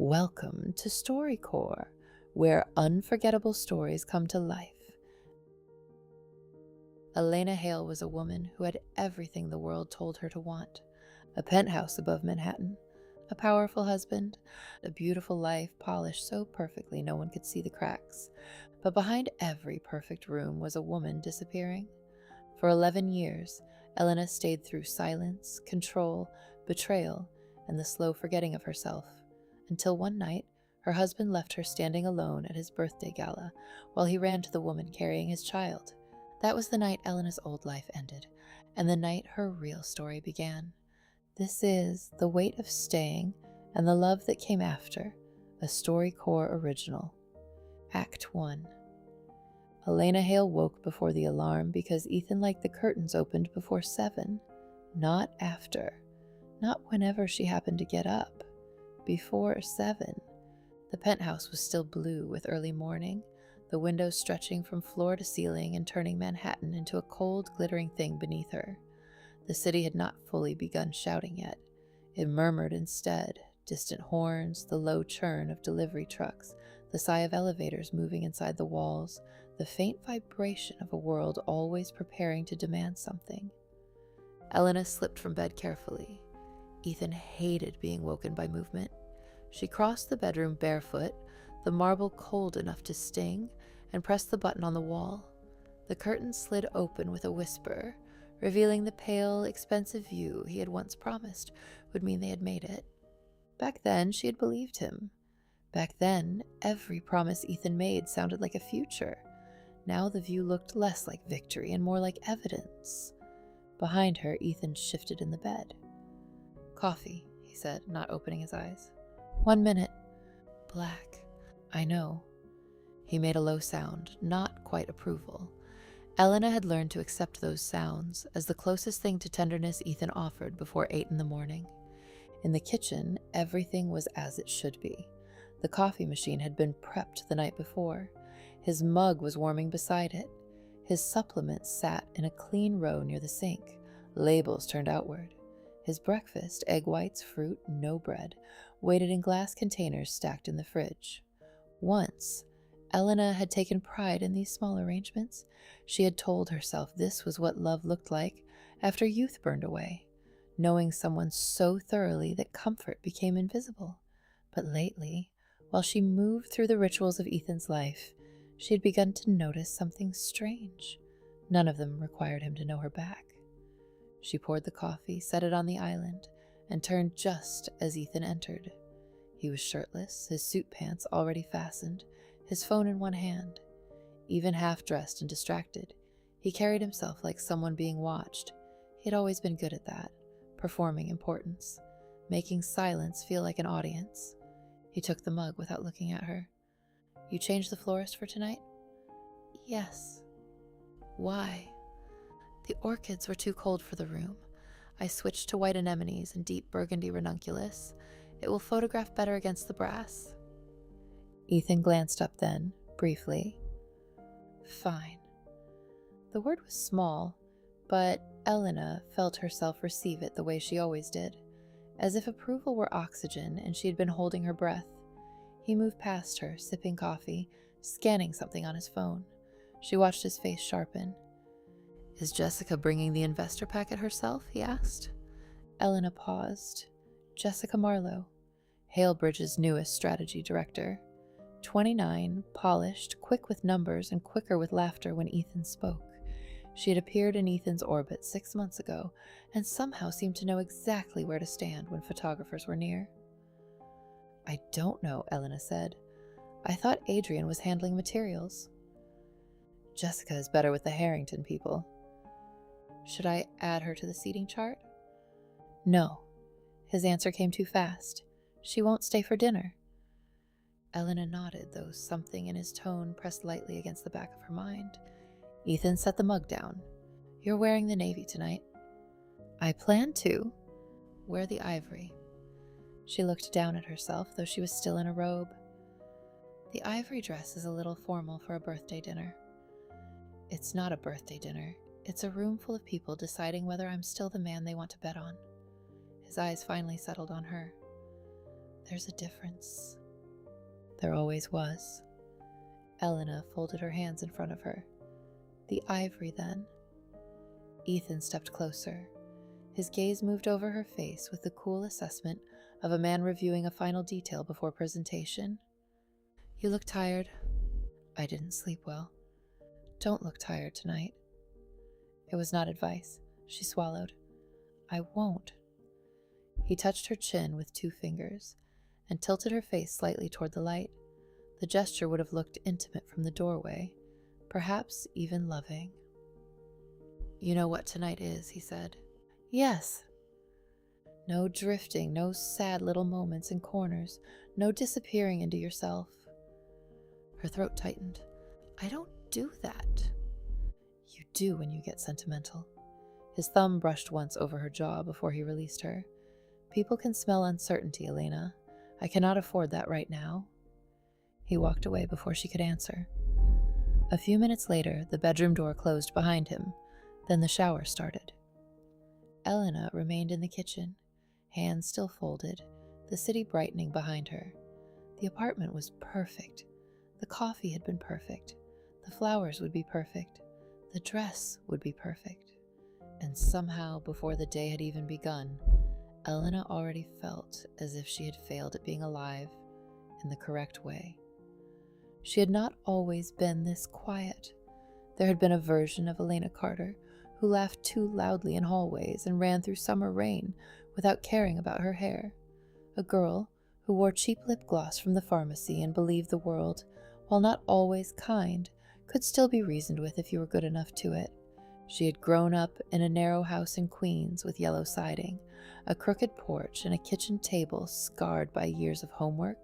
Welcome to StoryCorps, where unforgettable stories come to life. Elena Hale was a woman who had everything the world told her to want. A penthouse above Manhattan, a powerful husband, a beautiful life polished so perfectly no one could see the cracks. But behind every perfect room was a woman disappearing. For 11 years, Elena stayed through silence, control, betrayal, and the slow forgetting of herself. Until one night, her husband left her standing alone at his birthday gala while he ran to the woman carrying his child. That was the night Elena's old life ended, and the night her real story began. This is The Weight of Staying and the Love That Came After, a StoryCorps original. Act 1. Elena Hale woke before the alarm because Ethan liked the curtains opened before 7, not after, not whenever she happened to get up. Before 7. The penthouse was still blue with early morning, the windows stretching from floor to ceiling and turning Manhattan into a cold, glittering thing beneath her. The city had not fully begun shouting yet. It murmured instead, distant horns, the low churn of delivery trucks, the sigh of elevators moving inside the walls, the faint vibration of a world always preparing to demand something. Elena slipped from bed carefully. Ethan hated being woken by movement. She crossed the bedroom barefoot, the marble cold enough to sting, and pressed the button on the wall. The curtain slid open with a whisper, revealing the pale, expensive view he had once promised would mean they had made it. Back then, she had believed him. Back then, every promise Ethan made sounded like a future. Now the view looked less like victory and more like evidence. Behind her, Ethan shifted in the bed. "Coffee," he said, not opening his eyes. "1 minute." "Black." "I know." He made a low sound, not quite approval. Elena had learned to accept those sounds as the closest thing to tenderness Ethan offered before 8 in the morning. In the kitchen, everything was as it should be. The coffee machine had been prepped the night before. His mug was warming beside it. His supplements sat in a clean row near the sink, labels turned outward. His breakfast, egg whites, fruit, no bread, waited in glass containers stacked in the fridge. Once, Elena had taken pride in these small arrangements. She had told herself this was what love looked like after youth burned away, knowing someone so thoroughly that comfort became invisible. But lately, while she moved through the rituals of Ethan's life, she had begun to notice something strange. None of them required him to know her back. She poured the coffee, set it on the island, and turned just as Ethan entered. He was shirtless, his suit pants already fastened, his phone in one hand. Even half-dressed and distracted, he carried himself like someone being watched. He had always been good at that, performing importance, making silence feel like an audience. He took the mug without looking at her. "You changed the florist for tonight?" "Yes." "Why?" "The orchids were too cold for the room. I switched to white anemones and deep burgundy ranunculus. It will photograph better against the brass." Ethan glanced up then, briefly. "Fine." The word was small, but Elena felt herself receive it the way she always did, as if approval were oxygen and she had been holding her breath. He moved past her, sipping coffee, scanning something on his phone. She watched his face sharpen. "Is Jessica bringing the investor packet herself?" he asked. Elena paused. Jessica Marlowe, Halebridge's newest strategy director. 29, polished, quick with numbers and quicker with laughter when Ethan spoke. She had appeared in Ethan's orbit 6 months ago and somehow seemed to know exactly where to stand when photographers were near. "I don't know," Elena said. "I thought Adrian was handling materials." "Jessica is better with the Harrington people." "Should I add her to the seating chart?" "No." His answer came too fast. "She won't stay for dinner." Elena nodded, though something in his tone pressed lightly against the back of her mind. Ethan set the mug down. "You're wearing the navy tonight." "I plan to." "Wear the ivory." She looked down at herself, though she was still in a robe. "The ivory dress is a little formal for a birthday dinner." "It's not a birthday dinner. It's a room full of people deciding whether I'm still the man they want to bet on." His eyes finally settled on her. "There's a difference." There always was. Elena folded her hands in front of her. The ivory, then. Ethan stepped closer. His gaze moved over her face with the cool assessment of a man reviewing a final detail before presentation. You look tired. I didn't sleep well. Don't look tired tonight. It was not advice. She swallowed. I won't. He touched her chin with 2 fingers and tilted her face slightly toward the light. The gesture would have looked intimate from the doorway, perhaps even loving. You know what tonight is, he said. Yes. No drifting, no sad little moments in corners, no disappearing into yourself. Her throat tightened. I don't do that. You do when you get sentimental. His thumb brushed once over her jaw before he released her. People can smell uncertainty, Elena. I cannot afford that right now. He walked away before she could answer. A few minutes later, the bedroom door closed behind him. Then the shower started. Elena remained in the kitchen, hands still folded, the city brightening behind her. The apartment was perfect. The coffee had been perfect. The flowers would be perfect. The dress would be perfect. And somehow, before the day had even begun, Elena already felt as if she had failed at being alive in the correct way. She had not always been this quiet. There had been a version of Elena Carter who laughed too loudly in hallways and ran through summer rain without caring about her hair. A girl who wore cheap lip gloss from the pharmacy and believed the world, while not always kind, could still be reasoned with if you were good enough to it. She had grown up in a narrow house in Queens with yellow siding, a crooked porch, and a kitchen table scarred by years of homework,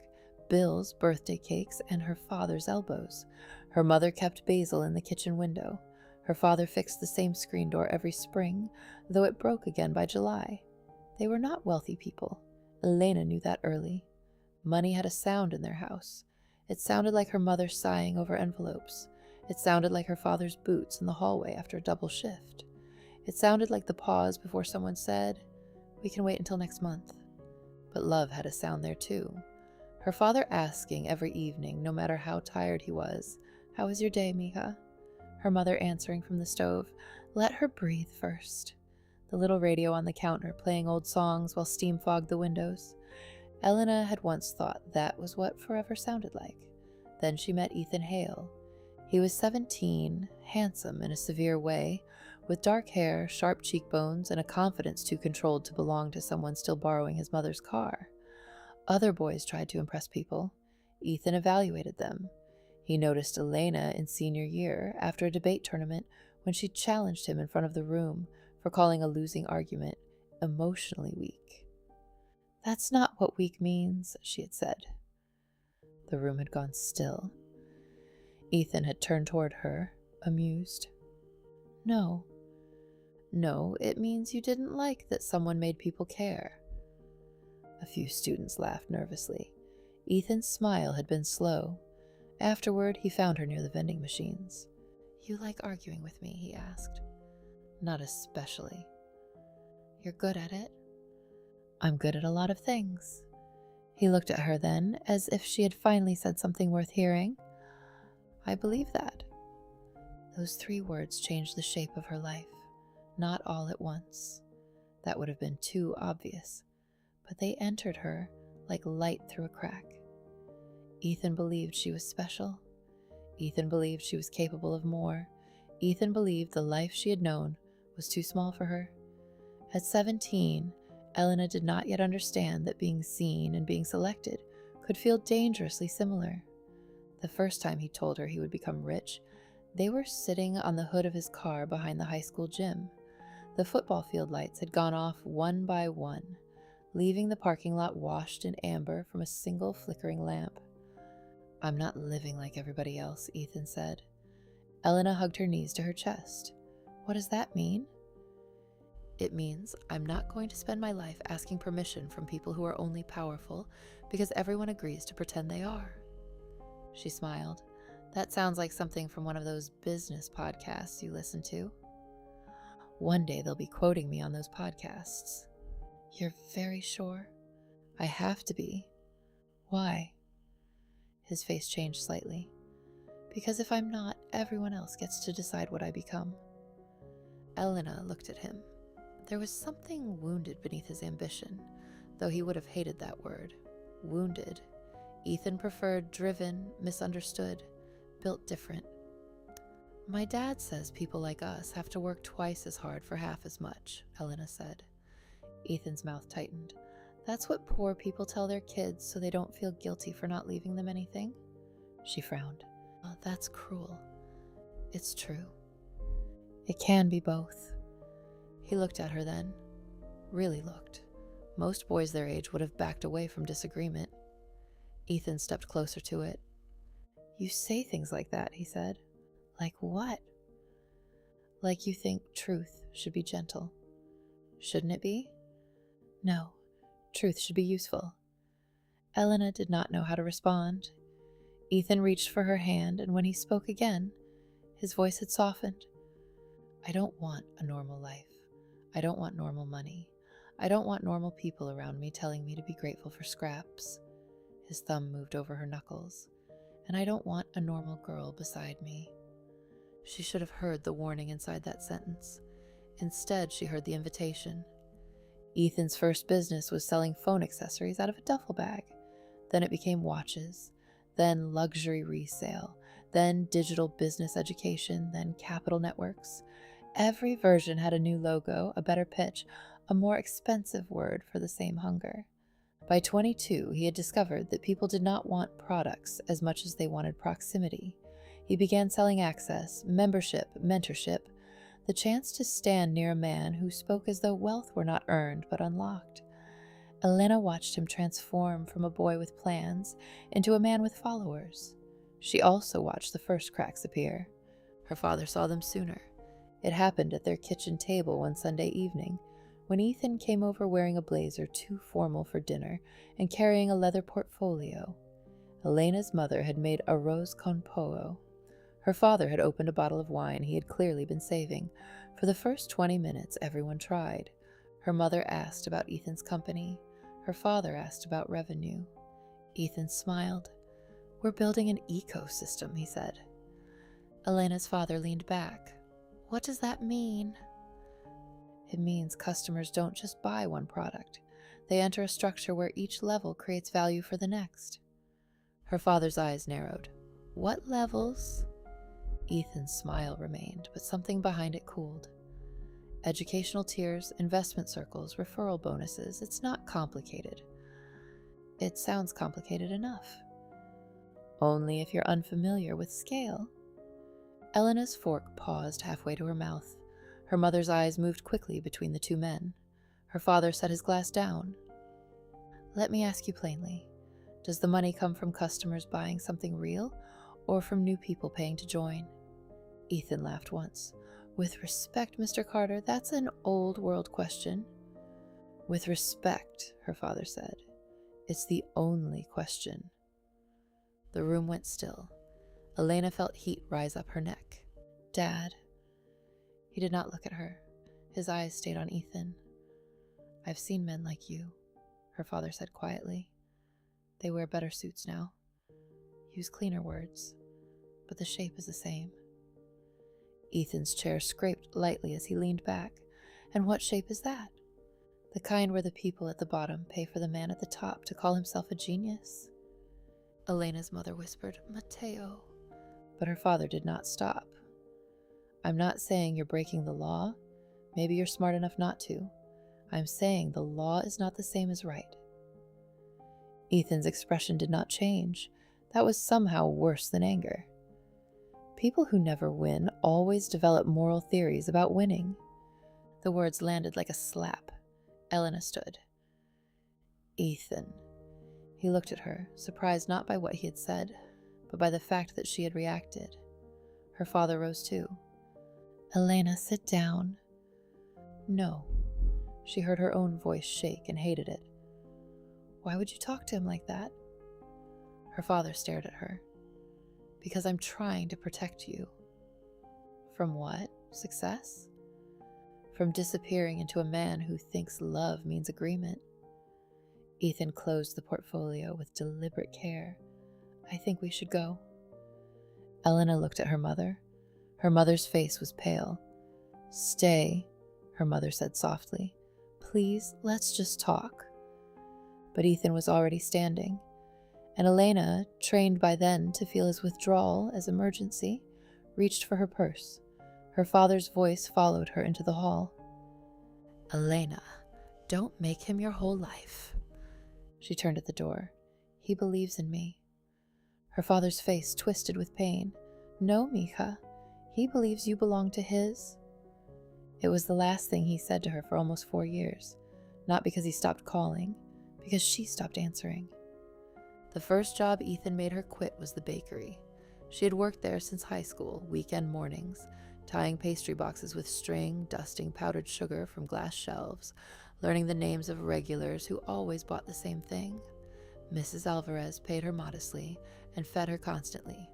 bills, birthday cakes, and her father's elbows. Her mother kept basil in the kitchen window. Her father fixed the same screen door every spring, though it broke again by July. They were not wealthy people. Elena knew that early. Money had a sound in their house. It sounded like her mother sighing over envelopes. It sounded like her father's boots in the hallway after a double shift. It sounded like the pause before someone said, "We can wait until next month." But love had a sound there too. Her father asking every evening, no matter how tired he was, "How was your day, Mika?" Her mother answering from the stove, "Let her breathe first." The little radio on the counter playing old songs while steam fogged the windows. Elena had once thought that was what forever sounded like. Then she met Ethan Hale. He was 17, handsome in a severe way, with dark hair, sharp cheekbones, and a confidence too controlled to belong to someone still borrowing his mother's car. Other boys tried to impress people. Ethan evaluated them. He noticed Elena in senior year after a debate tournament when she challenged him in front of the room for calling a losing argument emotionally weak. "That's not what weak means," she had said. The room had gone still. Ethan had turned toward her, amused. No, it means you didn't like that someone made people care." A few students laughed nervously. Ethan's smile had been slow. Afterward, he found her near the vending machines. "You like arguing with me?" he asked. "Not especially." "You're good at it?" "I'm good at a lot of things." He looked at her then, as if she had finally said something worth hearing. "I believe that." Those 3 words changed the shape of her life, not all at once. That would have been too obvious, but they entered her like light through a crack. Ethan believed she was special. Ethan believed she was capable of more. Ethan believed the life she had known was too small for her. At 17, Elena did not yet understand that being seen and being selected could feel dangerously similar. The first time he told her he would become rich, they were sitting on the hood of his car behind the high school gym. The football field lights had gone off one by one, leaving the parking lot washed in amber from a single flickering lamp. "I'm not living like everybody else," Ethan said. Elena hugged her knees to her chest. "What does that mean?" "It means I'm not going to spend my life asking permission from people who are only powerful because everyone agrees to pretend they are." She smiled. "That sounds like something from one of those business podcasts you listen to." "One day they'll be quoting me on those podcasts." "You're very sure?" "I have to be." "Why?" His face changed slightly. Because if I'm not, everyone else gets to decide what I become. Elena looked at him. There was something wounded beneath his ambition, though he would have hated that word. Wounded. Ethan preferred driven, misunderstood, built different. My dad says people like us have to work twice as hard for half as much, Elena said. Ethan's mouth tightened. That's what poor people tell their kids so they don't feel guilty for not leaving them anything? She frowned. Oh, that's cruel. It's true. It can be both. He looked at her then. Really looked. Most boys their age would have backed away from disagreement. Ethan stepped closer to it. You say things like that, he said. Like what? Like you think truth should be gentle. Shouldn't it be? No, truth should be useful. Elena did not know how to respond. Ethan reached for her hand, and when he spoke again, his voice had softened. I don't want a normal life. I don't want normal money. I don't want normal people around me telling me to be grateful for scraps. His thumb moved over her knuckles. And I don't want a normal girl beside me. She should have heard the warning inside that sentence. Instead, she heard the invitation. Ethan's first business was selling phone accessories out of a duffel bag. Then it became watches, then luxury resale, then digital business education, then capital networks. Every version had a new logo, a better pitch, a more expensive word for the same hunger. By 22, he had discovered that people did not want products as much as they wanted proximity. He began selling access, membership, mentorship, the chance to stand near a man who spoke as though wealth were not earned but unlocked. Elena watched him transform from a boy with plans into a man with followers. She also watched the first cracks appear. Her father saw them sooner. It happened at their kitchen table one Sunday evening, when Ethan came over wearing a blazer too formal for dinner and carrying a leather portfolio. Elena's mother had made arroz con pollo. Her father had opened a bottle of wine he had clearly been saving. For the first 20 minutes, everyone tried. Her mother asked about Ethan's company. Her father asked about revenue. Ethan smiled. We're building an ecosystem, he said. Elena's father leaned back. What does that mean? It means customers don't just buy one product. They enter a structure where each level creates value for the next. Her father's eyes narrowed. What levels? Ethan's smile remained, but something behind it cooled. Educational tiers, investment circles, referral bonuses. It's not complicated. It sounds complicated enough. Only if you're unfamiliar with scale. Elena's fork paused halfway to her mouth. Her mother's eyes moved quickly between the two men. Her father set his glass down. Let me ask you plainly. Does the money come from customers buying something real, or from new people paying to join? Ethan laughed once. With respect, Mr. Carter, that's an old world question. With respect, her father said. It's the only question. The room went still. Elena felt heat rise up her neck. Dad. He did not look at her. His eyes stayed on Ethan. I've seen men like you, her father said quietly. They wear better suits now. Use cleaner words, but the shape is the same. Ethan's chair scraped lightly as he leaned back. And what shape is that? The kind where the people at the bottom pay for the man at the top to call himself a genius? Elena's mother whispered, Matteo. But her father did not stop. I'm not saying you're breaking the law. Maybe you're smart enough not to. I'm saying the law is not the same as right. Ethan's expression did not change. That was somehow worse than anger. People who never win always develop moral theories about winning. The words landed like a slap. Elena stood. Ethan. He looked at her, surprised not by what he had said, but by the fact that she had reacted. Her father rose too. Elena, sit down. No. She heard her own voice shake and hated it. Why would you talk to him like that? Her father stared at her. Because I'm trying to protect you. From what? Success? From disappearing into a man who thinks love means agreement. Ethan closed the portfolio with deliberate care. I think we should go. Elena looked at her mother. Her mother's face was pale. Stay, her mother said softly. Please, let's just talk. But Ethan was already standing, and Elena, trained by then to feel his withdrawal as emergency, reached for her purse. Her father's voice followed her into the hall. Elena, don't make him your whole life. She turned at the door. He believes in me. Her father's face twisted with pain. No, Mija. He believes you belong to his. It was the last thing he said to her for almost 4 years. Not because he stopped calling, because she stopped answering. The first job Ethan made her quit was the bakery. She had worked there since high school, weekend mornings, tying pastry boxes with string, dusting powdered sugar from glass shelves, learning the names of regulars who always bought the same thing. Mrs. Alvarez paid her modestly and fed her constantly.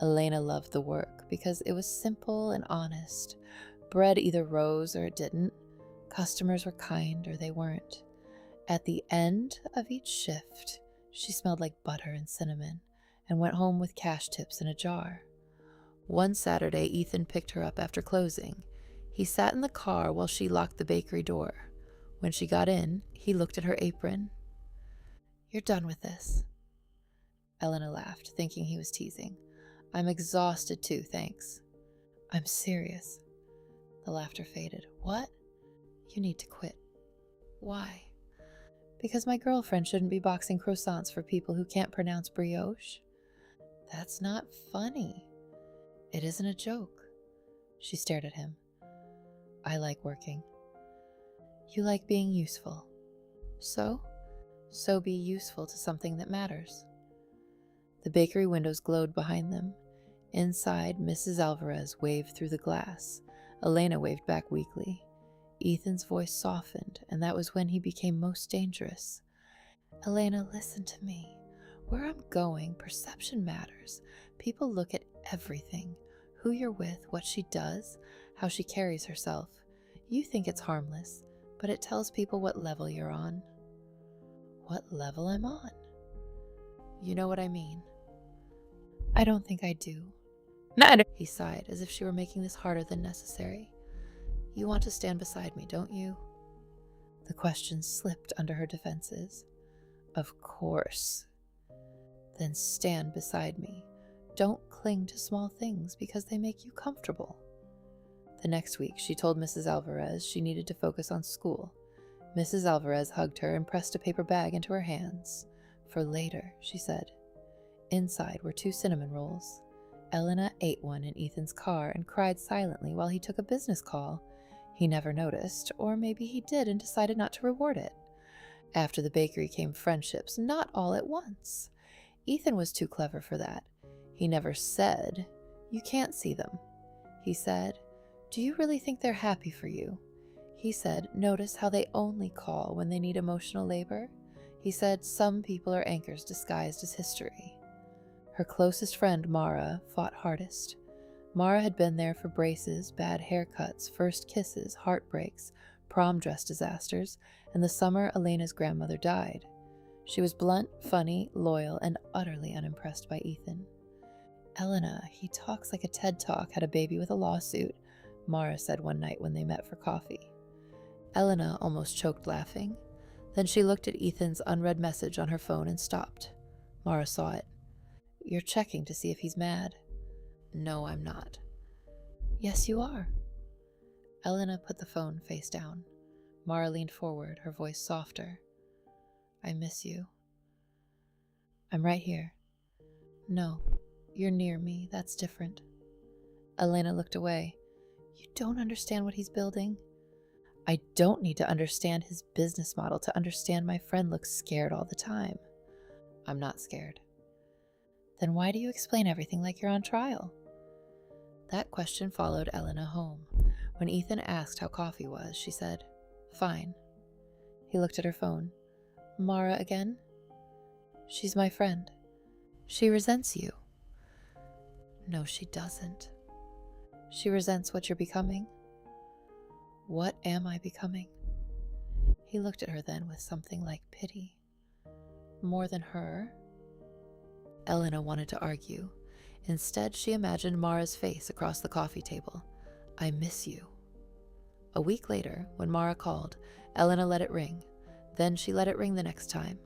Elena loved the work because it was simple and honest. Bread either rose or it didn't. Customers were kind or they weren't. At the end of each shift, she smelled like butter and cinnamon and went home with cash tips in a jar. One Saturday, Ethan picked her up after closing. He sat in the car while she locked the bakery door. When she got in, he looked at her apron. You're done with this. Elena laughed, thinking he was teasing. I'm exhausted too, thanks. I'm serious. The laughter faded. What? You need to quit. Why? Because my girlfriend shouldn't be boxing croissants for people who can't pronounce brioche. That's not funny. It isn't a joke. She stared at him. I like working. You like being useful. So be useful to something that matters. The bakery windows glowed behind them. Inside, Mrs. Alvarez waved through the glass. Elena waved back weakly. Ethan's voice softened, and that was when he became most dangerous. Elena, listen to me. Where I'm going, perception matters. People look at everything. Who you're with, what she does, how she carries herself. You think it's harmless, but it tells people what level you're on. What level I'm on? You know what I mean. I don't think I do. He sighed, as if she were making this harder than necessary. You want to stand beside me, don't you? The question slipped under her defenses. Of course. Then stand beside me. Don't cling to small things because they make you comfortable. The next week, she told Mrs. Alvarez she needed to focus on school. Mrs. Alvarez hugged her and pressed a paper bag into her hands. For later, she said. Inside were 2 cinnamon rolls. Elena ate one in Ethan's car and cried silently while he took a business call. He never noticed, or maybe he did and decided not to reward it. After the bakery came friendships, not all at once. Ethan was too clever for that. He never said, you can't see them. He said, do you really think they're happy for you? He said, notice how they only call when they need emotional labor. He said, some people are anchors disguised as history. Her closest friend, Mara, fought hardest. Mara had been there for braces, bad haircuts, first kisses, heartbreaks, prom dress disasters, and the summer Elena's grandmother died. She was blunt, funny, loyal, and utterly unimpressed by Ethan. Elena, he talks like a TED Talk had a baby with a lawsuit, Mara said one night when they met for coffee. Elena almost choked laughing. Then she looked at Ethan's unread message on her phone and stopped. Mara saw it. You're checking to see if he's mad. No, I'm not. Yes, you are. Elena put the phone face down. Mara leaned forward, her voice softer. I miss you. I'm right here. No, you're near me. That's different. Elena looked away. You don't understand what he's building. I don't need to understand his business model to understand my friend looks scared all the time. I'm not scared. Then why do you explain everything like you're on trial? That question followed Elena home. When Ethan asked how coffee was, she said, fine. He looked at her phone. Mara again? She's my friend. She resents you. No, she doesn't. She resents what you're becoming. What am I becoming? He looked at her then with something like pity. More than her? Elena wanted to argue. Instead, she imagined Mara's face across the coffee table. "I miss you." A week later, when Mara called, Elena let it ring. Then she let it ring the next time.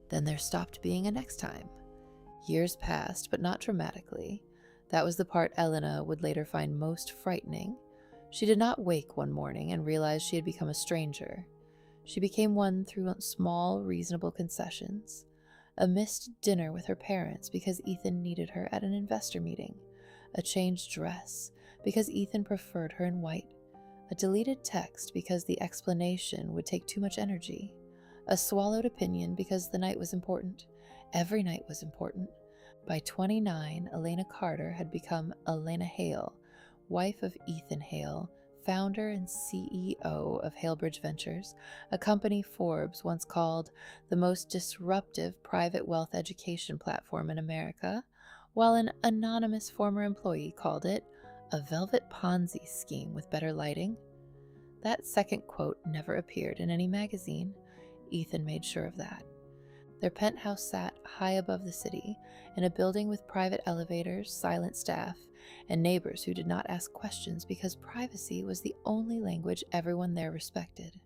Then there stopped being a next time. Years passed, but not dramatically. That was the part Elena would later find most frightening. She did not wake one morning and realize she had become a stranger. She became one through small, reasonable concessions. A missed dinner with her parents because Ethan needed her at an investor meeting. A changed dress because Ethan preferred her in white. A deleted text because the explanation would take too much energy. A swallowed opinion because the night was important. Every night was important. By 29, Elena Carter had become Elena Hale, wife of Ethan Hale, founder and CEO of Halebridge Ventures, a company Forbes once called the most disruptive private wealth education platform in America, while an anonymous former employee called it a velvet Ponzi scheme with better lighting. That second quote never appeared in any magazine. Ethan made sure of that. Their penthouse sat high above the city, in a building with private elevators, silent staff, and neighbors who did not ask questions because privacy was the only language everyone there respected.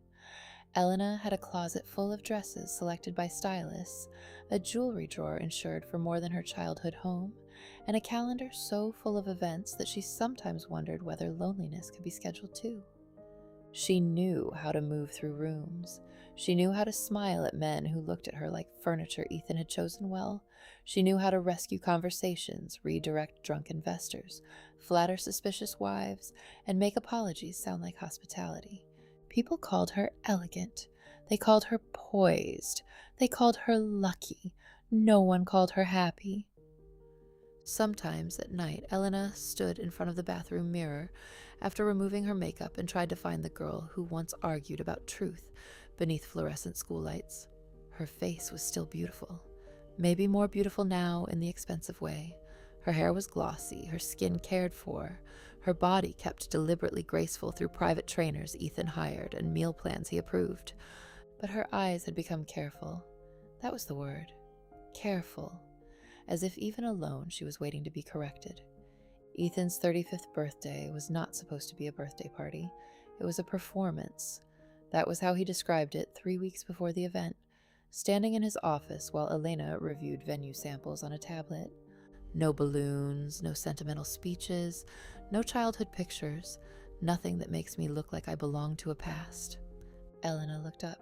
Elena had a closet full of dresses selected by stylists, a jewelry drawer insured for more than her childhood home, and a calendar so full of events that she sometimes wondered whether loneliness could be scheduled too. She knew how to move through rooms. She knew how to smile at men who looked at her like furniture Ethan had chosen well. She knew how to rescue conversations, redirect drunk investors, flatter suspicious wives, and make apologies sound like hospitality. People called her elegant. They called her poised. They called her lucky. No one called her happy. Sometimes at night, Elena stood in front of the bathroom mirror after removing her makeup and tried to find the girl who once argued about truth beneath fluorescent school lights. Her face was still beautiful, maybe more beautiful now in the expensive way. Her hair was glossy, her skin cared for, her body kept deliberately graceful through private trainers Ethan hired and meal plans he approved. But her eyes had become careful. That was the word. Careful. As if even alone she was waiting to be corrected. Ethan's 35th birthday was not supposed to be a birthday party. It was a performance. That was how he described it 3 weeks before the event, standing in his office while Elena reviewed venue samples on a tablet. No balloons, no sentimental speeches, no childhood pictures, nothing that makes me look like I belong to a past. Elena looked up.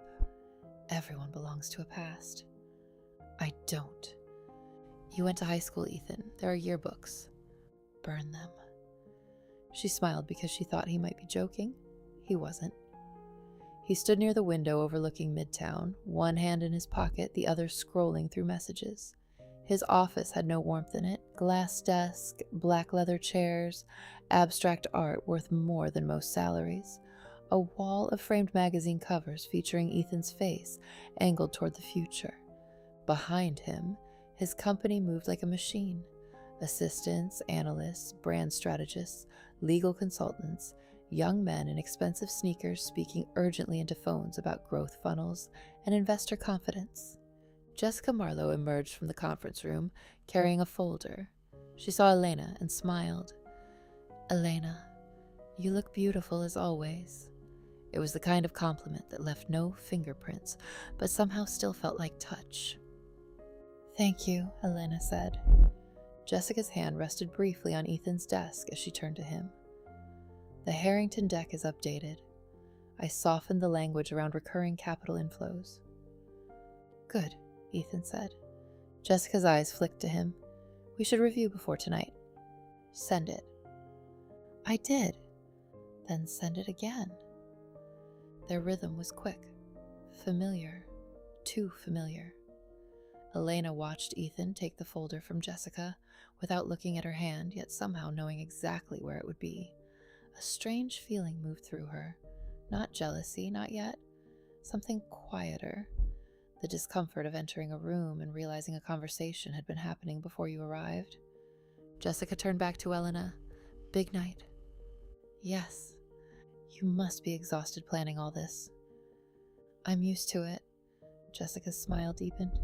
Everyone belongs to a past. I don't. You went to high school, Ethan. There are yearbooks. Burn them. She smiled because she thought he might be joking. He wasn't. He stood near the window overlooking Midtown, one hand in his pocket, the other scrolling through messages. His office had no warmth in it. Glass desk, black leather chairs, abstract art worth more than most salaries. A wall of framed magazine covers featuring Ethan's face, angled toward the future. Behind him, his company moved like a machine. Assistants, analysts, brand strategists, legal consultants, young men in expensive sneakers speaking urgently into phones about growth funnels and investor confidence. Jessica Marlowe emerged from the conference room, carrying a folder. She saw Elena and smiled. "Elena, you look beautiful as always." It was the kind of compliment that left no fingerprints, but somehow still felt like touch. "Thank you," Elena said. Jessica's hand rested briefly on Ethan's desk as she turned to him. "The Harrington deck is updated. I softened the language around recurring capital inflows." "Good," Ethan said. Jessica's eyes flicked to him. "We should review before tonight." "Send it." "I did." "Then send it again." Their rhythm was quick, familiar, too familiar. Elena watched Ethan take the folder from Jessica without looking at her hand, yet somehow knowing exactly where it would be. A strange feeling moved through her. Not jealousy, not yet. Something quieter. The discomfort of entering a room and realizing a conversation had been happening before you arrived. Jessica turned back to Elena. "Big night." "Yes. You must be exhausted planning all this." "I'm used to it." Jessica's smile deepened.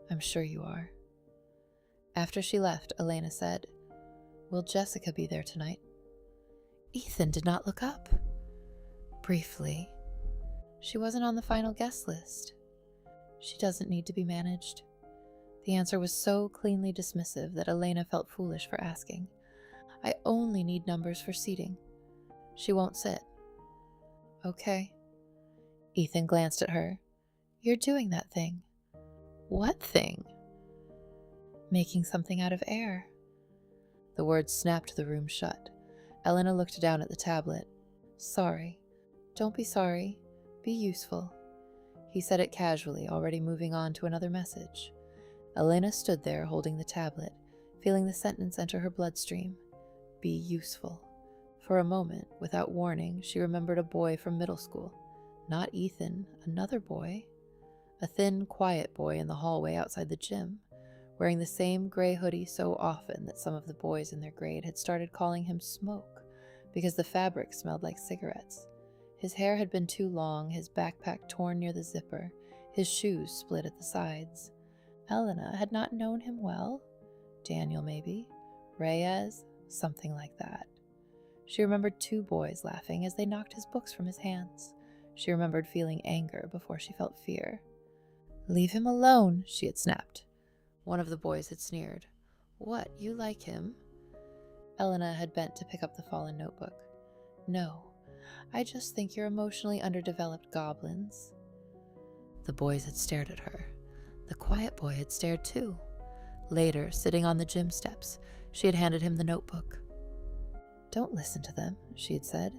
"I'm sure you are." After she left, Elena said, "Will Jessica be there tonight?" Ethan did not look up. Briefly. She wasn't on the final guest list. She doesn't need to be managed. The answer was so cleanly dismissive that Elena felt foolish for asking. I only need numbers for seating. She won't sit. Okay. Ethan glanced at her. You're doing that thing. What thing? Making something out of air. The words snapped the room shut. Elena looked down at the tablet. Sorry. Don't be sorry. Be useful. He said it casually, already moving on to another message. Elena stood there holding the tablet, feeling the sentence enter her bloodstream. Be useful. For a moment, without warning, she remembered a boy from middle school. Not Ethan, another boy. A thin, quiet boy in the hallway outside the gym, wearing the same gray hoodie so often that some of the boys in their grade had started calling him Smoke because the fabric smelled like cigarettes. His hair had been too long, his backpack torn near the zipper, his shoes split at the sides. Elena had not known him well. Daniel, maybe. Reyes, something like that. She remembered two boys laughing as they knocked his books from his hands. She remembered feeling anger before she felt fear. Leave him alone, she had snapped. One of the boys had sneered. What, you like him? Elena had bent to pick up the fallen notebook. No, I just think you're emotionally underdeveloped goblins. The boys had stared at her. The quiet boy had stared too. Later, sitting on the gym steps, she had handed him the notebook. Don't listen to them, she had said,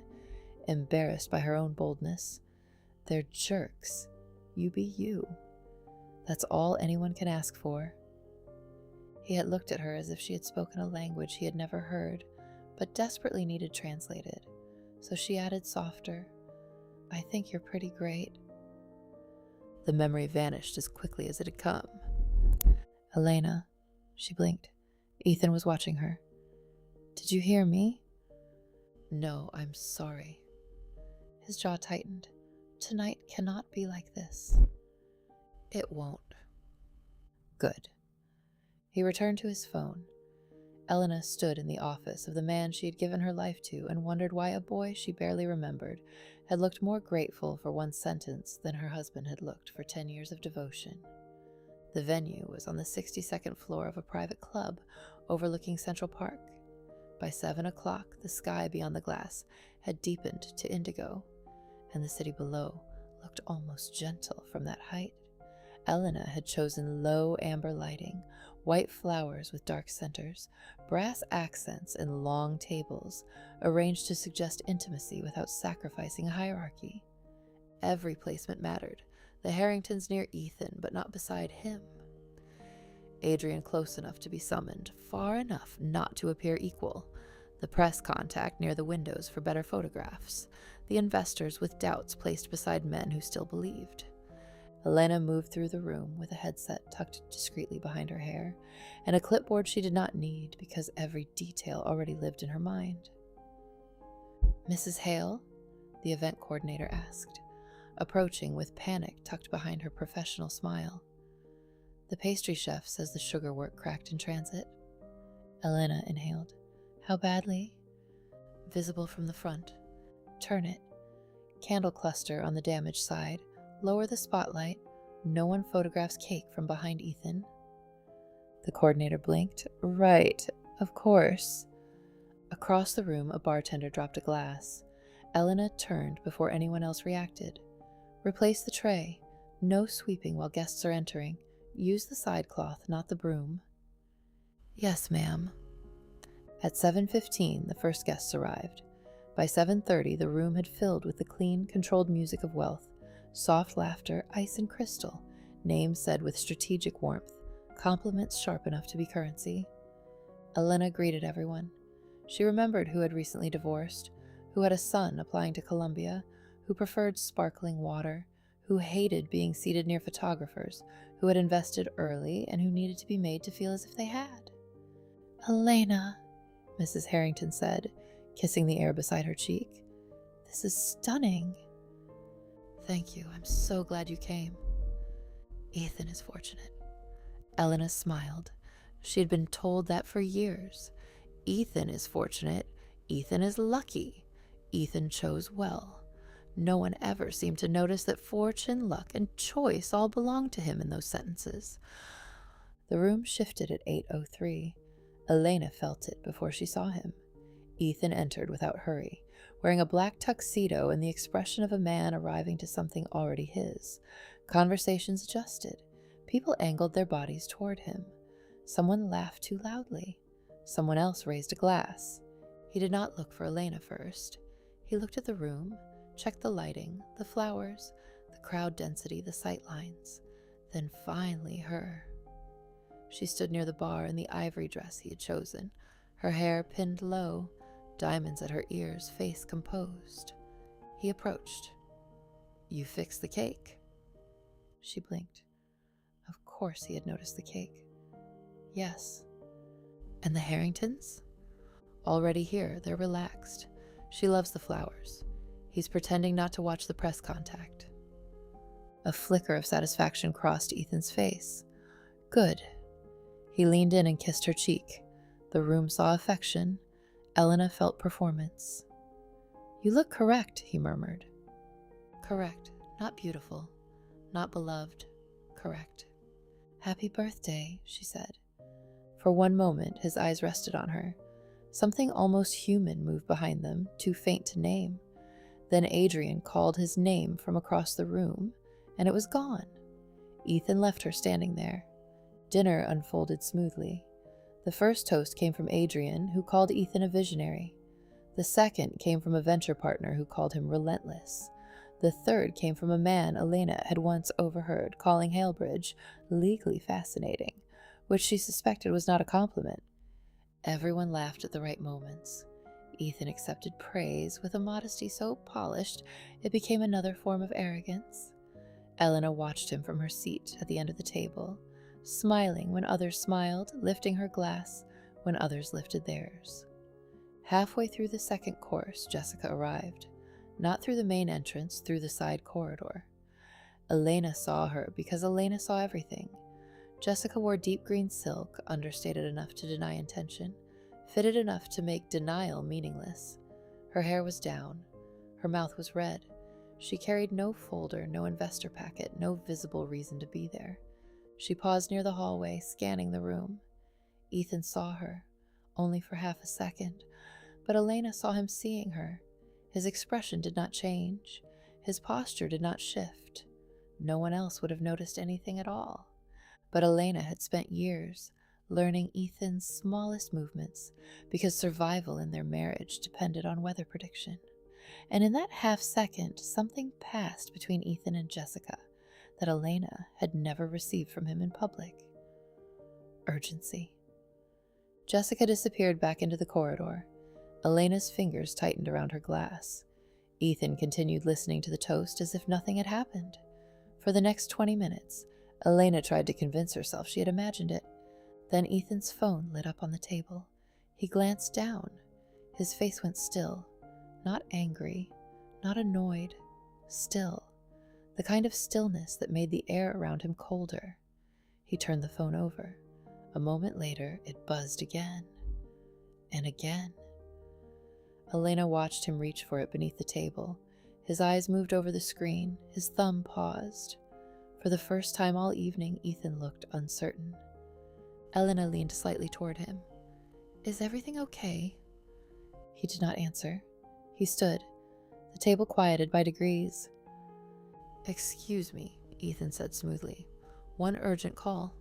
embarrassed by her own boldness. They're jerks. You be you. That's all anyone can ask for. He had looked at her as if she had spoken a language he had never heard, but desperately needed translated. So she added softer, I think you're pretty great. The memory vanished as quickly as it had come. Elena, she blinked. Ethan was watching her. Did you hear me? No, I'm sorry. His jaw tightened. Tonight cannot be like this. It won't. Good. He returned to his phone. Elena stood in the office of the man she had given her life to and wondered why a boy she barely remembered had looked more grateful for one sentence than her husband had looked for 10 years of devotion. The venue was on the 62nd floor of a private club overlooking Central Park. By 7 o'clock, the sky beyond the glass had deepened to indigo, and the city below looked almost gentle from that height. Elena had chosen low amber lighting, white flowers with dark centers, brass accents and long tables, arranged to suggest intimacy without sacrificing a hierarchy. Every placement mattered. The Harringtons near Ethan, but not beside him. Adrian close enough to be summoned, far enough not to appear equal. The press contact near the windows for better photographs. The investors with doubts placed beside men who still believed. Elena moved through the room with a headset tucked discreetly behind her hair, and a clipboard she did not need because every detail already lived in her mind. Mrs. Hale? The event coordinator asked, approaching with panic tucked behind her professional smile. The pastry chef says the sugar work cracked in transit. Elena inhaled. How badly? Visible from the front. Turn it. Candle cluster on the damaged side. Lower the spotlight. No one photographs cake from behind Ethan. The coordinator blinked. Right, of course. Across the room, a bartender dropped a glass. Elena turned before anyone else reacted. Replace the tray. No sweeping while guests are entering. Use the side cloth, not the broom. Yes, ma'am. At 7:15, the first guests arrived. By 7:30, the room had filled with the clean, controlled music of wealth. Soft laughter, ice and crystal, names said with strategic warmth, compliments sharp enough to be currency. Elena greeted everyone. She remembered who had recently divorced, who had a son applying to Columbia, who preferred sparkling water, who hated being seated near photographers, who had invested early and who needed to be made to feel as if they had. Elena, Mrs. Harrington said, kissing the air beside her cheek. This is stunning. Thank you. I'm so glad you came. Ethan is fortunate. Elena smiled. She had been told that for years. Ethan is fortunate. Ethan is lucky. Ethan chose well. No one ever seemed to notice that fortune, luck, and choice all belonged to him in those sentences. The room shifted at 8:03. Elena felt it before she saw him. Ethan entered without hurry, wearing a black tuxedo and the expression of a man arriving to something already his. Conversations adjusted. People angled their bodies toward him. Someone laughed too loudly. Someone else raised a glass. He did not look for Elena first. He looked at the room, checked the lighting, the flowers, the crowd density, the sight lines. Then finally her. She stood near the bar in the ivory dress he had chosen, her hair pinned low, diamonds at her ears, face composed. He approached. "You fixed the cake?" She blinked. Of course he had noticed the cake. Yes. And the Harringtons? Already here, they're relaxed. She loves the flowers. He's pretending not to watch the press contact. A flicker of satisfaction crossed Ethan's face. Good. He leaned in and kissed her cheek. The room saw affection. Elena felt performance. "You look correct," he murmured. "Correct. Not beautiful. Not beloved. Correct." "Happy birthday," she said. For one moment, his eyes rested on her. Something almost human moved behind them, too faint to name. Then Adrian called his name from across the room, and it was gone. Ethan left her standing there. Dinner unfolded smoothly. The first toast came from Adrian, who called Ethan a visionary. The second came from a venture partner who called him relentless. The third came from a man Elena had once overheard calling Halebridge legally fascinating, which she suspected was not a compliment. Everyone laughed at the right moments. Ethan accepted praise with a modesty so polished it became another form of arrogance. Elena watched him from her seat at the end of the table, smiling when others smiled, lifting her glass when others lifted theirs. Halfway through the second course, Jessica arrived, not through the main entrance, through the side corridor. Elena saw her because Elena saw everything. Jessica wore deep green silk, understated enough to deny intention, fitted enough to make denial meaningless. Her hair was down. Her mouth was red. She carried no folder, no investor packet, no visible reason to be there. She paused near the hallway, scanning the room. Ethan saw her, only for half a second, but Elena saw him seeing her. His expression did not change. His posture did not shift. No one else would have noticed anything at all. But Elena had spent years learning Ethan's smallest movements because survival in their marriage depended on weather prediction. And in that half second, something passed between Ethan and Jessica that Elena had never received from him in public. Urgency. Jessica disappeared back into the corridor. Elena's fingers tightened around her glass. Ethan continued listening to the toast as if nothing had happened. For the next 20 minutes, Elena tried to convince herself she had imagined it. Then Ethan's phone lit up on the table. He glanced down. His face went still. Not angry, not annoyed. Still. The kind of stillness that made the air around him colder. He turned the phone over. A moment later, it buzzed again. And again. Elena watched him reach for it beneath the table. His eyes moved over the screen. His thumb paused. For the first time all evening, Ethan looked uncertain. Elena leaned slightly toward him. "Is everything okay?" He did not answer. He stood. The table quieted by degrees. "Excuse me," Ethan said smoothly. "One urgent call."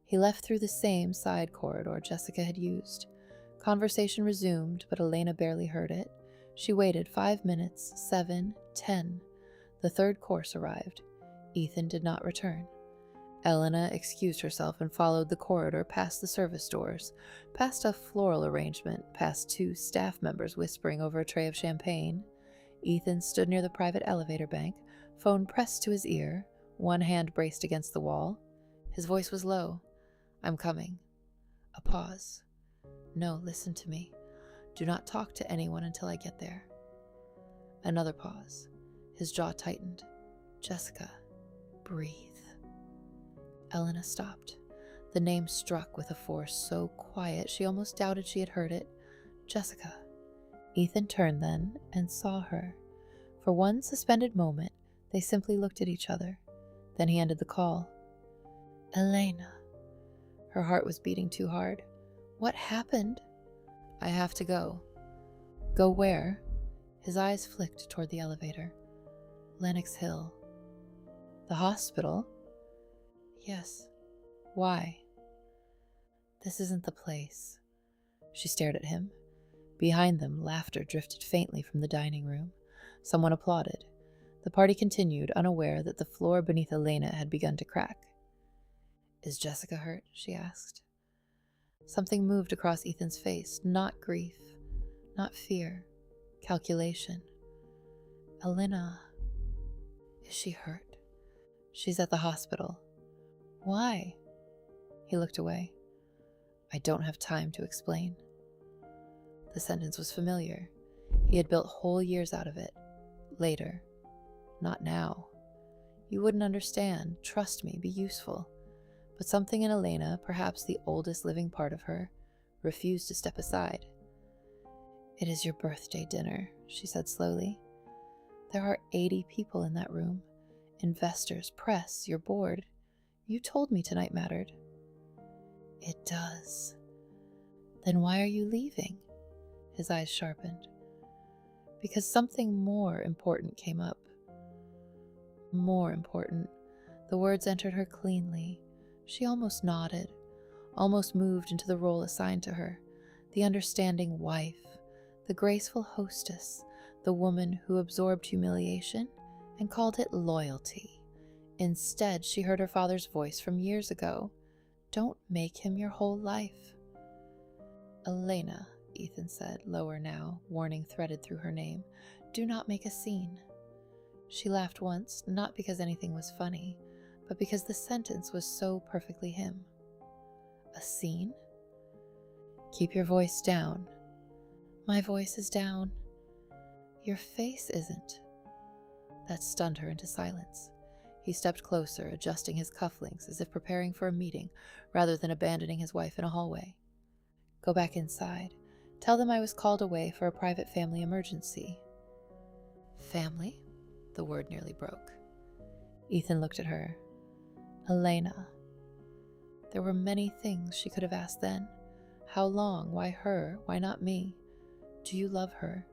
He left through the same side corridor Jessica had used. Conversation resumed, but Elena barely heard it. She waited 5 minutes, 7, 10. The third course arrived. Ethan did not return. Elena excused herself and followed the corridor past the service doors, past a floral arrangement, past 2 staff members whispering over a tray of champagne. Ethan stood near the private elevator bank, phone pressed to his ear, one hand braced against the wall. His voice was low. "I'm coming." A pause. "No, listen to me. Do not talk to anyone until I get there." Another pause. His jaw tightened. "Jessica, breathe." Elena stopped. The name struck with a force so quiet she almost doubted she had heard it. Jessica. Ethan turned then and saw her. For one suspended moment, they simply looked at each other. Then he ended the call. Elena. Her heart was beating too hard. What happened? I have to go. Go where? His eyes flicked toward the elevator. Lenox Hill. The hospital? Yes. Why? This isn't the place. She stared at him. Behind them, laughter drifted faintly from the dining room. Someone applauded. The party continued, unaware that the floor beneath Elena had begun to crack. Is Jessica hurt? She asked. Something moved across Ethan's face, not grief, not fear, calculation. Elena. Is she hurt? She's at the hospital. Why? He looked away. I don't have time to explain. The sentence was familiar. He had built whole years out of it. Later. Not now. You wouldn't understand. Trust me, be useful. But something in Elena, perhaps the oldest living part of her, refused to step aside. It is your birthday dinner, she said slowly. There are 80 people in that room. Investors, press, your board. You told me tonight mattered. It does. Then why are you leaving? His eyes sharpened. Because something more important came up. More important. The words entered her cleanly. She almost nodded, almost moved into the role assigned to her, the understanding wife, the graceful hostess, the woman who absorbed humiliation and called it loyalty. Instead, she heard her father's voice from years ago. Don't make him your whole life. Elena, Ethan said, lower now, warning threaded through her name. Do not make a scene. She laughed once, not because anything was funny, but because the sentence was so perfectly him. A scene? Keep your voice down. My voice is down. Your face isn't. That stunned her into silence. He stepped closer, adjusting his cufflinks as if preparing for a meeting rather than abandoning his wife in a hallway. Go back inside. Tell them I was called away for a private family emergency. Family? The word nearly broke. Ethan looked at her. Elena. There were many things she could have asked then. How long? Why her? Why not me? Do you love her?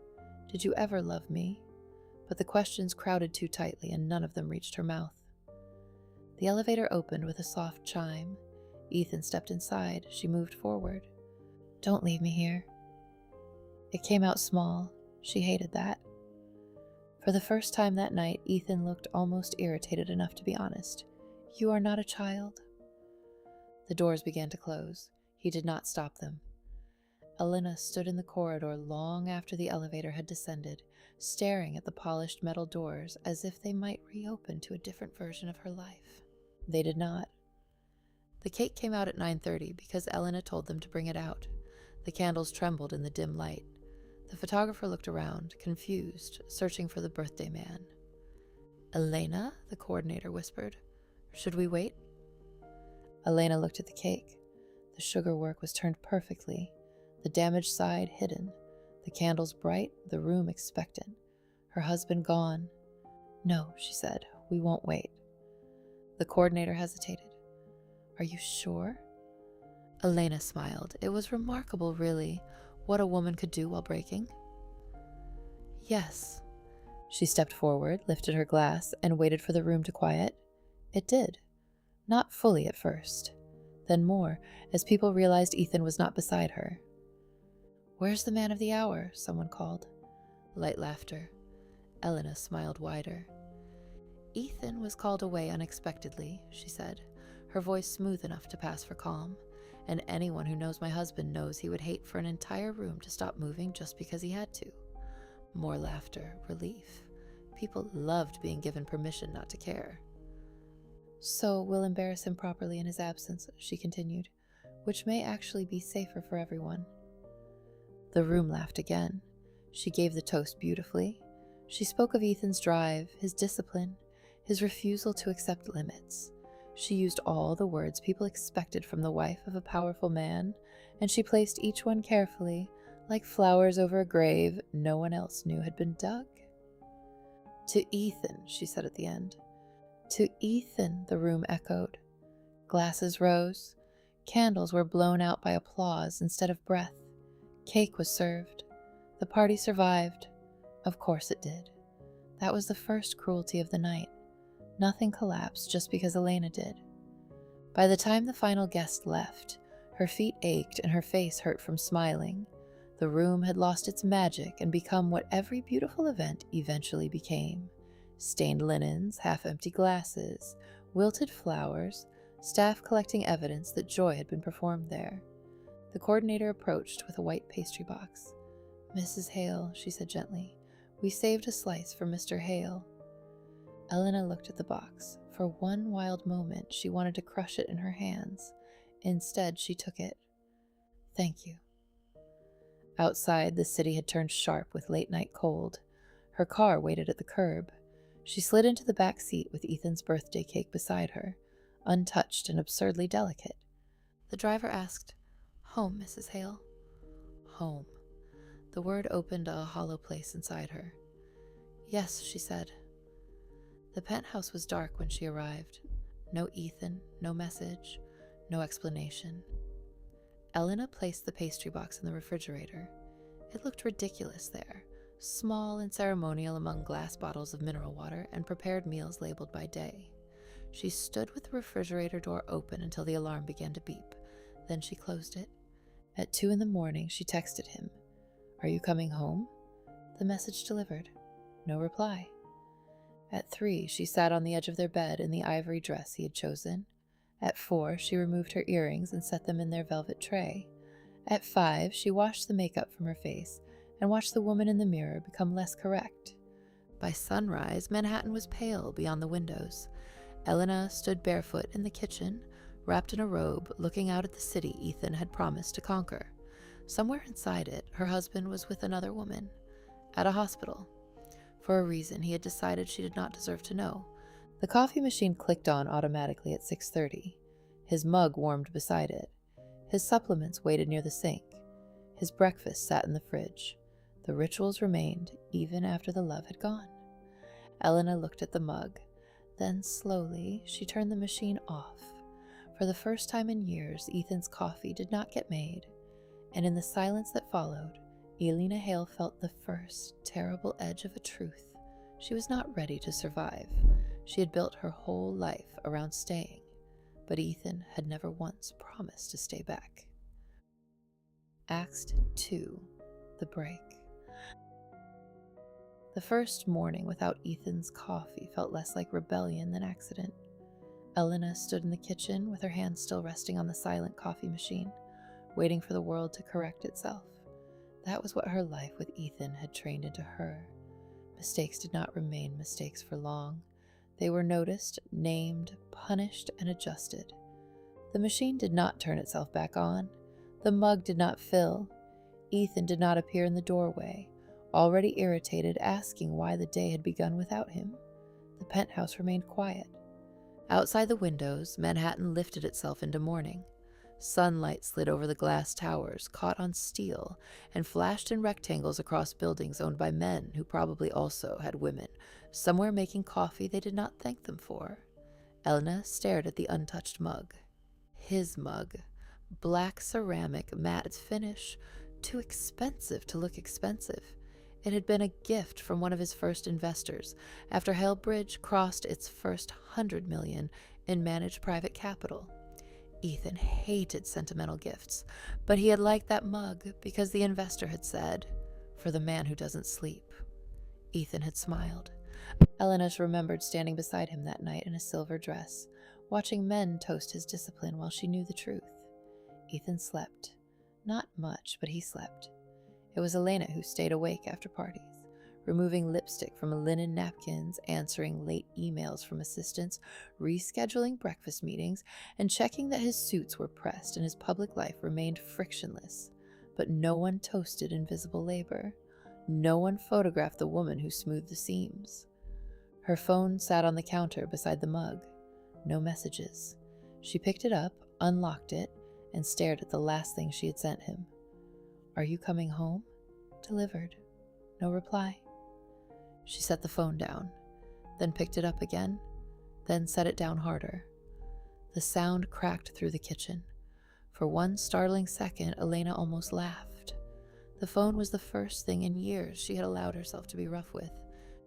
Did you ever love me? But the questions crowded too tightly, and none of them reached her mouth. The elevator opened with a soft chime. Ethan stepped inside. She moved forward. Don't leave me here. It came out small. She hated that. For the first time that night, Ethan looked almost irritated enough to be honest. You are not a child. The doors began to close. He did not stop them. Elena stood in the corridor long after the elevator had descended, staring at the polished metal doors as if they might reopen to a different version of her life. They did not. The cake came out at 9:30 because Elena told them to bring it out. The candles trembled in the dim light. The photographer looked around, confused, searching for the birthday man. Elena, the coordinator whispered. Should we wait? Elena looked at the cake. The sugar work was turned perfectly, the damaged side hidden, the candles bright, the room expectant. Her husband gone. No, she said, we won't wait. The coordinator hesitated. Are you sure? Elena smiled. It was remarkable, really, what a woman could do while breaking. Yes. She stepped forward, lifted her glass, and waited for the room to quiet. It did. Not fully at first. Then more, as people realized Ethan was not beside her. Where's the man of the hour? Someone called. Light laughter. Elena smiled wider. Ethan was called away unexpectedly, she said, her voice smooth enough to pass for calm. And anyone who knows my husband knows he would hate for an entire room to stop moving just because he had to. More laughter, relief. People loved being given permission not to care. So we'll embarrass him properly in his absence, she continued, which may actually be safer for everyone. The room laughed again. She gave the toast beautifully. She spoke of Ethan's drive, his discipline, his refusal to accept limits. She used all the words people expected from the wife of a powerful man, and she placed each one carefully, like flowers over a grave no one else knew had been dug. "To Ethan," she said at the end. "To Ethan," the room echoed. Glasses rose. Candles were blown out by applause instead of breath. Cake was served. The party survived. Of course it did. That was the first cruelty of the night. Nothing collapsed just because Elena did. By the time the final guest left, her feet ached and her face hurt from smiling. The room had lost its magic and become what every beautiful event eventually became. Stained linens, half-empty glasses, wilted flowers, staff collecting evidence that joy had been performed there. The coordinator approached with a white pastry box. "Mrs. Hale," she said gently, "we saved a slice for Mr. Hale." Elena looked at the box. For one wild moment, she wanted to crush it in her hands. Instead, she took it. "Thank you." Outside, the city had turned sharp with late-night cold. Her car waited at the curb. She slid into the back seat with Ethan's birthday cake beside her, untouched and absurdly delicate. The driver asked, "Home, Mrs. Hale?" Home. The word opened a hollow place inside her. "Yes," she said. The penthouse was dark when she arrived. No Ethan, no message, no explanation. Elena placed the pastry box in the refrigerator. It looked ridiculous there, small and ceremonial among glass bottles of mineral water and prepared meals labeled by day. She stood with the refrigerator door open until the alarm began to beep. Then she closed it. At 2 a.m, she texted him, "Are you coming home?" The message delivered. No reply. At 3, she sat on the edge of their bed in the ivory dress he had chosen. At 4, she removed her earrings and set them in their velvet tray. At 5, she washed the makeup from her face and watched the woman in the mirror become less correct. By sunrise, Manhattan was pale beyond the windows. Elena stood barefoot in the kitchen, wrapped in a robe, looking out at the city Ethan had promised to conquer. Somewhere inside it, her husband was with another woman, at a hospital. For a reason he had decided she did not deserve to know. The coffee machine clicked on automatically at 6:30. His mug warmed beside it. His supplements waited near the sink. His breakfast sat in the fridge. The rituals remained even after the love had gone. Elena looked at the mug. Then slowly she turned the machine off. For the first time in years, Ethan's coffee did not get made. And in the silence that followed, Elena Hale felt the first terrible edge of a truth. She was not ready to survive. She had built her whole life around staying, but Ethan had never once promised to stay back. Act 2. The Break. The first morning without Ethan's coffee felt less like rebellion than accident. Elena stood in the kitchen with her hands still resting on the silent coffee machine, waiting for the world to correct itself. That was what her life with Ethan had trained into her. Mistakes did not remain mistakes for long. They were noticed, named, punished, and adjusted. The machine did not turn itself back on. The mug did not fill. Ethan did not appear in the doorway, already irritated, asking why the day had begun without him. The penthouse remained quiet. Outside the windows, Manhattan lifted itself into morning. Sunlight slid over the glass towers, caught on steel, and flashed in rectangles across buildings owned by men who probably also had women, somewhere making coffee they did not thank them for. Elena stared at the untouched mug. His mug. Black ceramic, matte finish. Too expensive to look expensive. It had been a gift from one of his first investors after Halebridge crossed its first 100 million in managed private capital. Ethan hated sentimental gifts, but he had liked that mug because the investor had said, "For the man who doesn't sleep." Ethan had smiled. Elena remembered standing beside him that night in a silver dress, watching men toast his discipline while she knew the truth. Ethan slept. Not much, but he slept. It was Elena who stayed awake after parties, removing lipstick from linen napkins, answering late emails from assistants, rescheduling breakfast meetings, and checking that his suits were pressed and his public life remained frictionless. But no one toasted invisible labor. No one photographed the woman who smoothed the seams. Her phone sat on the counter beside the mug. No messages. She picked it up, unlocked it, and stared at the last thing she had sent him. "Are you coming home?" Delivered. No reply. She set the phone down, then picked it up again, then set it down harder. The sound cracked through the kitchen. For one startling second, Elena almost laughed. The phone was the first thing in years she had allowed herself to be rough with.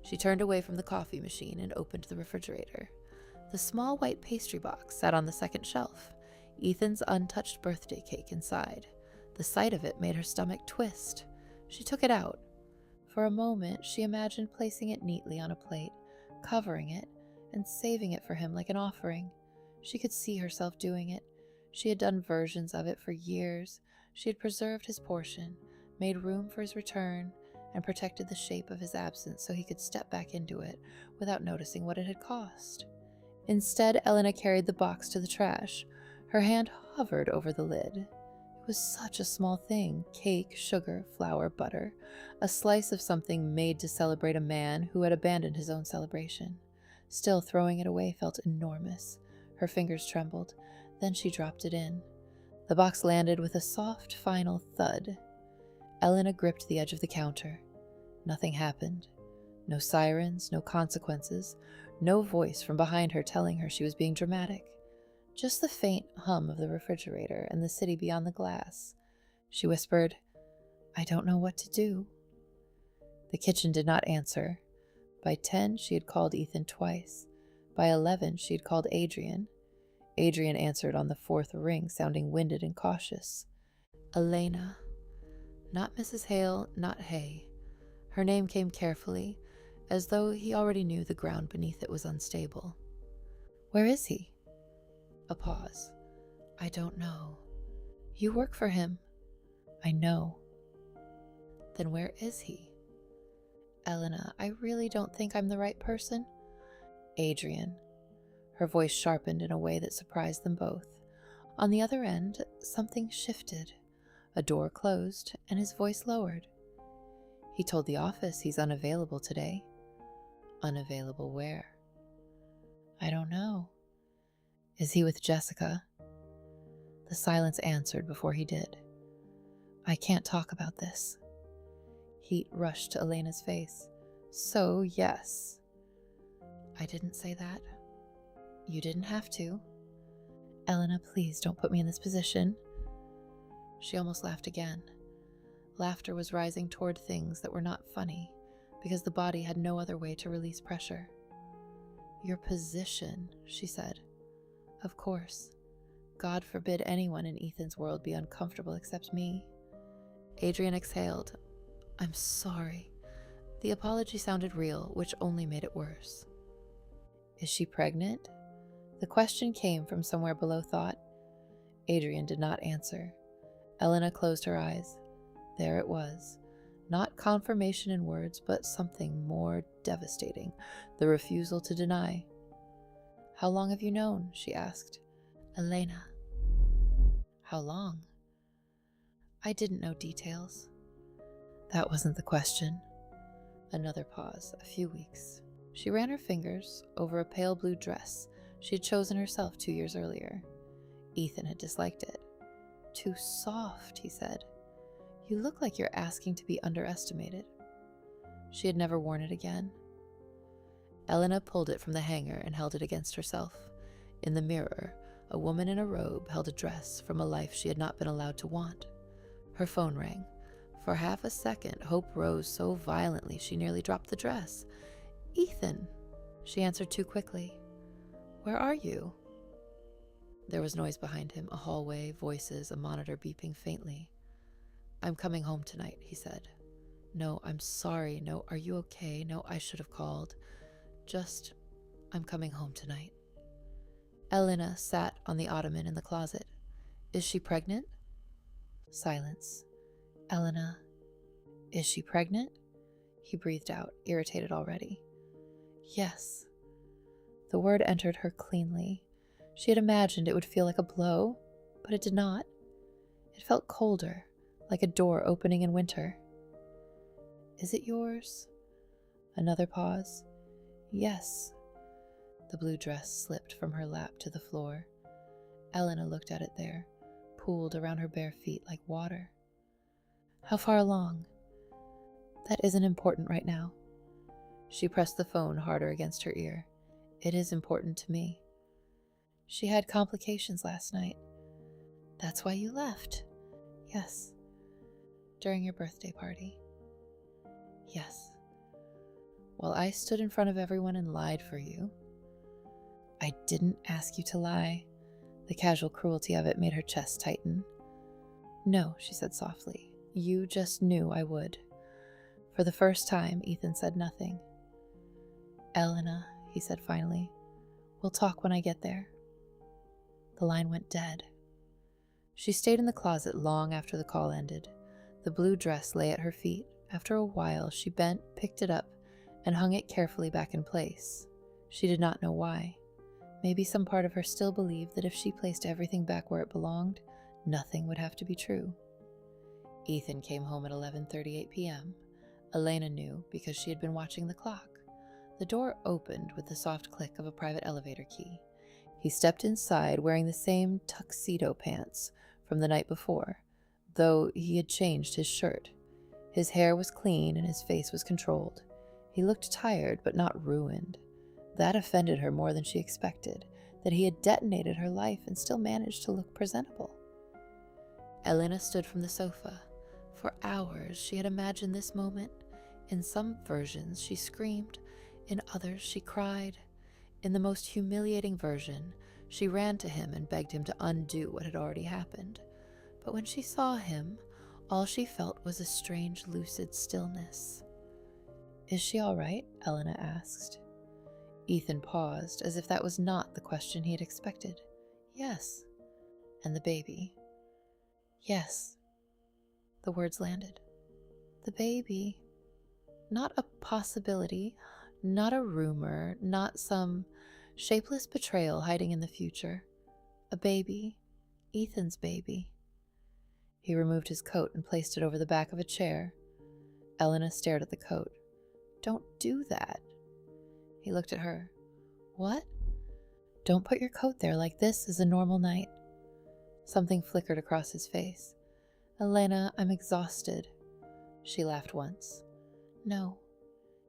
She turned away from the coffee machine and opened the refrigerator. The small white pastry box sat on the second shelf, Ethan's untouched birthday cake inside. The sight of it made her stomach twist. She took it out. For a moment, she imagined placing it neatly on a plate, covering it, and saving it for him like an offering. She could see herself doing it. She had done versions of it for years. She had preserved his portion, made room for his return, and protected the shape of his absence so he could step back into it without noticing what it had cost. Instead, Elena carried the box to the trash. Her hand hovered over the lid. It was such a small thing: cake, sugar, flour, butter, a slice of something made to celebrate a man who had abandoned his own celebration. Still, throwing it away felt enormous. Her fingers trembled. Then she dropped it in. The box landed with a soft, final thud. Elena gripped the edge of the counter. Nothing happened. No sirens, no consequences, no voice from behind her telling her she was being dramatic. Just the faint hum of the refrigerator and the city beyond the glass. She whispered, "I don't know what to do." The kitchen did not answer. By 10, she had called Ethan twice. By 11, she had called Adrian. Adrian answered on the fourth ring, sounding winded and cautious. Elena. Not Mrs. Hale, not Hay. Her name came carefully, as though he already knew the ground beneath it was unstable. "Where is he?" A pause. "I don't know." "You work for him." "I know." "Then where is he?" "Elena, I really don't think I'm the right person." "Adrian." Her voice sharpened in a way that surprised them both. On the other end, something shifted. A door closed, and his voice lowered. "He told the office he's unavailable today." "Unavailable where?" "I don't know." "Is he with Jessica?" The silence answered before he did. "I can't talk about this." Heat rushed to Elena's face. "So, yes." "I didn't say that." "You didn't have to." "Elena, please don't put me in this position." She almost laughed again. Laughter was rising toward things that were not funny, because the body had no other way to release pressure. "Your position," she said. "Of course. God forbid anyone in Ethan's world be uncomfortable except me." Adrian exhaled. "I'm sorry." The apology sounded real, which only made it worse. "Is she pregnant?" The question came from somewhere below thought. Adrian did not answer. Elena closed her eyes. There it was. Not confirmation in words, but something more devastating: the refusal to deny. "How long have you known?" she asked. "Elena." "How long?" "I didn't know details." That wasn't the question. Another pause. A few weeks. She ran her fingers over a pale blue dress she had chosen herself 2 years earlier. Ethan had disliked it. "Too soft," he said. "You look like you're asking to be underestimated." She had never worn it again. Elena pulled it from the hanger and held it against herself. In the mirror, a woman in a robe held a dress from a life she had not been allowed to want. Her phone rang. For half a second, hope rose so violently she nearly dropped the dress. "Ethan!" She answered too quickly. "Where are you?" There was noise behind him, a hallway, voices, a monitor beeping faintly. "I'm coming home tonight," he said. "No, I'm sorry. No, are you okay? No, I should have called. Just, I'm coming home tonight." Elena sat on the ottoman in the closet. "Is she pregnant?" Silence. "Elena, is she pregnant?" He breathed out, irritated already. "Yes." The word entered her cleanly. She had imagined it would feel like a blow, but it did not. It felt colder, like a door opening in winter. "Is it yours?" Another pause. "Yes." The blue dress slipped from her lap to the floor. Elena looked at it there, pooled around her bare feet like water. How far along? That isn't important right now. She pressed the phone harder against her ear. It is important to me. She had complications last night. That's why you left. Yes. During your birthday party. Yes. While I stood in front of everyone and lied for you. I didn't ask you to lie. The casual cruelty of it made her chest tighten. No, she said softly. You just knew I would. For the first time, Ethan said nothing. Elena, he said finally, we'll talk when I get there. The line went dead. She stayed in the closet long after the call ended. The blue dress lay at her feet. After a while, she bent, picked it up, and hung it carefully back in place. She did not know why. Maybe some part of her still believed that if she placed everything back where it belonged, nothing would have to be true. Ethan came home at 11:38 p.m. Elena knew because she had been watching the clock. The door opened with the soft click of a private elevator key. He stepped inside wearing the same tuxedo pants from the night before, though he had changed his shirt. His hair was clean and his face was controlled. He looked tired but not ruined. That offended her more than she expected, that he had detonated her life and still managed to look presentable. Elena stood from the sofa. For hours she had imagined this moment. In some versions she screamed, in others she cried. In the most humiliating version, she ran to him and begged him to undo what had already happened. But when she saw him, all she felt was a strange lucid stillness. Is she all right? Elena asked. Ethan paused, as if that was not the question he had expected. Yes. And the baby? Yes. The words landed. The baby. Not a possibility, not a rumor, not some shapeless betrayal hiding in the future. A baby. Ethan's baby. He removed his coat and placed it over the back of a chair. Elena stared at the coat. Don't do that. He looked at her. What? Don't put your coat there like this is a normal night. Something flickered across his face. Elena, I'm exhausted. She laughed once. No.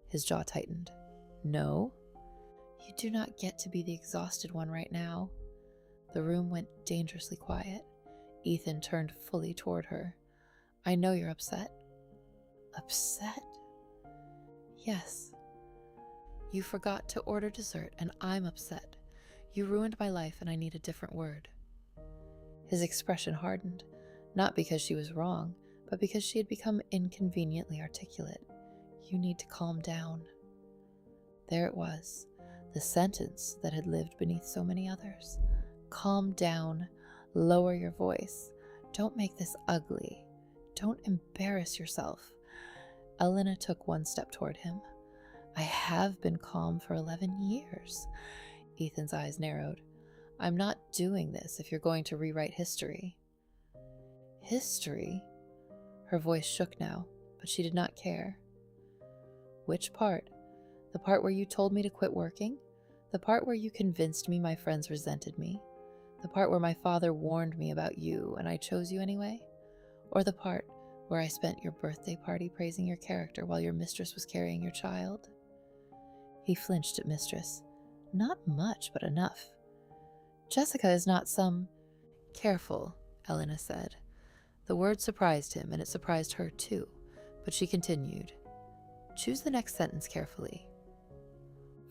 His jaw tightened. No? You do not get to be the exhausted one right now. The room went dangerously quiet. Ethan turned fully toward her. I know you're upset. Upset? Yes. You forgot to order dessert, and I'm upset. You ruined my life, and I need a different word. His expression hardened, not because she was wrong, but because she had become inconveniently articulate. You need to calm down. There it was, the sentence that had lived beneath so many others. Calm down. Lower your voice. Don't make this ugly. Don't embarrass yourself. Elena took one step toward him. I have been calm for 11 years. Ethan's eyes narrowed. I'm not doing this if you're going to rewrite history. History? Her voice shook now, but she did not care. Which part? The part where you told me to quit working? The part where you convinced me my friends resented me? The part where my father warned me about you and I chose you anyway? Or the part where I spent your birthday party praising your character while your mistress was carrying your child? He flinched at Mistress. Not much, but enough. Jessica is not some... Careful, Elena said. The word surprised him, and it surprised her too, but she continued. Choose the next sentence carefully.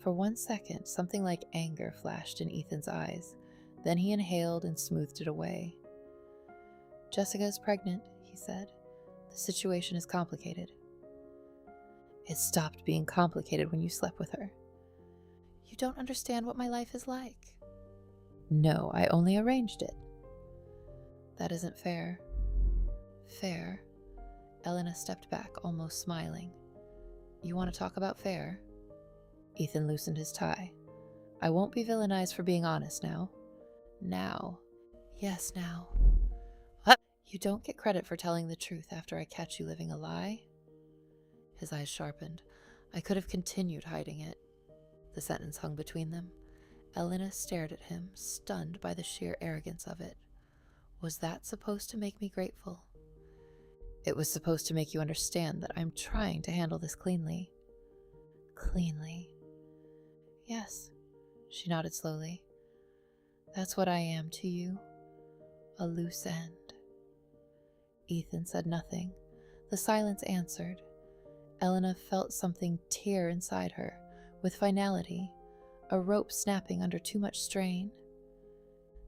For 1 second, something like anger flashed in Ethan's eyes. Then he inhaled and smoothed it away. Jessica is pregnant, he said. The situation is complicated. It stopped being complicated when you slept with her. You don't understand what my life is like. No, I only arranged it. That isn't fair. Fair? Elena stepped back, almost smiling. You want to talk about fair? Ethan loosened his tie. I won't be villainized for being honest now. Now. Yes, now. What? You don't get credit for telling the truth after I catch you living a lie. His eyes sharpened. I could have continued hiding it. The sentence hung between them. Elena stared at him, stunned by the sheer arrogance of it. Was that supposed to make me grateful? It was supposed to make you understand that I'm trying to handle this cleanly. Cleanly. Yes, she nodded slowly. That's what I am to you. A loose end. Ethan said nothing. The silence answered. Elena felt something tear inside her, with finality, a rope snapping under too much strain.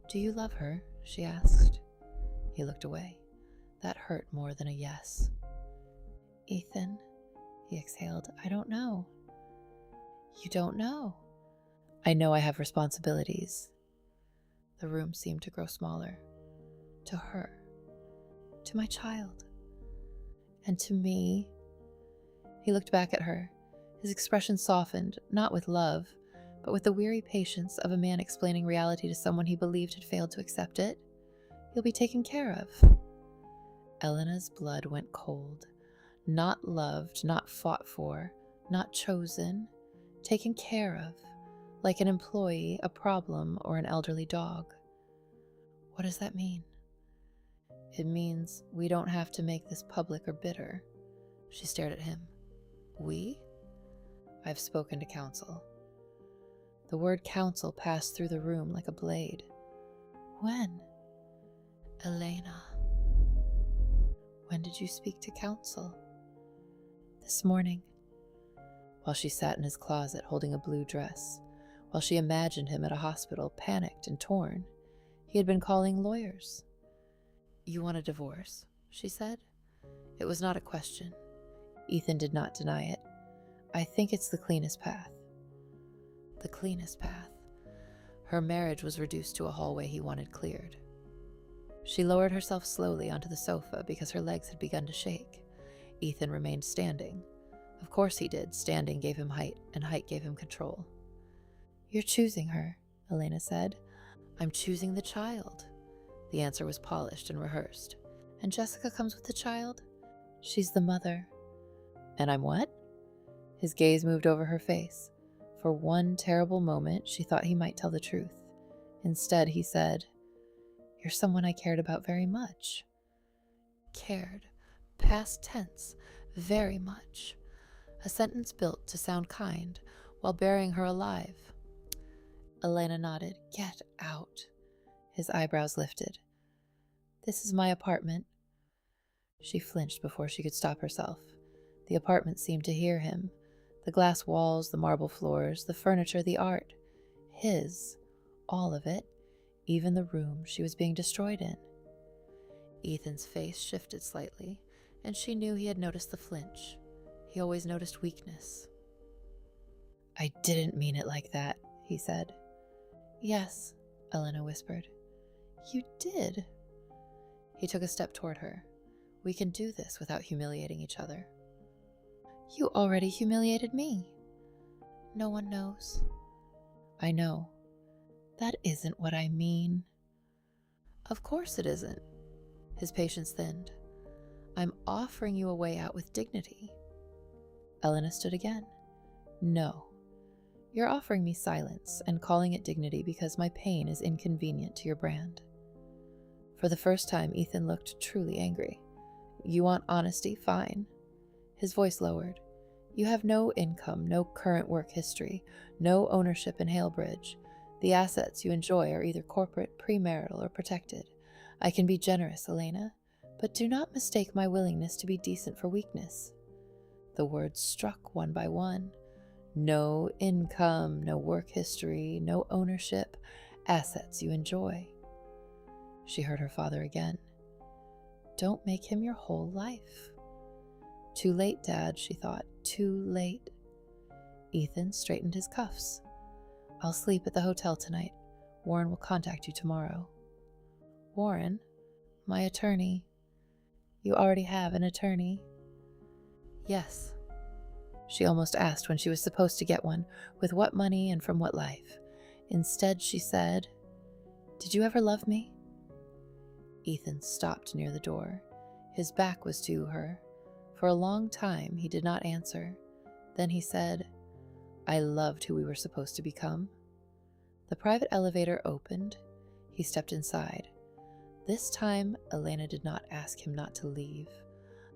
Do you love her? She asked. He looked away. That hurt more than a yes. Ethan, he exhaled, I don't know. You don't know? I know I have responsibilities. The room seemed to grow smaller. To her. To my child. And to me. He looked back at her. His expression softened, not with love, but with the weary patience of a man explaining reality to someone he believed had failed to accept it. You'll be taken care of. Elena's blood went cold. Not loved, not fought for, not chosen, taken care of, like an employee, a problem, or an elderly dog. What does that mean? It means we don't have to make this public or bitter. She stared at him. We? I've spoken to counsel. The word counsel passed through the room like a blade. When? Elena. When did you speak to counsel? This morning. While she sat in his closet holding a blue dress, while she imagined him at a hospital, panicked and torn, he had been calling lawyers. You want a divorce? She said. It was not a question. Ethan did not deny it. I think it's the cleanest path. The cleanest path. Her marriage was reduced to a hallway he wanted cleared. She lowered herself slowly onto the sofa because her legs had begun to shake. Ethan remained standing. Of course he did. Standing gave him height, and height gave him control. You're choosing her, Elena said. I'm choosing the child. The answer was polished and rehearsed. And Jessica comes with the child? She's the mother. And I'm what? His gaze moved over her face. For one terrible moment, she thought he might tell the truth. Instead, he said, You're someone I cared about very much. Cared. Past tense. Very much. A sentence built to sound kind, while burying her alive. Elena nodded. Get out. His eyebrows lifted. This is my apartment. She flinched before she could stop herself. The apartment seemed to hear him. The glass walls, the marble floors, the furniture, the art. His. All of it. Even the room she was being destroyed in. Ethan's face shifted slightly, and she knew he had noticed the flinch. He always noticed weakness. I didn't mean it like that, he said. Yes, Elena whispered. You did. He took a step toward her. We can do this without humiliating each other. You already humiliated me. No one knows. I know. That isn't what I mean. Of course it isn't. His patience thinned. I'm offering you a way out with dignity. Elena stood again. No. You're offering me silence and calling it dignity because my pain is inconvenient to your brand. For the first time, Ethan looked truly angry. You want honesty? Fine. His voice lowered. You have no income, no current work history, no ownership in Hale Bridge. The assets you enjoy are either corporate, premarital, or protected. I can be generous, Elena, but do not mistake my willingness to be decent for weakness. The words struck one by one. No income, no work history, no ownership, assets you enjoy. She heard her father again. Don't make him your whole life. Too late, Dad, she thought. Too late. Ethan straightened his cuffs. I'll sleep at the hotel tonight. Warren will contact you tomorrow. Warren? My attorney. You already have an attorney. Yes. She almost asked when she was supposed to get one, with what money and from what life. Instead, she said, Did you ever love me? Ethan stopped near the door. His back was to her. For a long time, he did not answer. Then he said, I loved who we were supposed to become. The private elevator opened. He stepped inside. This time, Elena did not ask him not to leave.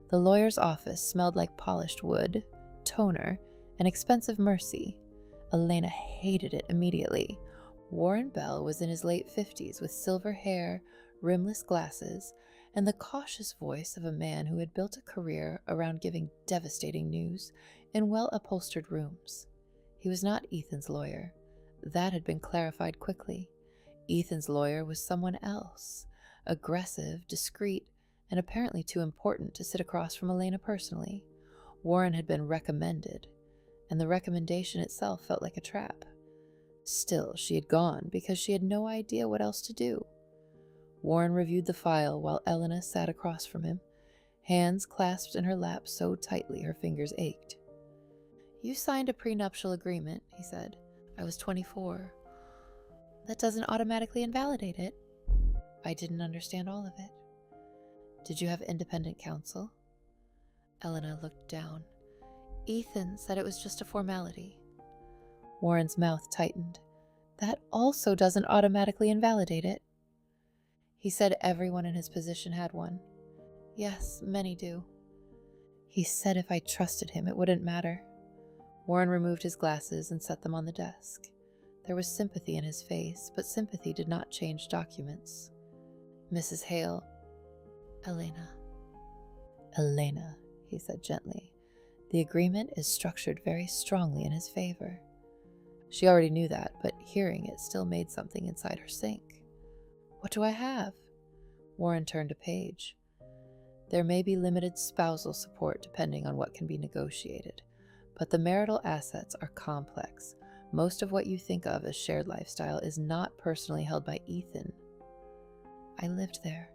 The lawyer's office smelled like polished wood, toner, and expensive mercy. Elena hated it immediately. Warren Bell was in his late 50s with silver hair, rimless glasses, and the cautious voice of a man who had built a career around giving devastating news in well-upholstered rooms. He was not Ethan's lawyer. That had been clarified quickly. Ethan's lawyer was someone else, aggressive, discreet, and apparently too important to sit across from Elena personally. Warren had been recommended, and the recommendation itself felt like a trap. Still, she had gone because she had no idea what else to do. Warren reviewed the file while Elena sat across from him, hands clasped in her lap so tightly her fingers ached. "You signed a prenuptial agreement," he said. "I was 24. That doesn't automatically invalidate it." I didn't understand all of it. "Did you have independent counsel?" Elena looked down. "Ethan said it was just a formality." Warren's mouth tightened. "That also doesn't automatically invalidate it." "He said everyone in his position had one." "Yes, many do." "He said if I trusted him, it wouldn't matter." Warren removed his glasses and set them on the desk. There was sympathy in his face, but sympathy did not change documents. "Mrs. Hale." "Elena." "Elena," he said gently. "The agreement is structured very strongly in his favor." She already knew that, but hearing it still made something inside her sink. "What do I have?" Warren turned a page. "There may be limited spousal support depending on what can be negotiated, but the marital assets are complex. Most of what you think of as shared lifestyle is not personally held by Ethan." "I lived there."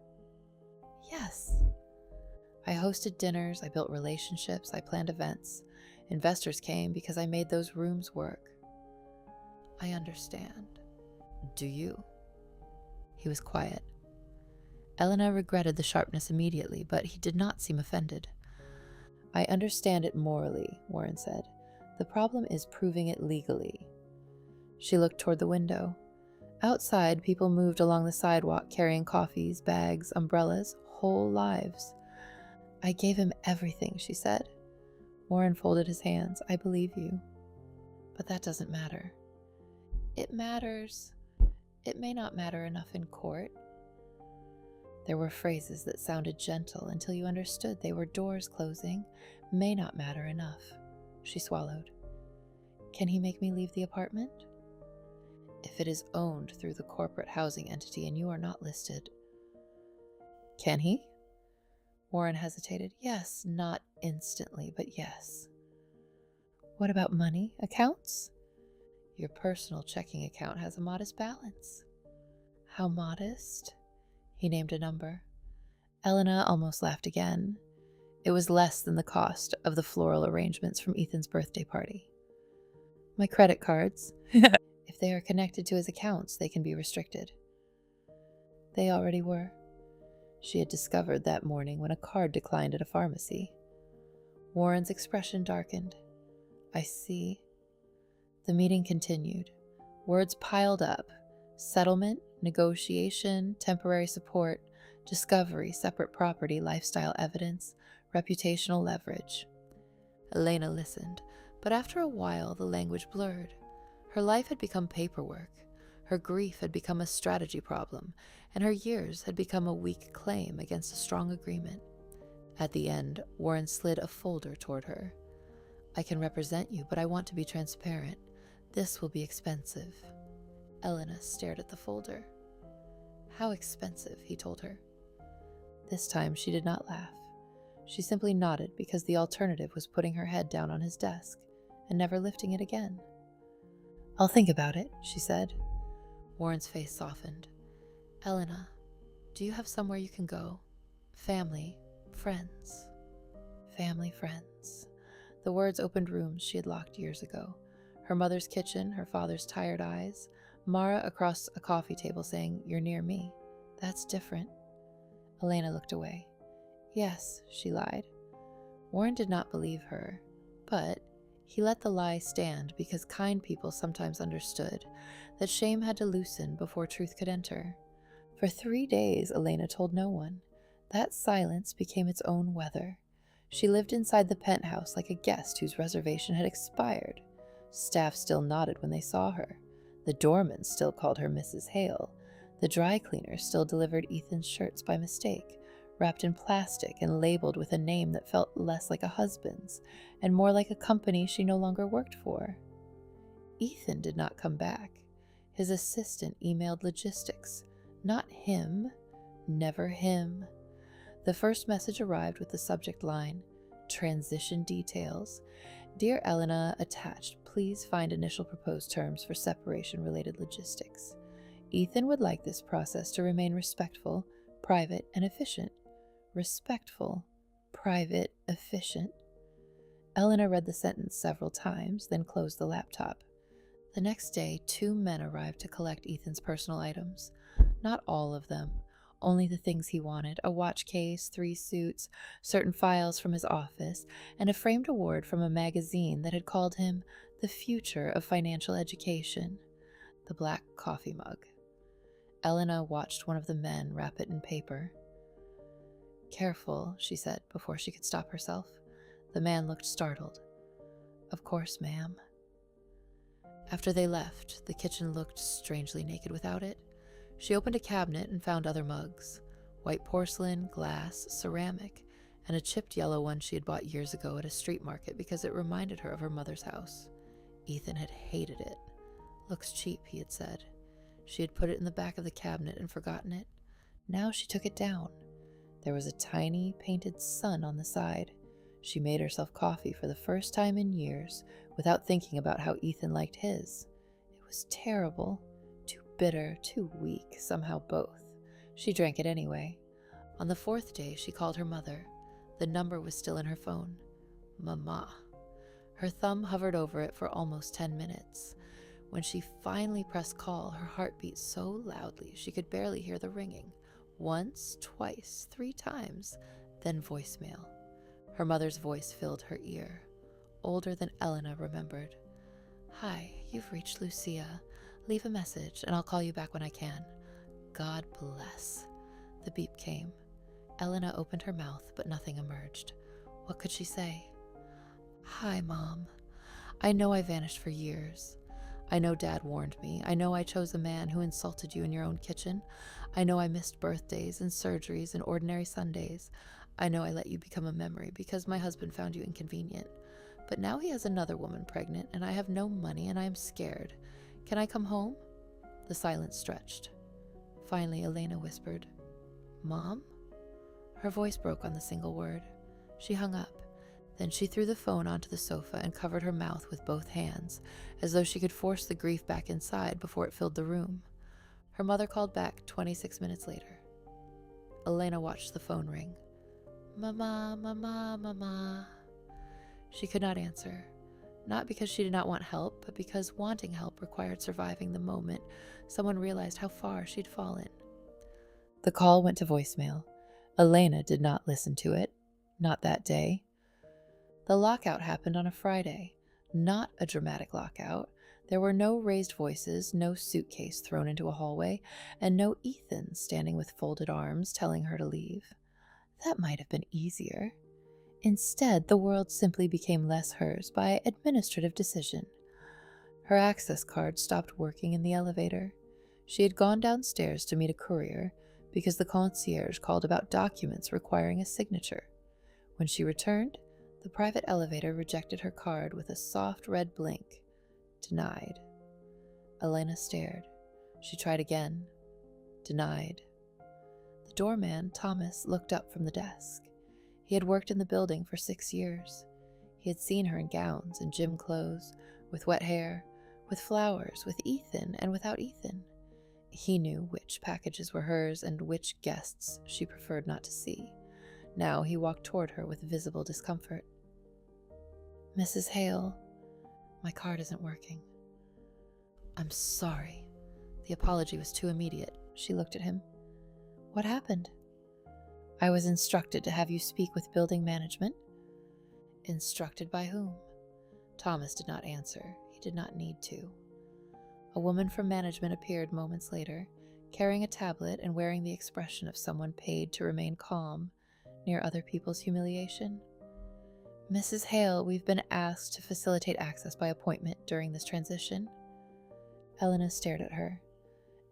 "Yes." "I hosted dinners, I built relationships, I planned events. Investors came because I made those rooms work." "I understand." "Do you?" He was quiet. Elena regretted the sharpness immediately, but he did not seem offended. "I understand it morally," Warren said. "The problem is proving it legally." She looked toward the window. Outside, people moved along the sidewalk carrying coffees, bags, umbrellas, whole lives. "I gave him everything," she said. Warren folded his hands. "I believe you. But that doesn't matter." "It matters. It may not matter enough in court." There were phrases that sounded gentle until you understood they were doors closing. "May not matter enough." She swallowed. "Can he make me leave the apartment?" "If it is owned through the corporate housing entity and you are not listed." "Can he?" Warren hesitated. "Yes, not instantly, but yes." "What about money? Accounts?" "Your personal checking account has a modest balance." "How modest?" He named a number. Elena almost laughed again. It was less than the cost of the floral arrangements from Ethan's birthday party. "My credit cards." "If they are connected to his accounts, they can be restricted." They already were. She had discovered that morning when a card declined at a pharmacy. Warren's expression darkened. "I see." The meeting continued. Words piled up. Settlement, negotiation, temporary support, discovery, separate property, lifestyle evidence, reputational leverage. Elena listened, but after a while the language blurred. Her life had become paperwork. Her grief had become a strategy problem, and her years had become a weak claim against a strong agreement. At the end, Warren slid a folder toward her. "I can represent you, but I want to be transparent. This will be expensive." Elena stared at the folder. "How expensive?" he told her. This time she did not laugh. She simply nodded because the alternative was putting her head down on his desk and never lifting it again. "I'll think about it," she said. Warren's face softened. "Elena, do you have somewhere you can go? Family, friends." Family, friends. The words opened rooms she had locked years ago. Her mother's kitchen, her father's tired eyes, Mara across a coffee table saying, "You're near me. That's different." Elena looked away. "Yes," she lied. Warren did not believe her, but He let the lie stand because kind people sometimes understood that shame had to loosen before truth could enter. For 3 days, Elena told no one. That silence became its own weather. She lived inside the penthouse like a guest whose reservation had expired. Staff still nodded when they saw her. The doorman still called her Mrs. Hale. The dry cleaner still delivered Ethan's shirts by mistake, wrapped in plastic and labeled with a name that felt less like a husband's and more like a company she no longer worked for. Ethan did not come back. His assistant emailed logistics. Not him. Never him. The first message arrived with the subject line, "Transition details. Dear Elena, attached. Please find initial proposed terms for separation-related logistics. Ethan would like this process to remain respectful, private, and efficient." Respectful, private, efficient. Elena read the sentence several times, then closed the laptop. The next day, 2 men arrived to collect Ethan's personal items. Not all of them, only the things he wanted: a watch case, 3 suits, certain files from his office, and a framed award from a magazine that had called him the future of financial education. The black coffee mug. Elena watched one of the men wrap it in paper. "Careful," she said before she could stop herself. The man looked startled. "Of course, ma'am." After they left, the kitchen looked strangely naked without it. She opened a cabinet and found other mugs: white porcelain, glass, ceramic, and a chipped yellow one she had bought years ago at a street market because it reminded her of her mother's house. Ethan had hated it. "Looks cheap," he had said. She had put it in the back of the cabinet and forgotten it. Now she took it down. There was a tiny painted sun on the side. She made herself coffee for the first time in years without thinking about how Ethan liked his. It was terrible. Too bitter, too weak, somehow both. She drank it anyway. On the 4th day, she called her mother. The number was still in her phone. Mama. Her thumb hovered over it for almost 10 minutes. When she finally pressed call, her heart beat so loudly she could barely hear the ringing. Once, twice, 3 times, then voicemail. Her mother's voice filled her ear, older than Elena remembered. "Hi, you've reached Lucia. Leave a message and I'll call you back when I can. God bless." The beep came. Elena opened her mouth, but nothing emerged. What could she say? "Hi, Mom. I know I vanished for years. I know Dad warned me. I know I chose a man who insulted you in your own kitchen. I know I missed birthdays and surgeries and ordinary Sundays. I know I let you become a memory because my husband found you inconvenient. But now he has another woman pregnant, and I have no money, and I am scared. Can I come home?" The silence stretched. Finally, Elena whispered, "Mom?" Her voice broke on the single word. She hung up. Then she threw the phone onto the sofa and covered her mouth with both hands, as though she could force the grief back inside before it filled the room. Her mother called back 26 minutes later. Elena watched the phone ring. "Mama, mama, mama." She could not answer, not because she did not want help, but because wanting help required surviving the moment someone realized how far she'd fallen. The call went to voicemail. Elena did not listen to it, not that day. The lockout happened on a Friday, not a dramatic lockout. There were no raised voices, no suitcase thrown into a hallway, and no Ethan standing with folded arms telling her to leave. That might have been easier. Instead, the world simply became less hers by administrative decision. Her access card stopped working in the elevator. She had gone downstairs to meet a courier because the concierge called about documents requiring a signature. When she returned, the private elevator rejected her card with a soft red blink. Denied. Elena stared. She tried again. Denied. The doorman, Thomas, looked up from the desk. He had worked in the building for 6 years. He had seen her in gowns and gym clothes, with wet hair, with flowers, with Ethan and without Ethan. He knew which packages were hers and which guests she preferred not to see. Now he walked toward her with visible discomfort. "Mrs. Hale, my card isn't working." "I'm sorry." The apology was too immediate. She looked at him. "What happened?" "I was instructed to have you speak with building management." "Instructed by whom?" Thomas did not answer. He did not need to. A woman from management appeared moments later, carrying a tablet and wearing the expression of someone paid to remain calm near other people's humiliation. Mrs. Hale, we've been asked to facilitate access by appointment during this transition. Elena stared at her.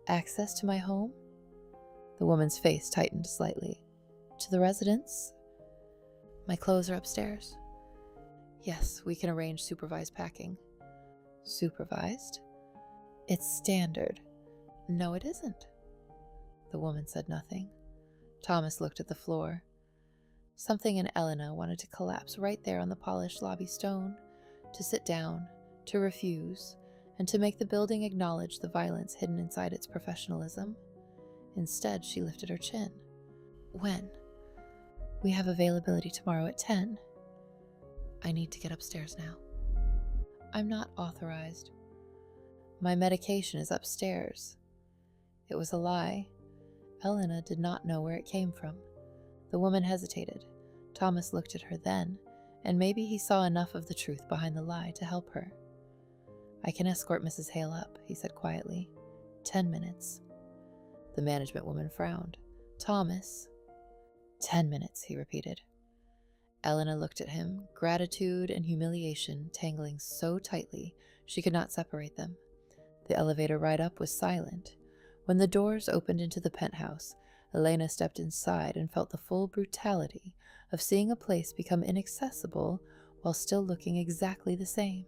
Access to my home? The woman's face tightened slightly. To the residence? My clothes are upstairs. Yes, we can arrange supervised packing. Supervised? It's standard. No, it isn't. The woman said nothing. Thomas looked at the floor. Something in Elena wanted to collapse right there on the polished lobby stone, to sit down, to refuse, and to make the building acknowledge the violence hidden inside its professionalism. Instead, she lifted her chin. When? We have availability tomorrow at 10. I need to get upstairs now. I'm not authorized. My medication is upstairs. It was a lie. Elena did not know where it came from. The woman hesitated. Thomas looked at her then, and maybe he saw enough of the truth behind the lie to help her. I can escort Mrs. Hale up, he said quietly. 10 minutes. The management woman frowned. Thomas. 10 minutes, he repeated. Elena looked at him, gratitude and humiliation tangling so tightly she could not separate them. The elevator ride up was silent. When the doors opened into the penthouse, Elena stepped inside and felt the full brutality of seeing a place become inaccessible while still looking exactly the same.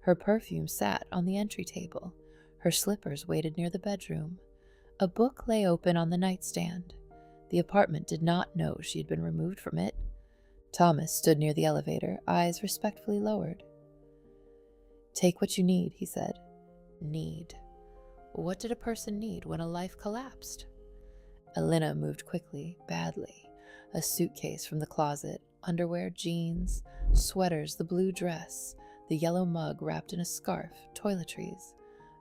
Her perfume sat on the entry table. Her slippers waited near the bedroom. A book lay open on the nightstand. The apartment did not know she had been removed from it. Thomas stood near the elevator, eyes respectfully lowered. Take what you need, he said. Need. What did a person need when a life collapsed? Elena moved quickly, badly. A suitcase from the closet, underwear, jeans, sweaters, the blue dress, the yellow mug wrapped in a scarf, toiletries,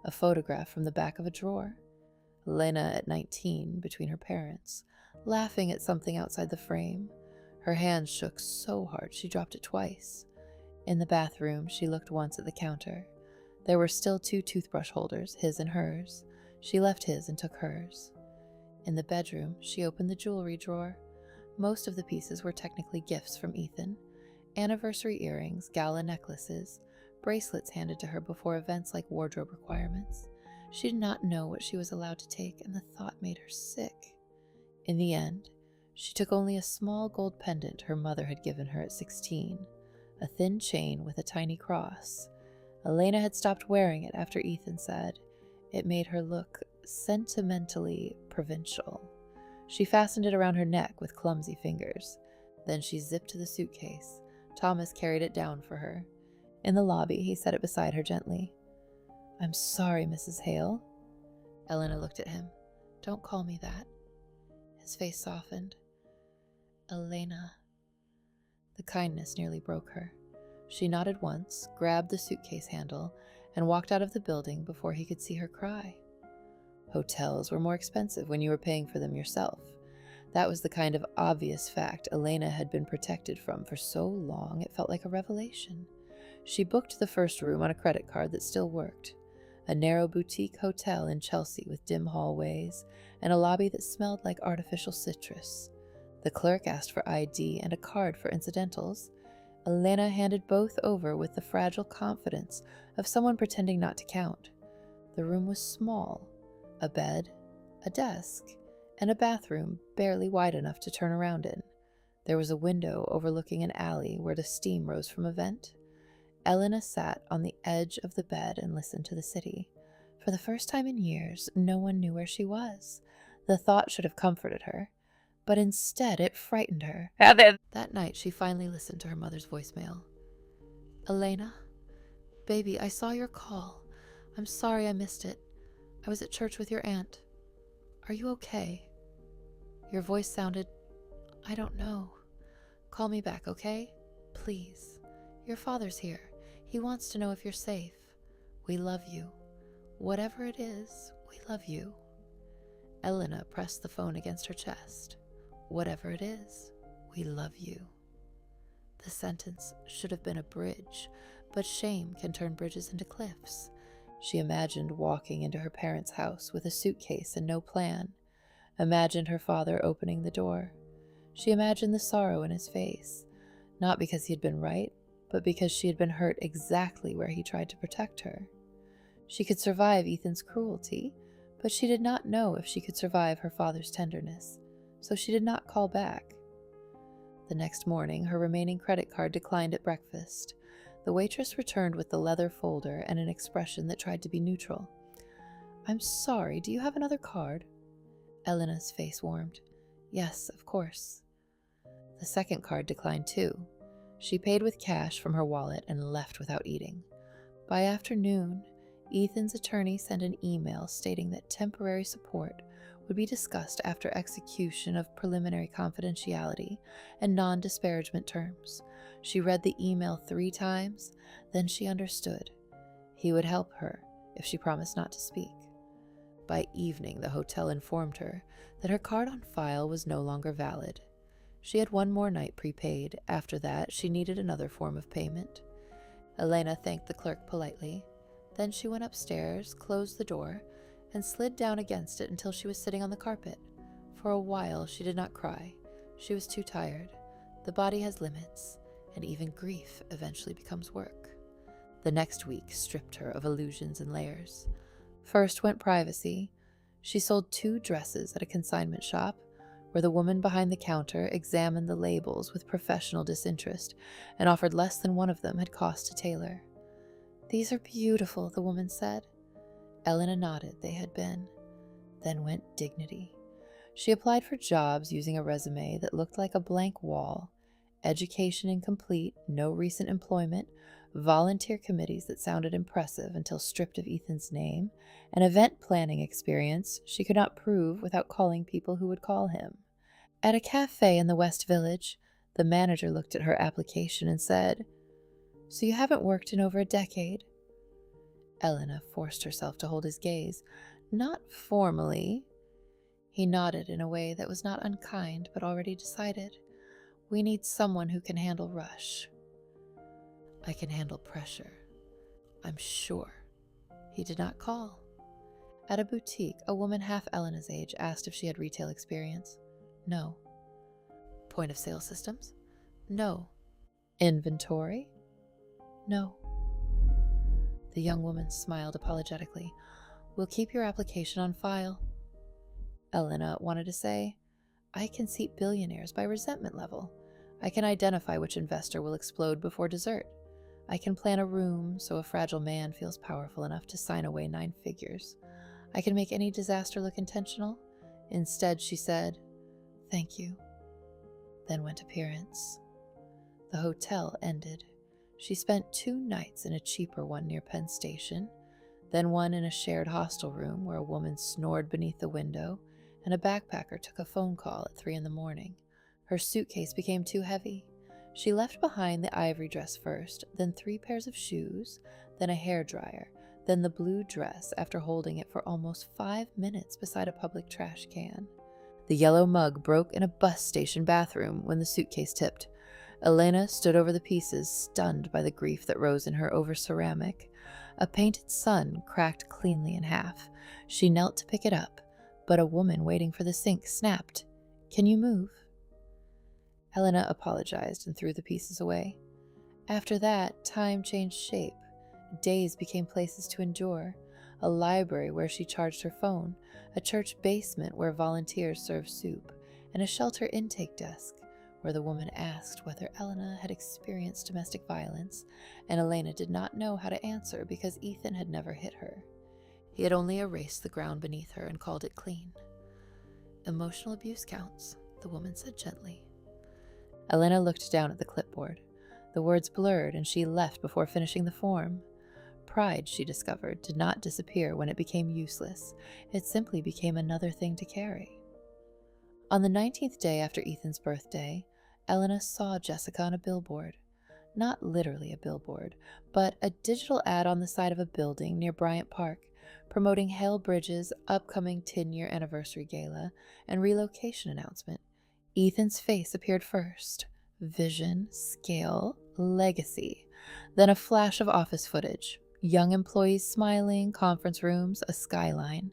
a photograph from the back of a drawer. Elena at 19, between her parents, laughing at something outside the frame. Her hands shook so hard she dropped it twice. In the bathroom, she looked once at the counter. There were still 2 toothbrush holders, his and hers. She left his and took hers. In the bedroom, she opened the jewelry drawer. Most of the pieces were technically gifts from Ethan. Anniversary earrings, gala necklaces, bracelets handed to her before events like wardrobe requirements. She did not know what she was allowed to take, and the thought made her sick. In the end, she took only a small gold pendant her mother had given her at 16, a thin chain with a tiny cross. Elena had stopped wearing it after Ethan said it made her look sentimentally provincial. She fastened it around her neck with clumsy fingers. Then she zipped the suitcase. Thomas carried it down for her. In the lobby, he set it beside her gently. I'm sorry, Mrs. Hale. Elena looked at him. Don't call me that. His face softened. Elena. The kindness nearly broke her. She nodded once, grabbed the suitcase handle, and walked out of the building before he could see her cry. Hotels were more expensive when you were paying for them yourself. That was the kind of obvious fact Elena had been protected from for so long it felt like a revelation. She booked the first room on a credit card that still worked. A narrow boutique hotel in Chelsea with dim hallways and a lobby that smelled like artificial citrus. The clerk asked for ID and a card for incidentals. Elena handed both over with the fragile confidence of someone pretending not to count. The room was small. A bed, a desk, and a bathroom barely wide enough to turn around in. There was a window overlooking an alley where the steam rose from a vent. Elena sat on the edge of the bed and listened to the city. For the first time in years, no one knew where she was. The thought should have comforted her, but instead it frightened her. That night, she finally listened to her mother's voicemail. Elena? Baby, I saw your call. I'm sorry I missed it. I was at church with your aunt. Are you okay? Your voice sounded... I don't know. Call me back, okay? Please. Your father's here. He wants to know if you're safe. We love you. Whatever it is, we love you. Elena pressed the phone against her chest. Whatever it is, we love you. The sentence should have been a bridge, But shame can turn bridges into cliffs. She imagined walking into her parents' house with a suitcase and no plan, imagined her father opening the door. She imagined the sorrow in his face, not because he had been right, but because she had been hurt exactly where he tried to protect her. She could survive Ethan's cruelty, but she did not know if she could survive her father's tenderness, so she did not call back. The next morning, her remaining credit card declined at breakfast. The waitress returned with the leather folder and an expression that tried to be neutral. "I'm sorry, do you have another card?" Elena's face warmed. "Yes, of course." The second card declined too. She paid with cash from her wallet and left without eating. By afternoon, Ethan's attorney sent an email stating that temporary support would be discussed after execution of preliminary confidentiality and non-disparagement terms. She read the email 3 times, then she understood. He would help her if she promised not to speak. By evening, the hotel informed her that her card on file was no longer valid. She had one more night prepaid. After that, she needed another form of payment. Elena thanked the clerk politely. Then she went upstairs, closed the door, and slid down against it until she was sitting on the carpet. For a while, she did not cry. She was too tired. The body has limits, and even grief eventually becomes work. The next week stripped her of illusions and layers. First went privacy. She sold 2 dresses at a consignment shop, where the woman behind the counter examined the labels with professional disinterest and offered less than one of them had cost a tailor. "These are beautiful," the woman said. Elena nodded. They had been. Then went dignity. She applied for jobs using a resume that looked like a blank wall. Education incomplete, no recent employment, volunteer committees that sounded impressive until stripped of Ethan's name, and event planning experience she could not prove without calling people who would call him. At a cafe in the West Village, the manager looked at her application and said, "So you haven't worked in over a decade?" Elena forced herself to hold his gaze. "Not formally." He nodded in a way that was not unkind but already decided. "We need someone who can handle rush." "I can handle pressure, I'm sure." He did not call. At a boutique, a woman half Elena's age asked if she had retail experience. No. Point of sale systems? No. Inventory? No. The young woman smiled apologetically. "We'll keep your application on file." Elena wanted to say, "I can seat billionaires by resentment level. I can identify which investor will explode before dessert. I can plan a room so a fragile man feels powerful enough to sign away 9 figures. I can make any disaster look intentional." Instead, she said, "Thank you," then went appearance. The hotel ended. She spent 2 nights in a cheaper one near Penn Station, then one in a shared hostel room where a woman snored beneath the window, and a backpacker took a phone call at 3 a.m. Her suitcase became too heavy. She left behind the ivory dress first, then 3 pairs of shoes, then a hairdryer, then the blue dress after holding it for almost 5 minutes beside a public trash can. The yellow mug broke in a bus station bathroom when the suitcase tipped. Elena stood over the pieces, stunned by the grief that rose in her over ceramic. A painted sun cracked cleanly in half. She knelt to pick it up, but a woman waiting for the sink snapped, "Can you move?" Elena apologized and threw the pieces away. After that, time changed shape. Days became places to endure. A library where she charged her phone, a church basement where volunteers served soup, and a shelter intake desk where the woman asked whether Elena had experienced domestic violence, and Elena did not know how to answer because Ethan had never hit her. He had only erased the ground beneath her and called it clean. "Emotional abuse counts," the woman said gently. Elena looked down at the clipboard. The words blurred, and she left before finishing the form. Pride, she discovered, did not disappear when it became useless. It simply became another thing to carry. On the 19th day after Ethan's birthday, Elena saw Jessica on a billboard. Not literally a billboard, but a digital ad on the side of a building near Bryant Park, promoting Hale Bridge's upcoming 10-year anniversary gala and relocation announcement. Ethan's face appeared first. Vision, scale, legacy. Then a flash of office footage. Young employees smiling, conference rooms, a skyline.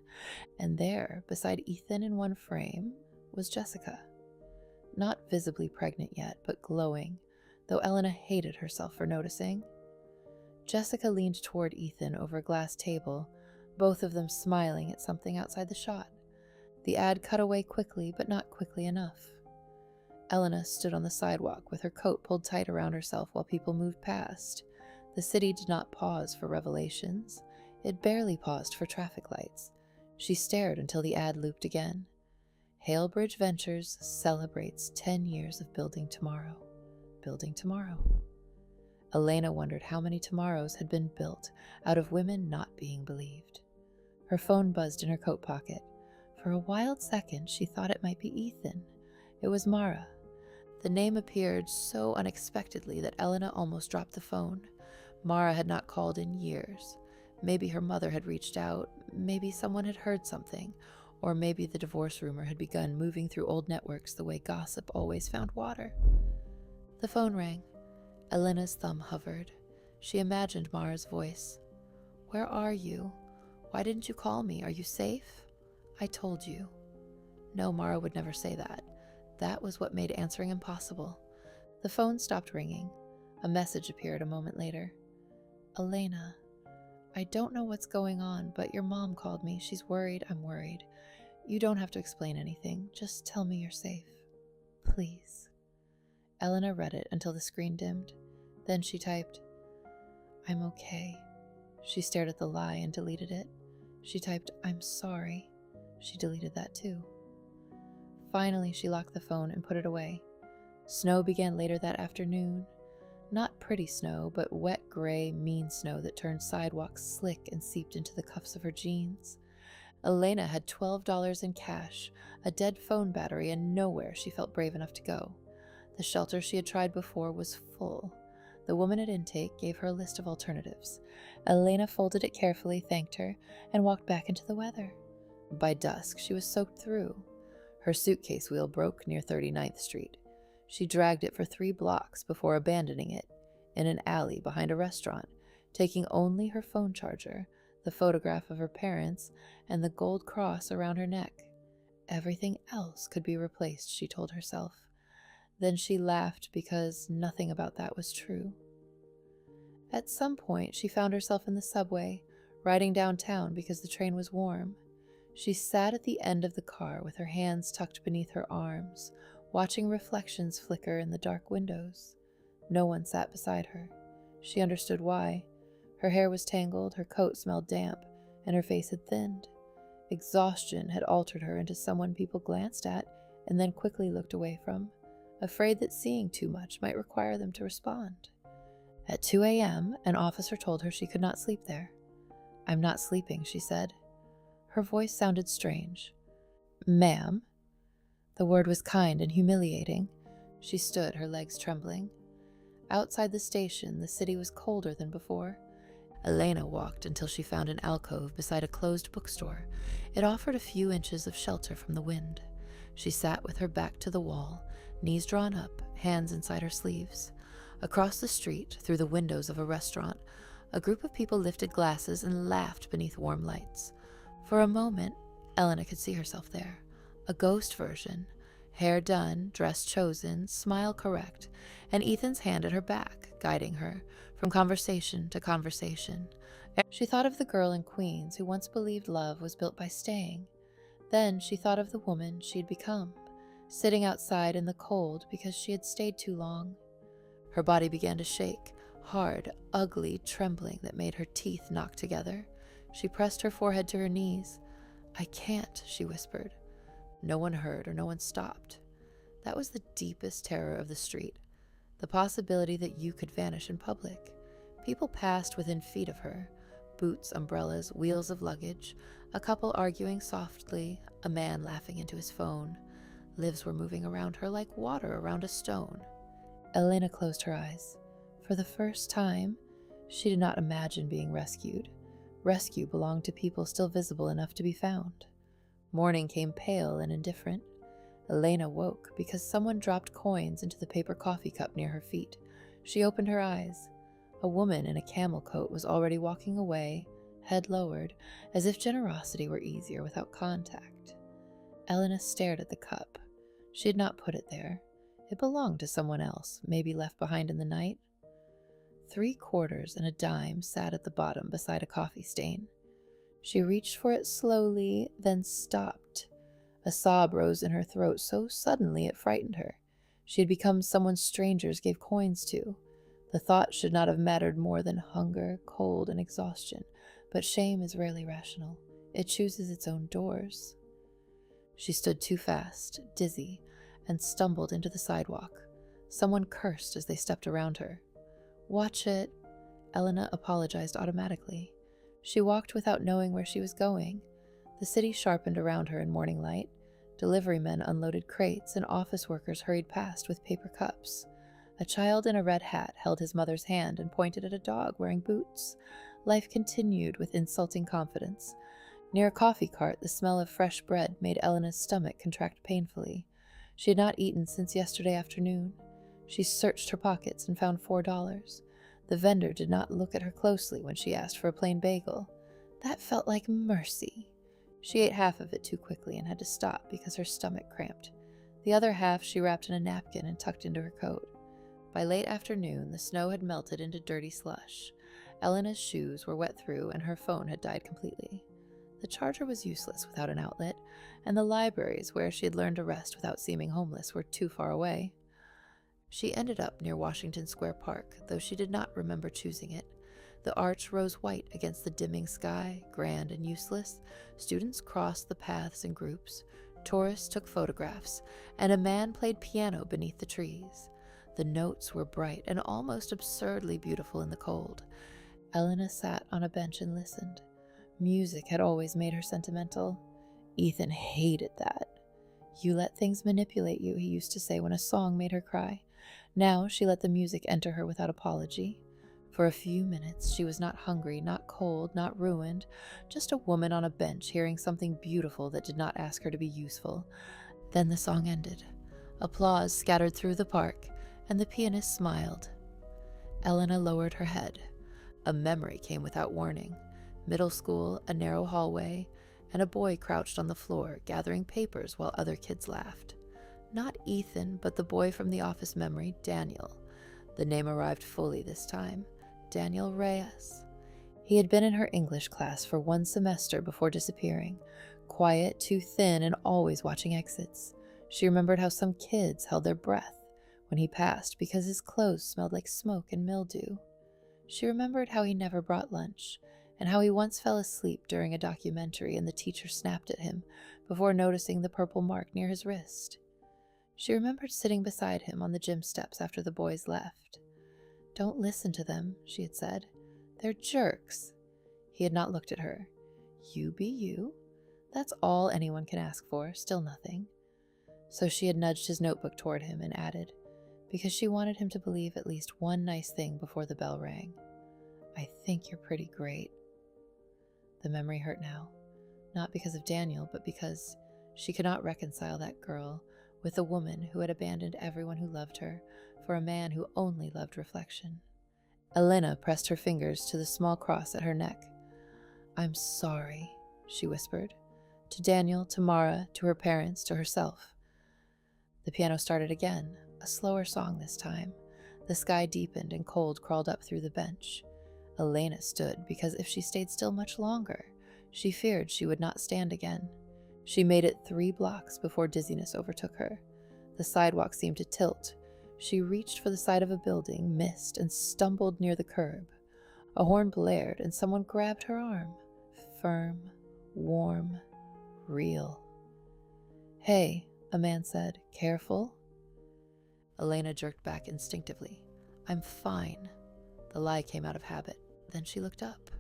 And there, beside Ethan in one frame, was Jessica. Not visibly pregnant yet, but glowing, though Elena hated herself for noticing. Jessica leaned toward Ethan over a glass table, both of them smiling at something outside the shot. The ad cut away quickly, but not quickly enough. Elena stood on the sidewalk with her coat pulled tight around herself while people moved past. The city did not pause for revelations. It barely paused for traffic lights. She stared until the ad looped again. Halebridge Ventures celebrates 10 years of building tomorrow. Building tomorrow. Elena wondered how many tomorrows had been built out of women not being believed. Her phone buzzed in her coat pocket. For a wild second, she thought it might be Ethan. It was Mara. The name appeared so unexpectedly that Elena almost dropped the phone. Mara had not called in years. Maybe her mother had reached out, maybe someone had heard something, or maybe the divorce rumor had begun moving through old networks the way gossip always found water. The phone rang. Elena's thumb hovered. She imagined Mara's voice. "Where are you? Why didn't you call me? Are you safe?" "I told you." No, Mara would never say that. That was what made answering impossible. The phone stopped ringing. A message appeared a moment later. "Elena, I don't know what's going on, but your mom called me. She's worried. I'm worried. You don't have to explain anything. Just tell me you're safe. Please." Elena read it until the screen dimmed. Then she typed, "I'm okay." She stared at the lie and deleted it. She typed, "I'm sorry." She deleted that too. Finally, she locked the phone and put it away. Snow began later that afternoon. Not pretty snow, but wet, gray, mean snow that turned sidewalks slick and seeped into the cuffs of her jeans. Elena had $12 in cash, a dead phone battery, and nowhere she felt brave enough to go. The shelter she had tried before was full. The woman at intake gave her a list of alternatives. Elena folded it carefully, thanked her, and walked back into the weather. By dusk, she was soaked through. Her suitcase wheel broke near 39th Street. She dragged it for 3 blocks before abandoning it in an alley behind a restaurant, taking only her phone charger, the photograph of her parents, and the gold cross around her neck. Everything else could be replaced, she told herself. Then she laughed because nothing about that was true. At some point, she found herself in the subway, riding downtown because the train was warm. She sat at the end of the car with her hands tucked beneath her arms, watching reflections flicker in the dark windows. No one sat beside her. She understood why. Her hair was tangled, her coat smelled damp, and her face had thinned. Exhaustion had altered her into someone people glanced at and then quickly looked away from, afraid that seeing too much might require them to respond. At 2 a.m., an officer told her she could not sleep there. "I'm not sleeping," she said. Her voice sounded strange. "Ma'am?" The word was kind and humiliating. She stood, her legs trembling. Outside the station, the city was colder than before. Elena walked until she found an alcove beside a closed bookstore. It offered a few inches of shelter from the wind. She sat with her back to the wall, knees drawn up, hands inside her sleeves. Across the street, through the windows of a restaurant, a group of people lifted glasses and laughed beneath warm lights. For a moment, Elena could see herself there. A ghost version. Hair done, dress chosen, smile correct, and Ethan's hand at her back, guiding her from conversation to conversation. She thought of the girl in Queens who once believed love was built by staying. Then she thought of the woman she had become, sitting outside in the cold because she had stayed too long. Her body began to shake, hard, ugly, trembling that made her teeth knock together. She pressed her forehead to her knees. "I can't," she whispered. No one heard or no one stopped. That was the deepest terror of the street, the possibility that you could vanish in public. People passed within feet of her, boots, umbrellas, wheels of luggage, a couple arguing softly, a man laughing into his phone. Lives were moving around her like water around a stone. Elena closed her eyes. For the first time, she did not imagine being rescued. Rescue belonged to people still visible enough to be found. Morning came pale and indifferent. Elena woke because someone dropped coins into the paper coffee cup near her feet. She opened her eyes. A woman in a camel coat was already walking away, head lowered, as if generosity were easier without contact. Elena stared at the cup. She had not put it there. It belonged to someone else, maybe left behind in the night. 3 quarters and a dime sat at the bottom beside a coffee stain. She reached for it slowly, then stopped. A sob rose in her throat so suddenly it frightened her. She had become someone strangers gave coins to. The thought should not have mattered more than hunger, cold, and exhaustion, but shame is rarely rational. It chooses its own doors. She stood too fast, dizzy, and stumbled into the sidewalk. Someone cursed as they stepped around her. "Watch it," Elena apologized automatically. She walked without knowing where she was going. The city sharpened around her in morning light. Delivery men unloaded crates, and office workers hurried past with paper cups. A child in a red hat held his mother's hand and pointed at a dog wearing boots. Life continued with insulting confidence. Near a coffee cart, the smell of fresh bread made Elena's stomach contract painfully. She had not eaten since yesterday afternoon. She searched her pockets and found $4. The vendor did not look at her closely when she asked for a plain bagel. That felt like mercy. She ate half of it too quickly and had to stop because her stomach cramped. The other half she wrapped in a napkin and tucked into her coat. By late afternoon, the snow had melted into dirty slush. Elena's shoes were wet through and her phone had died completely. The charger was useless without an outlet, and the libraries where she had learned to rest without seeming homeless were too far away. She ended up near Washington Square Park, though she did not remember choosing it. The arch rose white against the dimming sky, grand and useless. Students crossed the paths in groups. Tourists took photographs, and a man played piano beneath the trees. The notes were bright and almost absurdly beautiful in the cold. Elena sat on a bench and listened. Music had always made her sentimental. Ethan hated that. "You let things manipulate you," he used to say when a song made her cry. Now she let the music enter her without apology. For a few minutes she was not hungry, not cold, not ruined, just a woman on a bench hearing something beautiful that did not ask her to be useful. Then the song ended. Applause scattered through the park, and the pianist smiled. Elena lowered her head. A memory came without warning. Middle school, a narrow hallway, and a boy crouched on the floor, gathering papers while other kids laughed. Not Ethan, but the boy from the office memory, Daniel. The name arrived fully this time. Daniel Reyes. He had been in her English class for 1 semester before disappearing, quiet, too thin, and always watching exits. She remembered how some kids held their breath when he passed because his clothes smelled like smoke and mildew. She remembered how he never brought lunch, and how he once fell asleep during a documentary and the teacher snapped at him before noticing the purple mark near his wrist. She remembered sitting beside him on the gym steps after the boys left. "Don't listen to them," she had said. "They're jerks." He had not looked at her. "You be you. That's all anyone can ask for, still nothing." So she had nudged his notebook toward him and added, because she wanted him to believe at least one nice thing before the bell rang. "I think you're pretty great." The memory hurt now, not because of Daniel, but because she could not reconcile that girl with a woman who had abandoned everyone who loved her for a man who only loved reflection. Elena pressed her fingers to the small cross at her neck. "I'm sorry," she whispered. To Daniel, to Mara, to her parents, to herself. The piano started again, a slower song this time. The sky deepened and cold crawled up through the bench. Elena stood because if she stayed still much longer, she feared she would not stand again. She made it 3 blocks before dizziness overtook her. The sidewalk seemed to tilt. She reached for the side of a building, missed, and stumbled near the curb. A horn blared, and someone grabbed her arm. Firm, warm, real. "Hey," a man said. "Careful." Elena jerked back instinctively. "I'm fine." The lie came out of habit. Then she looked up.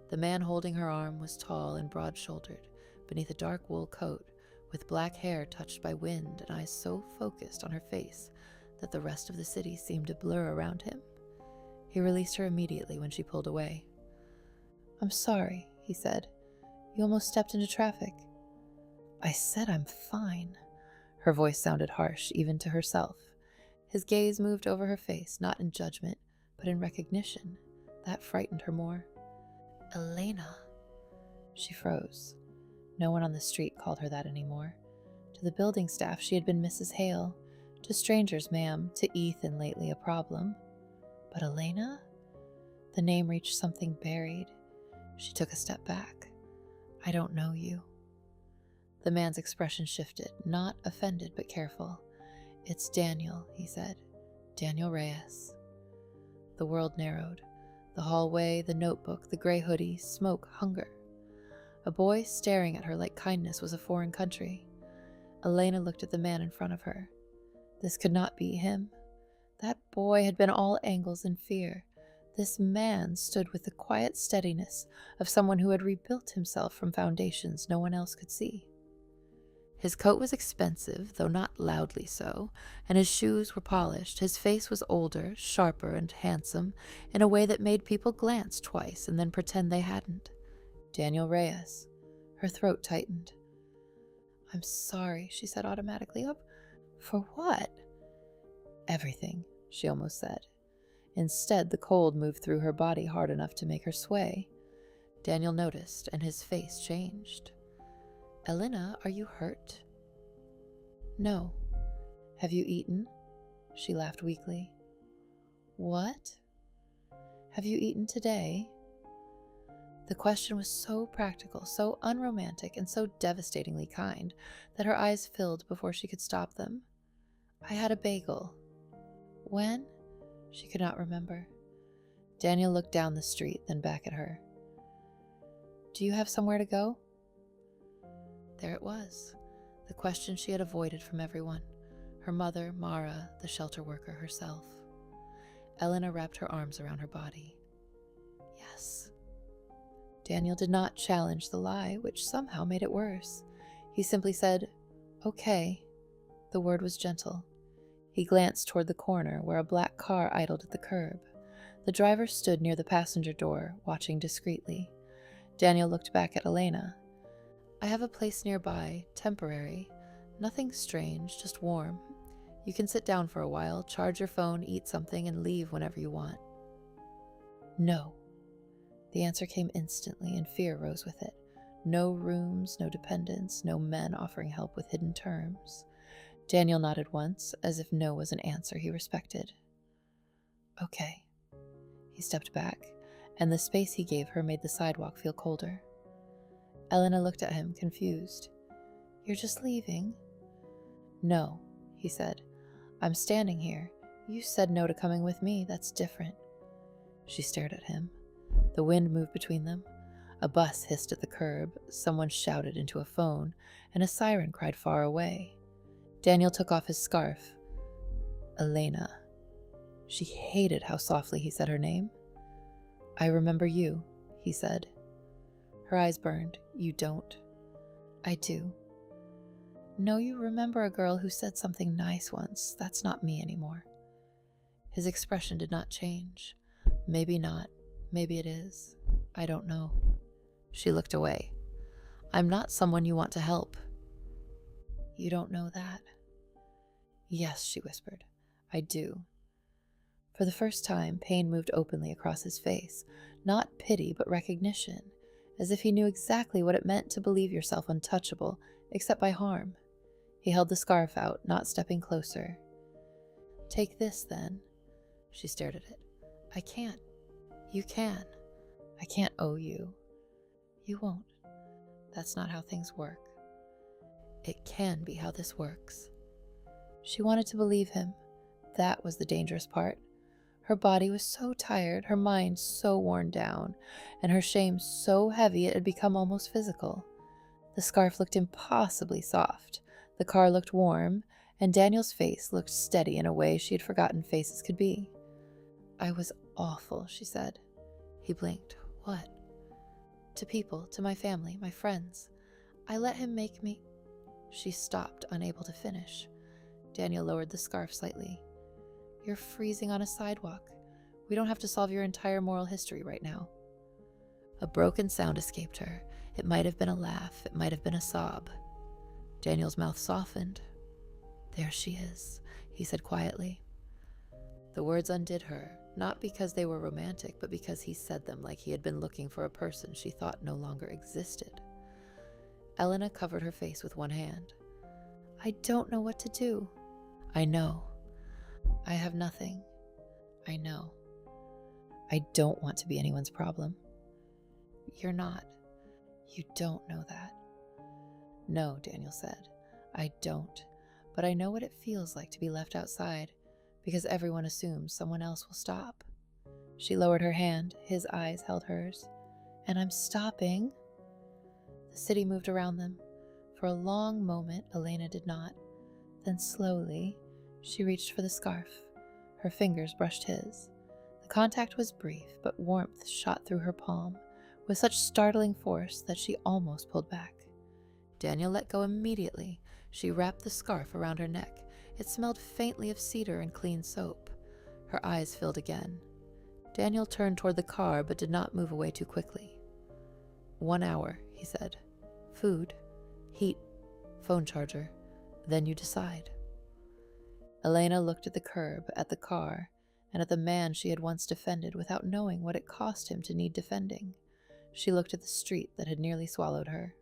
The man holding her arm was tall and broad-shouldered, beneath a dark wool coat, with black hair touched by wind and eyes so focused on her face that the rest of the city seemed to blur around him. He released her immediately when she pulled away. "I'm sorry," he said. "You almost stepped into traffic." "I said I'm fine." Her voice sounded harsh, even to herself. His gaze moved over her face, not in judgment, but in recognition, that frightened her more. Elena. She froze. No one on the street called her that anymore. To the building staff, she had been Mrs. Hale. To strangers, ma'am. To Ethan, lately a problem. But Elena? The name reached something buried. She took a step back. I don't know you. The man's expression shifted, not offended but careful. It's Daniel, he said. Daniel Reyes. The world narrowed. The hallway, the notebook, the gray hoodie, smoke, hunger. A boy staring at her like kindness was a foreign country. Elena looked at the man in front of her. This could not be him. That boy had been all angles in fear. This man stood with the quiet steadiness of someone who had rebuilt himself from foundations no one else could see. His coat was expensive, though not loudly so, and his shoes were polished. His face was older, sharper, and handsome in a way that made people glance twice and then pretend they hadn't. Daniel Reyes. Her throat tightened. I'm sorry, she said automatically. For what? Everything, she almost said. Instead, the cold moved through her body hard enough to make her sway. Daniel noticed, and his face changed. Elena, are you hurt? No. Have you eaten? She laughed weakly. What? Have you eaten today? The question was so practical, so unromantic, and so devastatingly kind that her eyes filled before she could stop them. I had a bagel. When? She could not remember. Daniel looked down the street, then back at her. Do you have somewhere to go? There it was, the question she had avoided from everyone. Her mother, Mara, the shelter worker herself. Elena wrapped her arms around her body. Yes. Daniel did not challenge the lie, which somehow made it worse. He simply said, okay. The word was gentle. He glanced toward the corner where a black car idled at the curb. The driver stood near the passenger door, watching discreetly. Daniel looked back at Elena. I have a place nearby, temporary. Nothing strange, just warm. You can sit down for a while, charge your phone, eat something, and leave whenever you want. No. The answer came instantly, and fear rose with it. No rooms, no dependents, no men offering help with hidden terms. Daniel nodded once, as if no was an answer he respected. Okay. He stepped back, and the space he gave her made the sidewalk feel colder. Elena looked at him, confused. You're just leaving? No, he said. I'm standing here. You said no to coming with me. That's different. She stared at him. The wind moved between them. A bus hissed at the curb, someone shouted into a phone, and a siren cried far away. Daniel took off his scarf. Elena. She hated how softly he said her name. I remember you, he said. Her eyes burned. You don't. I do. No, you remember a girl who said something nice once. That's not me anymore. His expression did not change. Maybe not. Maybe it is. I don't know. She looked away. I'm not someone you want to help. You don't know that? Yes, she whispered. I do. For the first time, pain moved openly across his face. Not pity, but recognition, as if he knew exactly what it meant to believe yourself untouchable, except by harm. He held the scarf out, not stepping closer. Take this, then. She stared at it. I can't. You can. I can't owe you. You won't. That's not how things work. It can be how this works. She wanted to believe him. That was the dangerous part. Her body was so tired, her mind so worn down, and her shame so heavy it had become almost physical. The scarf looked impossibly soft. The car looked warm, and Daniel's face looked steady in a way she had forgotten faces could be. I was awful, she said. He blinked. What? To people, to my family, my friends. I let him make me... She stopped, unable to finish. Daniel lowered the scarf slightly. You're freezing on a sidewalk. We don't have to solve your entire moral history right now. A broken sound escaped her. It might have been a laugh. It might have been a sob. Daniel's mouth softened. There she is, he said quietly. The words undid her, not because they were romantic, but because he said them like he had been looking for a person she thought no longer existed. Elena covered her face with one hand. I don't know what to do. I know. I have nothing. I know. I don't want to be anyone's problem. You're not. You don't know that. No, Daniel said. I don't. But I know what it feels like to be left outside, because everyone assumes someone else will stop. She lowered her hand. His eyes held hers. And I'm stopping. The city moved around them. For a long moment, Elena did not. Then slowly, she reached for the scarf. Her fingers brushed his. The contact was brief, but warmth shot through her palm with such startling force that she almost pulled back. Daniel let go immediately. She wrapped the scarf around her neck. It smelled faintly of cedar and clean soap. Her eyes filled again. Daniel turned toward the car but did not move away too quickly. 1 hour, he said. Food, heat, phone charger. Then you decide. Elena looked at the curb, at the car, and at the man she had once defended without knowing what it cost him to need defending. She looked at the street that had nearly swallowed her.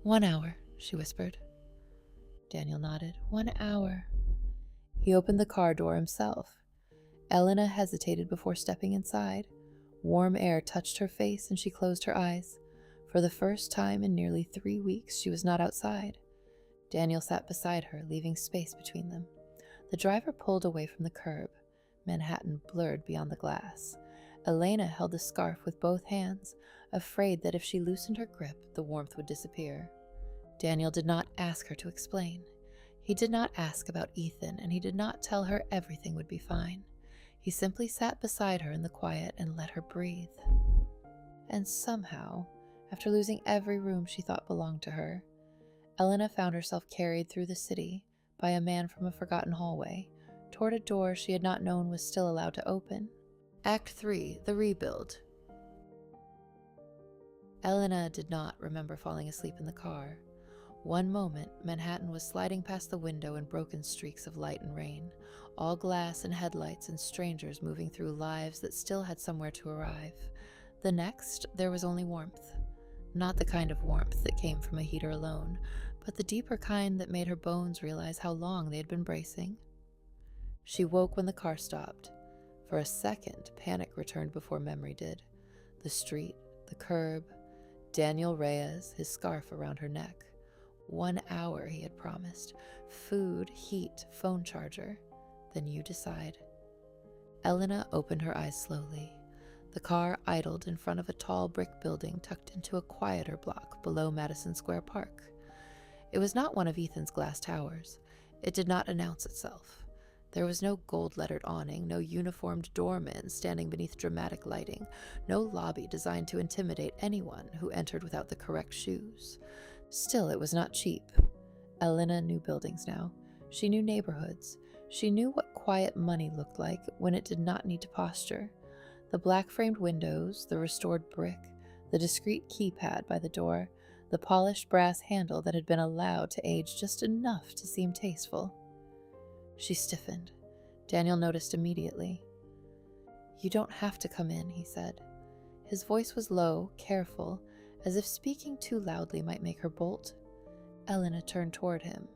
1 hour, she whispered. Daniel nodded. 1 hour. He opened the car door himself. Elena hesitated before stepping inside. Warm air touched her face and she closed her eyes. For the first time in nearly 3 weeks, she was not outside. Daniel sat beside her, leaving space between them. The driver pulled away from the curb. Manhattan blurred beyond the glass. Elena held the scarf with both hands, afraid that if she loosened her grip, the warmth would disappear. Daniel did not ask her to explain. He did not ask about Ethan, and he did not tell her everything would be fine. He simply sat beside her in the quiet and let her breathe. And somehow, after losing every room she thought belonged to her, Elena found herself carried through the city by a man from a forgotten hallway, toward a door she had not known was still allowed to open. Act 3, The Rebuild. Elena did not remember falling asleep in the car. One moment, Manhattan was sliding past the window in broken streaks of light and rain, all glass and headlights and strangers moving through lives that still had somewhere to arrive. The next, there was only warmth. Not the kind of warmth that came from a heater alone, but the deeper kind that made her bones realize how long they had been bracing. She woke when the car stopped. For a second, panic returned before memory did. The street, the curb, Daniel Reyes, his scarf around her neck. 1 hour, he had promised. Food, heat, phone charger. Then you decide. Elena opened her eyes slowly. The car idled in front of a tall brick building tucked into a quieter block below Madison Square Park. It was not one of Ethan's glass towers. It did not announce itself. There was no gold-lettered awning, no uniformed doorman standing beneath dramatic lighting, no lobby designed to intimidate anyone who entered without the correct shoes. Still, it was not cheap. Elena knew buildings now. She knew neighborhoods. She knew what quiet money looked like when it did not need to posture. The black-framed windows, the restored brick, the discreet keypad by the door, the polished brass handle that had been allowed to age just enough to seem tasteful. She stiffened. Daniel noticed immediately. You don't have to come in, he said. His voice was low, careful, as if speaking too loudly might make her bolt. Elena turned toward him.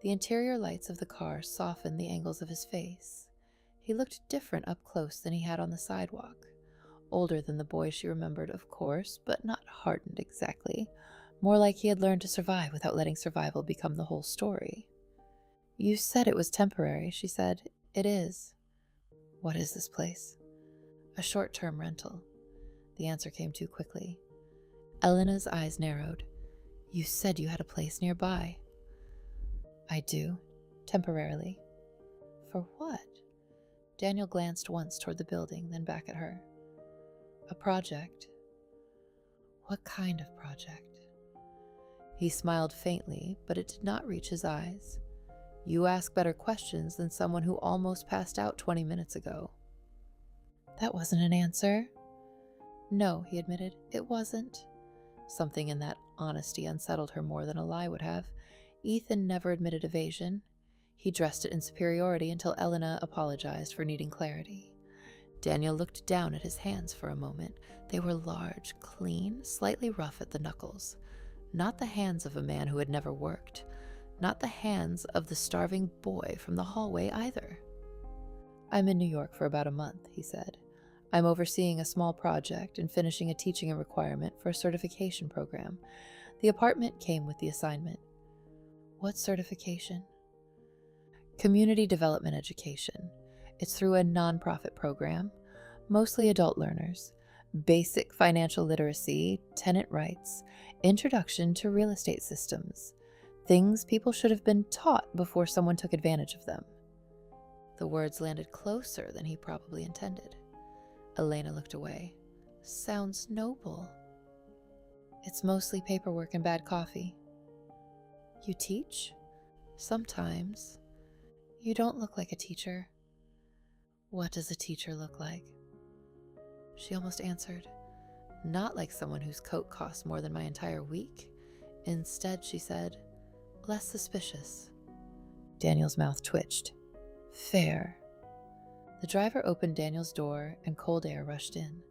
The interior lights of the car softened the angles of his face. He looked different up close than he had on the sidewalk. Older than the boy she remembered, of course, but not hardened exactly. More like he had learned to survive without letting survival become the whole story. You said it was temporary, she said. It is. What is this place? A short-term rental. The answer came too quickly. Elena's eyes narrowed. You said you had a place nearby. I do. Temporarily. For what? Daniel glanced once toward the building, then back at her. A project. What kind of project? He smiled faintly, but it did not reach his eyes. You ask better questions than someone who almost passed out 20 minutes ago. That wasn't an answer. No, he admitted, it wasn't. Something in that honesty unsettled her more than a lie would have. Ethan never admitted evasion. He dressed it in superiority until Elena apologized for needing clarity. Daniel looked down at his hands for a moment. They were large, clean, slightly rough at the knuckles. Not the hands of a man who had never worked. Not the hands of the starving boy from the hallway either. "I'm in New York for about a month," he said. "I'm overseeing a small project and finishing a teaching requirement for a certification program. The apartment came with the assignment." "What certification?" "Community development education. It's through a nonprofit program, mostly adult learners. Basic financial literacy, tenant rights, introduction to real estate systems. Things people should have been taught before someone took advantage of them." The words landed closer than he probably intended. Elena looked away. "Sounds noble." "It's mostly paperwork and bad coffee." "You teach?" "Sometimes." "You don't look like a teacher." "What does a teacher look like?" She almost answered, "Not like someone whose coat costs more than my entire week." Instead, she said, "Less suspicious." Daniel's mouth twitched. "Fair." The driver opened Daniel's door and cold air rushed in.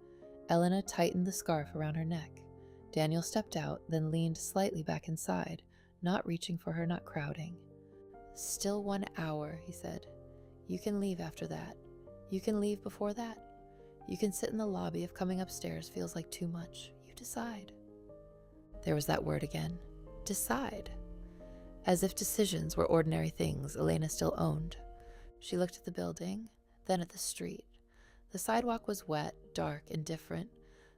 Elena tightened the scarf around her neck. Daniel stepped out, then leaned slightly back inside, not reaching for her, not crowding. "Still 1 hour," he said. "You can leave after that. You can leave before that. You can sit in the lobby if coming upstairs feels like too much. You decide." There was that word again. Decide. As if decisions were ordinary things Elena still owned. She looked at the building, then at the street. The sidewalk was wet, dark, and different.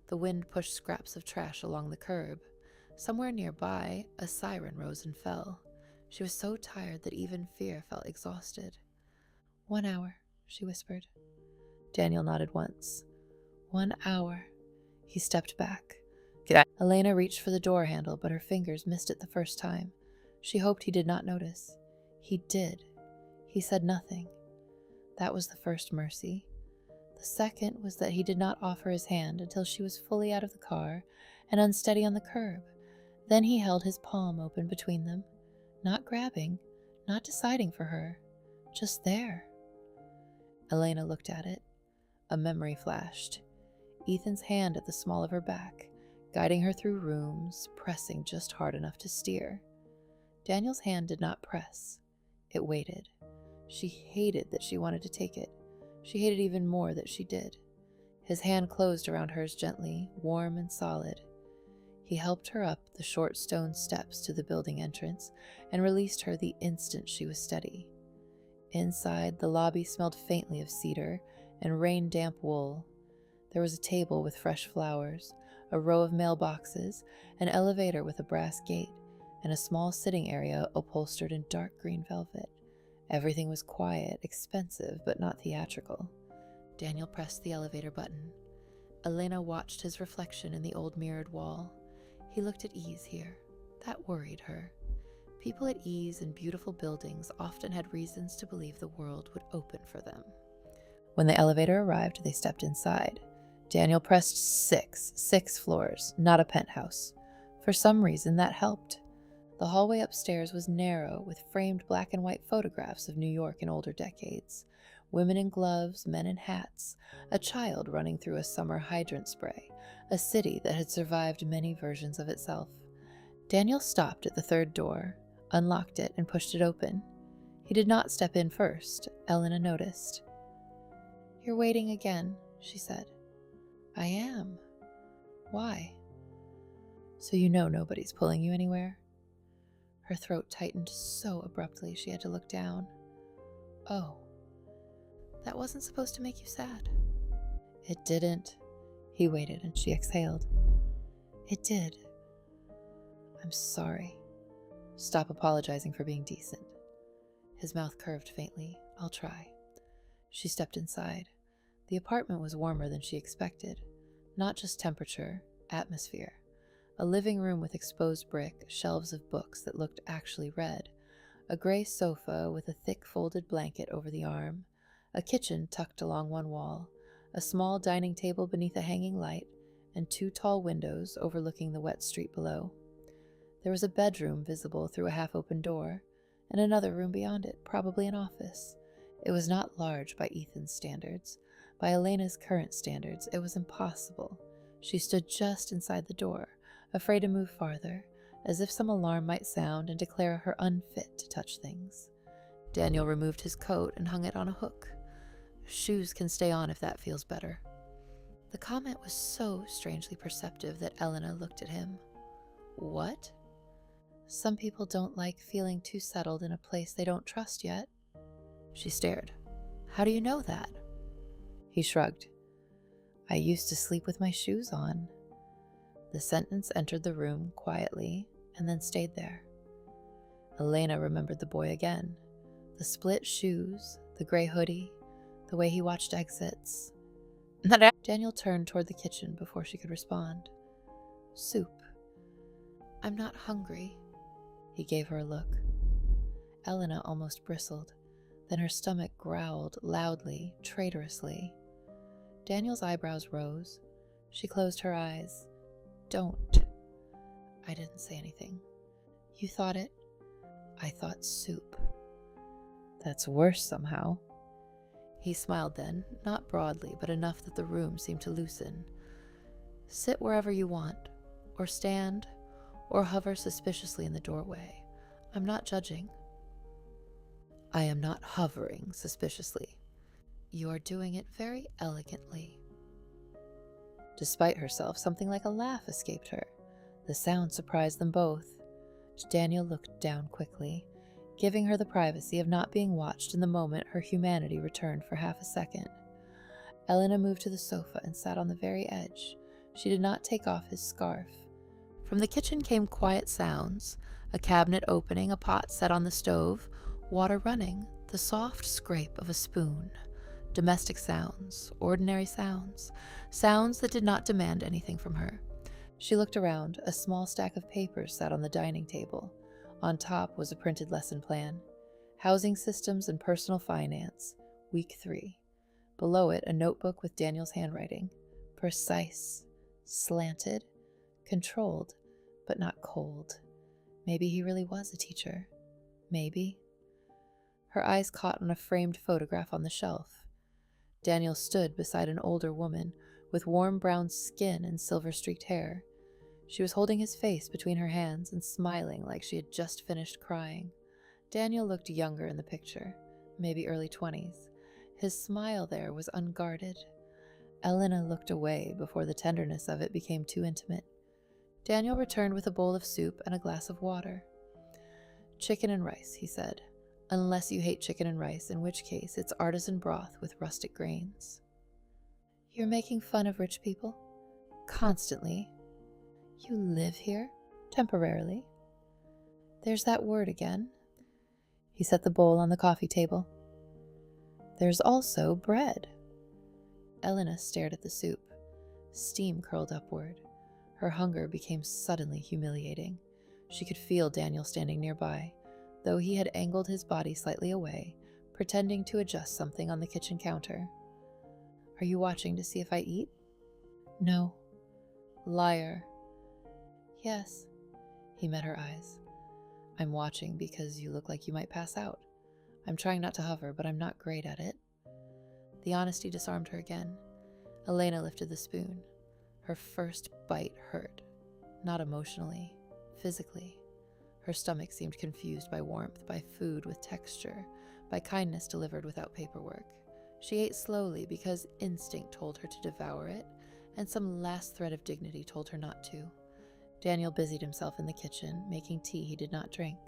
The wind pushed scraps of trash along the curb. Somewhere nearby, a siren rose and fell. She was so tired that even fear felt exhausted. 1 hour, she whispered. Daniel nodded once. 1 hour. He stepped back. Elena reached for the door handle, but her fingers missed it the first time. She hoped he did not notice. He did. He said nothing. That was the first mercy. The second was that he did not offer his hand until she was fully out of the car and unsteady on the curb. Then he held his palm open between them, not grabbing, not deciding for her, just there. Elena looked at it. A memory flashed. Ethan's hand at the small of her back, guiding her through rooms, pressing just hard enough to steer. Daniel's hand did not press. It waited. She hated that she wanted to take it. She hated even more that she did. His hand closed around hers gently, warm and solid. He helped her up the short stone steps to the building entrance and released her the instant she was steady. Inside, the lobby smelled faintly of cedar and rain-damp wool. There was a table with fresh flowers, a row of mailboxes, an elevator with a brass gate, and a small sitting area upholstered in dark green velvet. Everything was quiet, expensive, but not theatrical. Daniel pressed the elevator button. Elena watched his reflection in the old mirrored wall. He looked at ease here. That worried her. People at ease in beautiful buildings often had reasons to believe the world would open for them. When the elevator arrived, they stepped inside. Daniel pressed 6 floors, not a penthouse. For some reason, that helped. The hallway upstairs was narrow, with framed black and white photographs of New York in older decades. Women in gloves, men in hats, a child running through a summer hydrant spray, a city that had survived many versions of itself. Daniel stopped at the third door, unlocked it, and pushed it open. He did not step in first. Elena noticed. "You're waiting again," she said. "I am. Why?" "So you know nobody's pulling you anywhere?" Her throat tightened so abruptly she had to look down. "Oh. That wasn't supposed to make you sad." "It didn't." He waited and she exhaled. "It did." "I'm sorry." "Stop apologizing for being decent." His mouth curved faintly. "I'll try." She stepped inside. The apartment was warmer than she expected. Not just temperature, atmosphere. A living room with exposed brick, shelves of books that looked actually read, a gray sofa with a thick folded blanket over the arm, a kitchen tucked along one wall, a small dining table beneath a hanging light, and 2 tall windows overlooking the wet street below. There was a bedroom visible through a half-open door, and another room beyond it, probably an office. It was not large by Ethan's standards. By Elena's current standards, it was impossible. She stood just inside the door, afraid to move farther, as if some alarm might sound and declare her unfit to touch things. Daniel removed his coat and hung it on a hook. Shoes can stay on if that feels better. The comment was so strangely perceptive that Elena looked at him. What? Some people don't like feeling too settled in a place they don't trust yet. She stared. How do you know that? He shrugged. I used to sleep with my shoes on. The sentence entered the room quietly and then stayed there. Elena remembered the boy again. The split shoes, the gray hoodie, the way he watched exits. Daniel turned toward the kitchen before she could respond. Soup. I'm not hungry. He gave her a look. Elena almost bristled. Then her stomach growled loudly, traitorously. Daniel's eyebrows rose. She closed her eyes. Don't. I didn't say anything. You thought it? I thought soup. That's worse somehow. He smiled then, not broadly, but enough that the room seemed to loosen. Sit wherever you want, or stand, or hover suspiciously in the doorway. I'm not judging. I am not hovering suspiciously. You are doing it very elegantly. Despite herself, something like a laugh escaped her. The sound surprised them both. Daniel looked down quickly, giving her the privacy of not being watched in the moment her humanity returned for half a second. Elena moved to the sofa and sat on the very edge. She did not take off his scarf. From the kitchen came quiet sounds, a cabinet opening, a pot set on the stove, water running, the soft scrape of a spoon. Domestic sounds, ordinary sounds, sounds that did not demand anything from her. She looked around. A small stack of papers sat on the dining table. On top was a printed lesson plan. Housing Systems and Personal Finance, Week 3. Below it, a notebook with Daniel's handwriting. Precise, slanted, controlled, but not cold. Maybe he really was a teacher. Maybe. Her eyes caught on a framed photograph on the shelf. Daniel stood beside an older woman with warm brown skin and silver-streaked hair. She was holding his face between her hands and smiling like she had just finished crying. Daniel looked younger in the picture, maybe early 20s. His smile there was unguarded. Elena looked away before the tenderness of it became too intimate. Daniel returned with a bowl of soup and a glass of water. Chicken and rice, he said. Unless you hate chicken and rice, in which case it's artisan broth with rustic grains. You're making fun of rich people? Constantly. You live here? Temporarily. There's that word again. He set the bowl on the coffee table. There's also bread. Elena stared at the soup. Steam curled upward. Her hunger became suddenly humiliating. She could feel Daniel standing nearby, though he had angled his body slightly away, pretending to adjust something on the kitchen counter. Are you watching to see if I eat? No. Liar. Yes. He met her eyes. I'm watching because you look like you might pass out. I'm trying not to hover, but I'm not great at it. The honesty disarmed her again. Elena lifted the spoon. Her first bite hurt. Not emotionally, physically. Her stomach seemed confused by warmth, by food with texture, by kindness delivered without paperwork. She ate slowly because instinct told her to devour it, and some last thread of dignity told her not to. Daniel busied himself in the kitchen, making tea he did not drink.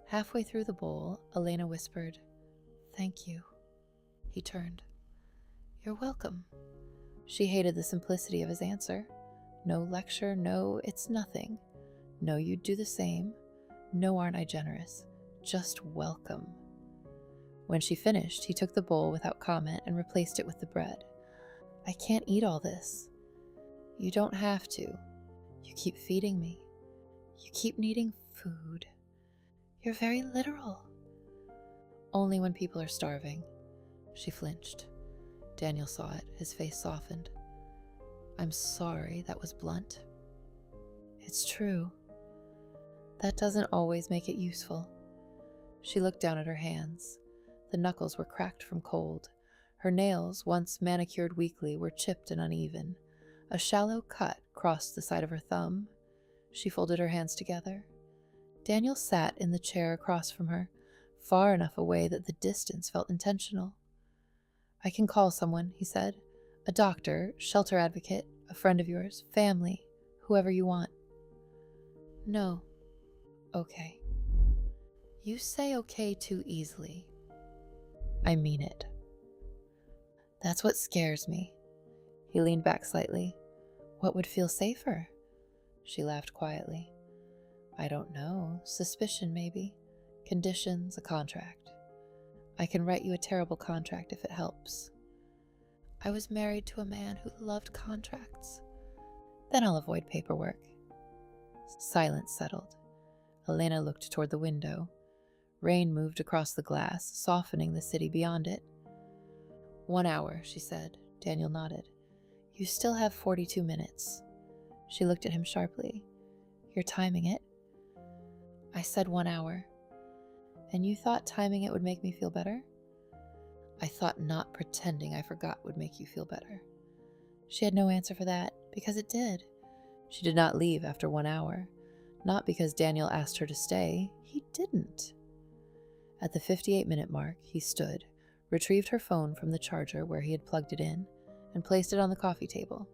Halfway through the bowl, Elena whispered, "Thank you." He turned. "You're welcome." She hated the simplicity of his answer. No lecture, no, it's nothing. No, you'd do the same. No, aren't I generous? Just welcome. When she finished, he took the bowl without comment and replaced it with the bread. I can't eat all this. You don't have to. You keep feeding me. You keep needing food. You're very literal. Only when people are starving. She flinched. Daniel saw it. His face softened. I'm sorry, that was blunt. It's true. That doesn't always make it useful. She looked down at her hands. The knuckles were cracked from cold. Her nails, once manicured weekly, were chipped and uneven. A shallow cut crossed the side of her thumb. She folded her hands together. Daniel sat in the chair across from her, far enough away that the distance felt intentional. "I can call someone," he said. "A doctor, shelter advocate, a friend of yours, family, whoever you want." "No." "Okay." "You say okay too easily." "I mean it." "That's what scares me." He leaned back slightly. "What would feel safer?" She laughed quietly. "I don't know. Suspicion, maybe. Conditions, a contract. I can write you a terrible contract if it helps." "I was married to a man who loved contracts." "Then I'll avoid paperwork." Silence settled. Elena looked toward the window. Rain moved across the glass, softening the city beyond it. 1 hour, she said. Daniel nodded. "You still have 42 minutes. She looked at him sharply. "You're timing it?" "I said 1 hour." "And you thought timing it would make me feel better?" "I thought not pretending I forgot would make you feel better." She had no answer for that, because it did. She did not leave after 1 hour. Not because Daniel asked her to stay. He didn't. At the 58-minute mark, he stood, retrieved her phone from the charger where he had plugged it in, and placed it on the coffee table.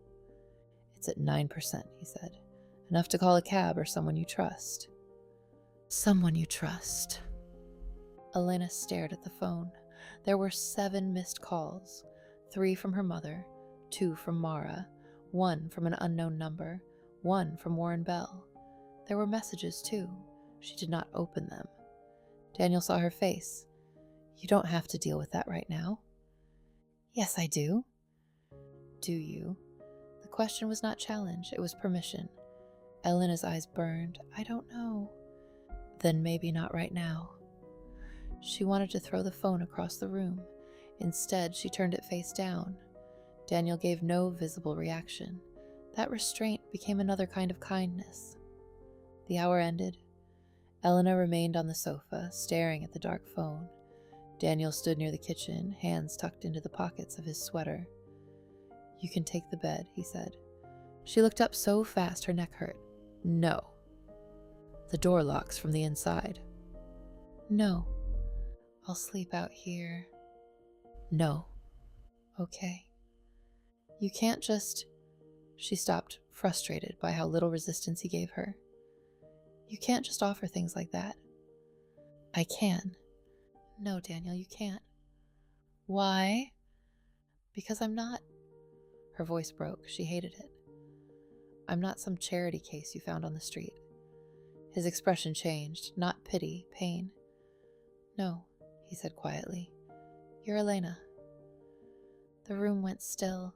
"It's at 9%, he said. "Enough to call a cab or someone you trust." Someone you trust. Elena stared at the phone. There were 7 missed calls. 3 from her mother, 2 from Mara, 1 from an unknown number, 1 from Warren Bell. There were messages, too. She did not open them. Daniel saw her face. "You don't have to deal with that right now." "Yes, I do." "Do you?" The question was not challenge, it was permission. Elena's eyes burned. "I don't know." "Then maybe not right now." She wanted to throw the phone across the room. Instead, she turned it face down. Daniel gave no visible reaction. That restraint became another kind of kindness. The hour ended. Elena remained on the sofa, staring at the dark phone. Daniel stood near the kitchen, hands tucked into the pockets of his sweater. "You can take the bed," he said. She looked up so fast her neck hurt. "No." "The door locks from the inside." "No." "I'll sleep out here." "No." "Okay." "You can't just—" She stopped, frustrated by how little resistance he gave her. "You can't just offer things like that." "I can." "No, Daniel, you can't." "Why?" "Because I'm not—" Her voice broke. She hated it. "I'm not some charity case you found on the street." His expression changed, not pity, pain. "No," he said quietly. "You're Elena." The room went still.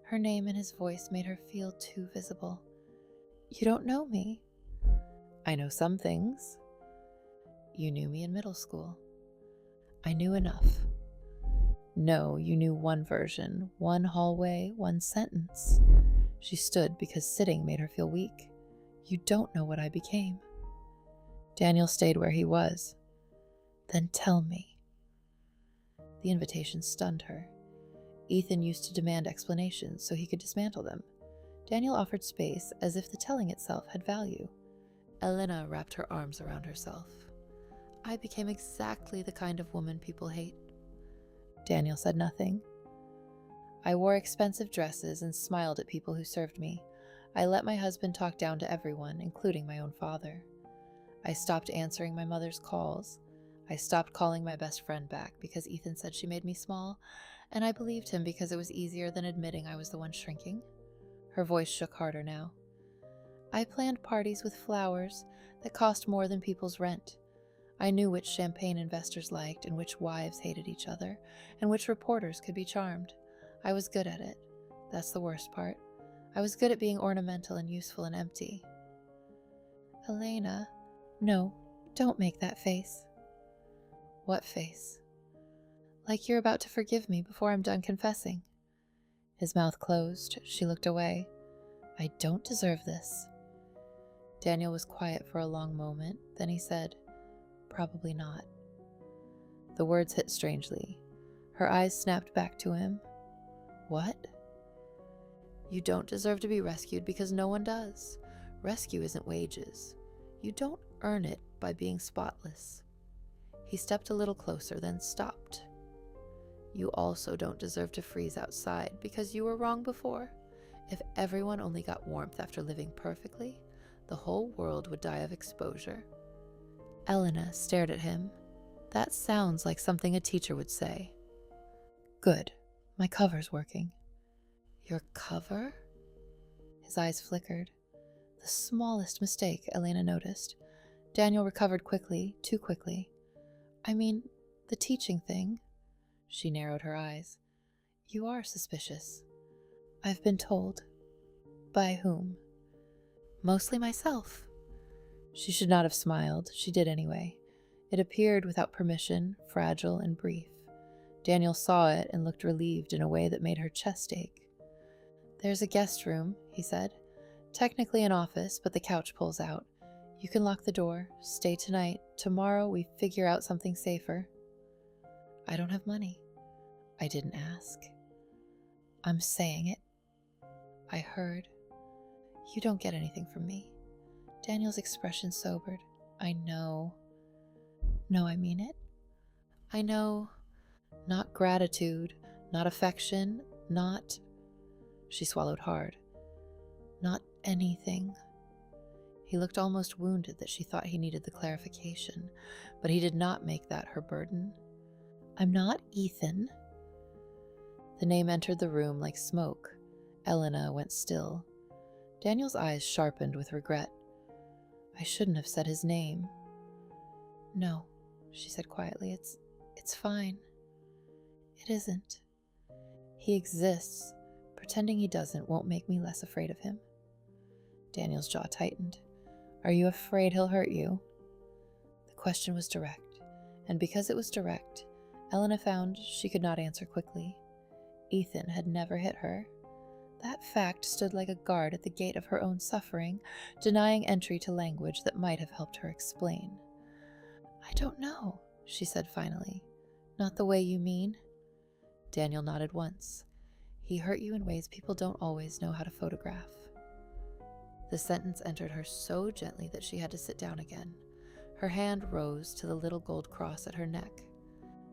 Her name and his voice made her feel too visible. "You don't know me." "I know some things." "You knew me in middle school." "I knew enough." "No, you knew one version, one hallway, one sentence." She stood because sitting made her feel weak. "You don't know what I became." Daniel stayed where he was. "Then tell me." The invitation stunned her. Ethan used to demand explanations so he could dismantle them. Daniel offered space as if the telling itself had value. Elena wrapped her arms around herself. "I became exactly the kind of woman people hate." Daniel said nothing. "I wore expensive dresses and smiled at people who served me. I let my husband talk down to everyone, including my own father. I stopped answering my mother's calls. I stopped calling my best friend back because Ethan said she made me small, and I believed him because it was easier than admitting I was the one shrinking." Her voice shook harder now. "I planned parties with flowers that cost more than people's rent. I knew which champagne investors liked and which wives hated each other, and which reporters could be charmed. I was good at it. That's the worst part. I was good at being ornamental and useful and empty." "Elena." "No, don't make that face." "What face?" "Like you're about to forgive me before I'm done confessing." His mouth closed. She looked away. "I don't deserve this." Daniel was quiet for a long moment. Then he said, "Probably not." The words hit strangely. Her eyes snapped back to him. What? You don't deserve to be rescued because no one does. Rescue isn't wages. You don't earn it by being spotless. He stepped a little closer, then stopped. You also don't deserve to freeze outside because you were wrong before. If everyone only got warmth after living perfectly, the whole world would die of exposure. Elena stared at him. That sounds like something a teacher would say. Good. My cover's working. Your cover? His eyes flickered. The smallest mistake, Elena noticed. Daniel recovered quickly, too quickly. I mean, the teaching thing. She narrowed her eyes. You are suspicious. I've been told. By whom? Mostly myself. She should not have smiled. She did anyway. It appeared without permission, fragile and brief. Daniel saw it and looked relieved in a way that made her chest ache. There's a guest room, he said. Technically an office, but the couch pulls out. You can lock the door. Stay tonight. Tomorrow we figure out something safer. I don't have money. I didn't ask. I'm saying it. I heard. You don't get anything from me. Daniel's expression sobered. I know. No, I mean it. I know. Not gratitude, not affection, not... She swallowed hard. Not anything. He looked almost wounded that she thought he needed the clarification, but he did not make that her burden. I'm not Ethan. The name entered the room like smoke. Elena went still. Daniel's eyes sharpened with regret. I shouldn't have said his name. No, she said quietly. It's fine. It isn't. He exists. Pretending he doesn't won't make me less afraid of him. Daniel's jaw tightened. Are you afraid he'll hurt you? The question was direct, and because it was direct, Elena found she could not answer quickly. Ethan had never hit her. That fact stood like a guard at the gate of her own suffering, denying entry to language that might have helped her explain. I don't know, she said finally. Not the way you mean. Daniel nodded once. He hurt you in ways people don't always know how to photograph. The sentence entered her so gently that she had to sit down again. Her hand rose to the little gold cross at her neck.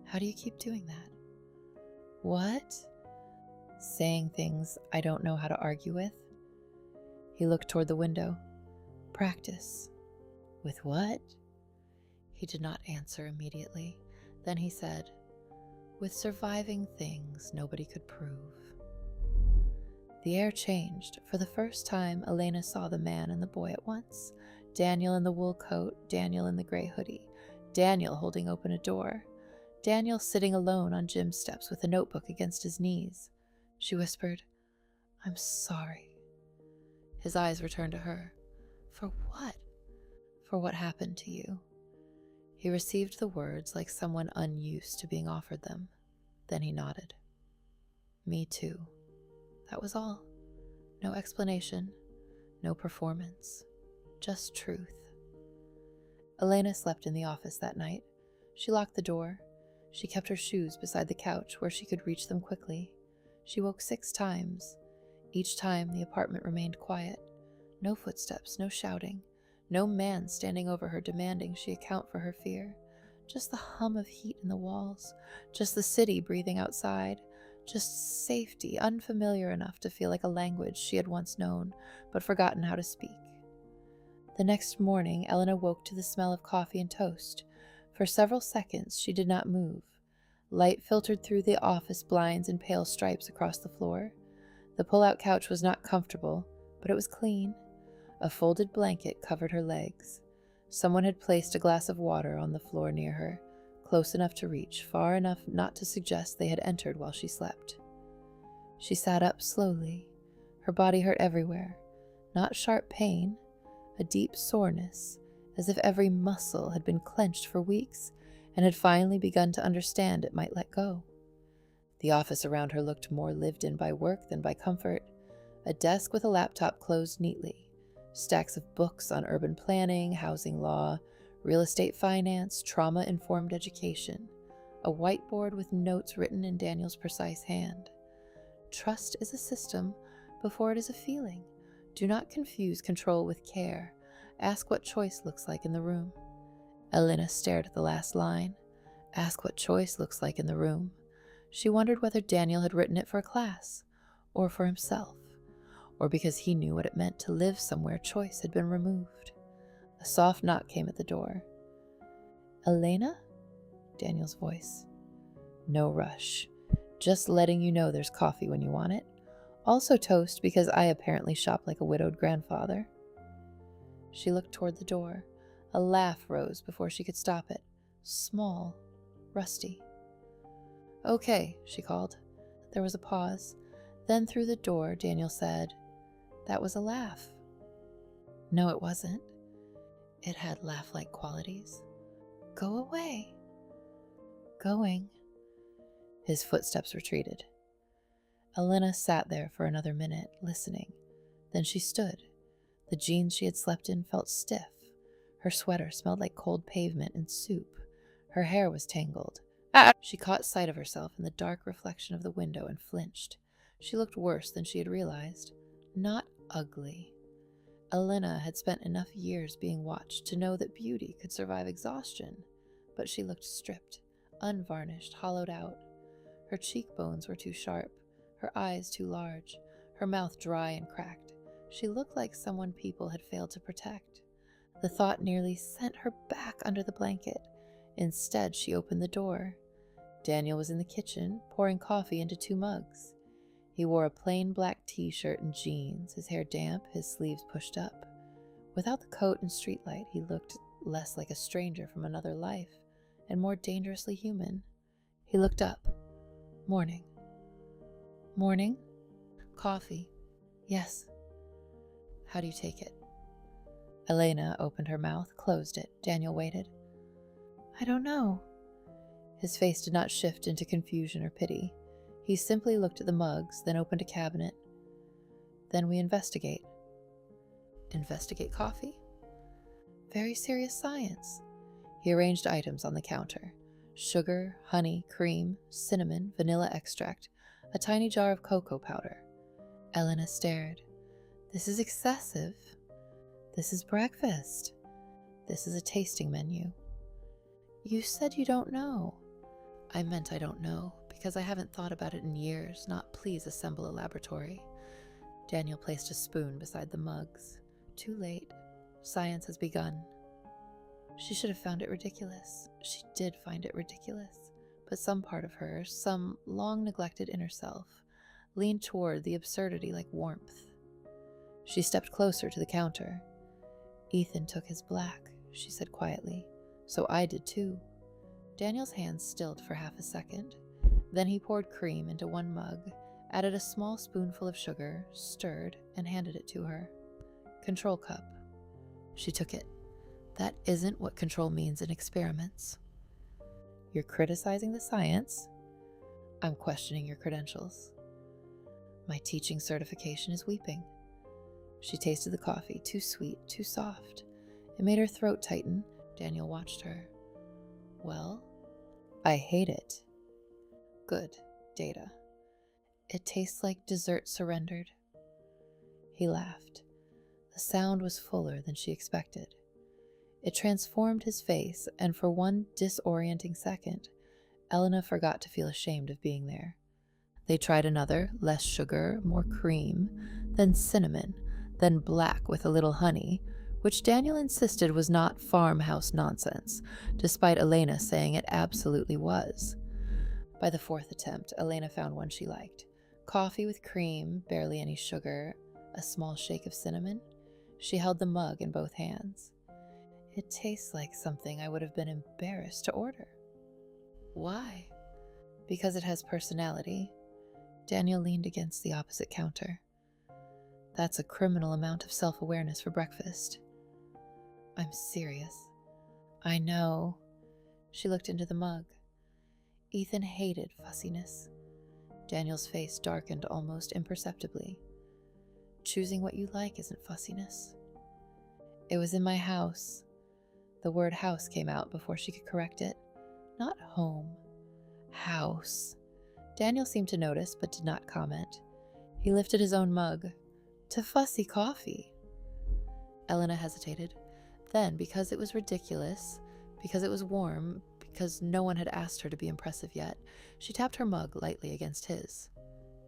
How do you keep doing that? What? Saying things I don't know how to argue with? He looked toward the window. Practice. With what? He did not answer immediately. Then he said, with surviving things nobody could prove. The air changed. For the first time, Elena saw the man and the boy at once. Daniel in the wool coat, Daniel in the gray hoodie, Daniel holding open a door, Daniel sitting alone on Jim's steps with a notebook against his knees. She whispered, I'm sorry. His eyes returned to her. For what? For what happened to you? He received the words like someone unused to being offered them. Then he nodded. Me too. That was all. No explanation, no performance, just truth. Elena slept in the office that night. She locked the door. She kept her shoes beside the couch where she could reach them quickly. She woke 6 times. Each time the apartment remained quiet. No footsteps, no shouting, no man standing over her demanding she account for her fear. Just the hum of heat in the walls, just the city breathing outside, just safety, unfamiliar enough to feel like a language she had once known, but forgotten how to speak. The next morning, Elena woke to the smell of coffee and toast. For several seconds, she did not move. Light filtered through the office blinds in pale stripes across the floor. The pull-out couch was not comfortable, but it was clean. A folded blanket covered her legs. Someone had placed a glass of water on the floor near her, close enough to reach, far enough not to suggest they had entered while she slept. She sat up slowly. Her body hurt everywhere. Not sharp pain, a deep soreness, as if every muscle had been clenched for weeks and had finally begun to understand it might let go. The office around her looked more lived in by work than by comfort. A desk with a laptop closed neatly. Stacks of books on urban planning, housing law, real estate finance, trauma-informed education. a whiteboard with notes written in Daniel's precise hand. Trust is a system before it is a feeling. Do not confuse control with care. Ask what choice looks like in the room. Elena stared at the last line. Ask what choice looks like in the room. She wondered whether Daniel had written it for a class, or for himself, or because he knew what it meant to live somewhere choice had been removed. A soft knock came at the door. Elena? Daniel's voice. No rush. Just letting you know there's coffee when you want it. Also toast because I apparently shop like a widowed grandfather. She looked toward the door. A laugh rose before she could stop it. Small, rusty. Okay, she called. There was a pause. Then through the door, Daniel said, That was a laugh. No, it wasn't. It had laugh-like qualities. Go away. Going. His footsteps retreated. Elena sat there for another minute, listening. Then she stood. The jeans she had slept in felt stiff. Her sweater smelled like cold pavement and soup. Her hair was tangled. She caught sight of herself in the dark reflection of the window and flinched. She looked worse than she had realized. Not ugly. Elena had spent enough years being watched to know that beauty could survive exhaustion, but she looked stripped, unvarnished, hollowed out. Her cheekbones were too sharp, her eyes too large, her mouth dry and cracked. She looked like someone people had failed to protect. The thought nearly sent her back under the blanket. Instead, she opened the door. Daniel was in the kitchen, pouring coffee into 2 mugs. He wore a plain black t-shirt and jeans, his hair damp, his sleeves pushed up. Without the coat and streetlight, he looked less like a stranger from another life, and more dangerously human. He looked up. Morning. Morning? Coffee. Yes. How do you take it? Elena opened her mouth, closed it. Daniel waited. I don't know. His face did not shift into confusion or pity. He simply looked at the mugs, then opened a cabinet. Then we investigate. Investigate coffee? Very serious science. He arranged items on the counter. Sugar, honey, cream, cinnamon, vanilla extract, a tiny jar of cocoa powder. Elena stared. This is excessive. This is breakfast. This is a tasting menu. You said you don't know. I meant I don't know, because I haven't thought about it in years, not please assemble a laboratory. Daniel placed a spoon beside the mugs. Too late. Science has begun. She should have found it ridiculous. She did find it ridiculous. But some part of her, some long-neglected inner self, leaned toward the absurdity like warmth. She stepped closer to the counter. Ethan took his black, she said quietly. So I did too. Daniel's hands stilled for half a second. Then he poured cream into 1 mug, added a small spoonful of sugar, stirred, and handed it to her. Control cup. She took it. That isn't what control means in experiments. You're criticizing the science. I'm questioning your credentials. My teaching certification is weeping. She tasted the coffee, too sweet, too soft. It made her throat tighten. Daniel watched her. Well, I hate it. Good. Data. It tastes like dessert surrendered. He laughed. The sound was fuller than she expected. It transformed his face, and for one disorienting second, Elena forgot to feel ashamed of being there. They tried another, less sugar, more cream, then cinnamon, then black with a little honey, which Daniel insisted was not farmhouse nonsense, despite Elena saying it absolutely was. By the 4th attempt, Elena found one she liked. Coffee with cream, barely any sugar, a small shake of cinnamon. She held the mug in both hands. It tastes like something I would have been embarrassed to order. Why? Because it has personality. Daniel leaned against the opposite counter. That's a criminal amount of self-awareness for breakfast. I'm serious. I know. She looked into the mug. Ethan hated fussiness. Daniel's face darkened almost imperceptibly. Choosing what you like isn't fussiness. It was in my house. The word house came out before she could correct it. Not home. House. Daniel seemed to notice, but did not comment. He lifted his own mug. To fussy coffee. Elena hesitated. Then, because it was ridiculous, because it was warm, because no one had asked her to be impressive yet, she tapped her mug lightly against his.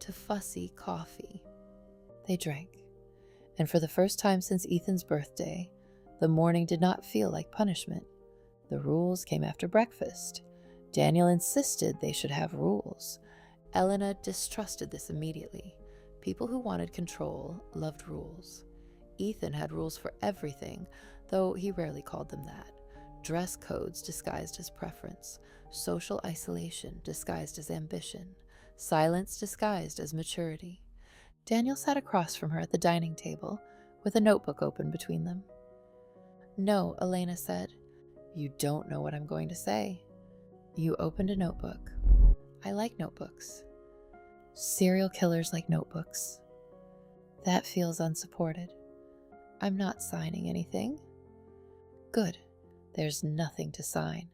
To fussy coffee. They drank. And for the first time since Ethan's birthday, the morning did not feel like punishment. The rules came after breakfast. Daniel insisted they should have rules. Elena distrusted this immediately. People who wanted control loved rules. Ethan had rules for everything, though he rarely called them that. Dress codes disguised as preference, social isolation disguised as ambition, silence disguised as maturity. Daniel sat across from her at the dining table, with a notebook open between them. No, Elena said. You don't know what I'm going to say. You opened a notebook. I like notebooks. Serial killers like notebooks. That feels unsupported. I'm not signing anything. Good. There's nothing to sign.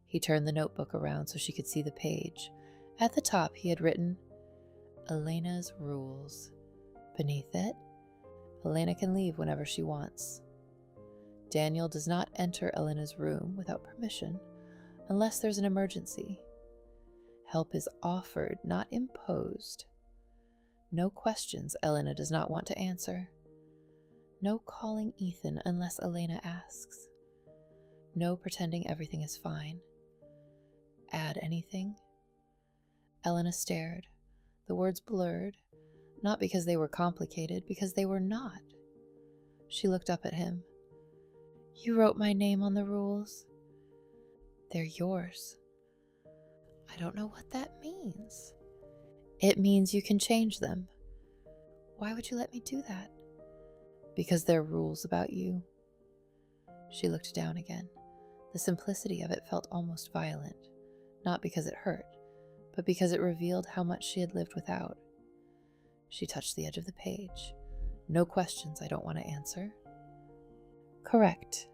He turned the notebook around so she could see the page. At the top, he had written, Elena's rules. Beneath it, Elena can leave whenever she wants. Daniel does not enter Elena's room without permission, unless there's an emergency. Help is offered, not imposed. No questions Elena does not want to answer. No calling Ethan unless Elena asks. No pretending everything is fine. Add anything? Elena stared, the words blurred, not because they were complicated, because they were not. She looked up at him. You wrote my name on the rules. They're yours. I don't know what that means. It means you can change them. Why would you let me do that? Because they're rules about you. She looked down again. The simplicity of it felt almost violent, not because it hurt, but because it revealed how much she had lived without. She touched the edge of the page. No questions I don't want to answer. Correct.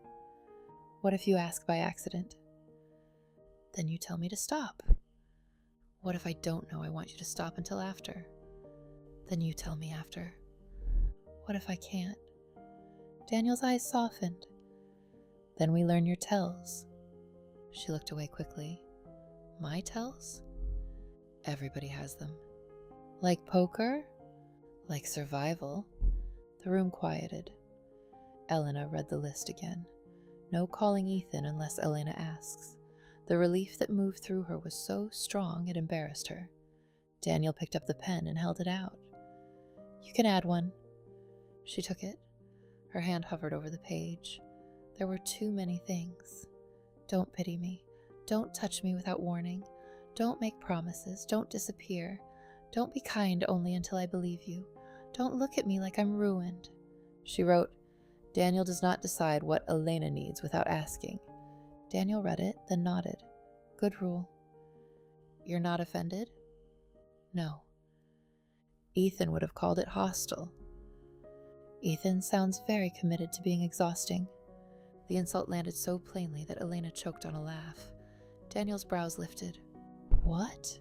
What if you ask by accident? Then you tell me to stop. What if I don't know I want you to stop until after? Then you tell me after. What if I can't? Daniel's eyes softened. Then we learn your tells. She looked away quickly. My tells? Everybody has them. Like poker? Like survival? The room quieted. Elena read the list again. No calling Ethan unless Elena asks. The relief that moved through her was so strong it embarrassed her. Daniel picked up the pen and held it out. You can add one. She took it. Her hand hovered over the page. There were too many things. Don't pity me. Don't touch me without warning. Don't make promises. Don't disappear. Don't be kind only until I believe you. Don't look at me like I'm ruined. She wrote, Daniel does not decide what Elena needs without asking. Daniel read it, then nodded. Good rule. You're not offended? No. Ethan would have called it hostile. Ethan sounds very committed to being exhausting. The insult landed so plainly that Elena choked on a laugh. Daniel's brows lifted. What?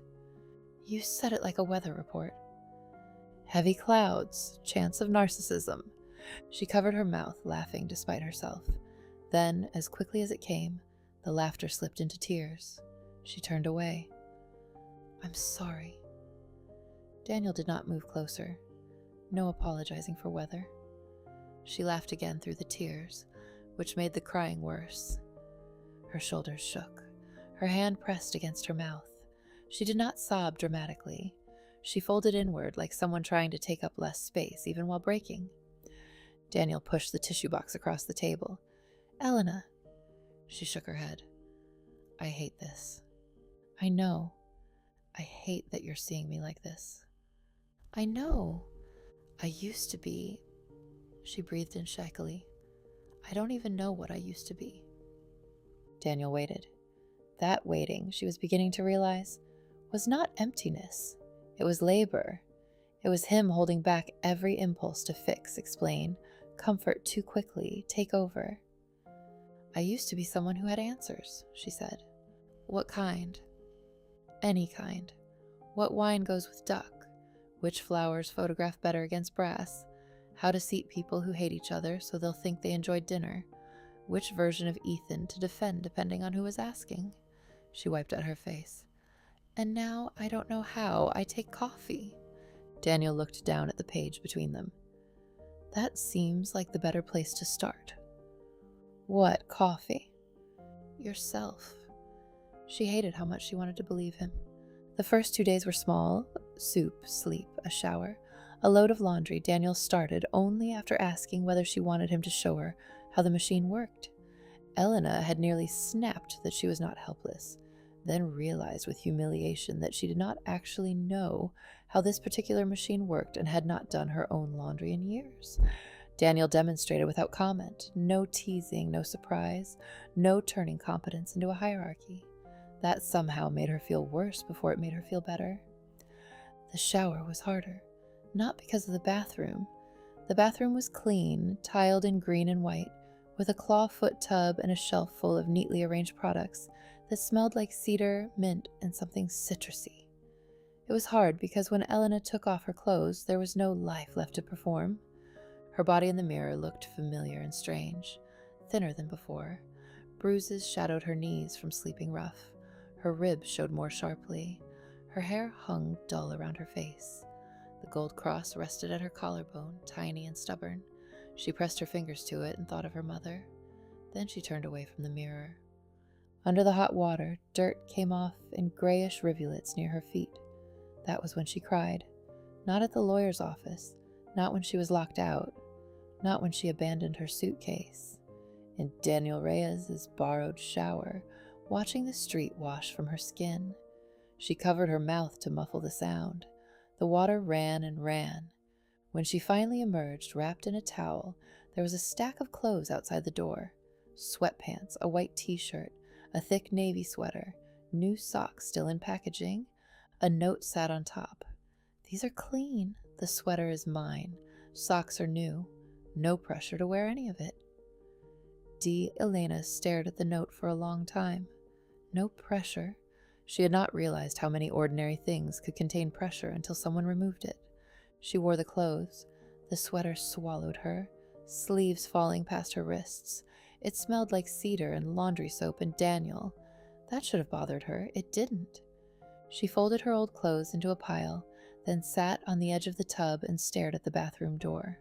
You said it like a weather report. Heavy clouds, chance of narcissism. She covered her mouth, laughing despite herself. Then, as quickly as it came, the laughter slipped into tears. She turned away. I'm sorry. Daniel did not move closer. No apologizing for weather. She laughed again through the tears, which made the crying worse. Her shoulders shook. Her hand pressed against her mouth. She did not sob dramatically. She folded inward like someone trying to take up less space, even while breaking. Daniel pushed the tissue box across the table. Elena. She shook her head. I hate this. I know. I hate that you're seeing me like this. I know. I used to be. She breathed in shakily. I don't even know what I used to be. Daniel waited. That waiting, she was beginning to realize, was not emptiness. It was labor. It was him holding back every impulse to fix, explain, comfort too quickly, take over. I used to be someone who had answers, she said. What kind? Any kind. What wine goes with duck? Which flowers photograph better against brass? How to seat people who hate each other so they'll think they enjoyed dinner? Which version of Ethan to defend depending on who was asking? She wiped at her face. And now I don't know how I take coffee. Daniel looked down at the page between them. That seems like the better place to start. What coffee? Yourself. She hated how much she wanted to believe him. The first 2 days were small: soup, sleep, a shower, a load of laundry Daniel started only after asking whether she wanted him to show her how the machine worked. Elena had nearly snapped that she was not helpless, then realized with humiliation that she did not actually know how this particular machine worked and had not done her own laundry in years. Daniel demonstrated without comment, no teasing, no surprise, no turning competence into a hierarchy. That somehow made her feel worse before it made her feel better. The shower was harder, not because of the bathroom. The bathroom was clean, tiled in green and white, with a clawfoot tub and a shelf full of neatly arranged products that smelled like cedar, mint, and something citrusy. It was hard because when Elena took off her clothes, there was no life left to perform. Her body in the mirror looked familiar and strange, thinner than before. Bruises shadowed her knees from sleeping rough. Her ribs showed more sharply. Her hair hung dull around her face. The gold cross rested at her collarbone, tiny and stubborn. She pressed her fingers to it and thought of her mother. Then she turned away from the mirror. Under the hot water, dirt came off in grayish rivulets near her feet. That was when she cried. Not at the lawyer's office, not when she was locked out, not when she abandoned her suitcase. In Daniel Reyes's borrowed shower, watching the street wash from her skin. She covered her mouth to muffle the sound. The water ran and ran. When she finally emerged, wrapped in a towel, there was a stack of clothes outside the door. Sweatpants, a white t-shirt, a thick navy sweater, new socks still in packaging. A note sat on top. These are clean. The sweater is mine. Socks are new. No pressure to wear any of it. Elena stared at the note for a long time. No pressure. She had not realized how many ordinary things could contain pressure until someone removed it. She wore the clothes. The sweater swallowed her, sleeves falling past her wrists. It smelled like cedar and laundry soap and Daniel. That should have bothered her. It didn't. She folded her old clothes into a pile, then sat on the edge of the tub and stared at the bathroom door.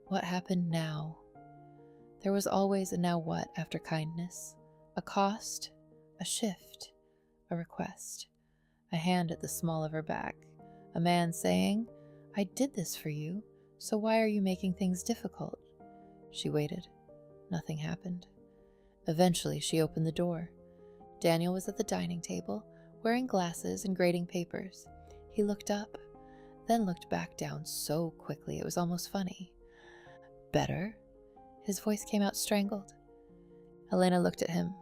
What happened now? There was always a now what after kindness. A cost, a shift, a request. A hand at the small of her back. A man saying, I did this for you, so why are you making things difficult? She waited. Nothing happened. Eventually, she opened the door. Daniel was at the dining table, wearing glasses and grading papers. He looked up, then looked back down so quickly it was almost funny. Better? His voice came out strangled. Elena looked at him.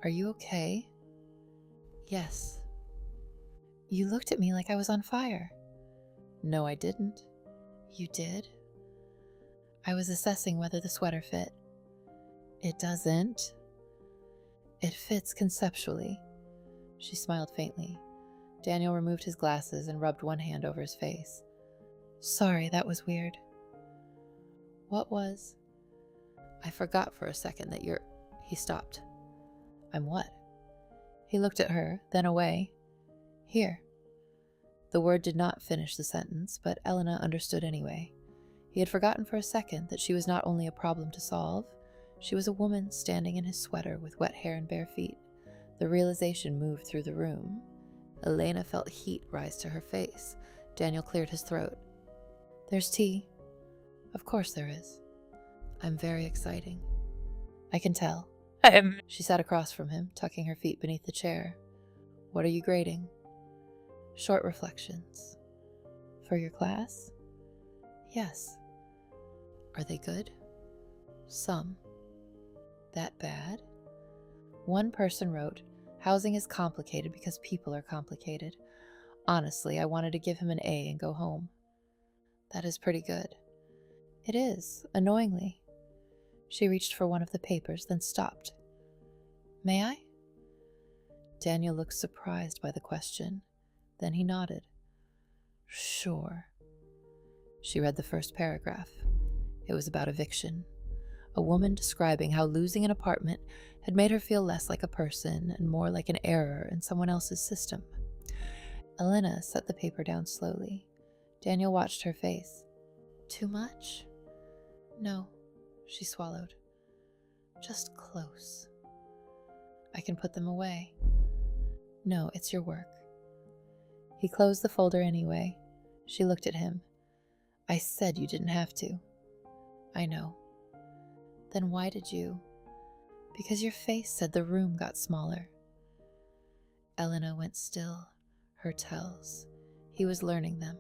Are you okay? Yes. You looked at me like I was on fire. No, I didn't. You did? I was assessing whether the sweater fit. It doesn't. It fits conceptually. She smiled faintly. Daniel removed his glasses and rubbed one hand over his face. Sorry, that was weird. What was? I forgot for a second that you're... He stopped. I'm what? He looked at her, then away. Here. The word did not finish the sentence, but Elena understood anyway. He had forgotten for a second that she was not only a problem to solve, she was a woman standing in his sweater with wet hair and bare feet. The realization moved through the room. Elena felt heat rise to her face. Daniel cleared his throat. There's tea. Of course there is. I'm very exciting. I can tell. She sat across from him, tucking her feet beneath the chair. What are you grading? Short reflections. For your class? Yes. Are they good? Some. That bad? One person wrote, housing is complicated because people are complicated. Honestly, I wanted to give him an A and go home. That is pretty good. It is, annoyingly. She reached for one of the papers, then stopped. May I? Daniel looked surprised by the question. Then he nodded. Sure. She read the first paragraph. It was about eviction. A woman describing how losing an apartment had made her feel less like a person and more like an error in someone else's system. Elena set the paper down slowly. Daniel watched her face. Too much? No, she swallowed. Just close. I can put them away. No, it's your work. He closed the folder anyway. She looked at him. I said you didn't have to. I know. Then why did you? Because your face said the room got smaller. Elena went still. Her tells. He was learning them.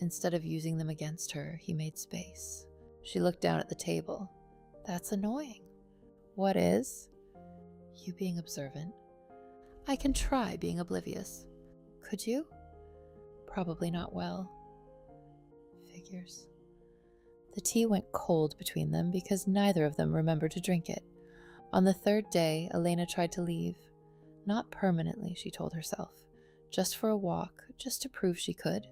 Instead of using them against her, he made space. She looked down at the table. That's annoying. What is? You being observant. I can try being oblivious. Could you? Probably not well. Figures. The tea went cold between them because neither of them remembered to drink it. On the third day, Elena tried to leave. Not permanently, she told herself. Just for a walk, just to prove she could.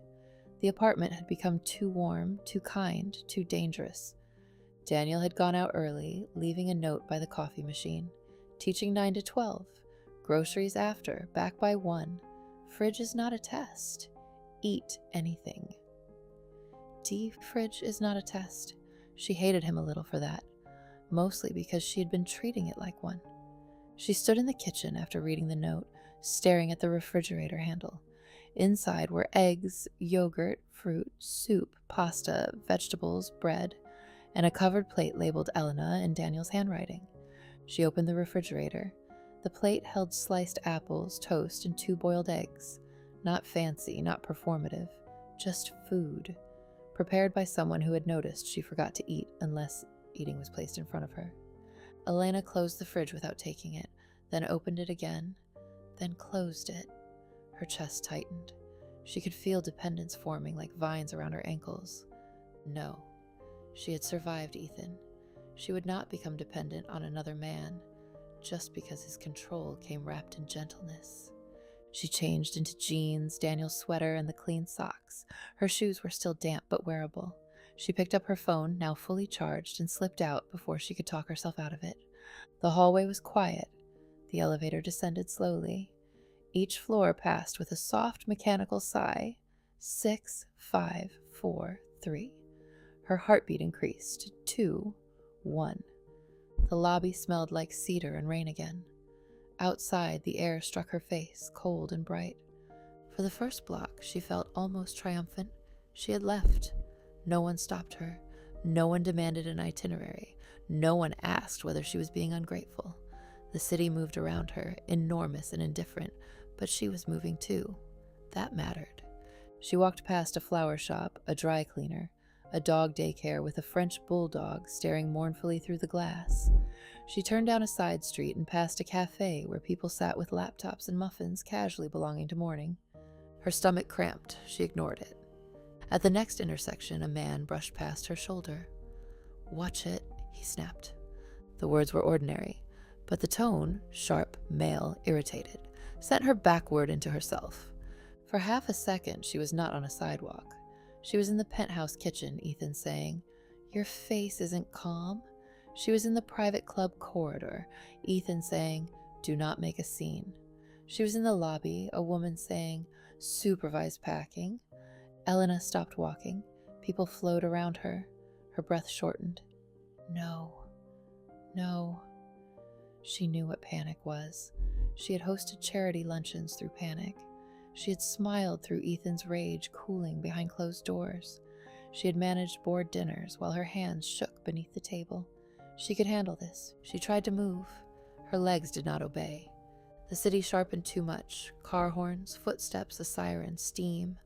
The apartment had become too warm, too kind, too dangerous. Daniel had gone out early, leaving a note by the coffee machine. Teaching 9 to 12. Groceries after, back by 1. Fridge is not a test. Eat anything. Fridge is not a test. She hated him a little for that, mostly because she had been treating it like one. She stood in the kitchen after reading the note, staring at the refrigerator handle. Inside were eggs, yogurt, fruit, soup, pasta, vegetables, bread, and a covered plate labeled Elena in Daniel's handwriting. She opened the refrigerator. The plate held sliced apples, toast, and 2 boiled eggs. Not fancy, not performative, just food. Prepared by someone who had noticed she forgot to eat unless eating was placed in front of her. Elena closed the fridge without taking it, then opened it again, then closed it. Her chest tightened. She could feel dependence forming like vines around her ankles. No, she had survived Ethan. She would not become dependent on another man, just because his control came wrapped in gentleness. She changed into jeans, Daniel's sweater, and the clean socks. Her shoes were still damp but wearable. She picked up her phone, now fully charged, and slipped out before she could talk herself out of it. The hallway was quiet. The elevator descended slowly. Each floor passed with a soft mechanical sigh. 6, 5, 4, 3. Her heartbeat increased. 2, 1. The lobby smelled like cedar and rain again. Outside, the air struck her face, cold and bright. For the first block, she felt almost triumphant. She had left. No one stopped her. No one demanded an itinerary. No one asked whether she was being ungrateful. The city moved around her, enormous and indifferent, but she was moving too. That mattered. She walked past a flower shop, a dry cleaner, a dog daycare with a French bulldog staring mournfully through the glass. She turned down a side street and passed a cafe where people sat with laptops and muffins casually belonging to morning. Her stomach cramped. She ignored it. At the next intersection, a man brushed past her shoulder. "Watch it," he snapped. The words were ordinary, but the tone, sharp, male, irritated, sent her backward into herself. For half a second, she was not on a sidewalk. She was in the penthouse kitchen, Ethan saying, "Your face isn't calm." She was in the private club corridor, Ethan saying, "Do not make a scene." She was in the lobby, a woman saying, "Supervise packing." Elena stopped walking. People flowed around her. Her breath shortened. No. No. She knew what panic was. She had hosted charity luncheons through panic. She had smiled through Ethan's rage cooling behind closed doors. She had managed bored dinners while her hands shook beneath the table. She could handle this. She tried to move. Her legs did not obey. The city sharpened too much. Car horns, footsteps, a siren, steam,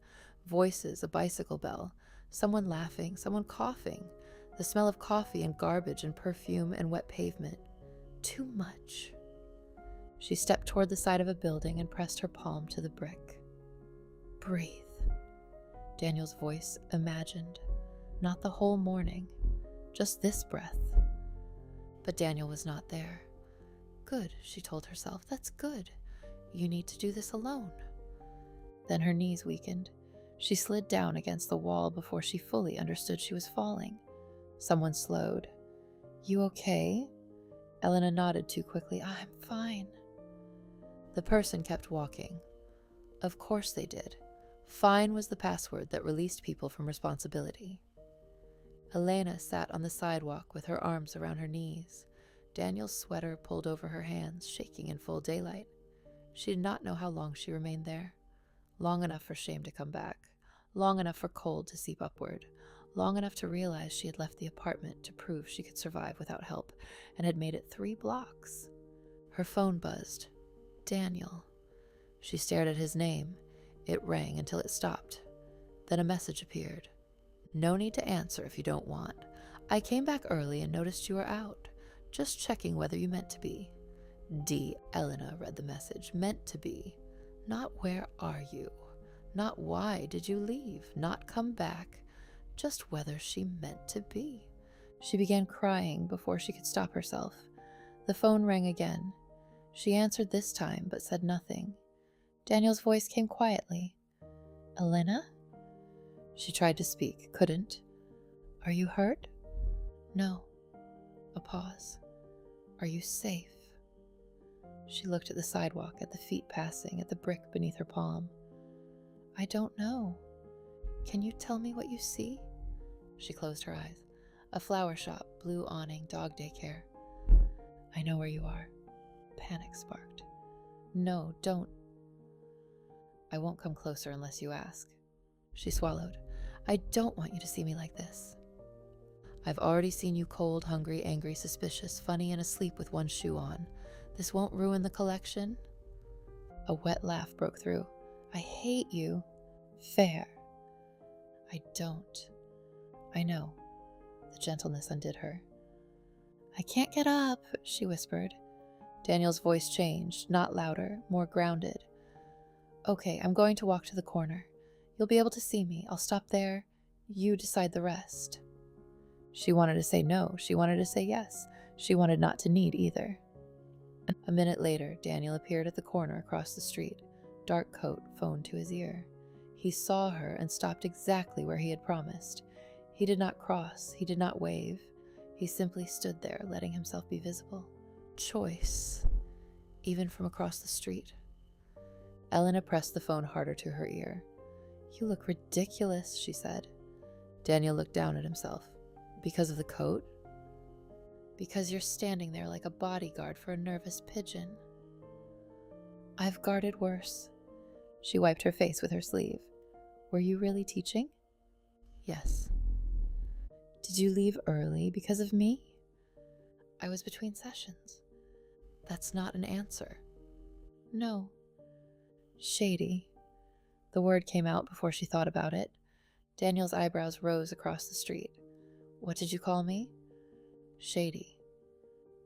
voices, a bicycle bell, someone laughing, someone coughing, the smell of coffee and garbage and perfume and wet pavement. Too much. She stepped toward the side of a building and pressed her palm to the brick. Breathe. Daniel's voice imagined. Not the whole morning. Just this breath. But Daniel was not there. Good, she told herself. That's good. You need to do this alone. Then her knees weakened. She slid down against the wall before she fully understood she was falling. Someone slowed. You okay? Elena nodded too quickly. I'm fine. The person kept walking. Of course they did. Fine was the password that released people from responsibility. Elena sat on the sidewalk with her arms around her knees. Daniel's sweater pulled over her hands, shaking in full daylight. She did not know how long she remained there. Long enough for shame to come back. Long enough for cold to seep upward. Long enough to realize she had left the apartment to prove she could survive without help, and had made it 3 blocks. Her phone buzzed. Daniel. She stared at his name. It rang until it stopped. Then a message appeared. No need to answer if you don't want. I came back early and noticed you were out. Just checking whether you meant to be. D. Elena read the message. Meant to be. Not where are you. Not why did you leave. Not come back. Just whether she meant to be. She began crying before she could stop herself. The phone rang again. She answered this time, but said nothing. Daniel's voice came quietly. Elena? She tried to speak, couldn't. Are you hurt? No. A pause. Are you safe? She looked at the sidewalk, at the feet passing, at the brick beneath her palm. I don't know. Can you tell me what you see? She closed her eyes. A flower shop, blue awning, dog daycare. I know where you are. Panic sparked. No, don't. I won't come closer unless you ask. She swallowed. I don't want you to see me like this. I've already seen you cold, hungry, angry, suspicious, funny, and asleep with one shoe on. This won't ruin the collection? A wet laugh broke through. I hate you. Fair. I don't. I know. The gentleness undid her. I can't get up, she whispered. Daniel's voice changed, not louder, more grounded. Okay, I'm going to walk to the corner. You'll be able to see me. I'll stop there. You decide the rest. She wanted to say no. She wanted to say yes. She wanted not to need either. A minute later, Daniel appeared at the corner across the street, dark coat, phone to his ear. He saw her and stopped exactly where he had promised. He did not cross. He did not wave. He simply stood there, letting himself be visible. Choice, even from across the street. Elena pressed the phone harder to her ear. You look ridiculous, she said. Daniel looked down at himself. Because of the coat? Because you're standing there like a bodyguard for a nervous pigeon. I've guarded worse. She wiped her face with her sleeve. Were you really teaching? Yes. Did you leave early because of me? I was between sessions. That's not an answer. No. Shady. The word came out before she thought about it. Daniel's eyebrows rose across the street. What did you call me? Shady.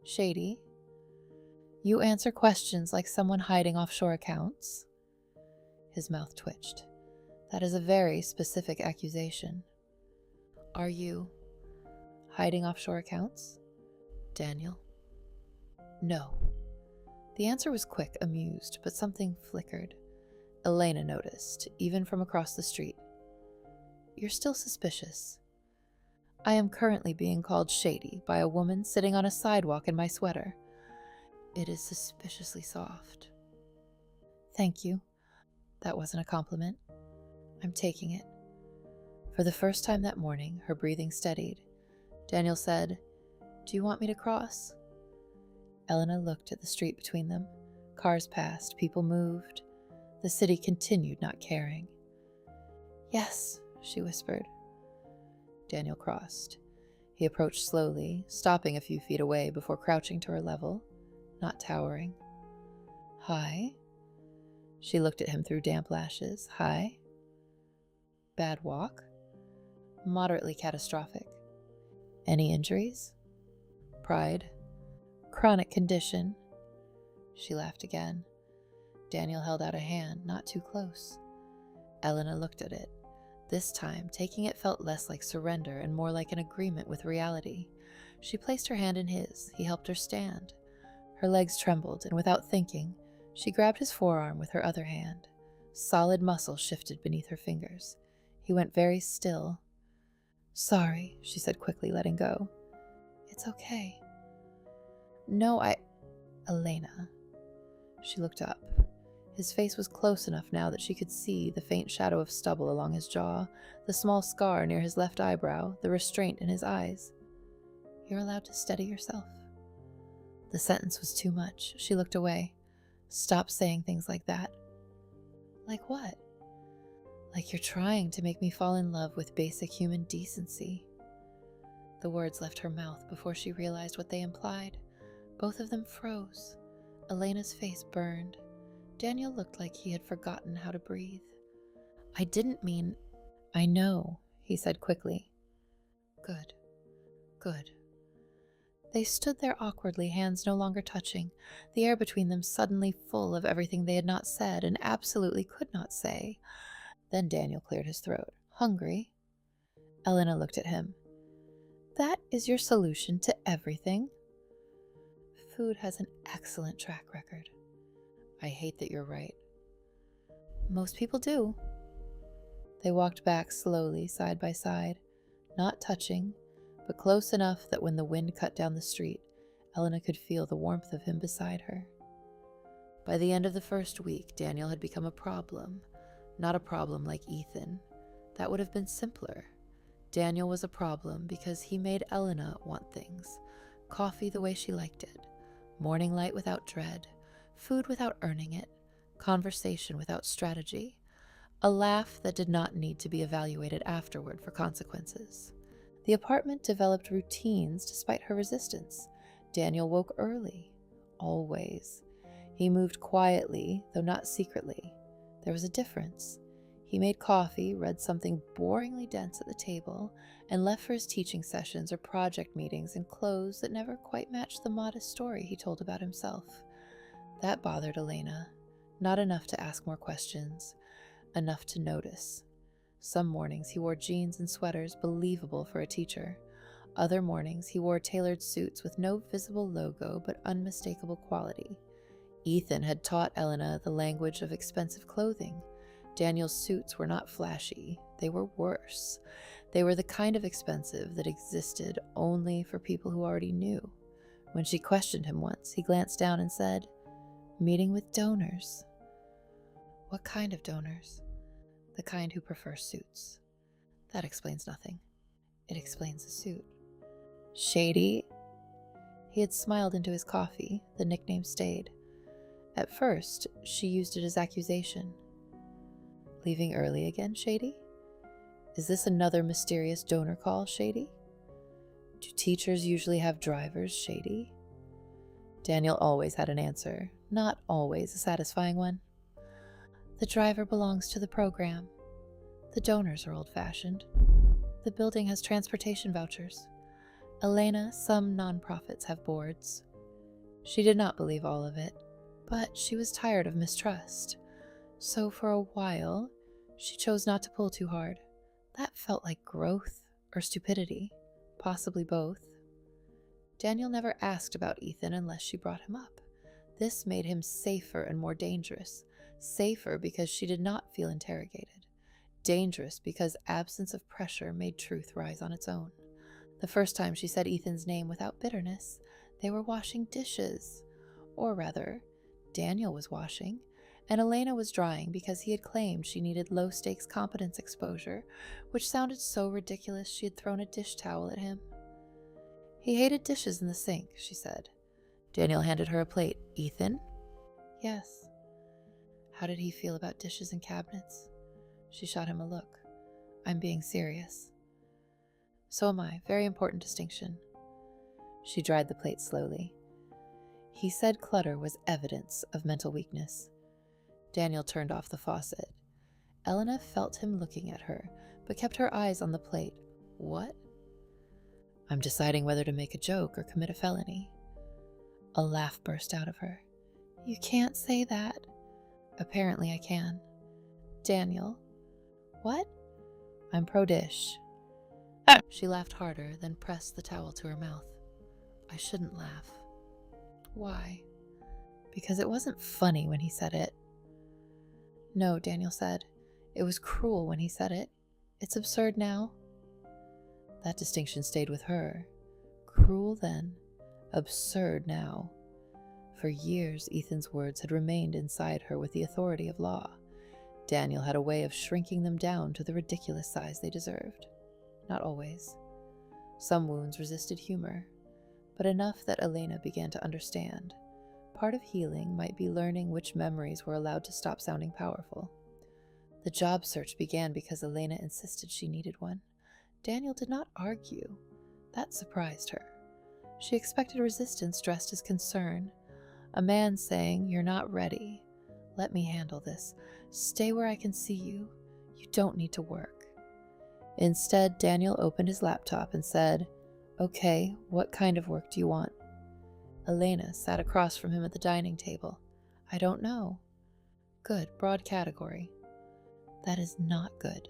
Shady? You answer questions like someone hiding offshore accounts? His mouth twitched. That is a very specific accusation. Are you hiding offshore accounts? Daniel? No. The answer was quick, amused, but something flickered. Elena noticed, even from across the street. You're still suspicious. I am currently being called shady by a woman sitting on a sidewalk in my sweater. It is suspiciously soft. Thank you. That wasn't a compliment. I'm taking it. For the first time that morning, her breathing steadied. Daniel said, Do you want me to cross? Elena looked at the street between them. Cars passed, people moved. The city continued not caring. Yes, she whispered. Daniel crossed. He approached slowly, stopping a few feet away before crouching to her level, not towering. Hi? She looked at him through damp lashes. Hi? Bad walk? Moderately catastrophic. Any injuries? Pride? Chronic condition? She laughed again. Daniel held out a hand, not too close. Elena looked at it. This time, taking it felt less like surrender and more like an agreement with reality. She placed her hand in his. He helped her stand. Her legs trembled, and without thinking, She grabbed his forearm with her other hand. Solid muscle shifted beneath her fingers. He went very still. "Sorry," she said quickly, letting go. "It's okay." "No, Elena." She looked up. His face was close enough now that she could see the faint shadow of stubble along his jaw, the small scar near his left eyebrow, the restraint in his eyes. "You're allowed to steady yourself." The sentence was too much. She looked away. "Stop saying things like that." "Like what?" "Like you're trying to make me fall in love with basic human decency." The words left her mouth before she realized what they implied. Both of them froze. Elena's face burned. Daniel looked like he had forgotten how to breathe. "I didn't mean—" "I know," he said quickly. "Good. Good." They stood there awkwardly, hands no longer touching, the air between them suddenly full of everything they had not said and absolutely could not say. Then Daniel cleared his throat. "Hungry?" Elena looked at him. "That is your solution to everything?" "Food has an excellent track record." "I hate that you're right." "Most people do." They walked back slowly, side by side, not touching, but close enough that when the wind cut down the street, Elena could feel the warmth of him beside her. By the end of the first week, Daniel had become a problem. Not a problem like Ethan. That would have been simpler. Daniel was a problem because he made Elena want things. Coffee the way she liked it. Morning light without dread. Food without earning it. Conversation without strategy. A laugh that did not need to be evaluated afterward for consequences. The apartment developed routines despite her resistance. Daniel woke early. Always. He moved quietly, though not secretly. There was a difference. He made coffee, read something boringly dense at the table, and left for his teaching sessions or project meetings in clothes that never quite matched the modest story he told about himself. That bothered Elena. Not enough to ask more questions. Enough to notice. Some mornings he wore jeans and sweaters believable for a teacher. Other mornings he wore tailored suits with no visible logo but unmistakable quality. Ethan had taught Elena the language of expensive clothing. Daniel's suits were not flashy. They were worse. They were the kind of expensive that existed only for people who already knew. When she questioned him once, he glanced down and said, "Meeting with donors." "What kind of donors?" "The kind who prefer suits." "That explains nothing." "It explains the suit." "Shady?" He had smiled into his coffee. The nickname stayed. At first, she used it as accusation. "Leaving early again, Shady? Is this another mysterious donor call, Shady? Do teachers usually have drivers, Shady?" Daniel always had an answer, not always a satisfying one. "The driver belongs to the program. The donors are old-fashioned. The building has transportation vouchers. Elena, some nonprofits have boards." She did not believe all of it, but she was tired of mistrust. So for a while, she chose not to pull too hard. That felt like growth or stupidity, possibly both. Daniel never asked about Ethan unless she brought him up. This made him safer and more dangerous. Safer because she did not feel interrogated. Dangerous because absence of pressure made truth rise on its own. The first time she said Ethan's name without bitterness, they were washing dishes. Or rather, Daniel was washing, and Elena was drying because he had claimed she needed low-stakes competence exposure, which sounded so ridiculous she had thrown a dish towel at him. He hated dishes in the sink, she said. Daniel handed her a plate. "Ethan?" "Yes." "How did he feel about dishes and cabinets?" She shot him a look. "I'm being serious." "So am I. Very important distinction." She dried the plate slowly. He said clutter was evidence of mental weakness. Daniel turned off the faucet. Elena felt him looking at her, but kept her eyes on the plate. "What?" "I'm deciding whether to make a joke or commit a felony." A laugh burst out of her. "You can't say that." "Apparently I can." "Daniel." "What?" "I'm pro-dish." She laughed harder, then pressed the towel to her mouth. "I shouldn't laugh." "Why?" because it wasn't funny when he said it. No, Daniel said. It was cruel when he said it. It's absurd now. That distinction stayed with her. Cruel then, absurd now. For years, Ethan's words had remained inside her with the authority of law. Daniel had a way of shrinking them down to the ridiculous size they deserved. Not always. Some wounds resisted humor, but enough that Elena began to understand. Part of healing might be learning which memories were allowed to stop sounding powerful. The job search began because Elena insisted she needed one. Daniel did not argue. That surprised her. She expected resistance dressed as concern. A man saying, "You're not ready. Let me handle this. Stay where I can see you. You don't need to work." Instead, Daniel opened his laptop and said, "Okay, what kind of work do you want?" Elena sat across from him at the dining table. "I don't know." "Good, broad category." "That is not good.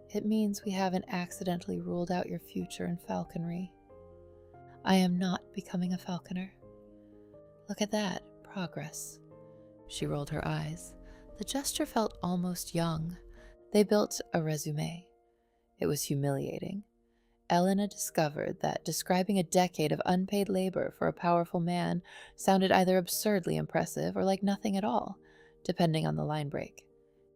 It means we haven't accidentally ruled out your future in falconry." "I am not becoming a falconer." "Look at that, progress." She rolled her eyes. The gesture felt almost young. They built a resume. It was humiliating. Elena discovered that describing a decade of unpaid labor for a powerful man sounded either absurdly impressive or like nothing at all, depending on the line break.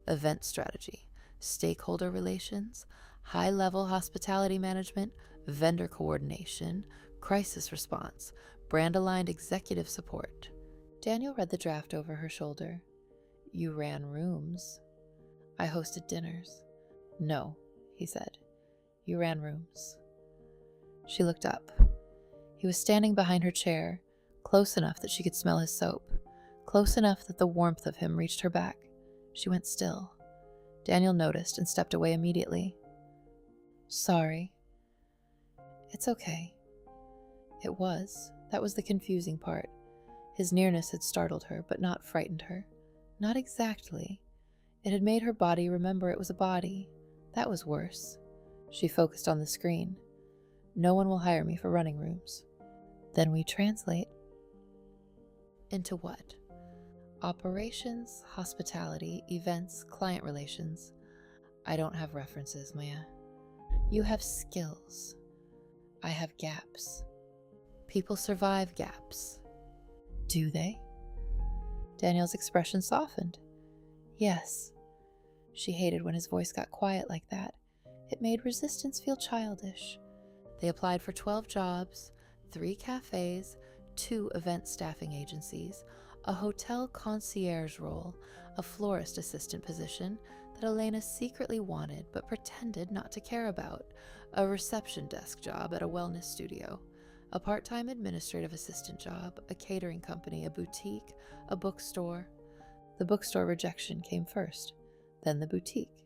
Event strategy, stakeholder relations, high-level hospitality management, vendor coordination, crisis response, brand-aligned executive support. Daniel read the draft over her shoulder. "You ran rooms." "I hosted dinners." "No," he said. "You ran rooms." She looked up. He was standing behind her chair, close enough that she could smell his soap, close enough that the warmth of him reached her back. She went still. Daniel noticed and stepped away immediately. "Sorry." "It's okay." It was. That was the confusing part. His nearness had startled her, but not frightened her. Not exactly. It had made her body remember it was a body. That was worse. She focused on the screen. "No one will hire me for running rooms." "Then we translate." "Into what?" "Operations, hospitality, events, client relations." "I don't have references, Maya." "You have skills." "I have gaps." "People survive gaps." "Do they?" Daniel's expression softened. "Yes." She hated when his voice got quiet like that. It made resistance feel childish. They applied for 12 jobs, 3 cafes, 2 event staffing agencies, a hotel concierge role, a florist assistant position that Elena secretly wanted but pretended not to care about, a reception desk job at a wellness studio, a part-time administrative assistant job, a catering company, a boutique, a bookstore. The bookstore rejection came first, then the boutique,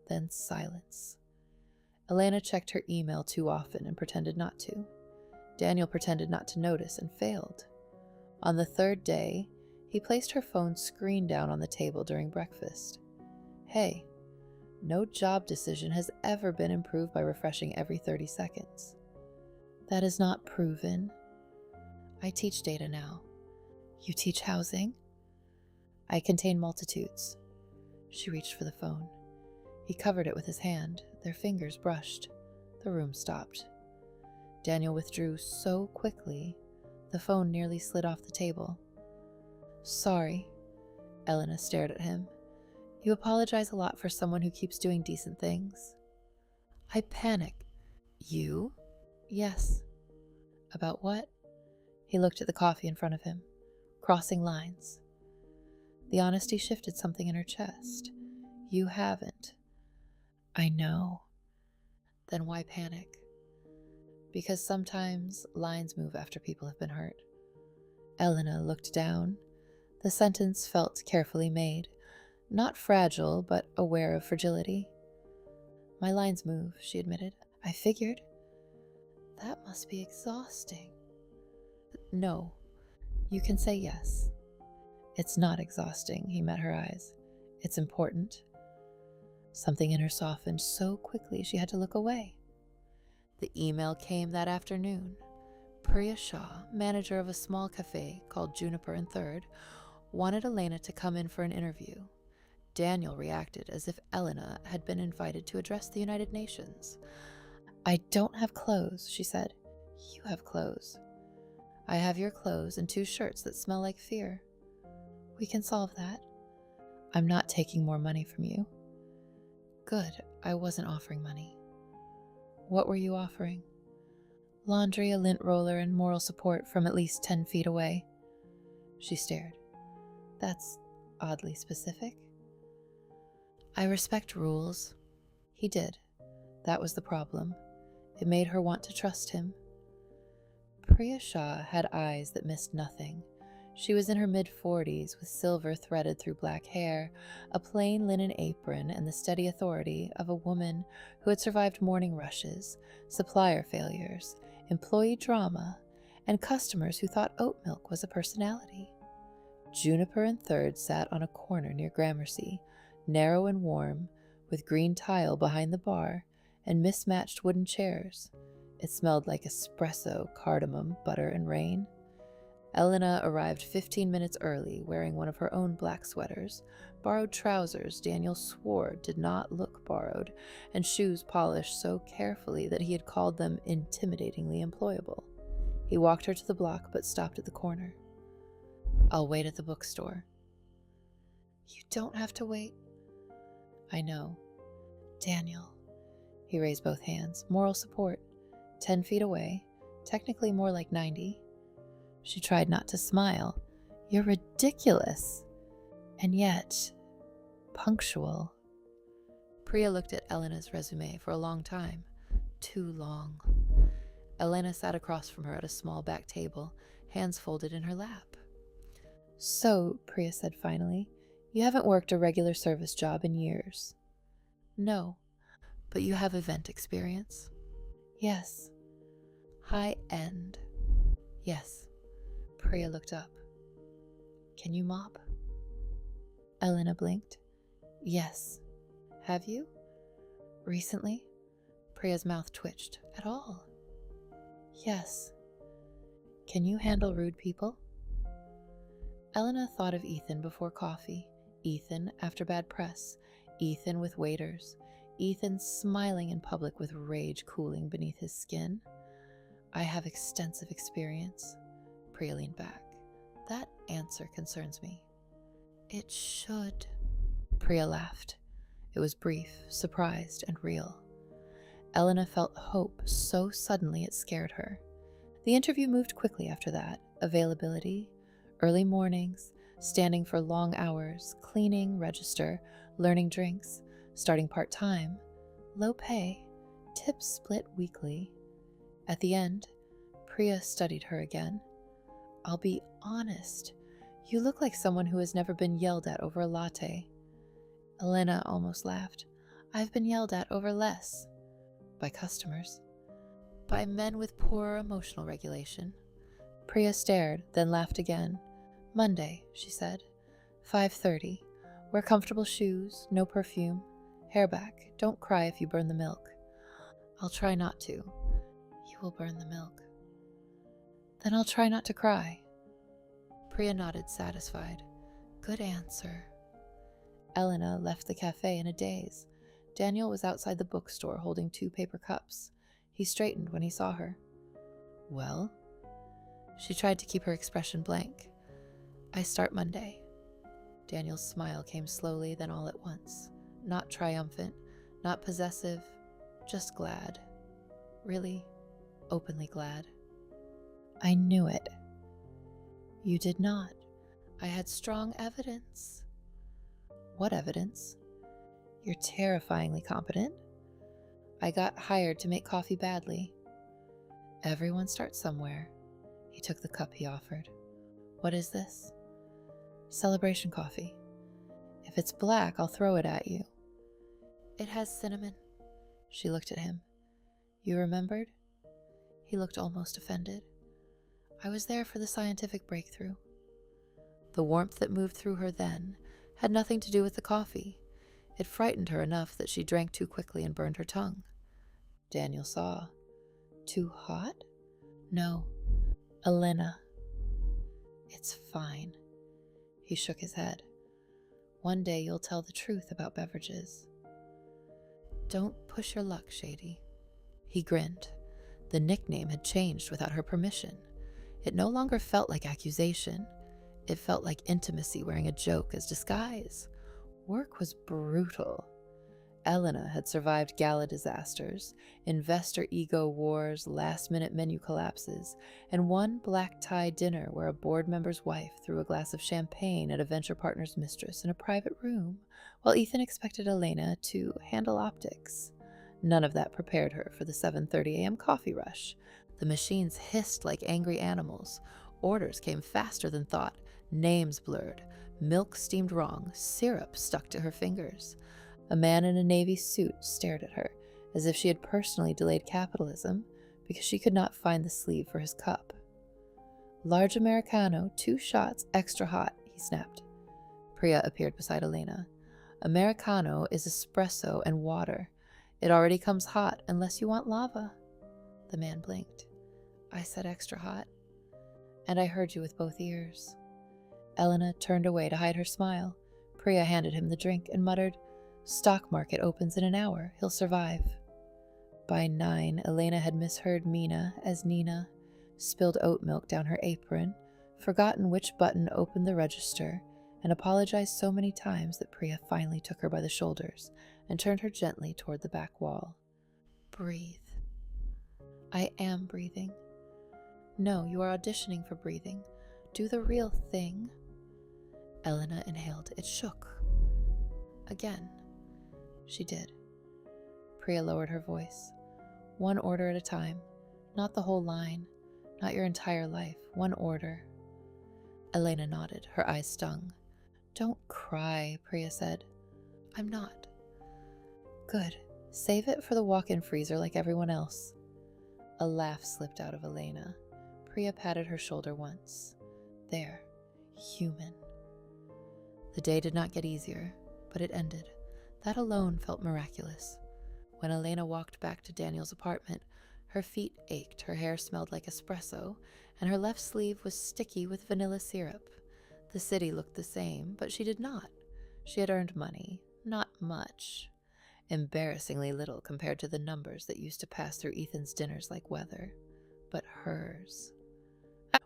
then silence. Elena checked her email too often and pretended not to. Daniel pretended not to notice and failed. On the 3rd day, he placed her phone screen down on the table during breakfast. "Hey, no job decision has ever been improved by refreshing every 30 seconds. "That is not proven." "I teach data now." "You teach housing?" "I contain multitudes." She reached for the phone. He covered it with his hand. Their fingers brushed. The room stopped. Daniel withdrew so quickly, the phone nearly slid off the table. "Sorry." Elena stared at him. "You apologize a lot for someone who keeps doing decent things." I panic. "You?" "Yes." "About what?" He looked at the coffee in front of him. "Crossing lines." The honesty shifted something in her chest. "You haven't." "I know." "Then why panic?" "Because sometimes lines move after people have been hurt." Elena looked down. The sentence felt carefully made. Not fragile, but aware of fragility. "My lines move," she admitted. "I figured." "That must be exhausting." "No. You can say yes." "It's not exhausting," he met her eyes. "It's important." Something in her softened so quickly she had to look away. The email came that afternoon. Priya Shah, manager of a small cafe called Juniper and Third, wanted Elena to come in for an interview. Daniel reacted as if Elena had been invited to address the United Nations. "I don't have clothes," she said. "You have clothes." "I have your clothes and 2 shirts that smell like fear." "We can solve that." "I'm not taking more money from you." "Good, I wasn't offering money." "What were you offering?" "Laundry, a lint roller, and moral support from at least 10 feet away." She stared. "That's oddly specific." "I respect rules." He did. That was the problem. It made her want to trust him. Priya Shah had eyes that missed nothing. She was in her mid-40s with silver threaded through black hair, a plain linen apron, and the steady authority of a woman who had survived morning rushes, supplier failures, employee drama, and customers who thought oat milk was a personality. Juniper and Third sat on a corner near Gramercy, narrow and warm, with green tile behind the bar and mismatched wooden chairs. It smelled like espresso, cardamom, butter, and rain. Elena arrived 15 minutes early, wearing one of her own black sweaters, borrowed trousers Daniel swore did not look borrowed, and shoes polished so carefully that he had called them intimidatingly employable. He walked her to the block but stopped at the corner. "I'll wait at the bookstore." "You don't have to wait." "I know." "Daniel." He raised both hands. "Moral support. 10 feet away. Technically more like 90. She tried not to smile. "You're ridiculous." "And yet, punctual." Priya looked at Elena's resume for a long time. Too long. Elena sat across from her at a small back table, hands folded in her lap. "So," Priya said finally, "you haven't worked a regular service job in years." "No. But you have event experience?" "Yes." "High end?" "Yes." Priya looked up. "Can you mop?" Elena blinked. "Yes." "Have you?" "Recently?" Priya's mouth twitched. "At all?" "Yes." "Can you handle rude people?" Elena thought of Ethan before coffee, Ethan after bad press, Ethan with waiters, Ethan smiling in public with rage cooling beneath his skin. "I have extensive experience." Priya leaned back. "That answer concerns me." "It should." Priya laughed. It was brief, surprised, and real. Elena felt hope so suddenly it scared her. The interview moved quickly after that. Availability, early mornings, standing for long hours, cleaning, register, learning drinks, starting part-time, low pay, tips split weekly. At the end, Priya studied her again. "I'll be honest. You look like someone who has never been yelled at over a latte." Elena almost laughed. "I've been yelled at over less." "By customers." "By men with poorer emotional regulation." Priya stared, then laughed again. "Monday," she said. 5:30. Wear comfortable shoes, no perfume. Hair back. Don't cry if you burn the milk." "I'll try not to." "You will burn the milk." "Then I'll try not to cry." Priya nodded, satisfied. "Good answer." Elena left the cafe in a daze. Daniel was outside the bookstore holding 2 paper cups. He straightened when he saw her. "Well?" She tried to keep her expression blank. "I start Monday." Daniel's smile came slowly, then all at once. Not triumphant, not possessive, just glad. Really, openly glad. "I knew it." "You did not." "I had strong evidence." "What evidence?" "You're terrifyingly competent." "I got hired to make coffee badly." "Everyone starts somewhere." He took the cup he offered. "What is this?" "Celebration coffee. If it's black, I'll throw it at you." "It has cinnamon." She looked at him. "You remembered?" He looked almost offended. "I was there for the scientific breakthrough." The warmth that moved through her then had nothing to do with the coffee. It frightened her enough that she drank too quickly and burned her tongue. Daniel saw. "Too hot?" "No. Elena. It's fine. He shook his head. One day you'll tell the truth about beverages. Don't push your luck, Shady. He grinned. The nickname had changed without her permission. It no longer felt like accusation. It felt like intimacy wearing a joke as disguise. Work was brutal. Elena had survived gala disasters, investor ego wars, last-minute menu collapses, and one black-tie dinner where a board member's wife threw a glass of champagne at a venture partner's mistress in a private room, while Ethan expected Elena to handle optics. None of that prepared her for the 7:30 a.m. coffee rush. The machines hissed like angry animals. Orders came faster than thought, names blurred, milk steamed wrong, syrup stuck to her fingers. A man in a navy suit stared at her, as if she had personally delayed capitalism because she could not find the sleeve for his cup. Large Americano, 2 shots, extra hot, he snapped. Priya appeared beside Elena. Americano is espresso and water. It already comes hot unless you want lava. The man blinked. I said extra hot. And I heard you with both ears. Elena turned away to hide her smile. Priya handed him the drink and muttered, Stock market opens in an hour. He'll survive. By 9, Elena had misheard Mina as Nina, spilled oat milk down her apron, forgotten which button opened the register, and apologized so many times that Priya finally took her by the shoulders and turned her gently toward the back wall. Breathe. I am breathing. No, you are auditioning for breathing. Do the real thing. Elena inhaled. It shook. Again. She did. Priya lowered her voice. One order at a time. Not the whole line. Not your entire life. One order. Elena nodded. Her eyes stung. Don't cry, Priya said. I'm not. Good. Save it for the walk-in freezer like everyone else. A laugh slipped out of Elena. Priya patted her shoulder once. There. Human. The day did not get easier, but it ended. That alone felt miraculous. When Elena walked back to Daniel's apartment, her feet ached, her hair smelled like espresso, and her left sleeve was sticky with vanilla syrup. The city looked the same, but she did not. She had earned money. Not much. Embarrassingly little compared to the numbers that used to pass through Ethan's dinners like weather. But hers.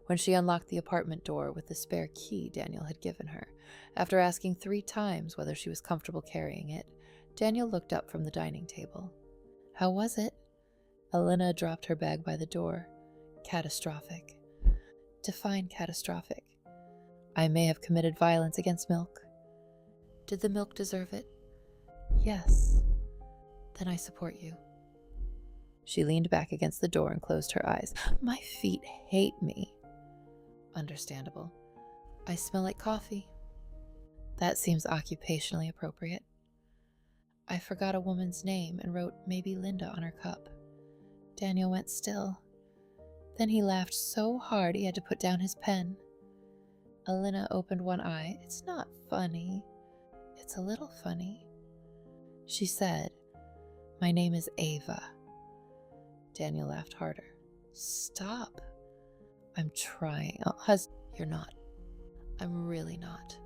When she unlocked the apartment door with the spare key Daniel had given her, after asking 3 times whether she was comfortable carrying it, Daniel looked up from the dining table. How was it? Elena dropped her bag by the door. Catastrophic. Define catastrophic. I may have committed violence against milk. Did the milk deserve it? Yes. Then I support you. She leaned back against the door and closed her eyes. My feet hate me. Understandable. I smell like coffee. That seems occupationally appropriate. I forgot a woman's name and wrote maybe Linda on her cup. Daniel went still. Then he laughed so hard he had to put down his pen. Elena opened one eye. It's not funny. It's a little funny. She said, My name is Ava. Daniel laughed harder. Stop. I'm trying. You're not. I'm really not.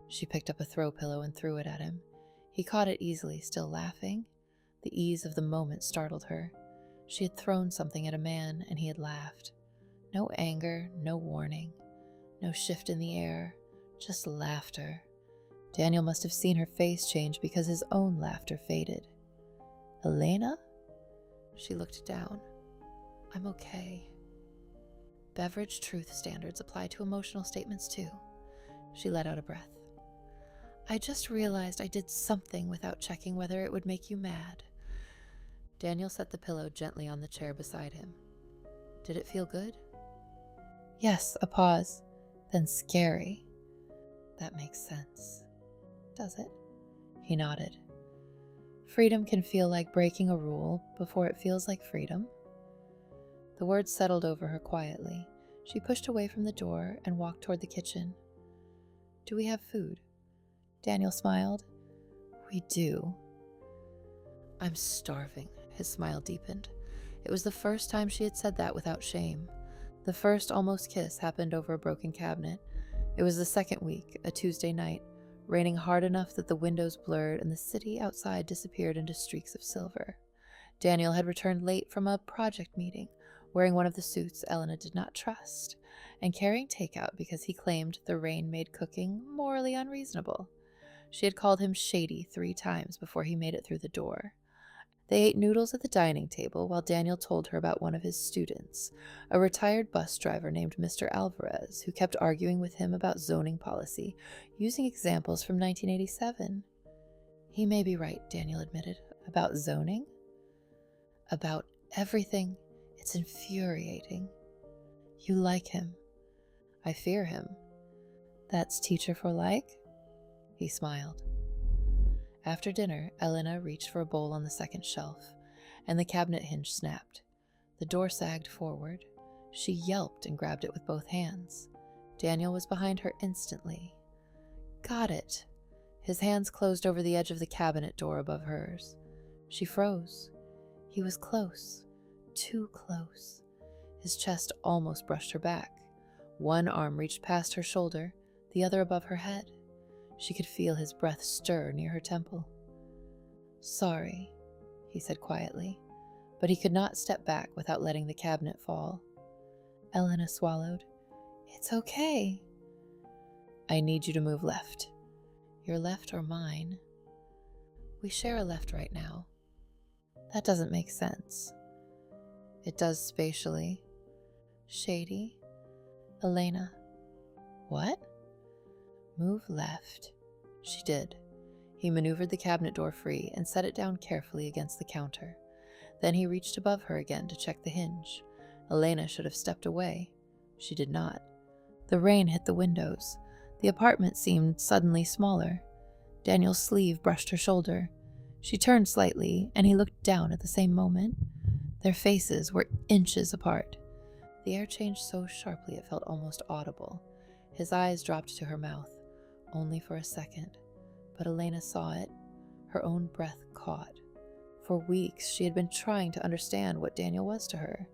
She picked up a throw pillow and threw it at him. He caught it easily, still laughing. The ease of the moment startled her. She had thrown something at a man, and he had laughed. No anger, no warning, no shift in the air, just laughter. Daniel must have seen her face change because his own laughter faded. Elena? She looked down. I'm okay. Beverage truth standards apply to emotional statements too. She let out a breath. I just realized I did something without checking whether it would make you mad. Daniel set the pillow gently on the chair beside him. Did it feel good? Yes, a pause, then scary. That makes sense. Does it? He nodded. Freedom can feel like breaking a rule before it feels like freedom. The words settled over her quietly. She pushed away from the door and walked toward the kitchen. Do we have food? Daniel smiled. We do. I'm starving. His smile deepened. It was the first time she had said that without shame. The first almost kiss happened over a broken cabinet. It was the second week, a Tuesday night, raining hard enough that the windows blurred and the city outside disappeared into streaks of silver. Daniel had returned late from a project meeting, wearing one of the suits Elena did not trust, and carrying takeout because he claimed the rain made cooking morally unreasonable. She had called him shady 3 times before he made it through the door. They ate noodles at the dining table while Daniel told her about one of his students, a retired bus driver named Mr. Alvarez, who kept arguing with him about zoning policy, using examples from 1987. He may be right, Daniel admitted. About zoning? About everything. It's infuriating. You like him. I fear him. That's teacher for like? He smiled. After dinner, Elena reached for a bowl on the second shelf, and the cabinet hinge snapped. The door sagged forward. She yelped and grabbed it with both hands. Daniel was behind her instantly. Got it. His hands closed over the edge of the cabinet door above hers. She froze. He was close. Too close. His chest almost brushed her back. One arm reached past her shoulder, the other above her head. She could feel his breath stir near her temple. Sorry, he said quietly, but he could not step back without letting the cabinet fall. Elena swallowed. It's okay. I need you to move left. Your left or mine? We share a left right now. That doesn't make sense. It does spatially. Shady. Elena. What? Move left. She did. He maneuvered the cabinet door free and set it down carefully against the counter. Then he reached above her again to check the hinge. Elena should have stepped away. She did not. The rain hit the windows. The apartment seemed suddenly smaller. Daniel's sleeve brushed her shoulder. She turned slightly, and he looked down at the same moment. Their faces were inches apart. The air changed so sharply it felt almost audible. His eyes dropped to her mouth. Only for a second, but Elena saw it. Her own breath caught. For weeks, she had been trying to understand what Daniel was to her.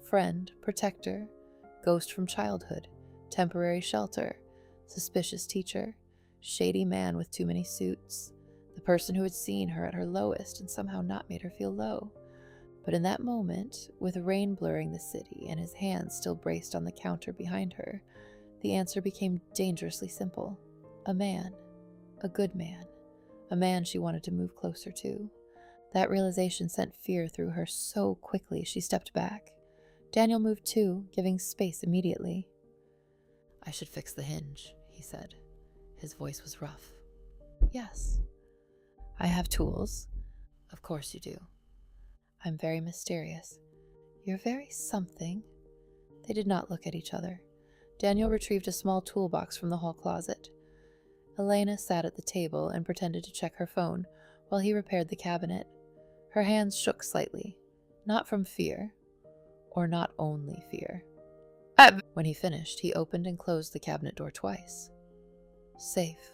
Friend, protector, ghost from childhood, temporary shelter, suspicious teacher, shady man with too many suits, the person who had seen her at her lowest and somehow not made her feel low. But in that moment, with rain blurring the city and his hands still braced on the counter behind her, the answer became dangerously simple. A man. A good man. A man she wanted to move closer to. That realization sent fear through her so quickly she stepped back. Daniel moved too, giving space immediately. I should fix the hinge, he said. His voice was rough. Yes. I have tools. Of course you do. I'm very mysterious. You're very something. They did not look at each other. Daniel retrieved a small toolbox from the hall closet. Elena sat at the table and pretended to check her phone while he repaired the cabinet. Her hands shook slightly, not from fear, or not only fear. When he finished, he opened and closed the cabinet door twice. Safe.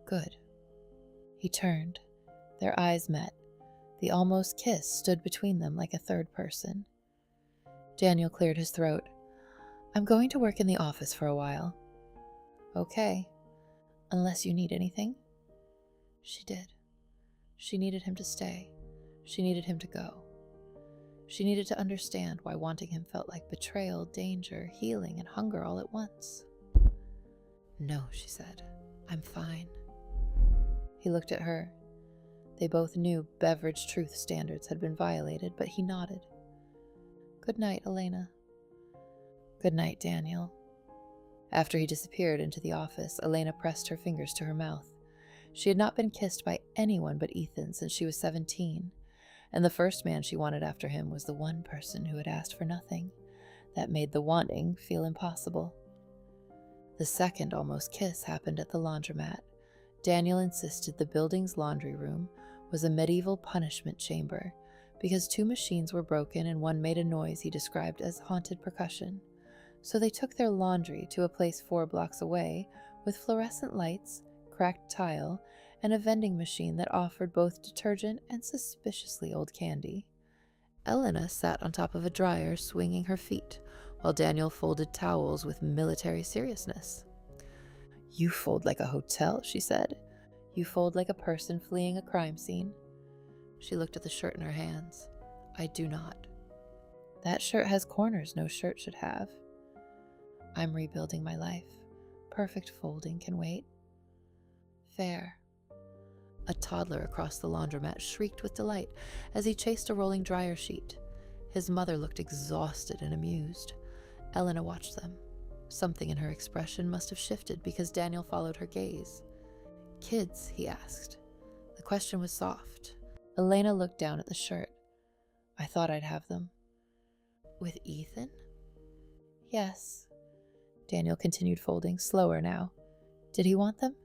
Good. He turned. Their eyes met. The almost kiss stood between them like a third person. Daniel cleared his throat. I'm going to work in the office for a while. Okay. Unless you need anything. She did. She needed him to stay. She needed him to go. She needed to understand why wanting him felt like betrayal, danger, healing, and hunger all at once. No, she said. I'm fine. He looked at her. They both knew beverage truth standards had been violated, but he nodded. Good night, Elena. Good night, Daniel. After he disappeared into the office, Elena pressed her fingers to her mouth. She had not been kissed by anyone but Ethan since she was 17, and the first man she wanted after him was the one person who had asked for nothing. That made the wanting feel impossible. The second almost kiss happened at the laundromat. Daniel insisted the building's laundry room was a medieval punishment chamber because 2 machines were broken and one made a noise he described as haunted percussion. So they took their laundry to a place 4 blocks away with fluorescent lights, cracked tile, and a vending machine that offered both detergent and suspiciously old candy. Elena sat on top of a dryer, swinging her feet, while Daniel folded towels with military seriousness. "You fold like a hotel," she said. "You fold like a person fleeing a crime scene." She looked at the shirt in her hands. "I do not. That shirt has corners no shirt should have. I'm rebuilding my life. Perfect folding can wait." "Fair." A toddler across the laundromat shrieked with delight as he chased a rolling dryer sheet. His mother looked exhausted and amused. Elena watched them. Something in her expression must have shifted because Daniel followed her gaze. "Kids?" he asked. The question was soft. Elena looked down at the shirt. "I thought I'd have them." "With Ethan?" "Yes." Daniel continued folding, slower now. "Did he want them?"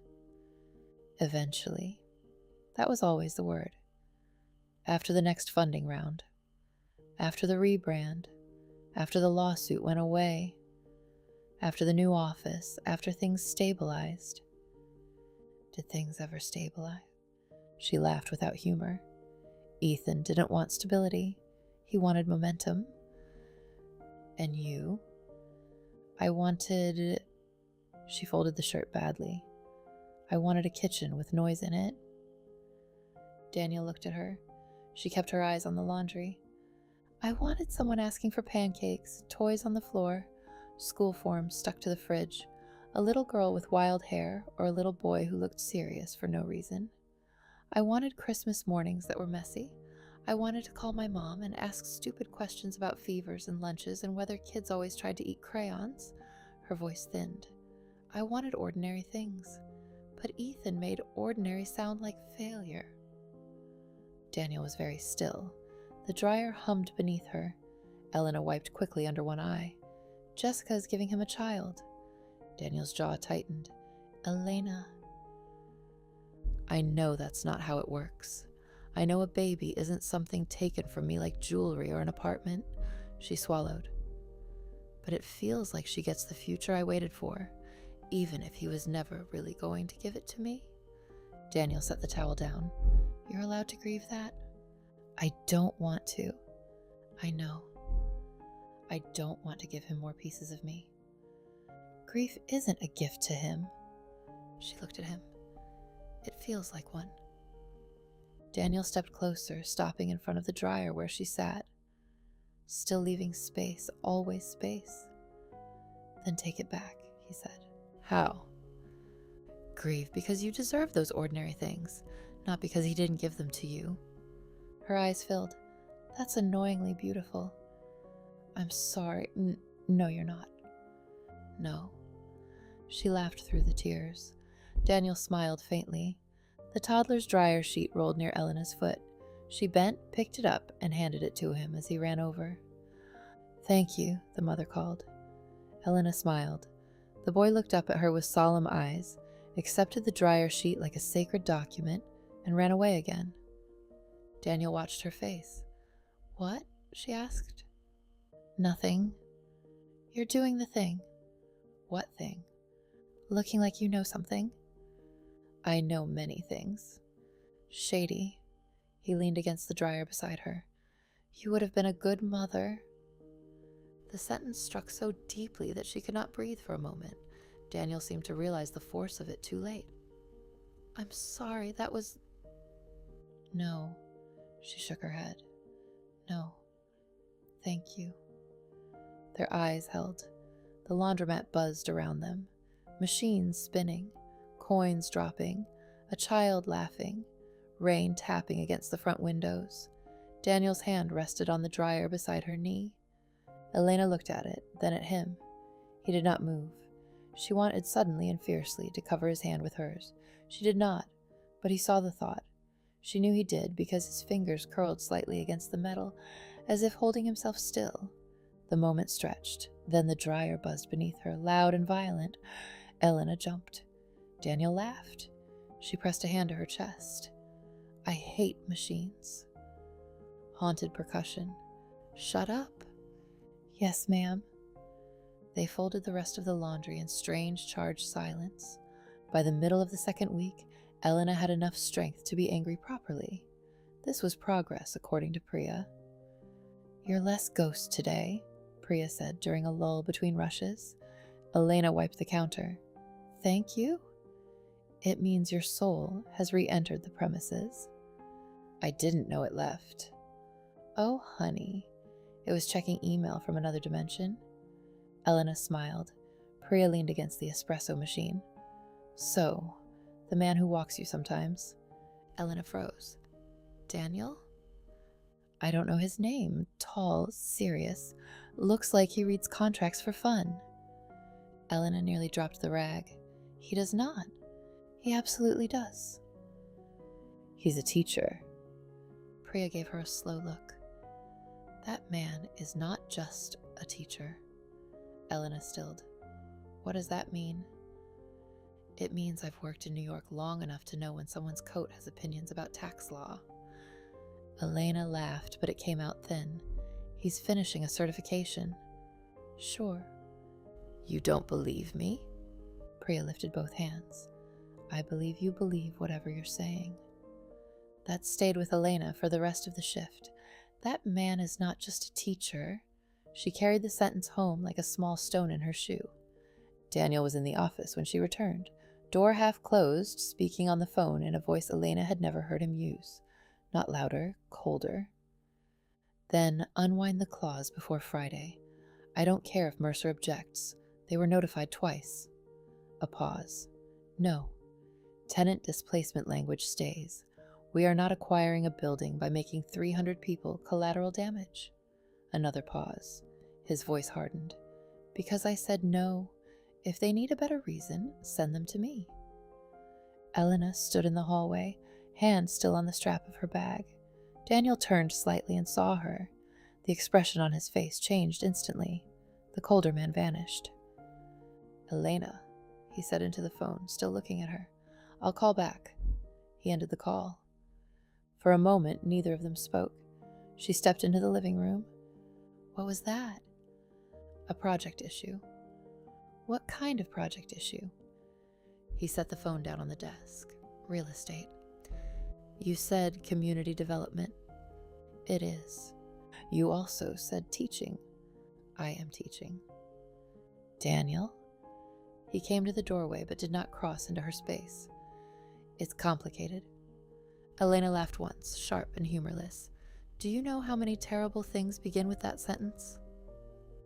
"Eventually." That was always the word. After the next funding round. After the rebrand. After the lawsuit went away. After the new office. After things stabilized. Did things ever stabilize? She laughed without humor. Ethan didn't want stability. He wanted momentum. "And you?" "I wanted..." She folded the shirt badly. "I wanted a kitchen with noise in it." Daniel looked at her. She kept her eyes on the laundry. "I wanted someone asking for pancakes, toys on the floor, school forms stuck to the fridge, a little girl with wild hair, or a little boy who looked serious for no reason. I wanted Christmas mornings that were messy. I wanted to call my mom and ask stupid questions about fevers and lunches and whether kids always tried to eat crayons." Her voice thinned. "I wanted ordinary things, but Ethan made ordinary sound like failure." Daniel was very still. The dryer hummed beneath her. Elena wiped quickly under one eye. "Jessica is giving him a child." Daniel's jaw tightened. "Elena." "I know that's not how it works. I know a baby isn't something taken from me like jewelry or an apartment." She swallowed. "But it feels like she gets the future I waited for, even if he was never really going to give it to me." Daniel set the towel down. "You're allowed to grieve that?" "I don't want to." "I know. I don't want to give him more pieces of me." "Grief isn't a gift to him." She looked at him. "It feels like one." Daniel stepped closer, stopping in front of the dryer where she sat. "Still leaving space, always space." "Then take it back," he said. "How?" "Grieve because you deserve those ordinary things, not because he didn't give them to you." Her eyes filled. "That's annoyingly beautiful." "I'm sorry. No, you're not." "No." She laughed through the tears. Daniel smiled faintly. The toddler's dryer sheet rolled near Elena's foot. She bent, picked it up, and handed it to him as he ran over. "Thank you," the mother called. Elena smiled. The boy looked up at her with solemn eyes, accepted the dryer sheet like a sacred document, and ran away again. Daniel watched her face. "What?" she asked. "Nothing." "You're doing the thing." "What thing?" "Looking like you know something." "I know many things." "Shady." He leaned against the dryer beside her. "You would have been a good mother." The sentence struck so deeply that she could not breathe for a moment. Daniel seemed to realize the force of it too late. "I'm sorry, that was..." "No." She shook her head. "No. Thank you." Their eyes held. The laundromat buzzed around them. Machines spinning, coins dropping, a child laughing, rain tapping against the front windows. Daniel's hand rested on the dryer beside her knee. Elena looked at it, then at him. He did not move. She wanted suddenly and fiercely to cover his hand with hers. She did not, but he saw the thought. She knew he did because his fingers curled slightly against the metal, as if holding himself still. The moment stretched. Then the dryer buzzed beneath her, loud and violent. Elena jumped. Daniel laughed. She pressed a hand to her chest. "I hate machines." Haunted percussion. "Shut up." "Yes, ma'am." They folded the rest of the laundry in strange, charged silence. By the middle of the second week, Elena had enough strength to be angry properly. This was progress, according to Priya. "You're less ghost today," Priya said during a lull between rushes. Elena wiped the counter. Thank you? It means your soul has re-entered the premises. I didn't know it left. Oh, honey. It was checking email from another dimension. Elena smiled. Priya leaned against the espresso machine. So, the man who walks you sometimes. Elena froze. Daniel? I don't know his name. Tall, serious. Looks like he reads contracts for fun. Elena nearly dropped the rag. He does not. He absolutely does. He's a teacher. Priya gave her a slow look. That man is not just a teacher. Elena stilled. What does that mean? It means I've worked in New York long enough to know when someone's coat has opinions about tax law. Elena laughed, but it came out thin. He's finishing a certification. Sure. You don't believe me? Priya lifted both hands. I believe you believe whatever you're saying. That stayed with Elena for the rest of the shift. That man is not just a teacher. She carried the sentence home like a small stone in her shoe. Daniel was in the office when she returned, door half closed, speaking on the phone in a voice Elena had never heard him use. Not louder, colder. Then unwind the clause before Friday. I don't care if Mercer objects. They were notified twice. A pause. No. Tenant displacement language stays. We are not acquiring a building by making 300 people collateral damage. Another pause. His voice hardened. Because I said no. If they need a better reason, send them to me. Elena stood in the hallway, hand still on the strap of her bag. Daniel turned slightly and saw her. The expression on his face changed instantly. The colder man vanished. Elena, he said into the phone, still looking at her. I'll call back. He ended the call. For a moment, neither of them spoke. She stepped into the living room. What was that? A project issue. What kind of project issue? He set the phone down on the desk. Real estate. You said community development. It is. You also said teaching. I am teaching. Daniel? He came to the doorway but did not cross into her space. It's complicated. Elena laughed once, sharp and humorless. Do you know how many terrible things begin with that sentence?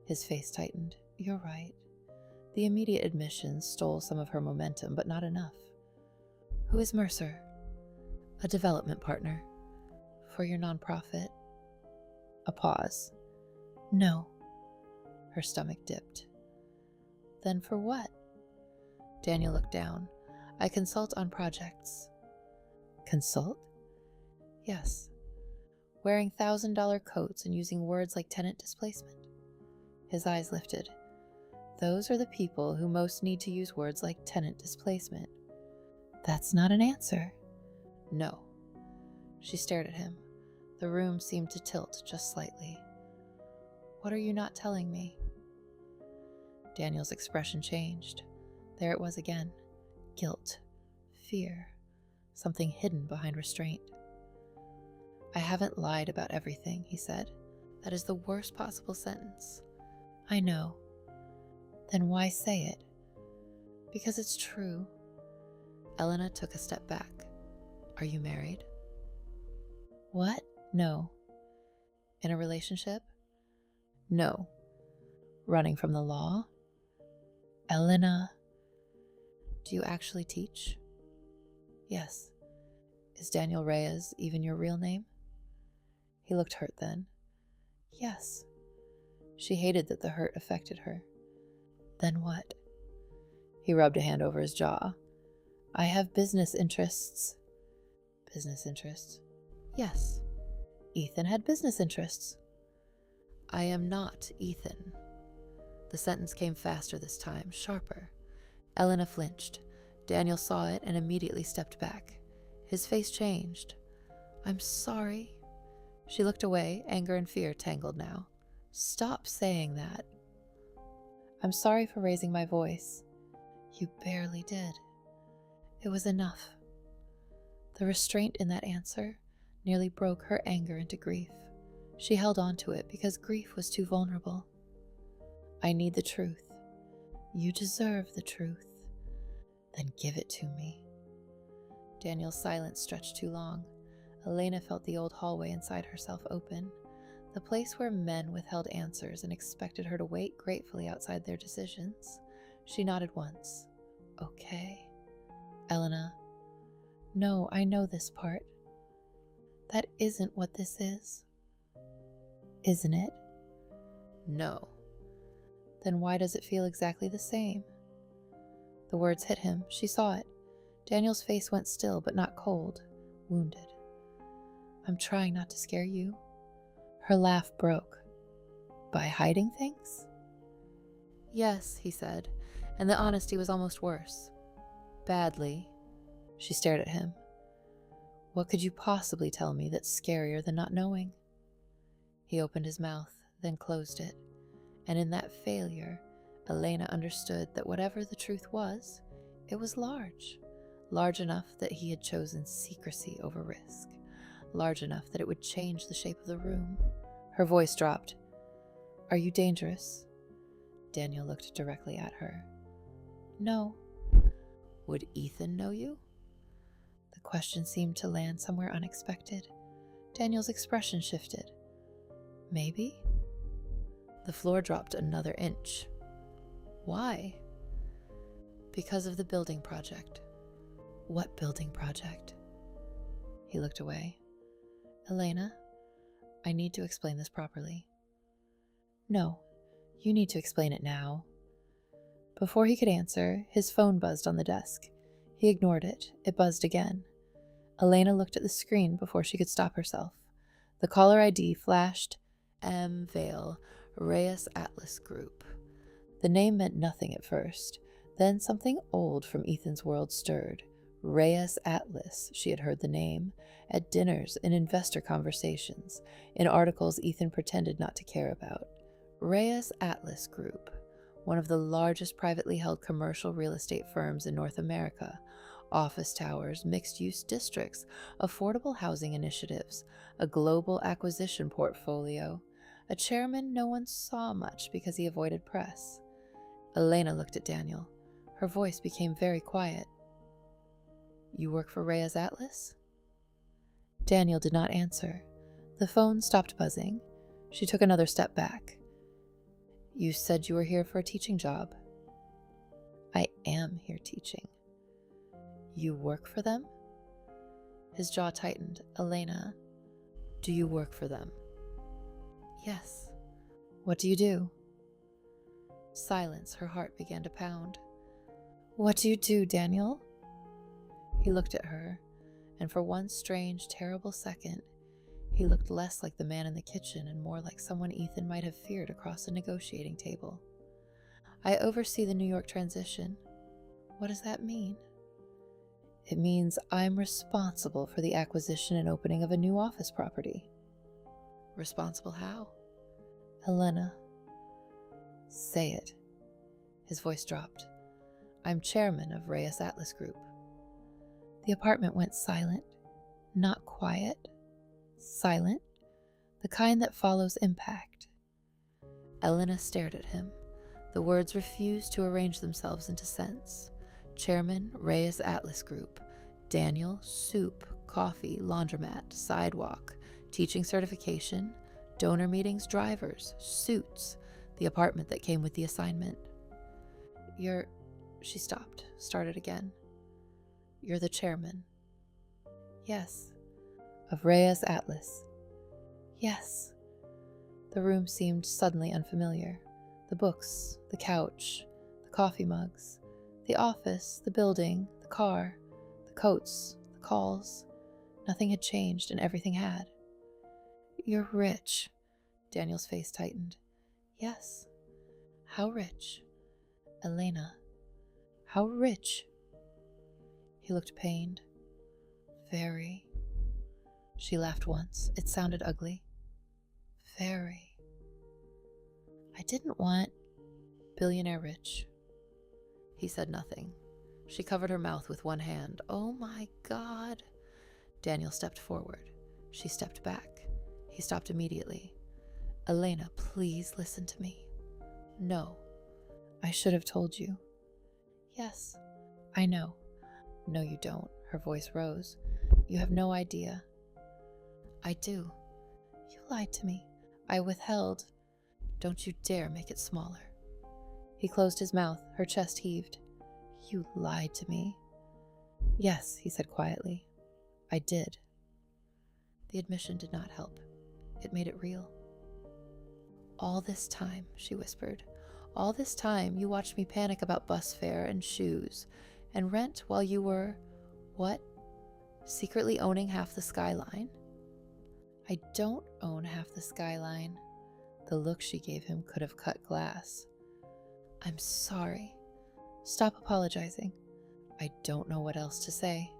His face tightened. You're right. The immediate admission stole some of her momentum, but not enough. Who is Mercer? A development partner. For your nonprofit? A pause. No. Her stomach dipped. Then for what? Daniel looked down. I consult on projects. Consult? Yes. Wearing $1,000 coats and using words like tenant displacement. His eyes lifted. Those are the people who most need to use words like tenant displacement. That's not an answer. No. She stared at him. The room seemed to tilt just slightly. What are you not telling me? Daniel's expression changed. There it was again. Guilt. Fear. Something hidden behind restraint. I haven't lied about everything, he said. That is the worst possible sentence. I know. Then why say it? Because it's true. Elena took a step back. Are you married? What? No. In a relationship? No. Running from the law? Elena. Do you actually teach? Yes. Is Daniel Reyes even your real name? He looked hurt then. Yes. She hated that the hurt affected her. Then what? He rubbed a hand over his jaw. I have business interests. Business interests? Yes. Ethan had business interests. I am not Ethan. The sentence came faster this time, sharper. Elena flinched. Daniel saw it and immediately stepped back. His face changed. I'm sorry. She looked away, anger and fear tangled now. Stop saying that. I'm sorry for raising my voice. You barely did. It was enough. The restraint in that answer nearly broke her anger into grief. She held on to it because grief was too vulnerable. I need the truth. You deserve the truth. Then give it to me. Daniel's silence stretched too long. Elena felt the old hallway inside herself open, the place where men withheld answers and expected her to wait gratefully outside their decisions. She nodded once. Okay. Elena. No, I know this part. That isn't what this is. Isn't it? No. Then why does it feel exactly the same? The words hit him. She saw it. Daniel's face went still, but not cold, wounded. I'm trying not to scare you. Her laugh broke. By hiding things? Yes, he said, and the honesty was almost worse. Badly. She stared at him. What could you possibly tell me that's scarier than not knowing? He opened his mouth, then closed it, and in that failure, Elena understood that whatever the truth was, it was large. Large enough that he had chosen secrecy over risk. Large enough that it would change the shape of the room. Her voice dropped. Are you dangerous? Daniel looked directly at her. No. Would Ethan know you? The question seemed to land somewhere unexpected. Daniel's expression shifted. Maybe? The floor dropped another inch. Why? Because of the building project. What building project? He looked away. Elena, I need to explain this properly. No, you need to explain it now. Before he could answer, his phone buzzed on the desk. He ignored it. It buzzed again. Elena looked at the screen before she could stop herself. The caller ID flashed. M. Vale, Reyes Atlas Group. The name meant nothing at first. Then something old from Ethan's world stirred. Reyes Atlas, she had heard the name, at dinners, in investor conversations, in articles Ethan pretended not to care about. Reyes Atlas Group, one of the largest privately held commercial real estate firms in North America. Office towers, mixed-use districts, affordable housing initiatives, a global acquisition portfolio, a chairman no one saw much because he avoided press. Elena looked at Daniel. Her voice became very quiet. You work for Reyes Atlas? Daniel did not answer. The phone stopped buzzing. She took another step back. You said you were here for a teaching job. I am here teaching. You work for them? His jaw tightened. Elena, do you work for them? Yes. What do you do? Silence. Her heart began to pound. What do you do, Daniel? He looked at her, and for one strange, terrible second, he looked less like the man in the kitchen and more like someone Ethan might have feared across a negotiating table. I oversee the New York transition. What does that mean? It means I'm responsible for the acquisition and opening of a new office property. Responsible how? Elena. Say it. His voice dropped. I'm chairman of Reyes Atlas Group. The apartment went silent. Not quiet. Silent. The kind that follows impact. Elena stared at him. The words refused to arrange themselves into sense. Chairman, Reyes Atlas Group. Daniel, soup, coffee, laundromat, sidewalk, teaching certification, donor meetings, drivers, suits, the apartment that came with the assignment. She stopped, started again. You're the chairman. Yes. Of Reyes Atlas. Yes. The room seemed suddenly unfamiliar. The books, the couch, the coffee mugs, the office, the building, the car, the coats, the calls. Nothing had changed, and everything had. You're rich. Daniel's face tightened. Yes. How rich? Elena. How rich? He looked pained. Very. She laughed once. It sounded ugly. Very. I didn't want billionaire rich. He said nothing. She covered her mouth with one hand. Oh my God. Daniel stepped forward. She stepped back. He stopped immediately. Elena, please listen to me. No, I should have told you. Yes, I know. No, you don't. Her voice rose. You have no idea. I do. You lied to me. I withheld. Don't you dare make it smaller. He closed his mouth. Her chest heaved. You lied to me. Yes, he said quietly. I did. The admission did not help. It made it real. All this time, she whispered, all this time you watched me panic about bus fare and shoes and rent while you were, what? Secretly owning half the skyline? I don't own half the skyline. The look she gave him could have cut glass. I'm sorry. Stop apologizing. I don't know what else to say.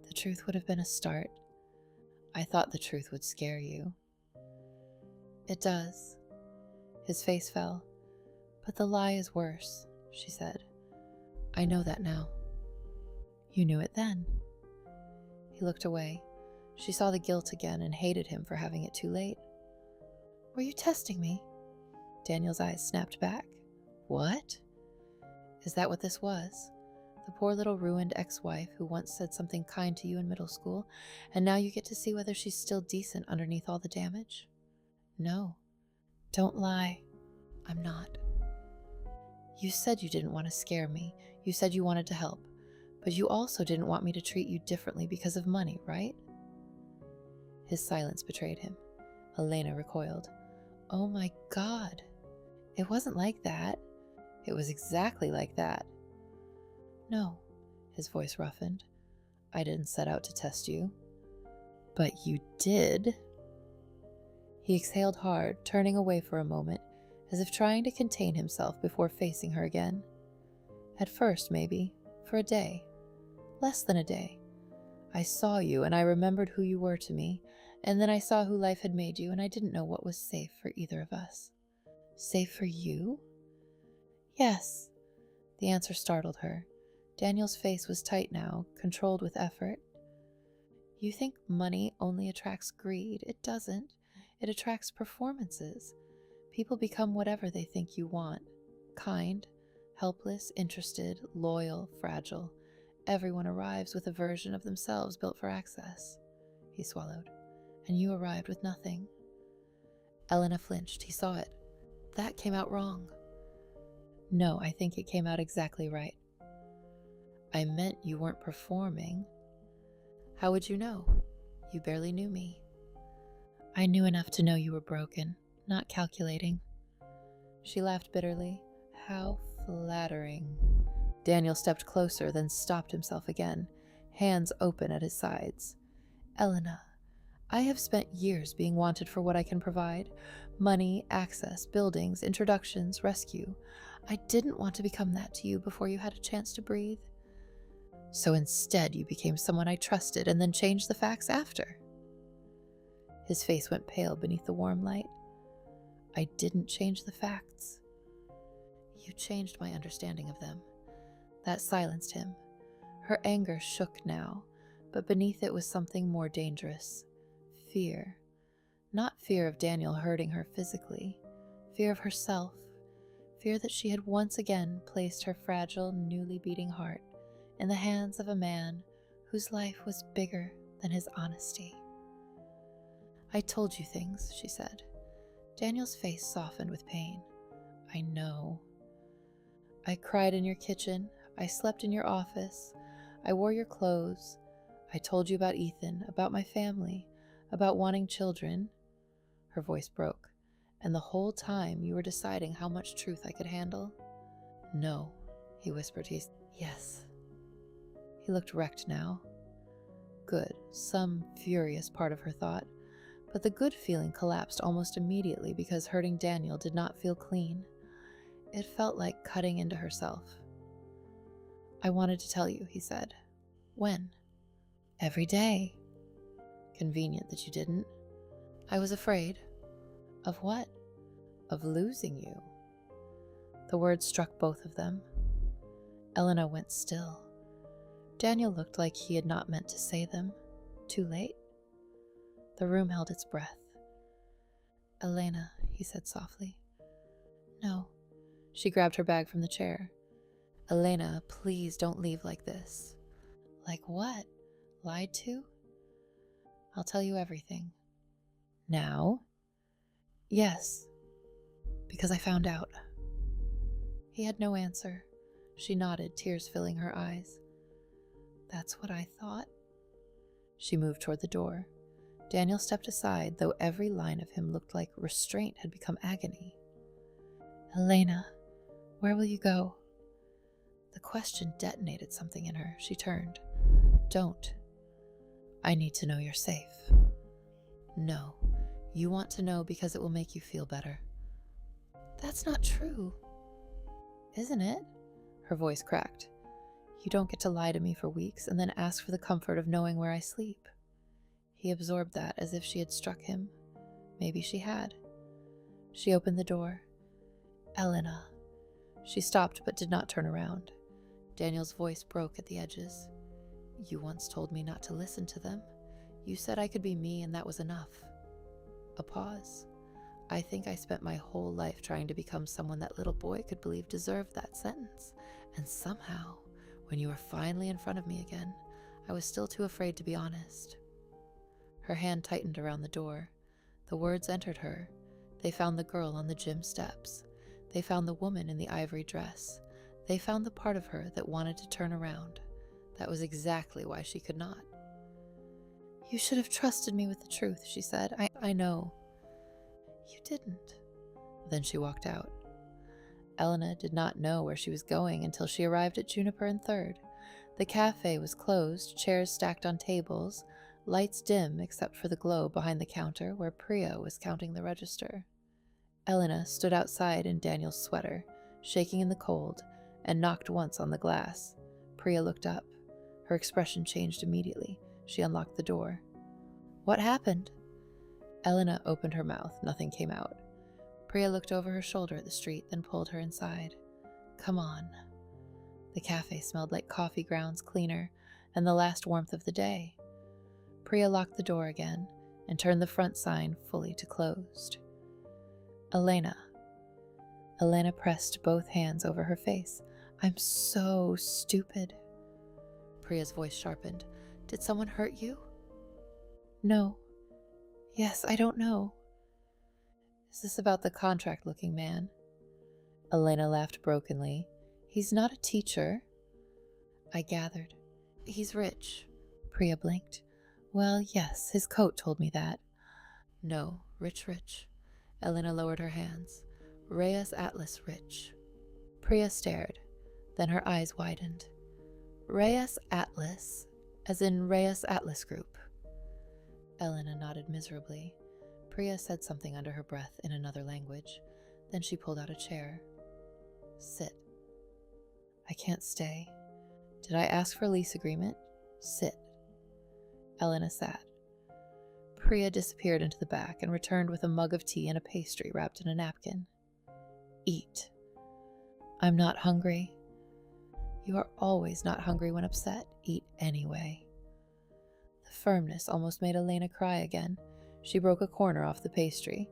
The truth would have been a start. I thought the truth would scare you. It does. His face fell. But the lie is worse, she said. I know that now. You knew it then. He looked away. She saw the guilt again and hated him for having it too late. Were you testing me? Daniel's eyes snapped back. What? Is that what this was? The poor little ruined ex-wife who once said something kind to you in middle school, and now you get to see whether she's still decent underneath all the damage? No. Don't lie. I'm not. You said you didn't want to scare me. You said you wanted to help. But you also didn't want me to treat you differently because of money, right? His silence betrayed him. Elena recoiled. Oh my God. It wasn't like that. It was exactly like that. No, his voice roughened. I didn't set out to test you. But you did. He exhaled hard, turning away for a moment, as if trying to contain himself before facing her again. At first, maybe, for a day. Less than a day. I saw you, and I remembered who you were to me, and then I saw who life had made you, and I didn't know what was safe for either of us. Safe for you? Yes. The answer startled her. Daniel's face was tight now, controlled with effort. You think money only attracts greed. It doesn't. It attracts performances. People become whatever they think you want. Kind, helpless, interested, loyal, fragile. Everyone arrives with a version of themselves built for access. He swallowed. And you arrived with nothing. Elena flinched. He saw it. That came out wrong. No, I think it came out exactly right. I meant you weren't performing. How would you know? You barely knew me. I knew enough to know you were broken, not calculating. She laughed bitterly. How flattering. Daniel stepped closer, then stopped himself again, hands open at his sides. Elena, I have spent years being wanted for what I can provide. Money, access, buildings, introductions, rescue. I didn't want to become that to you before you had a chance to breathe. So instead you became someone I trusted and then changed the facts after. His face went pale beneath the warm light. I didn't change the facts. You changed my understanding of them. That silenced him. Her anger shook now, but beneath it was something more dangerous. Fear. Not fear of Daniel hurting her physically. Fear of herself. Fear that she had once again placed her fragile, newly beating heart in the hands of a man whose life was bigger than his honesty. I told you things, she said. Daniel's face softened with pain. I know. I cried in your kitchen. I slept in your office. I wore your clothes. I told you about Ethan, about my family, about wanting children. Her voice broke. And the whole time you were deciding how much truth I could handle? No, he whispered. Yes. He looked wrecked now. Good, some furious part of her thought. But the good feeling collapsed almost immediately because hurting Daniel did not feel clean. It felt like cutting into herself. I wanted to tell you, he said. When? Every day. Convenient that you didn't. I was afraid. Of what? Of losing you. The words struck both of them. Elena went still. Daniel looked like he had not meant to say them. Too late? The room held its breath. Elena, he said softly. No. She grabbed her bag from the chair. Elena, please don't leave like this. Like what? Lied to? I'll tell you everything. Now? Yes. Because I found out. He had no answer. She nodded, tears filling her eyes. That's what I thought. She moved toward the door. Daniel stepped aside, though every line of him looked like restraint had become agony. Elena, where will you go? The question detonated something in her. She turned. Don't. I need to know you're safe. No. You want to know because it will make you feel better. That's not true. Isn't it? Her voice cracked. You don't get to lie to me for weeks and then ask for the comfort of knowing where I sleep. He absorbed that as if she had struck him. Maybe she had. She opened the door. Elena. She stopped but did not turn around. Daniel's voice broke at the edges. You once told me not to listen to them. You said I could be me and that was enough. A pause. I think I spent my whole life trying to become someone that little boy could believe deserved that sentence. And somehow, when you were finally in front of me again, I was still too afraid to be honest. Her hand tightened around the door. The words entered her. They found the girl on the gym steps. They found the woman in the ivory dress. They found the part of her that wanted to turn around. That was exactly why she could not. You should have trusted me with the truth, she said. I know. You didn't. Then she walked out. Elena did not know where she was going until she arrived at Juniper and 3rd. The cafe was closed, chairs stacked on tables, lights dim except for the glow behind the counter where Priya was counting the register. Elena stood outside in Daniel's sweater, shaking in the cold, and knocked once on the glass. Priya looked up. Her expression changed immediately. She unlocked the door. What happened? Elena opened her mouth. Nothing came out. Priya looked over her shoulder at the street, then pulled her inside. Come on. The cafe smelled like coffee grounds, cleaner, and the last warmth of the day. Priya locked the door again and turned the front sign fully to closed. Elena. Elena pressed both hands over her face. I'm so stupid. Priya's voice sharpened. Did someone hurt you? No. Yes, I don't know. Is this about the contract-looking man? Elena laughed brokenly. He's not a teacher. I gathered. He's rich. Priya blinked. Well, yes, his coat told me that. No, rich. Elena lowered her hands. Reyes Atlas rich. Priya stared. Then her eyes widened. Reyes Atlas, as in Reyes Atlas Group. Elena nodded miserably. Priya said something under her breath in another language. Then she pulled out a chair. Sit. I can't stay. Did I ask for a lease agreement? Sit. Elena sat. Priya disappeared into the back and returned with a mug of tea and a pastry wrapped in a napkin. Eat. I'm not hungry. You are always not hungry when upset. Eat anyway. The firmness almost made Elena cry again. She broke a corner off the pastry.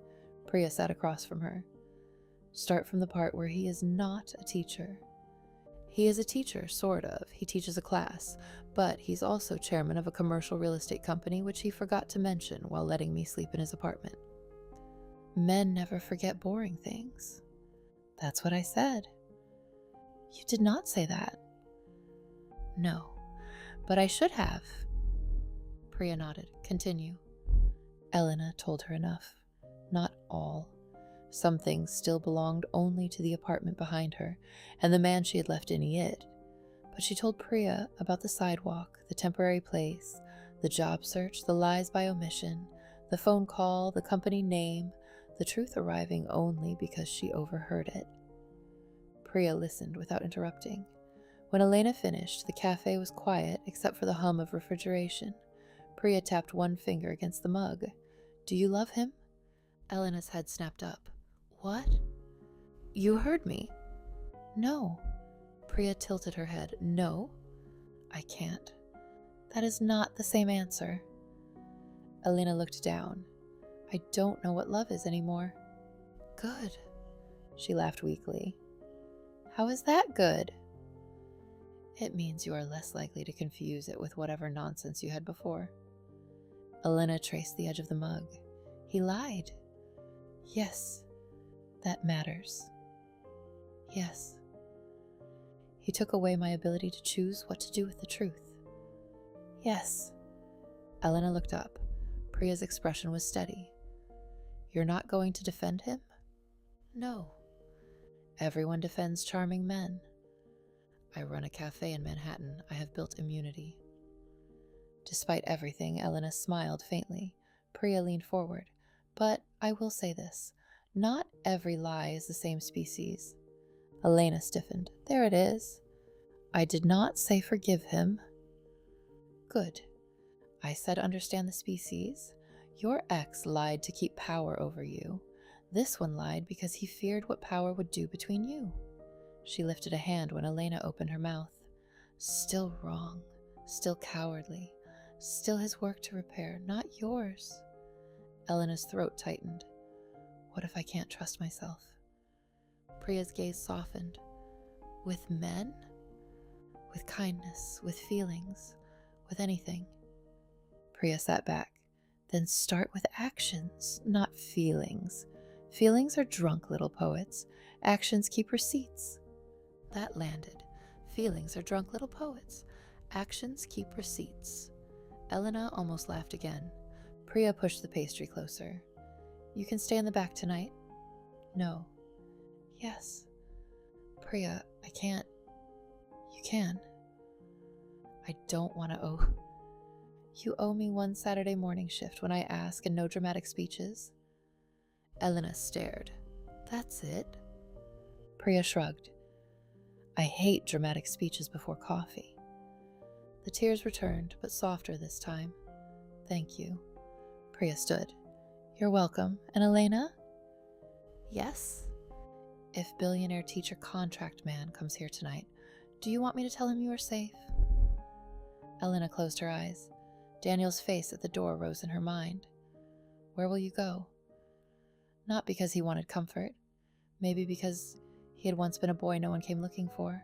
Priya sat across from her. Start from the part where he is not a teacher. He is a teacher, sort of. He teaches a class, but he's also chairman of a commercial real estate company, which he forgot to mention while letting me sleep in his apartment. Men never forget boring things. That's what I said. You did not say that. No, but I should have. Priya nodded. Continue. Elena told her enough. Not all. Some things still belonged only to the apartment behind her, and the man she had left in it. But she told Priya about the sidewalk, the temporary place, the job search, the lies by omission, the phone call, the company name, the truth arriving only because she overheard it. Priya listened without interrupting. When Elena finished, the cafe was quiet except for the hum of refrigeration. Priya tapped one finger against the mug. Do you love him? Elena's head snapped up. What? You heard me. No. Priya tilted her head. No, I can't. That is not the same answer. Elena looked down. I don't know what love is anymore. Good. She laughed weakly. How is that good? It means you are less likely to confuse it with whatever nonsense you had before. Elena traced the edge of the mug. He lied. Yes, that matters. Yes. He took away my ability to choose what to do with the truth. Yes. Elena looked up. Priya's expression was steady. You're not going to defend him? No. Everyone defends charming men. I run a cafe in Manhattan. I have built immunity. Despite everything, Elena smiled faintly. Priya leaned forward. But I will say this. Not every lie is the same species. Elena stiffened. There it is. I did not say forgive him. Good. I said understand the species. Your ex lied to keep power over you. This one lied because he feared what power would do between you. She lifted a hand when Elena opened her mouth. Still wrong. Still cowardly. Still his work to repair, not yours. Elena's throat tightened. What if I can't trust myself? Priya's gaze softened. With men? With kindness, with feelings, with anything. Priya sat back. Then start with actions, not feelings. Feelings are drunk little poets. Actions keep receipts. That landed. Feelings are drunk little poets. Actions keep receipts. Elena almost laughed again. Priya pushed the pastry closer. You can stay in the back tonight? No. Yes. Priya, I can't. You can. I don't want to owe. You owe me one Saturday morning shift when I ask and no dramatic speeches. Elena stared. That's it? Priya shrugged. I hate dramatic speeches before coffee. The tears returned, but softer this time. Thank you. Priya stood. You're welcome. And Elena? Yes? If Billionaire teacher contract man comes here tonight, do you want me to tell him you are safe? Elena closed her eyes. Daniel's face at the door rose in her mind. Where will you go? Not because he wanted comfort. Maybe because he had once been a boy no one came looking for.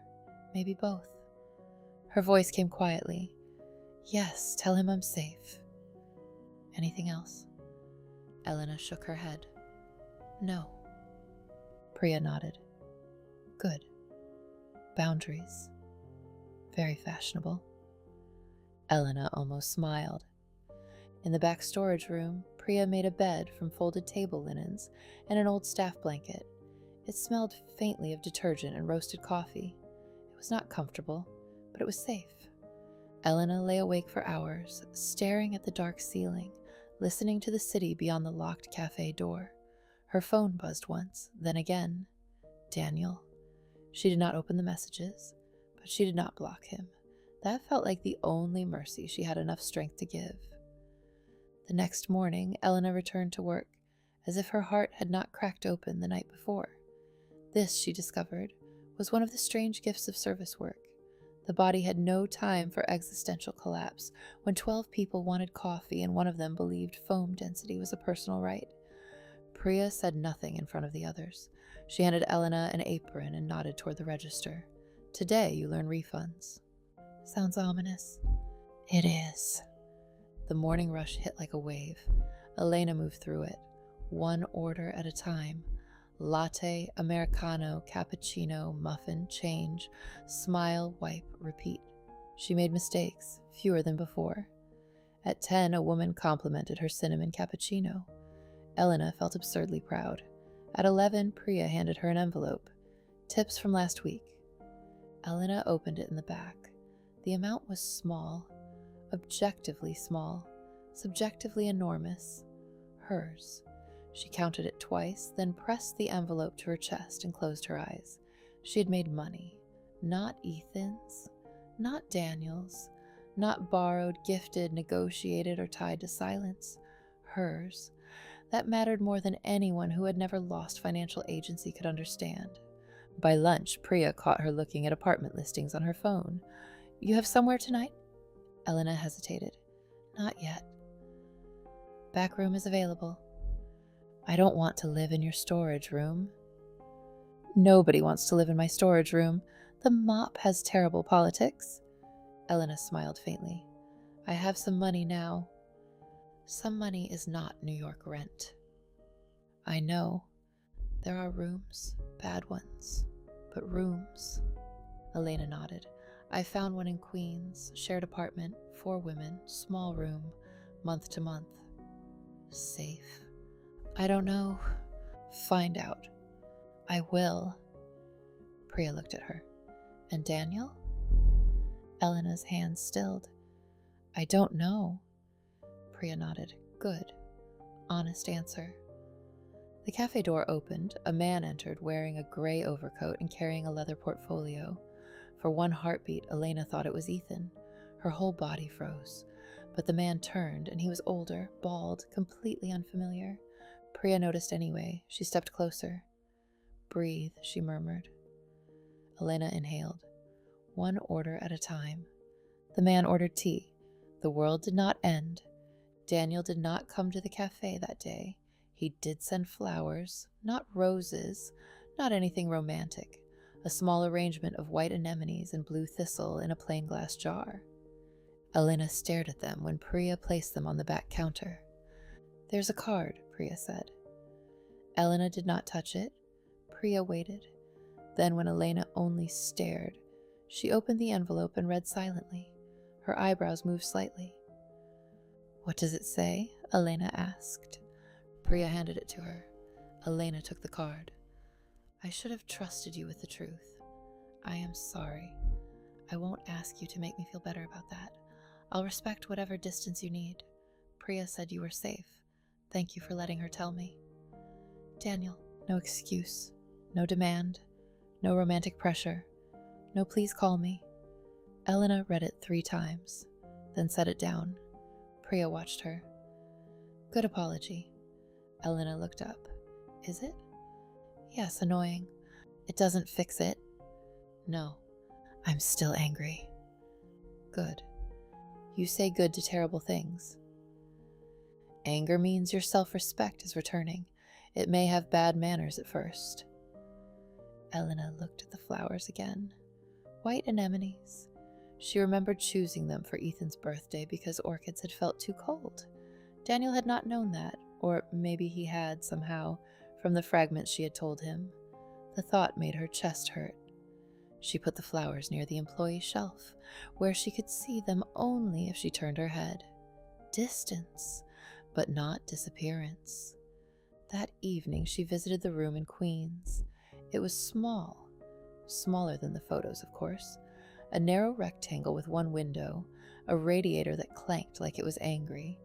Maybe both. Her voice came quietly. Yes, tell him I'm safe. Anything else? Elena shook her head. No. Priya nodded. Good. Boundaries. Very fashionable. Elena almost smiled. In the back storage room, Priya made a bed from folded table linens and an old staff blanket. It smelled faintly of detergent and roasted coffee. It was not comfortable, but it was safe. Elena lay awake for hours, staring at the dark ceiling, listening to the city beyond the locked cafe door. Her phone buzzed once, then again. Daniel. She did not open the messages, but she did not block him. That felt like the only mercy she had enough strength to give. The next morning, Elena returned to work, as if her heart had not cracked open the night before. This, she discovered, was one of the strange gifts of service work. The body had no time for existential collapse when 12 people wanted coffee and one of them believed foam density was a personal right. Priya said nothing in front of the others. She handed Elena an apron and nodded toward the register. Today you learn refunds. Sounds ominous. It is. The morning rush hit like a wave. Elena moved through it, one order at a time. Latte, Americano, cappuccino, muffin, change, smile, wipe, repeat. She made mistakes, fewer than before. At 10, a woman complimented her cinnamon cappuccino. Elena felt absurdly proud. At 11, Priya handed her an envelope. Tips from last week. Elena opened it in the back. The amount was small, objectively small, subjectively enormous. Hers. She counted it twice, then pressed the envelope to her chest and closed her eyes. She had made money. Not Ethan's, not Daniel's, not borrowed, gifted, negotiated, or tied to silence. Hers. That mattered more than anyone who had never lost financial agency could understand. By lunch, Priya caught her looking at apartment listings on her phone. You have somewhere tonight? Elena hesitated. Not yet. Back room is available. I don't want to live in your storage room. Nobody wants to live in my storage room. The mop has terrible politics. Elena smiled faintly. I have some money now. Some money is not New York rent. I know. There are rooms, bad ones, but rooms. Elena nodded. I found one in Queens, shared apartment, 4 women, small room, month to month. Safe? I don't know. Find out. I will. Priya looked at her. And Daniel? Elena's hands stilled. I don't know. Priya nodded. Good. Honest answer. The cafe door opened. A man entered wearing a gray overcoat and carrying a leather portfolio. For one heartbeat, Elena thought it was Ethan. Her whole body froze. But the man turned, and he was older, bald, completely unfamiliar. Priya noticed anyway. She stepped closer. Breathe, she murmured. Elena inhaled. One order at a time. The man ordered tea. The world did not end. Daniel did not come to the cafe that day. He did send flowers, not roses, not anything romantic. A small arrangement of white anemones and blue thistle in a plain glass jar. Elena stared at them when Priya placed them on the back counter. There's a card, Priya said. Elena did not touch it. Priya waited. Then when Elena only stared, she opened the envelope and read silently. Her eyebrows moved slightly. What does it say? Elena asked. Priya handed it to her. Elena took the card. I should have trusted you with the truth. I am sorry. I won't ask you to make me feel better about that. I'll respect whatever distance you need. Priya said you were safe. Thank you for letting her tell me. Daniel, no excuse, no demand, no romantic pressure, no please call me. Elena read it 3 times, then set it down. Priya watched her. Good apology. Elena looked up. Is it? Yes, annoying. It doesn't fix it. No, I'm still angry. Good. You say good to terrible things. Anger means your self-respect is returning. It may have bad manners at first. Elena looked at the flowers again. White anemones. She remembered choosing them for Ethan's birthday because orchids had felt too cold. Daniel had not known that, or maybe he had somehow, from the fragments she had told him. The thought made her chest hurt. She put the flowers near the employee shelf, where she could see them only if she turned her head. Distance, but not disappearance. That evening she visited the room in Queens. It was small, smaller than the photos, of course. A narrow rectangle with one window, a radiator that clanked like it was angry,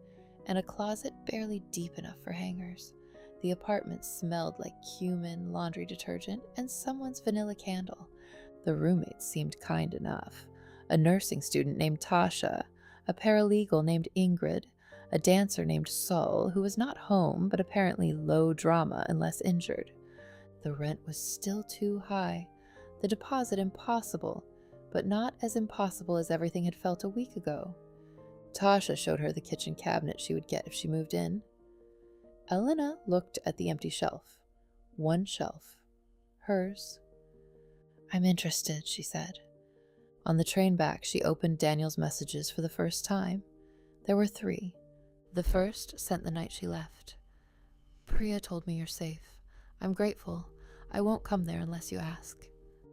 and a closet barely deep enough for hangers. The apartment smelled like cumin, laundry detergent, and someone's vanilla candle. The roommates seemed kind enough. A nursing student named Tasha, a paralegal named Ingrid, a dancer named Sol, who was not home but apparently low drama unless injured. The rent was still too high, the deposit impossible, but not as impossible as everything had felt a week ago. Tasha showed her the kitchen cabinet she would get if she moved in. Elena looked at the empty shelf. One shelf. Hers. I'm interested, she said. On the train back, she opened Daniel's messages for the first time. There were 3. The first sent the night she left. Priya told me you're safe. I'm grateful. I won't come there unless you ask.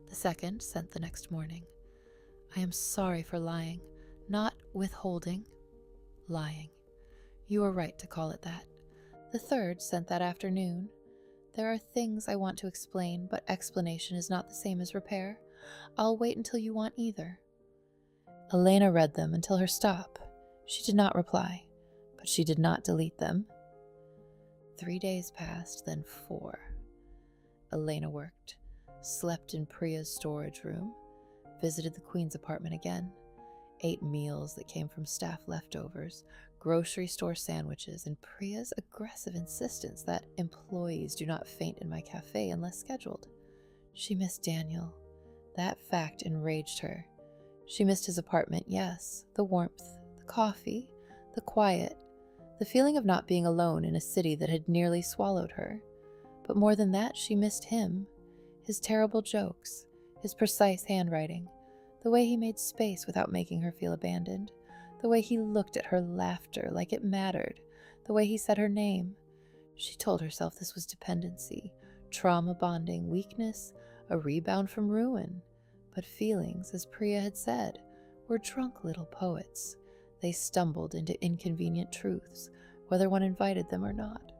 The second sent the next morning. I am sorry for lying. Not withholding. Lying. You were right to call it that. The third sent that afternoon. There are things I want to explain, but explanation is not the same as repair. I'll wait until you want either. Elena read them until her stop. She did not reply, but she did not delete them. 3 days passed, then 4. Elena worked, slept in Priya's storage room, visited the Queen's apartment again, ate meals that came from staff leftovers, grocery store sandwiches, and Priya's aggressive insistence that employees do not faint in my cafe unless scheduled. She missed Daniel. That fact enraged her. She missed his apartment, yes, the warmth, the coffee, the quiet, the feeling of not being alone in a city that had nearly swallowed her. But more than that, she missed him, His terrible jokes, his precise handwriting, the way he made space without making her feel abandoned, the way he looked at her laughter like it mattered, the way he said her name. She told herself this was dependency, trauma bonding, weakness, a rebound from ruin. But feelings, as Priya had said, were drunk little poets. They stumbled into inconvenient truths, whether one invited them or not.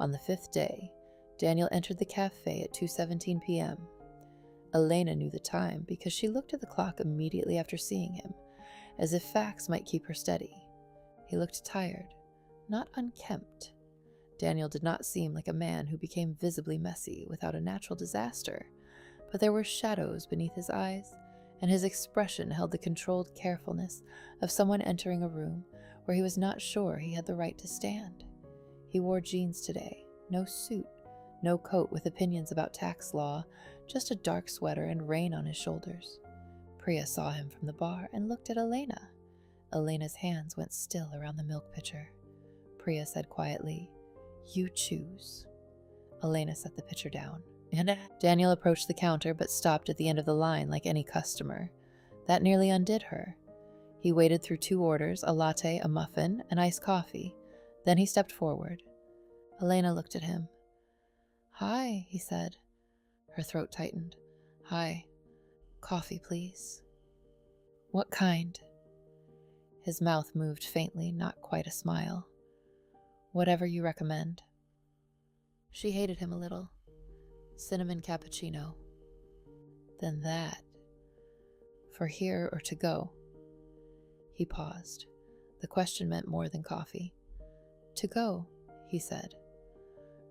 On the 5th day, Daniel entered the cafe at 2:17 p.m. Elena knew the time because she looked at the clock immediately after seeing him, as if facts might keep her steady. He looked tired, not unkempt. Daniel did not seem like a man who became visibly messy without a natural disaster, but there were shadows beneath his eyes, and his expression held the controlled carefulness of someone entering a room where he was not sure he had the right to stand. He wore jeans today, no suit, no coat with opinions about tax law, just a dark sweater and rain on his shoulders. Priya saw him from the bar and looked at Elena. Elena's hands went still around the milk pitcher. Priya said quietly, "You choose." Elena set the pitcher down. And Daniel approached the counter but stopped at the end of the line like any customer. That nearly undid her. He waited through 2 orders, a latte, a muffin, and iced coffee. Then he stepped forward. Elena looked at him. "Hi," he said. Her throat tightened. "Hi. Coffee, please." "What kind?" His mouth moved faintly, not quite a smile. "Whatever you recommend." She hated him a little. "Cinnamon cappuccino." "Then that. For here or to go?" He paused. The question meant more than coffee. "To go," he said.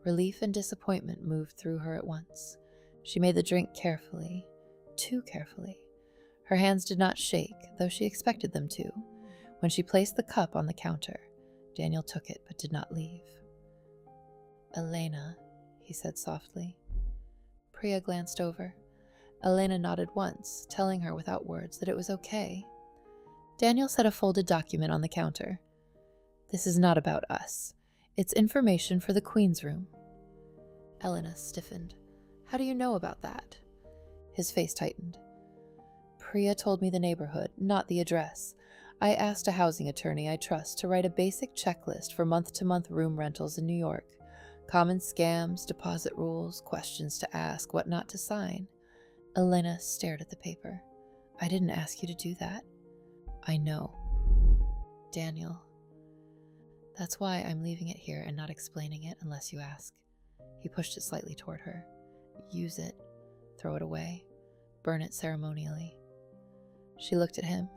Relief and disappointment moved through her at once. She made the drink carefully, too carefully. Her hands did not shake, though she expected them to. When she placed the cup on the counter, Daniel took it but did not leave. "Elena," he said softly. Priya glanced over. Elena nodded once, telling her without words that it was okay. Daniel set a folded document on the counter. "This is not about us. It's information for the Queen's room." Elena stiffened. "How do you know about that?" His face tightened. "Priya told me the neighborhood, not the address. I asked a housing attorney I trust to write a basic checklist for month-to-month room rentals in New York. Common scams, deposit rules, questions to ask, what not to sign." Elena stared at the paper. "I didn't ask you to do that." "I know." "Daniel. That's why I'm leaving it here and not explaining it unless you ask." He pushed it slightly toward her. "Use it. Throw it away. Burn it ceremonially." She looked at him.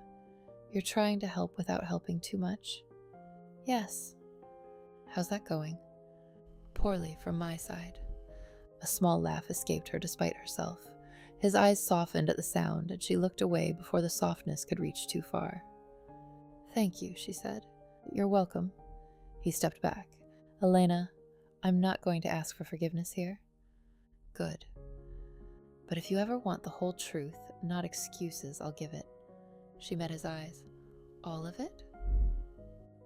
"You're trying to help without helping too much?" "Yes." "How's that going?" "Poorly from my side." A small laugh escaped her despite herself. His eyes softened at the sound, and she looked away before the softness could reach too far. "Thank you," she said. "You're welcome." He stepped back. "Elena, I'm not going to ask for forgiveness here." "Good. But if you ever want the whole truth, not excuses, I'll give it." She met his eyes. "All of it?"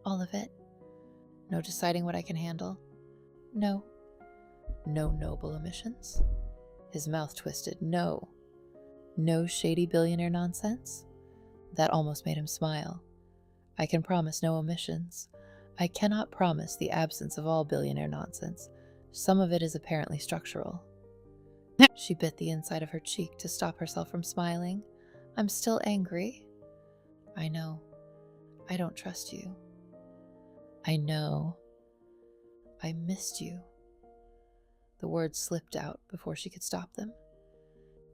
"All of it." "No deciding what I can handle?" "No." "No noble omissions?" His mouth twisted. "No." "No shady billionaire nonsense?" That almost made him smile. "I can promise no omissions. I cannot promise the absence of all billionaire nonsense. Some of it is apparently structural." She bit the inside of her cheek to stop herself from smiling. "I'm still angry." "I know. I don't trust you." "I know. I missed you." The words slipped out before she could stop them.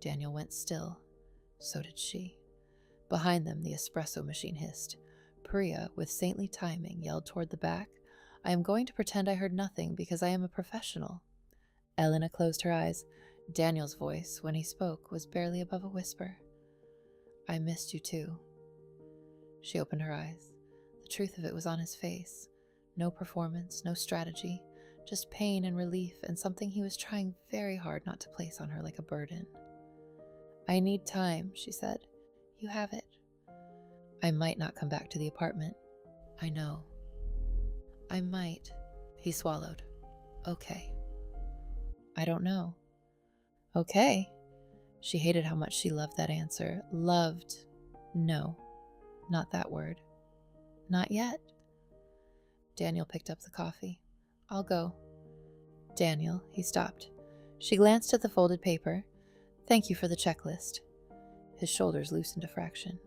Daniel went still. So did she. Behind them, the espresso machine hissed. Priya, with saintly timing, yelled toward the back, "I am going to pretend I heard nothing because I am a professional." Elena closed her eyes. Daniel's voice, when he spoke, was barely above a whisper. "I missed you too." She opened her eyes. The truth of it was on his face. No performance, no strategy, just pain and relief and something he was trying very hard not to place on her like a burden. "I need time," she said. "You have it." "I might not come back to the apartment." "I know." "I might." He swallowed. "Okay." "I don't know." Okay. She hated how much she loved that answer. Loved. No, not that word. Not yet. Daniel picked up the coffee. I'll go. Daniel, he stopped. She glanced at the folded paper. Thank you for the checklist. His shoulders loosened a fraction.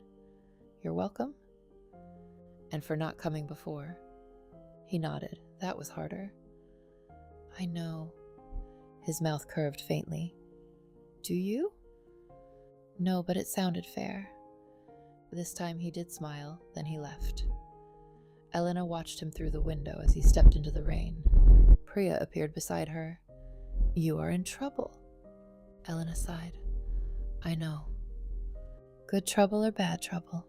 You're welcome? And for not coming before. He nodded. That was harder. I know. His mouth curved faintly. Do you? No, but it sounded fair. This time he did smile, then he left. Elena watched him through the window as he stepped into the rain. Priya appeared beside her. You are in trouble. Elena sighed. I know. Good trouble or bad trouble?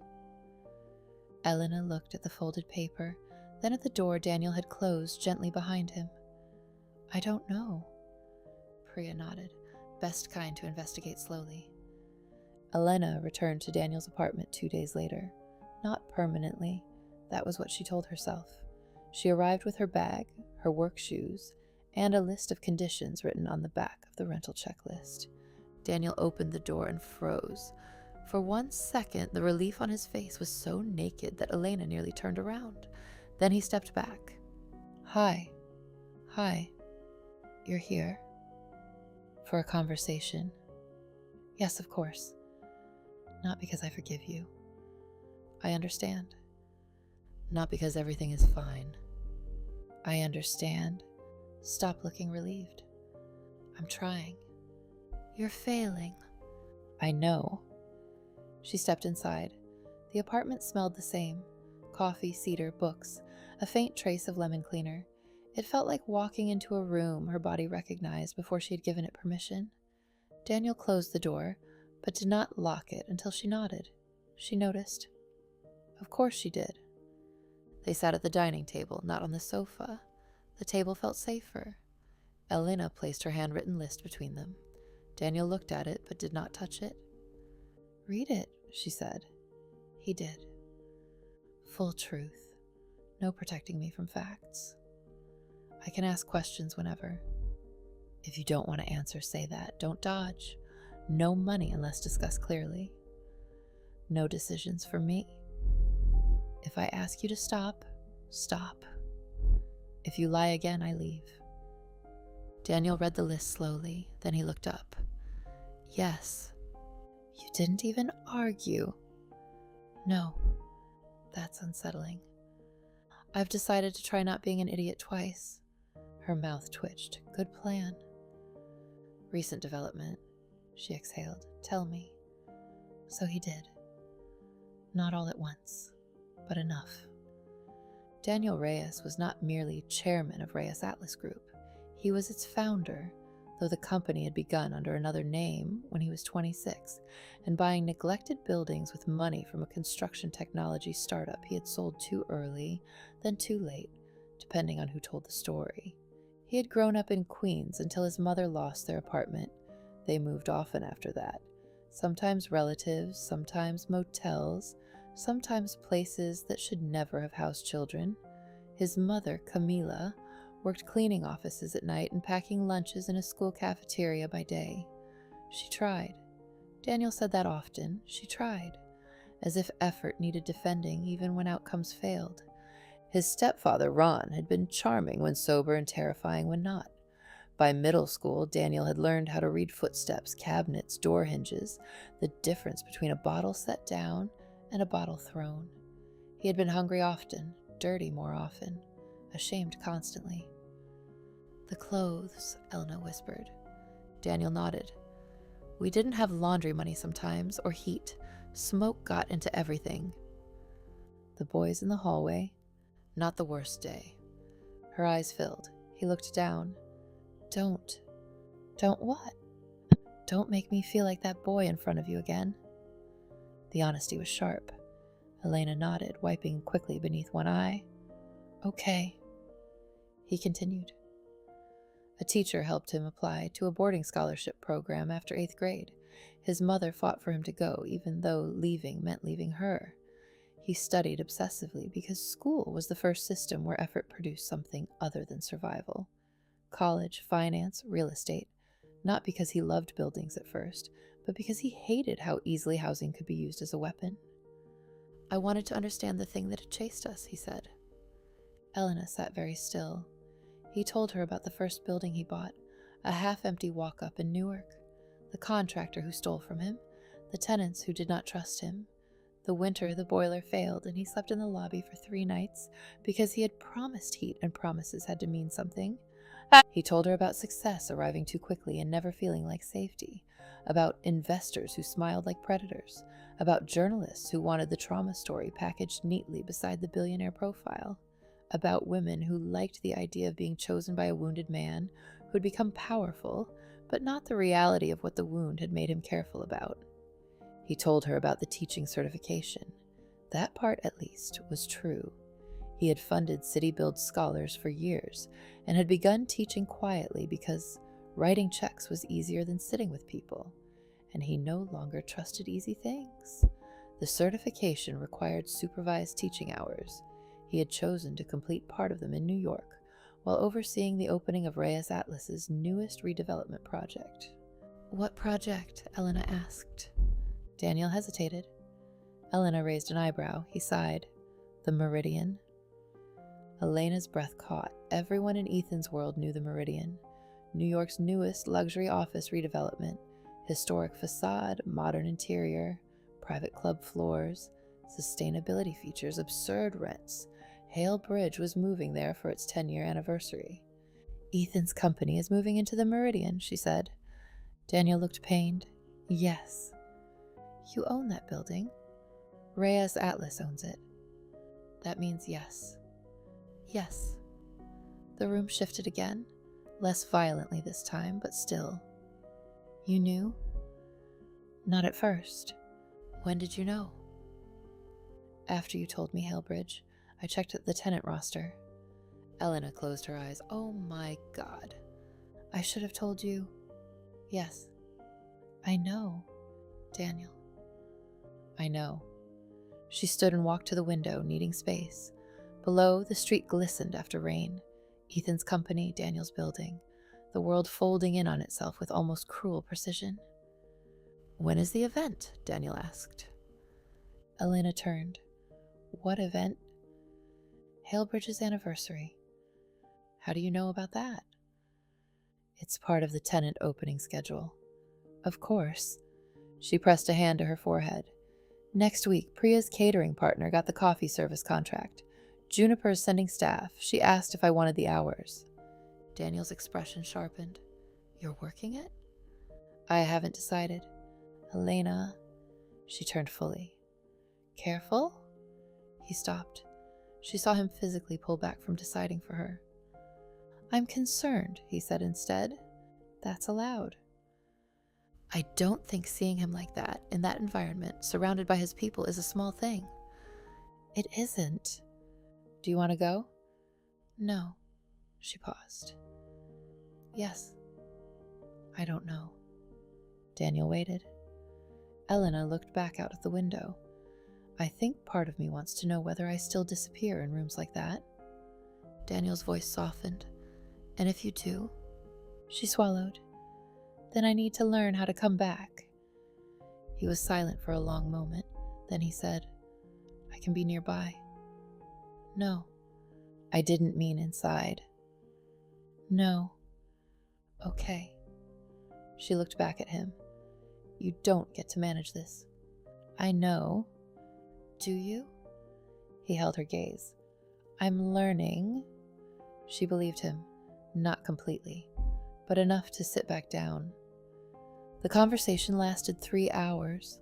Elena looked at the folded paper, then at the door Daniel had closed gently behind him. I don't know. Priya nodded, best kind to investigate slowly. Elena returned to Daniel's apartment 2 days later. Not permanently. That was what she told herself. She arrived with her bag, her work shoes, and a list of conditions written on the back of the rental checklist. Daniel opened the door and froze. For 1 second, the relief on his face was so naked that Elena nearly turned around. Then he stepped back. Hi. You're here? For a conversation? Yes, of course. Not because I forgive you. I understand. Not because everything is fine. I understand. Stop looking relieved. I'm trying. You're failing. I know. She stepped inside. The apartment smelled the same. Coffee, cedar, books, a faint trace of lemon cleaner. It felt like walking into a room her body recognized before she had given it permission. Daniel closed the door, but did not lock it until she nodded. She noticed. Of course she did. They sat at the dining table, not on the sofa. The table felt safer. Elena placed her handwritten list between them. Daniel looked at it, but did not touch it. Read it, she said. He did. Full truth. No protecting me from facts. I can ask questions whenever. If you don't want to answer, say that. Don't dodge. No money unless discussed clearly. No decisions for me. If I ask you to stop, stop. If you lie again, I leave. Daniel read the list slowly, then he looked up. Yes. You didn't even argue. No. That's unsettling. I've decided to try not being an idiot twice. Her mouth twitched. Good plan. Recent development. She exhaled. Tell me. So he did. Not all at once, but enough. Daniel Reyes was not merely chairman of Reyes Atlas Group. He was its founder, though the company had begun under another name when he was 26, and buying neglected buildings with money from a construction technology startup he had sold too early, then too late, depending on who told the story. He had grown up in Queens until his mother lost their apartment. They moved often after that. Sometimes relatives, sometimes motels, sometimes places that should never have housed children. His mother, Camila, worked cleaning offices at night and packing lunches in a school cafeteria by day. She tried. Daniel said that often. She tried. As if effort needed defending even when outcomes failed. His stepfather, Ron, had been charming when sober and terrifying when not. By middle school, Daniel had learned how to read footsteps, cabinets, door hinges, the difference between a bottle set down and a bottle thrown. He had been hungry often, dirty more often, ashamed constantly. The clothes, Elena whispered. Daniel nodded. We didn't have laundry money sometimes, or heat. Smoke got into everything. The boys in the hallway. Not the worst day. Her eyes filled. He looked down. Don't what? Don't make me feel like that boy in front of you again. The honesty was sharp. Elena nodded, wiping quickly beneath one eye. Okay. He continued. A teacher helped him apply to a boarding scholarship program after 8th grade. His mother fought for him to go, even though leaving meant leaving her. He studied obsessively because school was the first system where effort produced something other than survival. College, finance, real estate. not because he loved buildings at first, but because he hated how easily housing could be used as a weapon. "I wanted to understand the thing that had chased us," he said. Elena sat very still. He told her about the first building he bought, a half-empty walk-up in Newark, the contractor who stole from him, the tenants who did not trust him. The winter the boiler failed and he slept in the lobby for 3 nights because he had promised heat and promises had to mean something. He told her about success arriving too quickly and never feeling like safety, about investors who smiled like predators, about journalists who wanted the trauma story packaged neatly beside the billionaire profile, about women who liked the idea of being chosen by a wounded man who had become powerful, but not the reality of what the wound had made him careful about. He told her about the teaching certification. That part, at least, was true. He had funded city-build scholars for years and had begun teaching quietly because writing checks was easier than sitting with people, and he no longer trusted easy things. The certification required supervised teaching hours. He had chosen to complete part of them in New York while overseeing the opening of Reyes Atlas's newest redevelopment project. "What project?" Elena asked. Daniel hesitated. Elena raised an eyebrow. He sighed. "The Meridian." Elena's breath caught. Everyone in Ethan's world knew the Meridian. New York's newest luxury office redevelopment. Historic facade, modern interior, private club floors, sustainability features, absurd rents. Hale Bridge was moving there for its 10-year anniversary. "Ethan's company is moving into the Meridian," she said. Daniel looked pained. "Yes." "You own that building?" "Reyes Atlas owns it." "That means yes." "Yes." The room shifted again, less violently this time, but still. "You knew?" "Not at first." "When did you know?" "After you told me, Halebridge. I checked the tenant roster." Elena closed her eyes. "Oh my God." "I should have told you." "Yes." "I know, Daniel." "I know." She stood and walked to the window, needing space. Below, the street glistened after rain. Ethan's company, Daniel's building, the world folding in on itself with almost cruel precision. "When is the event?" Daniel asked. Elena turned. "What event?" "Halebridge's anniversary." "How do you know about that?" "It's part of the tenant opening schedule." "Of course." She pressed a hand to her forehead. "Next week, Priya's catering partner got the coffee service contract. Juniper's sending staff. She asked if I wanted the hours." Daniel's expression sharpened. "You're working it?" "I haven't decided." "Elena." She turned fully. "Careful?" He stopped. She saw him physically pull back from deciding for her. "I'm concerned," he said instead. "That's allowed." "I don't think seeing him like that, in that environment, surrounded by his people, is a small thing." "It isn't." "Do you want to go?" "No." She paused. "Yes." "I don't know." Daniel waited. Elena looked back out of the window. "I think part of me wants to know whether I still disappear in rooms like that." Daniel's voice softened. "And if you do?" She swallowed. "Then I need to learn how to come back." He was silent for a long moment. Then he said, "I can be nearby." "No." "I didn't mean inside." "No." "Okay." She looked back at him. "You don't get to manage this." "I know." "Do you?" He held her gaze. "I'm learning." She believed him, not completely, but enough to sit back down. The conversation lasted 3 hours.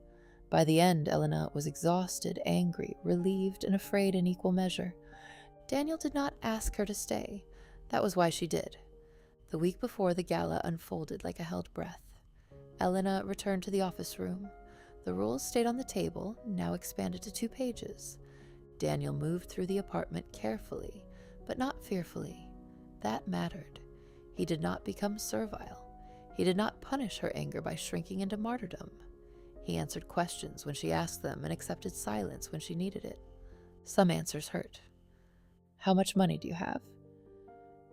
By the end, Elena was exhausted, angry, relieved, and afraid in equal measure. Daniel did not ask her to stay. That was why she did. The week before, the gala unfolded like a held breath. Elena returned to the office room. The rules stayed on the table, now expanded to 2 pages. Daniel moved through the apartment carefully, but not fearfully. That mattered. He did not become servile. He did not punish her anger by shrinking into martyrdom. He answered questions when she asked them and accepted silence when she needed it. Some answers hurt. "How much money do you have?"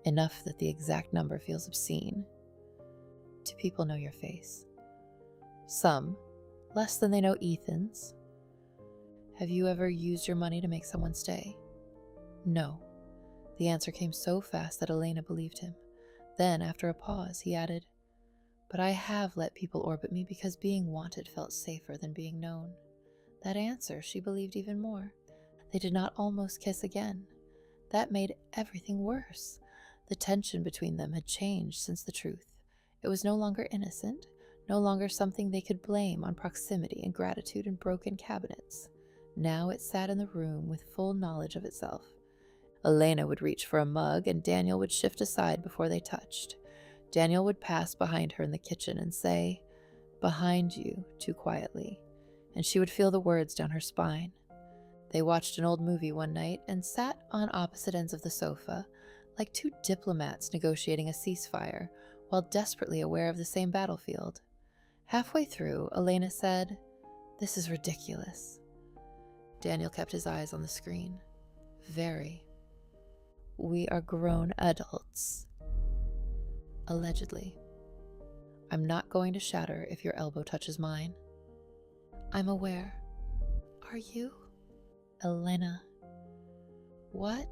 "Enough that the exact number feels obscene." Do people know your face? Some, less than they know Ethan's. Have you ever used your money to make someone stay? No. The answer came so fast that Elena believed him. Then, after a pause, he added, but I have let people orbit me because being wanted felt safer than being known. That answer she believed even more. They did not almost kiss again. That made everything worse. The tension between them had changed since the truth. It was no longer innocent, no longer something they could blame on proximity and gratitude and broken cabinets. Now it sat in the room with full knowledge of itself. Elena would reach for a mug and Daniel would shift aside before they touched. Daniel would pass behind her in the kitchen and say, "Behind you," too quietly, and she would feel the words down her spine. They watched an old movie one night and sat on opposite ends of the sofa, like two diplomats negotiating a ceasefire, while desperately aware of the same battlefield. Halfway through, Elena said, "This is ridiculous." Daniel kept his eyes on the screen. Very. We are grown adults. Allegedly. I'm not going to shatter if your elbow touches mine. I'm aware. Are you? Elena. What?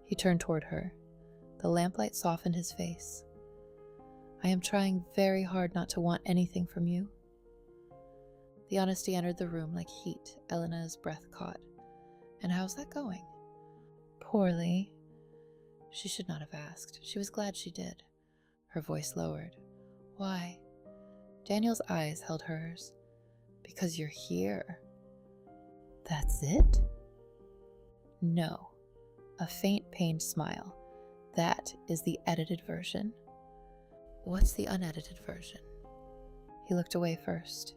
He turned toward her. The lamplight softened his face. I am trying very hard not to want anything from you. The honesty entered the room like heat. Elena's breath caught. And how's that going? Poorly. She should not have asked. She was glad she did. Her voice lowered. Why? Daniel's eyes held hers. Because you're here. That's it? No. A faint pained smile. That is the edited version. What's the unedited version? He looked away first.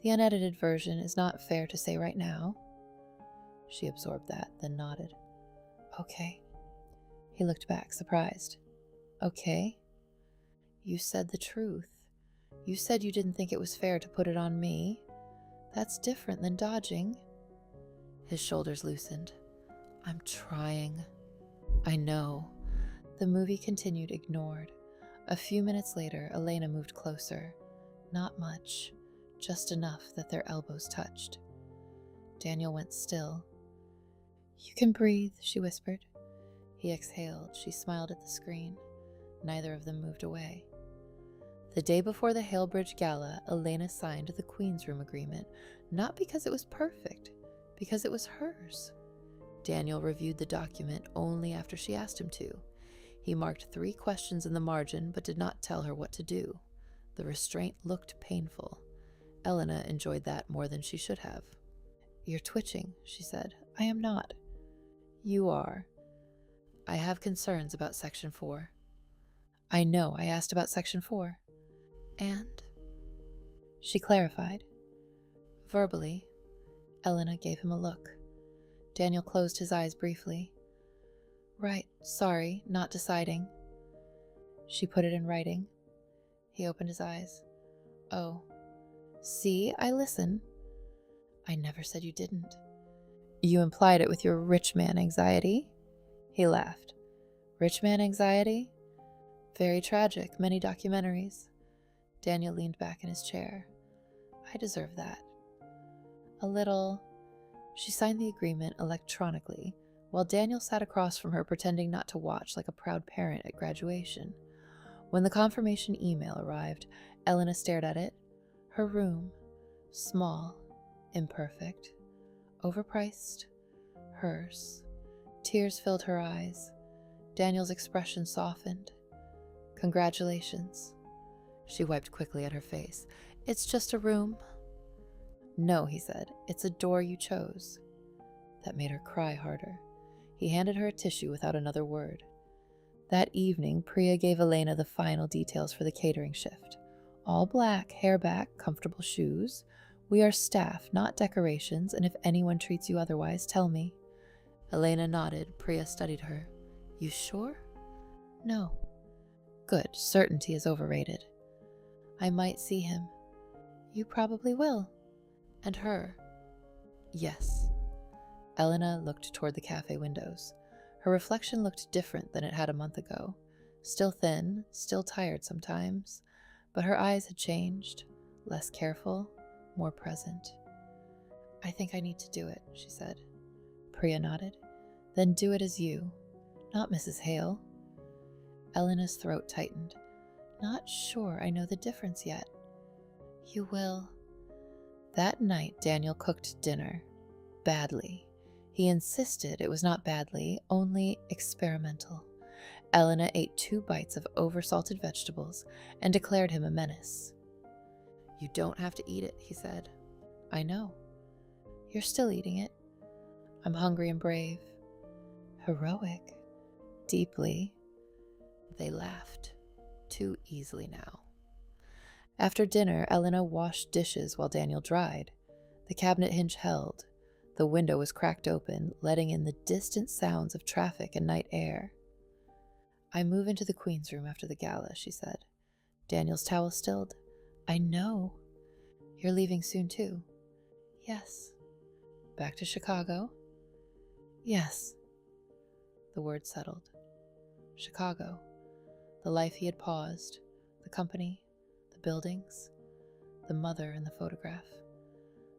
The unedited version is not fair to say right now. She absorbed that, then nodded. Okay. He looked back, surprised. Okay. You said the truth. You said you didn't think it was fair to put it on me. That's different than dodging. His shoulders loosened. I'm trying. I know. The movie continued, ignored. A few minutes later, Elena moved closer. Not much, just enough that their elbows touched. Daniel went still. You can breathe, she whispered. He exhaled. She smiled at the screen. Neither of them moved away. The day before the Halebridge Gala, Elena signed the Queen's Room agreement, not because it was perfect, because it was hers. Daniel reviewed the document only after she asked him to. He marked 3 questions in the margin, but did not tell her what to do. The restraint looked painful. Elena enjoyed that more than she should have. You're twitching, she said. I am not. You are. I have concerns about Section 4. I know, I asked about Section 4. And? She clarified. Verbally. Elena gave him a look. Daniel closed his eyes briefly. Right, sorry, not deciding. She put it in writing. He opened his eyes. Oh. See, I listen. I never said you didn't. You implied it with your rich man anxiety? He laughed. Rich man anxiety? Very tragic, many documentaries. Daniel leaned back in his chair. I deserve that. A little. She signed the agreement electronically, while Daniel sat across from her pretending not to watch like a proud parent at graduation. When the confirmation email arrived, Elena stared at it. Her room. Small. Imperfect. Overpriced. Hers. Tears filled her eyes. Daniel's expression softened. Congratulations. She wiped quickly at her face. It's just a room. No, he said. It's a door you chose. That made her cry harder. He handed her a tissue without another word. That evening, Priya gave Elena the final details for the catering shift. All black, hair back, comfortable shoes. We are staff, not decorations, and if anyone treats you otherwise, tell me. Elena nodded. Priya studied her. You sure? No. Good. Certainty is overrated. I might see him. You probably will. And her. Yes. Elena looked toward the cafe windows. Her reflection looked different than it had a month ago. Still thin, still tired sometimes, But her eyes had changed, less careful, more present. "I think I need to do it," she said. Priya nodded. "Then do it as you, not Mrs. Hale." Elena's throat tightened. "Not sure I know the difference yet." "You will." That night, Daniel cooked dinner. Badly. He insisted it was not badly, only experimental. Elena ate 2 bites of oversalted vegetables and declared him a menace. "You don't have to eat it," he said. "I know. You're still eating it." "I'm hungry and brave." "Heroic." "Deeply." They laughed. Too easily now. After dinner, Elena washed dishes while Daniel dried. The cabinet hinge held. The window was cracked open, letting in the distant sounds of traffic and night air. "I move into the Queen's room after the gala," she said. Daniel's towel stilled. "I know. You're leaving soon, too." "Yes." "Back to Chicago?" "Yes." The word settled. Chicago. The life he had paused. The company. The buildings. The mother in the photograph.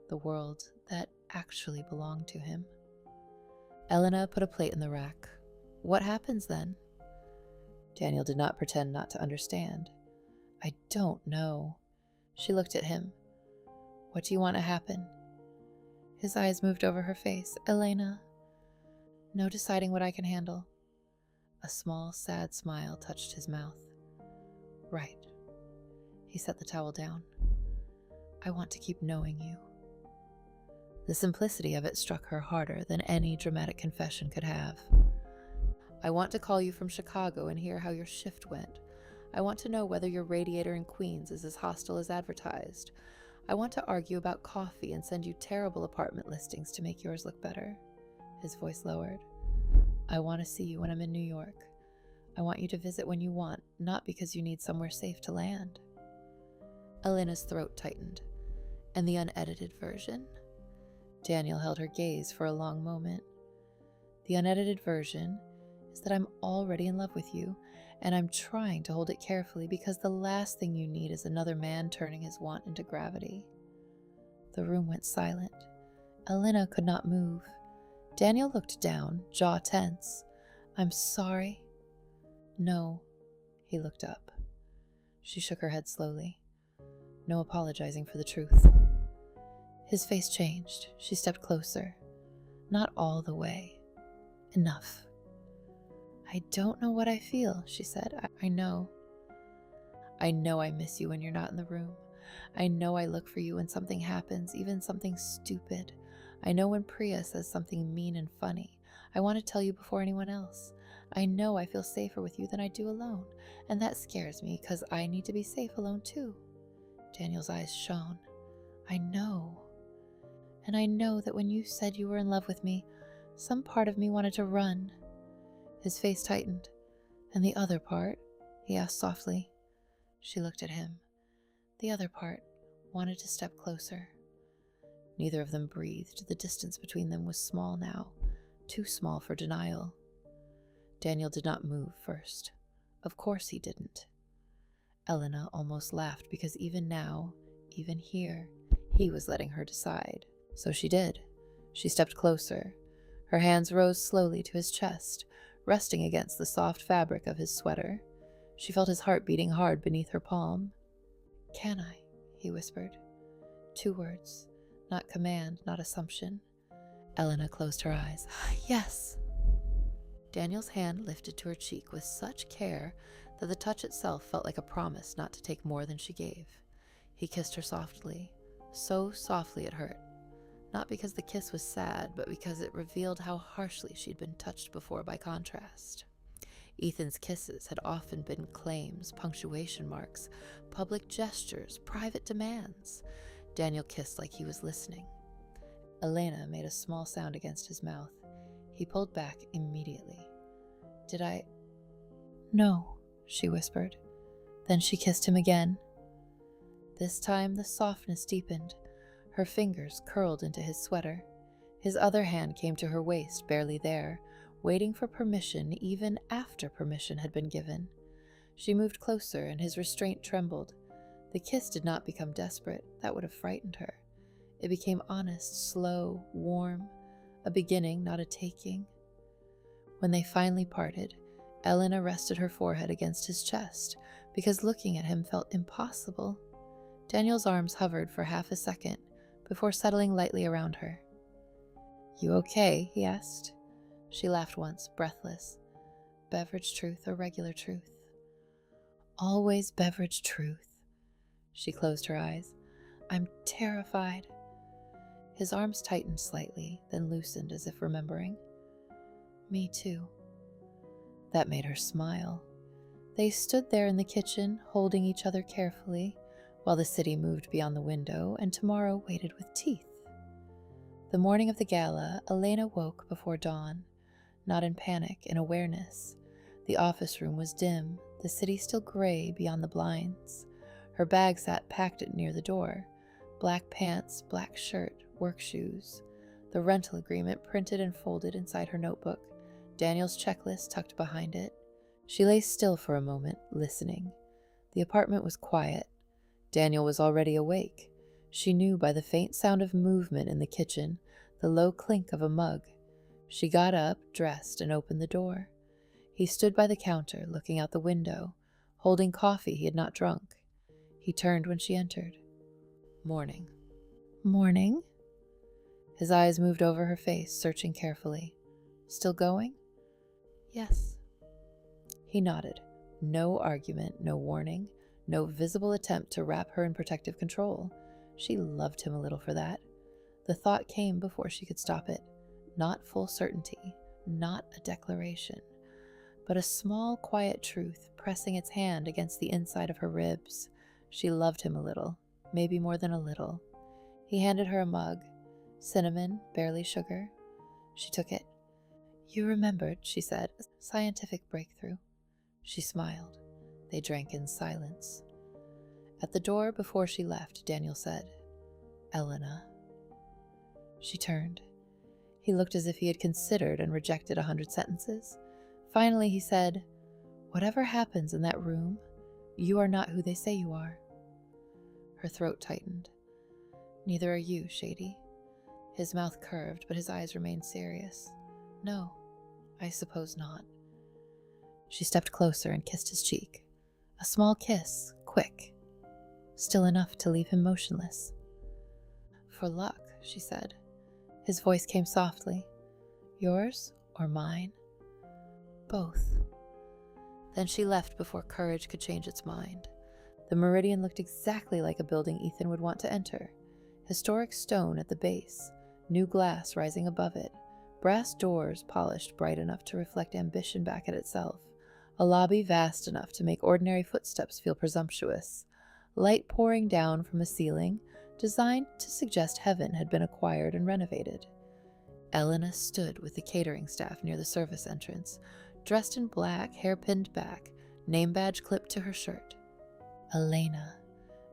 The world that actually belonged to him. Elena put a plate in the rack. "What happens then?" Daniel did not pretend not to understand. "I don't know." She looked at him. "What do you want to happen?" His eyes moved over her face. "Elena." "No deciding what I can handle." A small, sad smile touched his mouth. "Right." He set the towel down. "I want to keep knowing you." The simplicity of it struck her harder than any dramatic confession could have. "I want to call you from Chicago and hear how your shift went. I want to know whether your radiator in Queens is as hostile as advertised. I want to argue about coffee and send you terrible apartment listings to make yours look better." His voice lowered. "I want to see you when I'm in New York. I want you to visit when you want, not because you need somewhere safe to land." Elena's throat tightened. "And the unedited version?" Daniel held her gaze for a long moment. "The unedited version is that I'm already in love with you, and I'm trying to hold it carefully because the last thing you need is another man turning his want into gravity." The room went silent. Elena could not move. Daniel looked down, jaw tense. "I'm sorry." "No." He looked up. She shook her head slowly. No apologizing for the truth. His face changed. She stepped closer. "Not all the way. Enough." "I don't know what I feel," she said. I know. I know I miss you when you're not in the room. I know I look for you when something happens, even something stupid. I know when Priya says something mean and funny. I want to tell you before anyone else. I know I feel safer with you than I do alone, and that scares me because I need to be safe alone too." Daniel's eyes shone. "I know. And I know that when you said you were in love with me, some part of me wanted to run." His face tightened. "And the other part?" he asked softly. She looked at him. "The other part wanted to step closer." Neither of them breathed. The distance between them was small now, too small for denial. Daniel did not move first. Of course he didn't. Elena almost laughed because even now, even here, he was letting her decide. So she did. She stepped closer. Her hands rose slowly to his chest, resting against the soft fabric of his sweater. She felt his heart beating hard beneath her palm. "Can I?" he whispered. 2 words, not command, not assumption. Elena closed her eyes. "Yes." Daniel's hand lifted to her cheek with such care that the touch itself felt like a promise not to take more than she gave. He kissed her softly, so softly it hurt. Not because the kiss was sad, but because it revealed how harshly she'd been touched before by contrast. Ethan's kisses had often been claims, punctuation marks, public gestures, private demands. Daniel kissed like he was listening. Elena made a small sound against his mouth. He pulled back immediately. "Did I?" "No," she whispered. Then she kissed him again. This time the softness deepened. Her fingers curled into his sweater. His other hand came to her waist, barely there, waiting for permission even after permission had been given. She moved closer, and his restraint trembled. The kiss did not become desperate. That would have frightened her. It became honest, slow, warm, a beginning, not a taking. When they finally parted, Elena rested her forehead against his chest because looking at him felt impossible. Daniel's arms hovered for half a second before settling lightly around her. "You okay?" he asked. She laughed once, breathless. Beverage truth or regular truth? Always beverage truth. She closed her eyes. "I'm terrified." His arms tightened slightly, then loosened as if remembering. "Me too." That made her smile. They stood there in the kitchen, holding each other carefully, while the city moved beyond the window and tomorrow waited with teeth. The morning of the gala, Elena woke before dawn, not in panic, in awareness. The office room was dim, the city still gray beyond the blinds. Her bag sat packed near the door. Black pants, black shirt, work shoes. The rental agreement printed and folded inside her notebook. Daniel's checklist tucked behind it. She lay still for a moment, listening. The apartment was quiet. Daniel was already awake. She knew by the faint sound of movement in the kitchen, the low clink of a mug. She got up, dressed, and opened the door. He stood by the counter, looking out the window, holding coffee he had not drunk. He turned when she entered. "Morning." "Morning?" His eyes moved over her face, searching carefully. "Still going?" "Yes." He nodded. No argument, no warning, no visible attempt to wrap her in protective control. She loved him a little for that. The thought came before she could stop it. Not full certainty, not a declaration, but a small, quiet truth pressing its hand against the inside of her ribs. She loved him a little, maybe more than a little. He handed her a mug. Cinnamon, barely sugar. She took it. "You remembered," she said, "a scientific breakthrough." She smiled. They drank in silence. At the door before she left, Daniel said, "Elena." She turned. He looked as if he had considered and rejected 100 sentences. Finally he said, "Whatever happens in that room, you are not who they say you are." Her throat tightened. "Neither are you, Shady." His mouth curved, but his eyes remained serious. "No, I suppose not." She stepped closer and kissed his cheek. A small kiss, quick. Still enough to leave him motionless. "For luck," she said. His voice came softly. "Yours or mine?" "Both." Then she left before courage could change its mind. The Meridian looked exactly like a building Ethan would want to enter. Historic stone at the base, new glass rising above it, brass doors polished bright enough to reflect ambition back at itself, a lobby vast enough to make ordinary footsteps feel presumptuous, light pouring down from a ceiling designed to suggest heaven had been acquired and renovated. Elena stood with the catering staff near the service entrance, dressed in black, hair pinned back, name badge clipped to her shirt. Elena.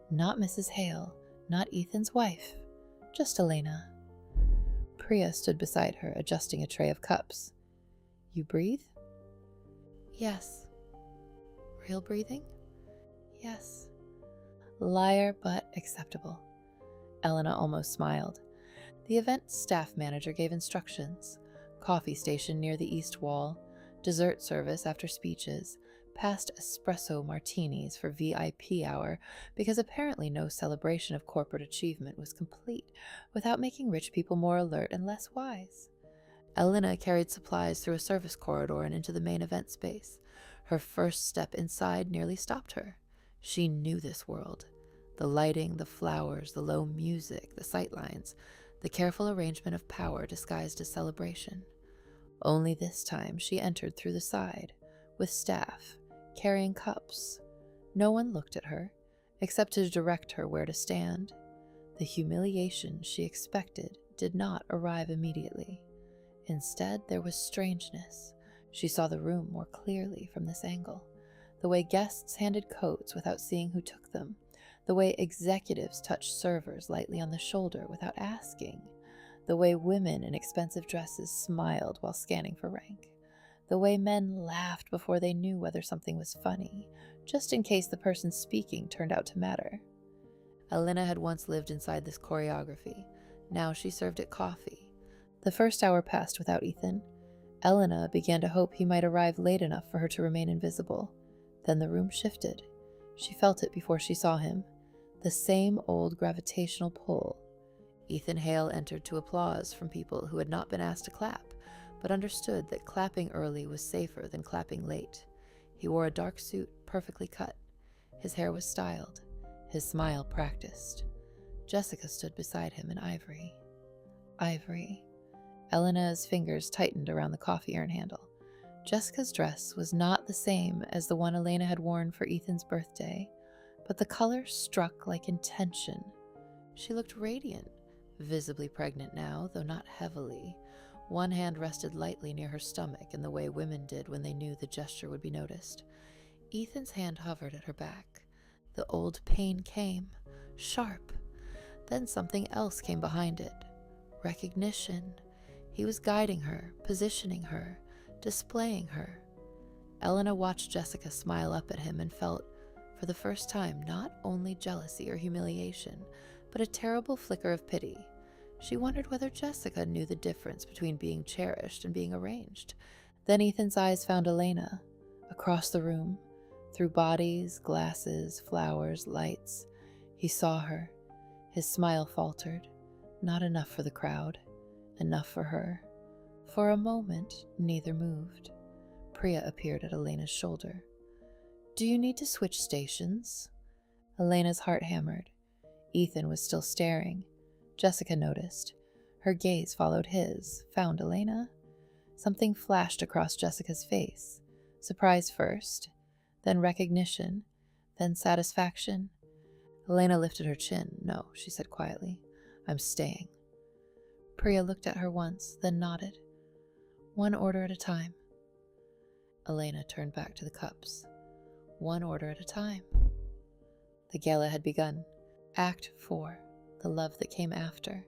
Not Mrs. Hale, not Ethan's wife, just Elena. Priya stood beside her, adjusting a tray of cups. "You breathe?" "Yes." "Real breathing?" "Yes." Liar, but acceptable. Elena almost smiled. The event staff manager gave instructions. Coffee station near the east wall, dessert service after speeches, past espresso martinis for VIP hour, because apparently no celebration of corporate achievement was complete without making rich people more alert and less wise. Elena carried supplies through a service corridor and into the main event space. Her first step inside nearly stopped her. She knew this world. The lighting, the flowers, the low music, the sightlines, the careful arrangement of power disguised as celebration. Only this time she entered through the side, with staff, carrying cups. No one looked at her, except to direct her where to stand. The humiliation she expected did not arrive immediately. Instead, there was strangeness. She saw the room more clearly from this angle. The way guests handed coats without seeing who took them. The way executives touched servers lightly on the shoulder without asking. The way women in expensive dresses smiled while scanning for rank. The way men laughed before they knew whether something was funny, just in case the person speaking turned out to matter. Elena had once lived inside this choreography. Now she served it coffee. The first hour passed without Ethan. Elena began to hope he might arrive late enough for her to remain invisible. Then the room shifted. She felt it before she saw him. The same old gravitational pull. Ethan Hale entered to applause from people who had not been asked to clap, but understood that clapping early was safer than clapping late. He wore a dark suit, perfectly cut. His hair was styled, his smile practiced. Jessica stood beside him in ivory. Ivory. Elena's fingers tightened around the coffee urn handle. Jessica's dress was not the same as the one Elena had worn for Ethan's birthday, but the color struck like intention. She looked radiant, visibly pregnant now, though not heavily. One hand rested lightly near her stomach in the way women did when they knew the gesture would be noticed. Ethan's hand hovered at her back. The old pain came, sharp. Then something else came behind it. Recognition. He was guiding her, positioning her, displaying her. Elena watched Jessica smile up at him and felt, for the first time, not only jealousy or humiliation, but a terrible flicker of pity. She wondered whether Jessica knew the difference between being cherished and being arranged. Then Ethan's eyes found Elena, across the room, through bodies, glasses, flowers, lights. He saw her. His smile faltered. Not enough for the crowd, enough for her. For a moment, neither moved. Priya appeared at Elena's shoulder. "Do you need to switch stations?" Elena's heart hammered. Ethan was still staring. Jessica noticed. Her gaze followed his, found Elena. Something flashed across Jessica's face. Surprise first, then recognition, then satisfaction. Elena lifted her chin. "No," she said quietly. "I'm staying." Priya looked at her once, then nodded. "One order at a time." Elena turned back to the cups. One order at a time. The gala had begun. Act 4. The love that came after.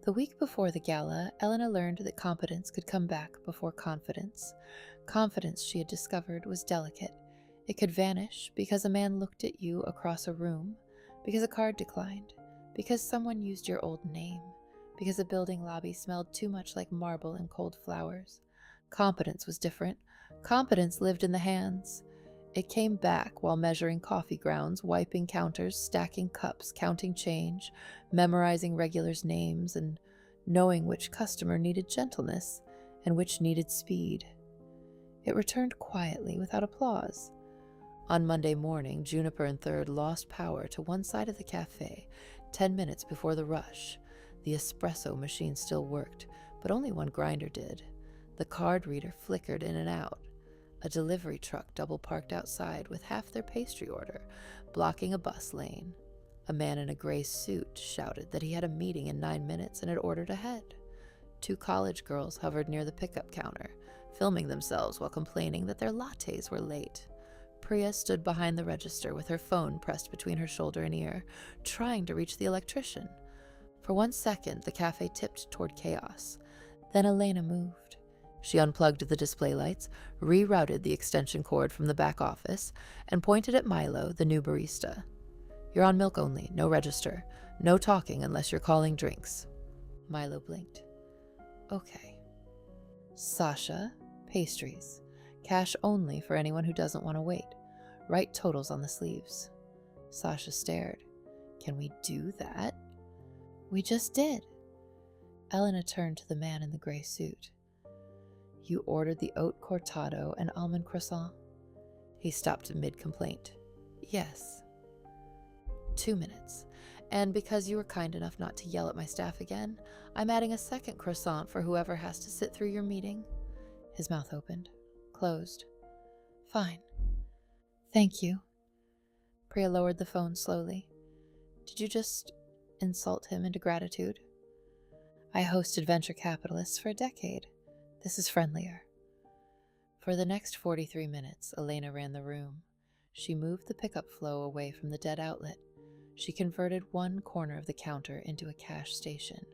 The week before the gala, Elena learned that competence could come back before confidence. Confidence, she had discovered, was delicate. It could vanish because a man looked at you across a room, because a card declined, because someone used your old name, because a building lobby smelled too much like marble and cold flowers. Competence was different. Competence lived in the hands. It came back while measuring coffee grounds, wiping counters, stacking cups, counting change, memorizing regulars' names, and knowing which customer needed gentleness and which needed speed. It returned quietly, without applause. On Monday morning, Juniper and Third lost power to one side of the cafe, 10 minutes before the rush. The espresso machine still worked, but only one grinder did. The card reader flickered in and out. A delivery truck double-parked outside with half their pastry order, blocking a bus lane. A man in a gray suit shouted that he had a meeting in 9 minutes and had ordered ahead. 2 college girls hovered near the pickup counter, filming themselves while complaining that their lattes were late. Priya stood behind the register with her phone pressed between her shoulder and ear, trying to reach the electrician. For 1 second, the cafe tipped toward chaos. Then Elena moved. She unplugged the display lights, rerouted the extension cord from the back office, and pointed at Milo, the new barista. "You're on milk only, no register. No talking unless you're calling drinks." Milo blinked. "Okay." "Sasha, pastries. Cash only for anyone who doesn't want to wait. Write totals on the sleeves." Sasha stared. "Can we do that?" "We just did." Elena turned to the man in the gray suit. "You ordered the oat cortado and almond croissant?" He stopped mid-complaint. "Yes." 2 minutes. "And because you were kind enough not to yell at my staff again, I'm adding a second croissant for whoever has to sit through your meeting." His mouth opened, closed. "Fine. Thank you." Priya lowered the phone slowly. "Did you just insult him into gratitude?" "I hosted venture capitalists for a decade. This is friendlier." For the next 43 minutes, Elena ran the room. She moved the pickup flow away from the dead outlet. She converted one corner of the counter into a cash station.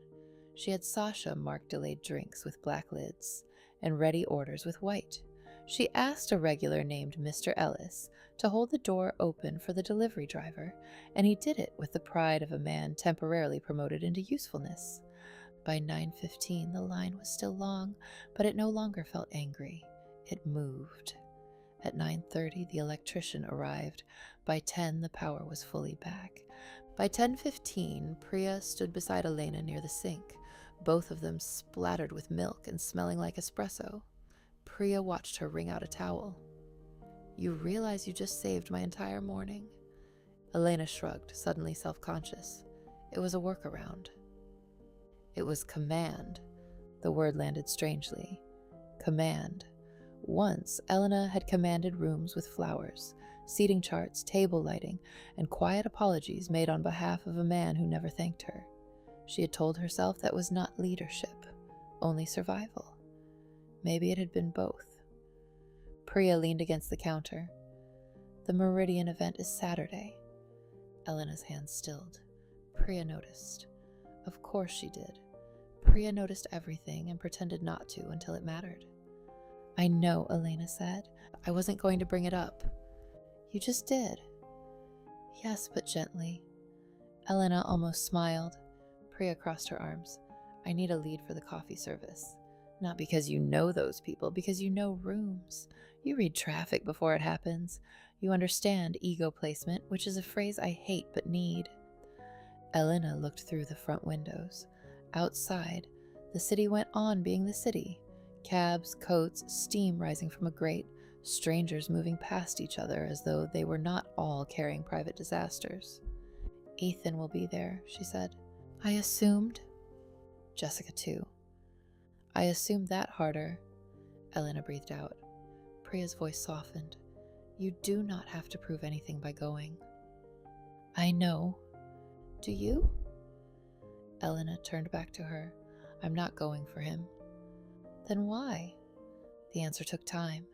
She had Sasha mark delayed drinks with black lids and ready orders with white. She asked a regular named Mr. Ellis to hold the door open for the delivery driver, and he did it with the pride of a man temporarily promoted into usefulness. By 9:15, the line was still long, but it no longer felt angry. It moved. At 9:30, the electrician arrived. By 10, the power was fully back. By 10:15, Priya stood beside Elena near the sink, both of them splattered with milk and smelling like espresso. Priya watched her wring out a towel. "You realize you just saved my entire morning?" Elena shrugged, suddenly self-conscious. It was a workaround. It was command. The word landed strangely. Command. Once, Elena had commanded rooms with flowers, seating charts, table lighting, and quiet apologies made on behalf of a man who never thanked her. She had told herself that was not leadership, only survival. Maybe it had been both. Priya leaned against the counter. "The Meridian event is Saturday." Elena's hand stilled. Priya noticed. Of course she did. Priya noticed everything and pretended not to until it mattered. "I know," Elena said. "I wasn't going to bring it up." "You just did." "Yes, but gently." Elena almost smiled. Priya crossed her arms. "I need a lead for the coffee service. Not because you know those people, because you know rooms. You read traffic before it happens. You understand ego placement, which is a phrase I hate but need." Elena looked through the front windows. Outside, the city went on being the city. Cabs, coats, steam rising from a grate, strangers moving past each other as though they were not all carrying private disasters. "Ethan will be there," she said. "I assumed." Jessica too. "I assumed that harder." Elena breathed out. Priya's voice softened. "You do not have to prove anything by going." "I know." "Do you?" Elena turned back to her. "I'm not going for him." "Then why?" The answer took time.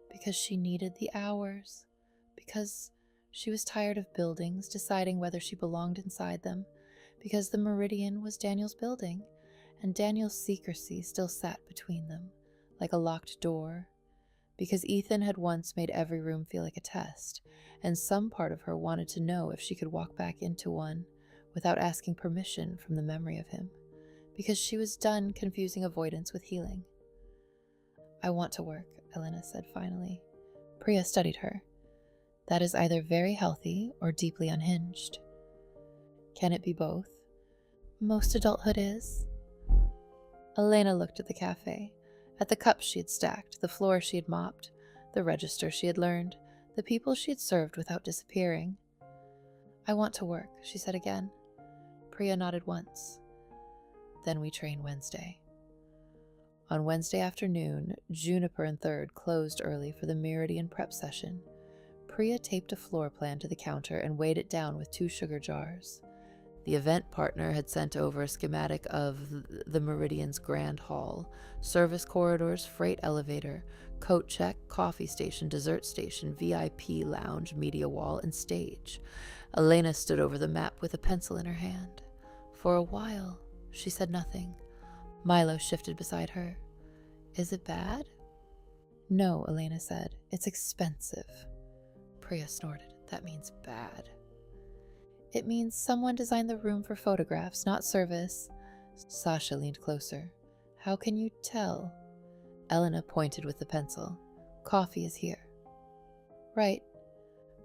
Because she needed the hours. Because she was tired of buildings, deciding whether she belonged inside them. Because the Meridian was Daniel's building, and Daniel's secrecy still sat between them, like a locked door. Because Ethan had once made every room feel like a test, and some part of her wanted to know if she could walk back into one without asking permission from the memory of him. Because she was done confusing avoidance with healing. "I want to work," Elena said finally. Priya studied her. "That is either very healthy or deeply unhinged." "Can it be both?" "Most adulthood is." Elena looked at the cafe, at the cups she had stacked, the floor she had mopped, the register she had learned, the people she had served without disappearing. "I want to work," she said again. Priya nodded once. "Then we train Wednesday." On Wednesday afternoon, Juniper and Third closed early for the Meridian prep session. Priya taped a floor plan to the counter and weighed it down with 2 sugar jars. The event partner had sent over a schematic of the Meridian's Grand Hall, service corridors, freight elevator, coat check, coffee station, dessert station, VIP lounge, media wall, and stage. Elena stood over the map with a pencil in her hand. For a while, she said nothing. Milo shifted beside her. "Is it bad?" "No," Elena said. "It's expensive." Priya snorted. "That means bad." "It means someone designed the room for photographs, not service." Sasha leaned closer. "How can you tell?" Elena pointed with the pencil. "Coffee is here." "Right.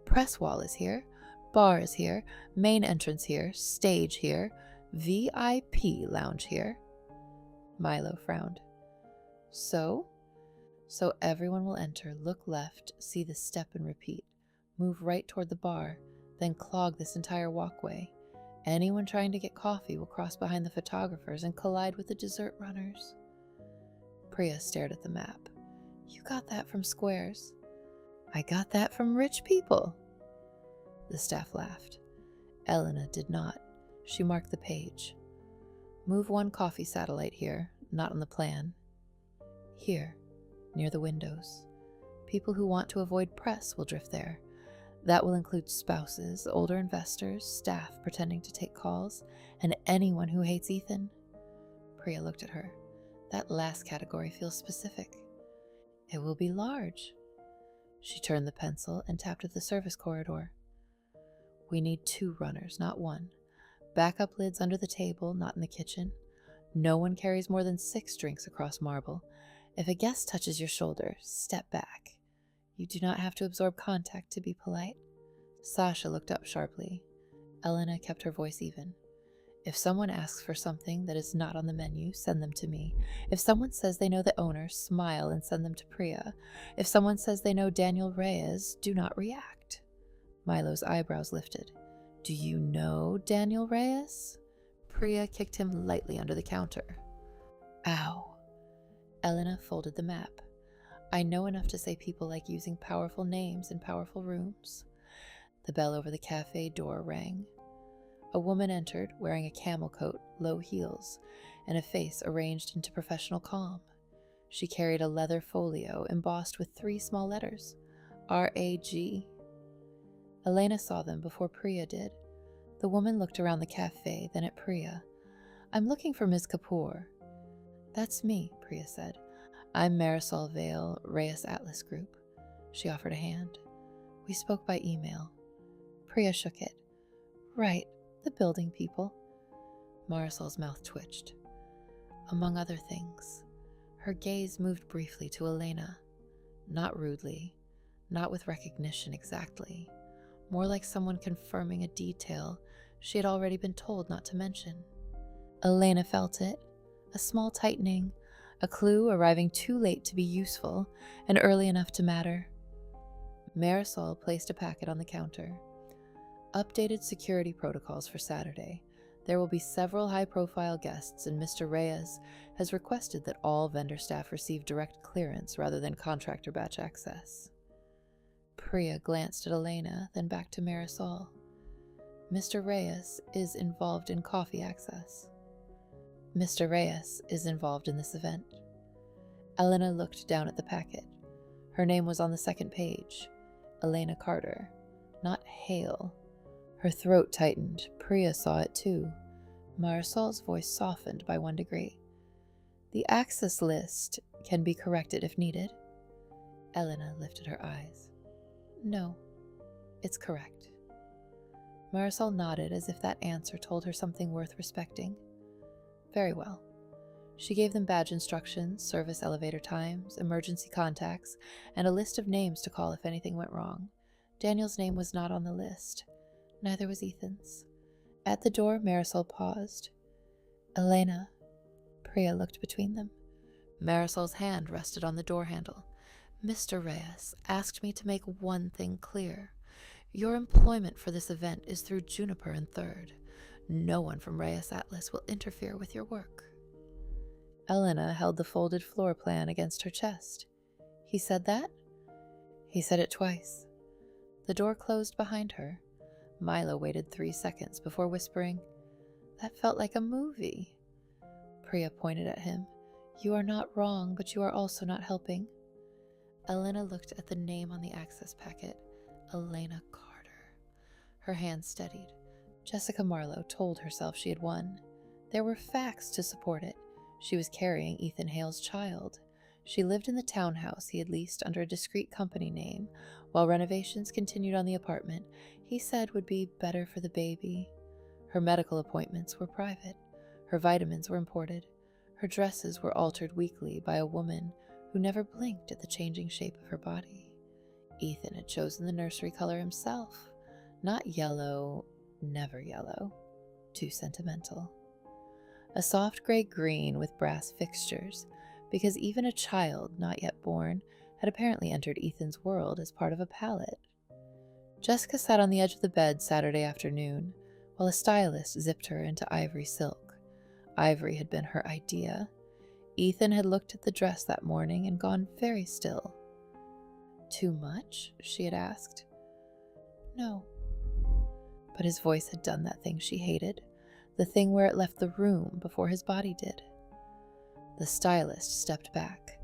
Press wall is here. Bar is here. Main entrance here. Stage here. VIP lounge here." Milo frowned. So everyone will enter, look left, see the step and repeat, move right toward the bar, then clog this entire walkway. Anyone trying to get coffee will cross behind the photographers and collide with the dessert runners. Priya stared at the map. "You got that from Squares." "I got that from rich people." The staff laughed. Elena did not. She marked the page. "Move 1 coffee satellite here, not on the plan. Here, near the windows. People who want to avoid press will drift there. That will include spouses, older investors, staff pretending to take calls, and anyone who hates Ethan." Priya looked at her. "That last category feels specific." It will be large. She turned the pencil and tapped at the service corridor. We need 2 runners, not 1. Backup lids under the table, not in the kitchen. No one carries more than 6 drinks across marble. If a guest touches your shoulder, step back. You do not have to absorb contact to be polite. Sasha looked up sharply. Elena kept her voice even. If someone asks for something that is not on the menu, send them to me. If someone says they know the owner, smile and send them to Priya. If someone says they know Daniel Reyes, do not react. Milo's eyebrows lifted. Do you know Daniel Reyes? Priya kicked him lightly under the counter. Ow. Elena folded the map. I know enough to say people like using powerful names in powerful rooms. The bell over the cafe door rang. A woman entered, wearing a camel coat, low heels, and a face arranged into professional calm. She carried a leather folio embossed with 3 small letters, R-A-G. Elena saw them before Priya did. The woman looked around the cafe, then at Priya. I'm looking for Ms. Kapoor. That's me, Priya said. I'm Marisol Vale, Reyes Atlas Group. She offered a hand. We spoke by email. Priya shook it. Right, the building people. Marisol's mouth twitched. Among other things, her gaze moved briefly to Elena. Not rudely, not with recognition exactly, more like someone confirming a detail she had already been told not to mention. Elena felt it, a small tightening, a clue arriving too late to be useful and early enough to matter. Marisol placed a packet on the counter. Updated security protocols for Saturday. There will be several high-profile guests, and Mr. Reyes has requested that all vendor staff receive direct clearance rather than contractor batch access. Priya glanced at Elena, then back to Marisol. Mr. Reyes is involved in coffee access. Mr. Reyes is involved in this event. Elena looked down at the packet. Her name was on the second page. Elena Carter, not Hale. Her throat tightened. Priya saw it too. Marisol's voice softened by 1 degree. The access list can be corrected if needed. Elena lifted her eyes. No, it's correct. Marisol nodded as if that answer told her something worth respecting. Very well. She gave them badge instructions, service elevator times, emergency contacts, and a list of names to call if anything went wrong. Daniel's name was not on the list. Neither was Ethan's. At the door, Marisol paused. Elena. Priya looked between them. Marisol's hand rested on the door handle. Mr. Reyes asked me to make one thing clear. Your employment for this event is through Juniper and Third. No one from Reyes Atlas will interfere with your work. Elena held the folded floor plan against her chest. He said that? He said it twice. The door closed behind her. Milo waited 3 seconds before whispering, That felt like a movie. Priya pointed at him. You are not wrong, but you are also not helping. Elena looked at the name on the access packet. Elena Carter. Her hand steadied. Jessica Marlowe told herself she had won. There were facts to support it. She was carrying Ethan Hale's child. She lived in the townhouse he had leased under a discreet company name, while renovations continued on the apartment he said would be better for the baby. Her medical appointments were private. Her vitamins were imported. Her dresses were altered weekly by a woman who never blinked at the changing shape of her body. Ethan had chosen the nursery color himself. Not yellow, never yellow. Too sentimental. A soft gray green with brass fixtures, because even a child not yet born had apparently entered Ethan's world as part of a palette. Jessica sat on the edge of the bed Saturday afternoon, while a stylist zipped her into ivory silk. Ivory had been her idea. Ethan had looked at the dress that morning and gone very still. Too much? She had asked. No. But his voice had done that thing she hated, the thing where it left the room before his body did. The stylist stepped back.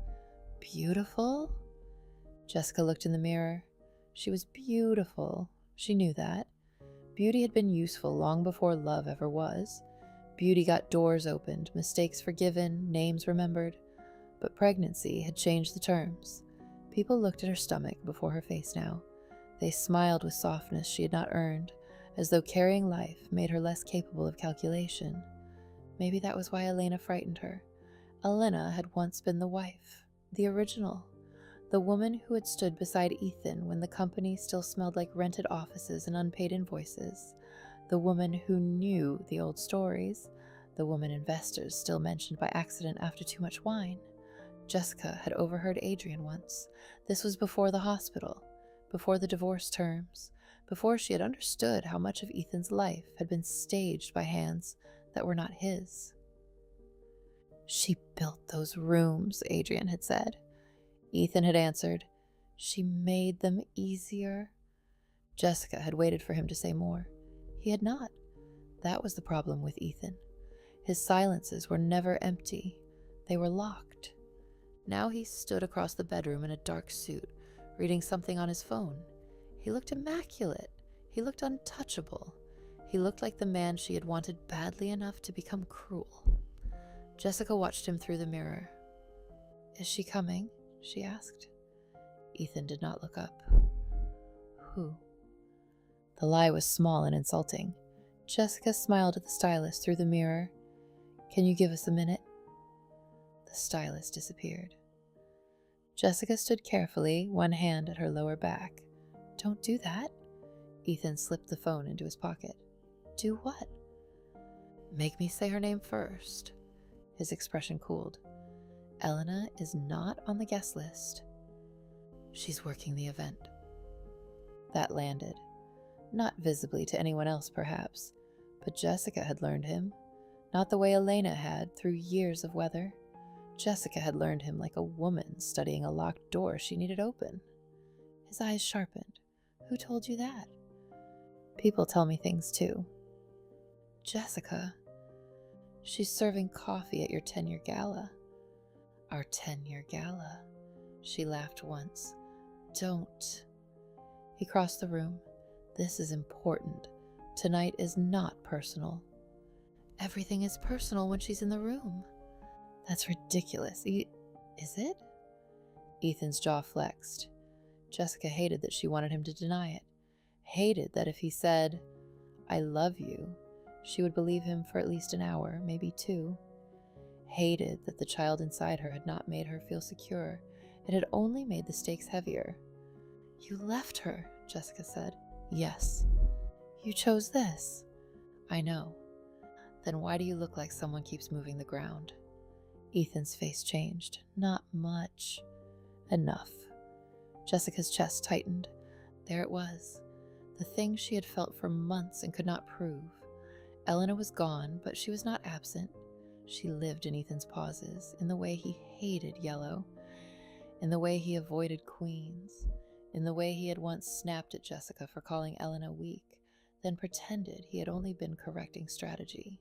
Beautiful? Jessica looked in the mirror. She was beautiful. She knew that. Beauty had been useful long before love ever was. Beauty got doors opened, mistakes forgiven, names remembered. But pregnancy had changed the terms. People looked at her stomach before her face now. They smiled with softness she had not earned, as though carrying life made her less capable of calculation. Maybe that was why Elena frightened her. Elena had once been the wife, the original, the woman who had stood beside Ethan when the company still smelled like rented offices and unpaid invoices, the woman who knew the old stories, the woman investors still mentioned by accident after too much wine. Jessica had overheard Adrian once. This was before the hospital, before the divorce terms, before she had understood how much of Ethan's life had been staged by hands that were not his. "She built those rooms," Adrian had said. Ethan had answered, "She made them easier." Jessica had waited for him to say more. He had not. That was the problem with Ethan. His silences were never empty. They were locked. Now he stood across the bedroom in a dark suit, reading something on his phone. He looked immaculate. He looked untouchable. He looked like the man she had wanted badly enough to become cruel. Jessica watched him through the mirror. "Is she coming?" she asked. Ethan did not look up. Who? The lie was small and insulting. Jessica smiled at the stylist through the mirror. "Can you give us a minute?" The stylist disappeared. Jessica stood carefully, one hand at her lower back. "Don't do that." Ethan slipped the phone into his pocket. "Do what?" "Make me say her name first." His expression cooled. "Elena is not on the guest list. She's working the event." That landed. Not visibly to anyone else, perhaps, but Jessica had learned him. Not the way Elena had through years of weather. Jessica had learned him like a woman studying a locked door she needed open. His eyes sharpened. "Who told you that?" "People tell me things too." "Jessica, she's serving coffee at your 10-year gala." "Our 10-year gala." She laughed once. "Don't." He crossed the room. "This is important. Tonight is not personal." "Everything is personal when she's in the room." "That's ridiculous. Is it?" Ethan's jaw flexed. Jessica hated that she wanted him to deny it. Hated that if he said, "I love you," she would believe him for at least an hour, maybe 2. Hated that the child inside her had not made her feel secure. It had only made the stakes heavier. "You left her," Jessica said. "Yes." "You chose this." "I know." "Then why do you look like someone keeps moving the ground?" Ethan's face changed. "Not much." "Enough." Jessica's chest tightened. There it was. The thing she had felt for months and could not prove. Elena was gone, but she was not absent. She lived in Ethan's pauses, in the way he hated yellow, in the way he avoided queens, in the way he had once snapped at Jessica for calling Elena weak, then pretended he had only been correcting strategy.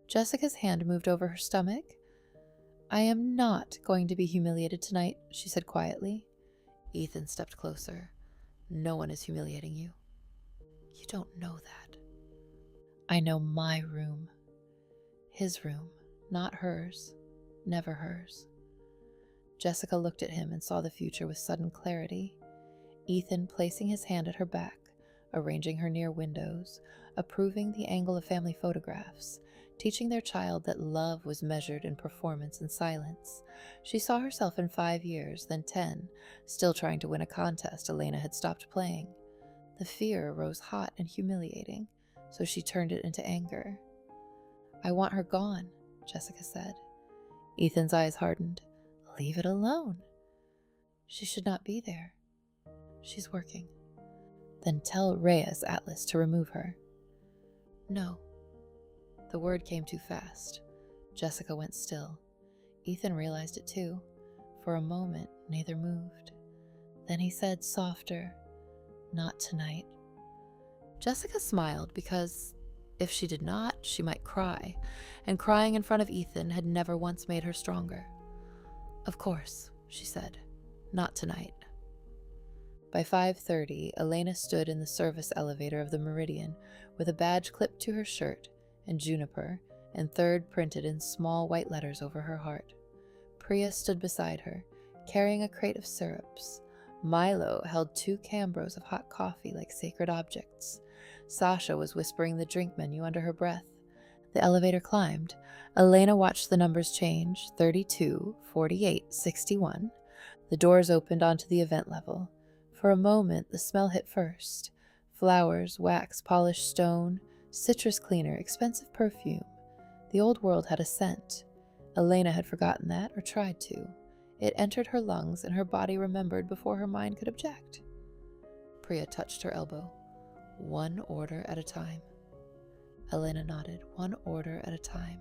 Jessica's hand moved over her stomach. "I am not going to be humiliated tonight," she said quietly. Ethan stepped closer. "No one is humiliating you." "You don't know that." "I know my room." His room, not hers, never hers. Jessica looked at him and saw the future with sudden clarity. Ethan placing his hand at her back, arranging her near windows, approving the angle of family photographs, teaching their child that love was measured in performance and silence. She saw herself in 5 years, then 10, still trying to win a contest Elena had stopped playing. The fear rose hot and humiliating, so she turned it into anger. "I want her gone," Jessica said. Ethan's eyes hardened. "Leave it alone." "She should not be there." "She's working." "Then tell Reyes Atlas to remove her." "No." The word came too fast. Jessica went still. Ethan realized it too. For a moment, neither moved. Then he said softer, "Not tonight." Jessica smiled because, if she did not, she might cry, and crying in front of Ethan had never once made her stronger. "Of course," she said, "not tonight." By 5:30, Elena stood in the service elevator of the Meridian with a badge clipped to her shirt and Juniper and third printed in small white letters over her heart. Priya stood beside her, carrying a crate of syrups, Milo held 2 cambros of hot coffee like sacred objects. Sasha was whispering the drink menu under her breath. The elevator climbed. Elena watched the numbers change, 32, 48, 61. The doors opened onto the event level. For a moment, the smell hit first. Flowers, wax, polished stone, citrus cleaner, expensive perfume. The old world had a scent. Elena had forgotten that, or tried to. It entered her lungs, and her body remembered before her mind could object. Priya touched her elbow. 1 order at a time. Elena nodded. 1 order at a time.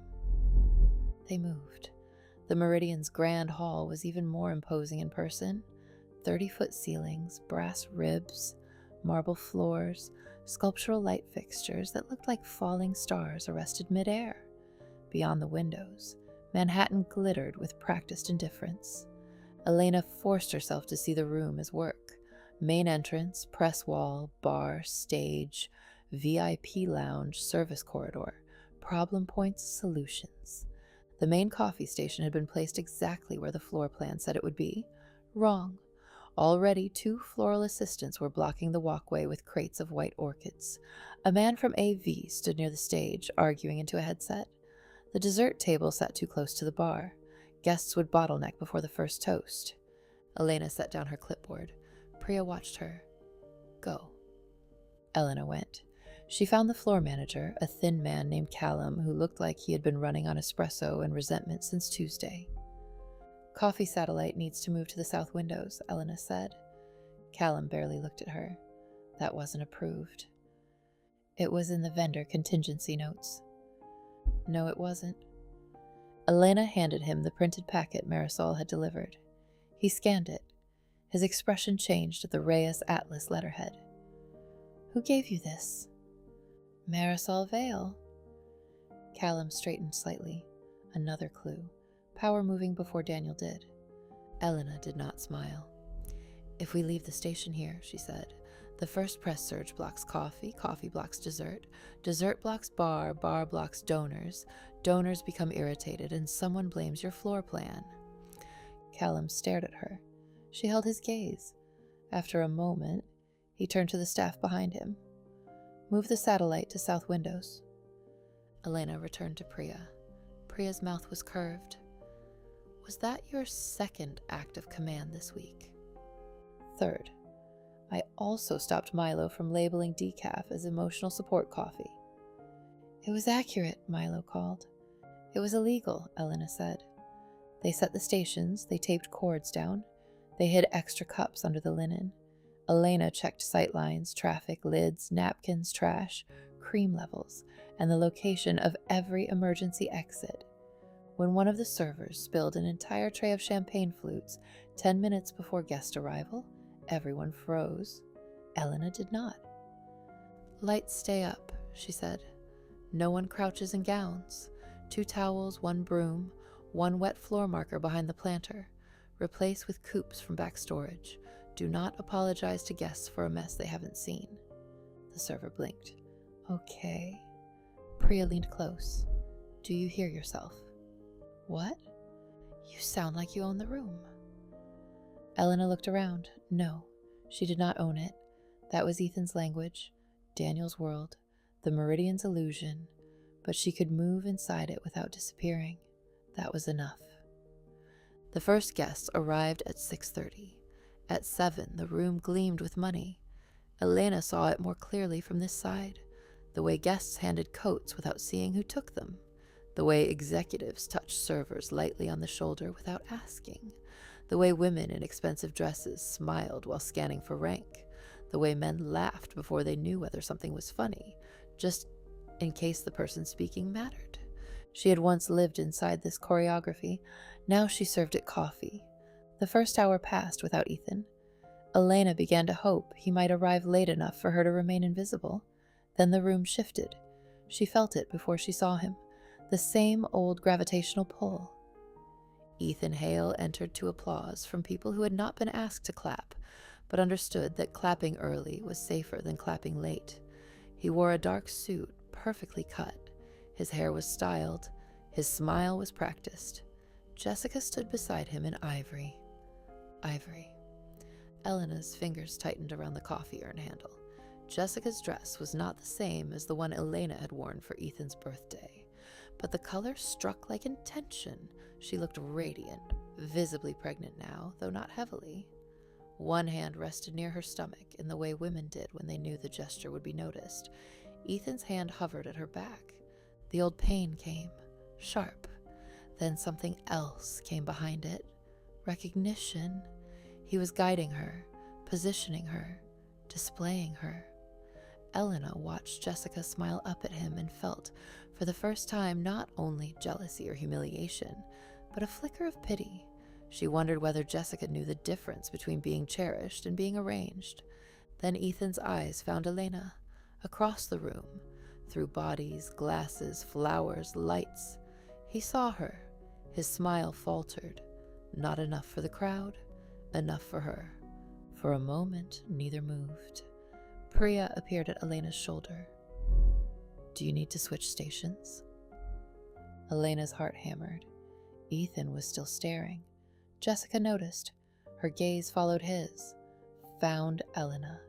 They moved. The Meridian's grand hall was even more imposing in person. 30-foot ceilings, brass ribs, marble floors, sculptural light fixtures that looked like falling stars arrested midair. Beyond the windows, Manhattan glittered with practiced indifference. Elena forced herself to see the room as work. Main entrance, press wall, bar, stage, VIP lounge, service corridor, problem points, solutions. The main coffee station had been placed exactly where the floor plan said it would be. Wrong. Already 2 floral assistants were blocking the walkway with crates of white orchids. A man from AV stood near the stage, arguing into a headset. The dessert table sat too close to the bar. Guests would bottleneck before the first toast. Elena set down her clipboard. Priya watched her. Go. Elena went. She found the floor manager, a thin man named Callum, who looked like he had been running on espresso and resentment since Tuesday. Coffee satellite needs to move to the south windows, Elena said. Callum barely looked at her. That wasn't approved. It was in the vendor contingency notes. No, it wasn't. Elena handed him the printed packet Marisol had delivered. He scanned it. His expression changed at the Reyes Atlas letterhead. Who gave you this? Marisol Vale. Callum straightened slightly. Another clue. Power moving before Daniel did. Elena did not smile. If we leave the station here, she said, the first press surge blocks coffee, coffee blocks dessert, dessert blocks bar, bar blocks donors, donors become irritated, and someone blames your floor plan. Callum stared at her. She held his gaze. After a moment, he turned to the staff behind him. Move the satellite to south windows. Elena returned to Priya. Priya's mouth was curved. Was that your second act of command this week? Third. I also stopped Milo from labeling decaf as emotional support coffee. It was accurate, Milo called. It was illegal, Elena said. They set the stations, they taped cords down. They hid extra cups under the linen. Elena checked sightlines, traffic, lids, napkins, trash, cream levels, and the location of every emergency exit. When one of the servers spilled an entire tray of champagne flutes 10 minutes before guest arrival, everyone froze. Elena did not. Lights stay up, she said. No one crouches in gowns. 2 towels, 1 broom, 1 wet floor marker behind the planter. Replace with coupes from back storage. Do not apologize to guests for a mess they haven't seen. The server blinked. Okay. Priya leaned close. Do you hear yourself? What? You sound like you own the room. Elena looked around. No, she did not own it. That was Ethan's language, Daniel's world, the Meridian's illusion, but she could move inside it without disappearing. That was enough. The first guests arrived at 6:30. At 7, the room gleamed with money. Elena saw it more clearly from this side, the way guests handed coats without seeing who took them, the way executives touched servers lightly on the shoulder without asking, the way women in expensive dresses smiled while scanning for rank, the way men laughed before they knew whether something was funny, just in case the person speaking mattered. She had once lived inside this choreography. Now she served it coffee. The first hour passed without Ethan. Elena began to hope he might arrive late enough for her to remain invisible. Then the room shifted. She felt it before she saw him. The same old gravitational pull. Ethan Hale entered to applause from people who had not been asked to clap, but understood that clapping early was safer than clapping late. He wore a dark suit, perfectly cut. His hair was styled. His smile was practiced. Jessica stood beside him in ivory. Ivory. Elena's fingers tightened around the coffee urn handle. Jessica's dress was not the same as the one Elena had worn for Ethan's birthday, but the color struck like intention. She looked radiant, visibly pregnant now, though not heavily. One hand rested near her stomach in the way women did when they knew the gesture would be noticed. Ethan's hand hovered at her back. The old pain came, sharp. Then something else came behind it. Recognition. He was guiding her, positioning her, displaying her. Elena watched Jessica smile up at him and felt, for the first time, not only jealousy or humiliation, but a flicker of pity. She wondered whether Jessica knew the difference between being cherished and being arranged. Then Ethan's eyes found Elena, across the room, through bodies, glasses, flowers, lights. He saw her. His smile faltered. Not enough for the crowd, enough for her. For a moment, neither moved. Priya appeared at Elena's shoulder. "Do you need to switch stations?" Elena's heart hammered. Ethan was still staring. Jessica noticed. Her gaze followed his. Found Elena.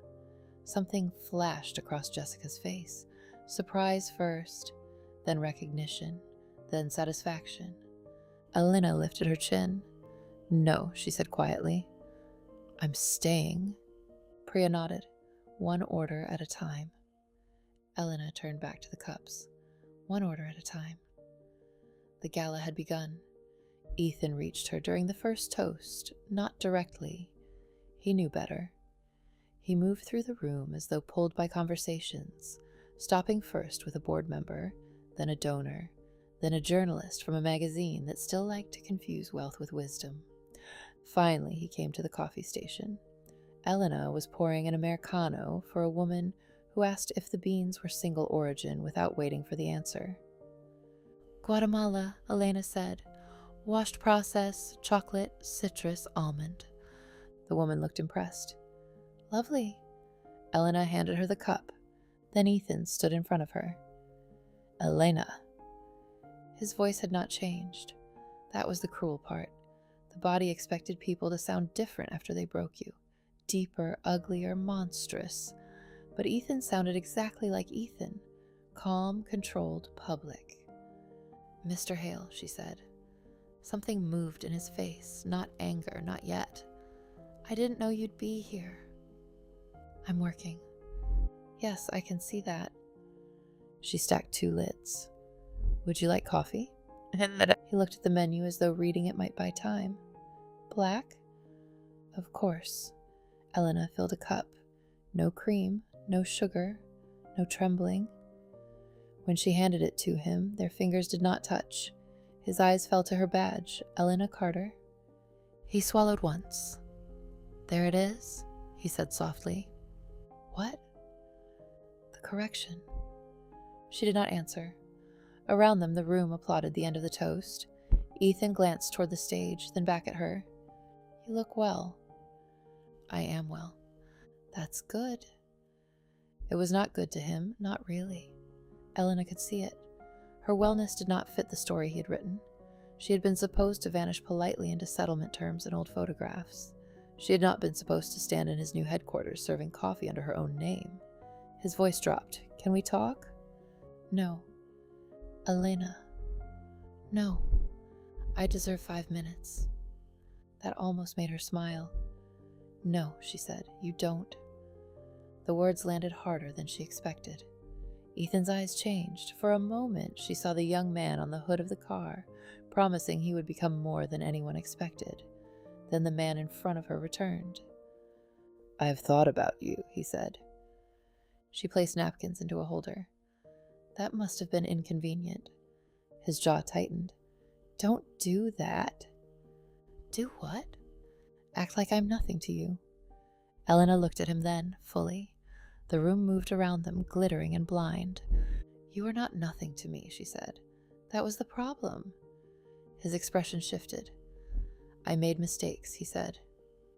Something flashed across Jessica's face. Surprise first, then recognition, then satisfaction. Elena lifted her chin. "No," she said quietly. "I'm staying." Priya nodded. "One order at a time." Elena turned back to the cups. One order at a time. The gala had begun. Ethan reached her during the first toast, not directly. He knew better. He moved through the room as though pulled by conversations, stopping first with a board member, then a donor, then a journalist from a magazine that still liked to confuse wealth with wisdom. Finally, he came to the coffee station. Elena was pouring an Americano for a woman who asked if the beans were single origin without waiting for the answer. "Guatemala," Elena said. "Washed process, chocolate, citrus, almond." The woman looked impressed. "Lovely." Elena handed her the cup. Then Ethan stood in front of her. "Elena." His voice had not changed. That was the cruel part. The body expected people to sound different after they broke you. Deeper, uglier, monstrous. But Ethan sounded exactly like Ethan. Calm, controlled, public. "Mr. Hale," she said. Something moved in his face, not anger, not yet. "I didn't know you'd be here." "I'm working." "Yes, I can see that." She stacked 2 lids. "Would you like coffee?" He looked at the menu as though reading it might buy time. "Black?" "Of course." Elena filled a cup. No cream, no sugar, no trembling. When she handed it to him, their fingers did not touch. His eyes fell to her badge, Elena Carter. He swallowed once. "There it is," he said softly. "What?" "The correction." She did not answer. Around them, the room applauded the end of the toast. Ethan glanced toward the stage, then back at her. "You look well." "I am well." "That's good." It was not good to him, not really. Elena could see it. Her wellness did not fit the story he had written. She had been supposed to vanish politely into settlement terms and old photographs. She had not been supposed to stand in his new headquarters serving coffee under her own name. His voice dropped. "Can we talk?" "No." "Elena." "No. I deserve 5 minutes." That almost made her smile. "No," she said, "you don't." The words landed harder than she expected. Ethan's eyes changed. For a moment, she saw the young man on the hood of the car, promising he would become more than anyone expected. Then the man in front of her returned. "I have thought about you," he said. She placed napkins into a holder. That must have been inconvenient. His jaw tightened. "Don't do that." "Do what?" "Act like I'm nothing to you." Elena looked at him then, fully. The room moved around them, glittering and blind. "You are not nothing to me," she said. "That was the problem." His expression shifted. "I made mistakes," he said.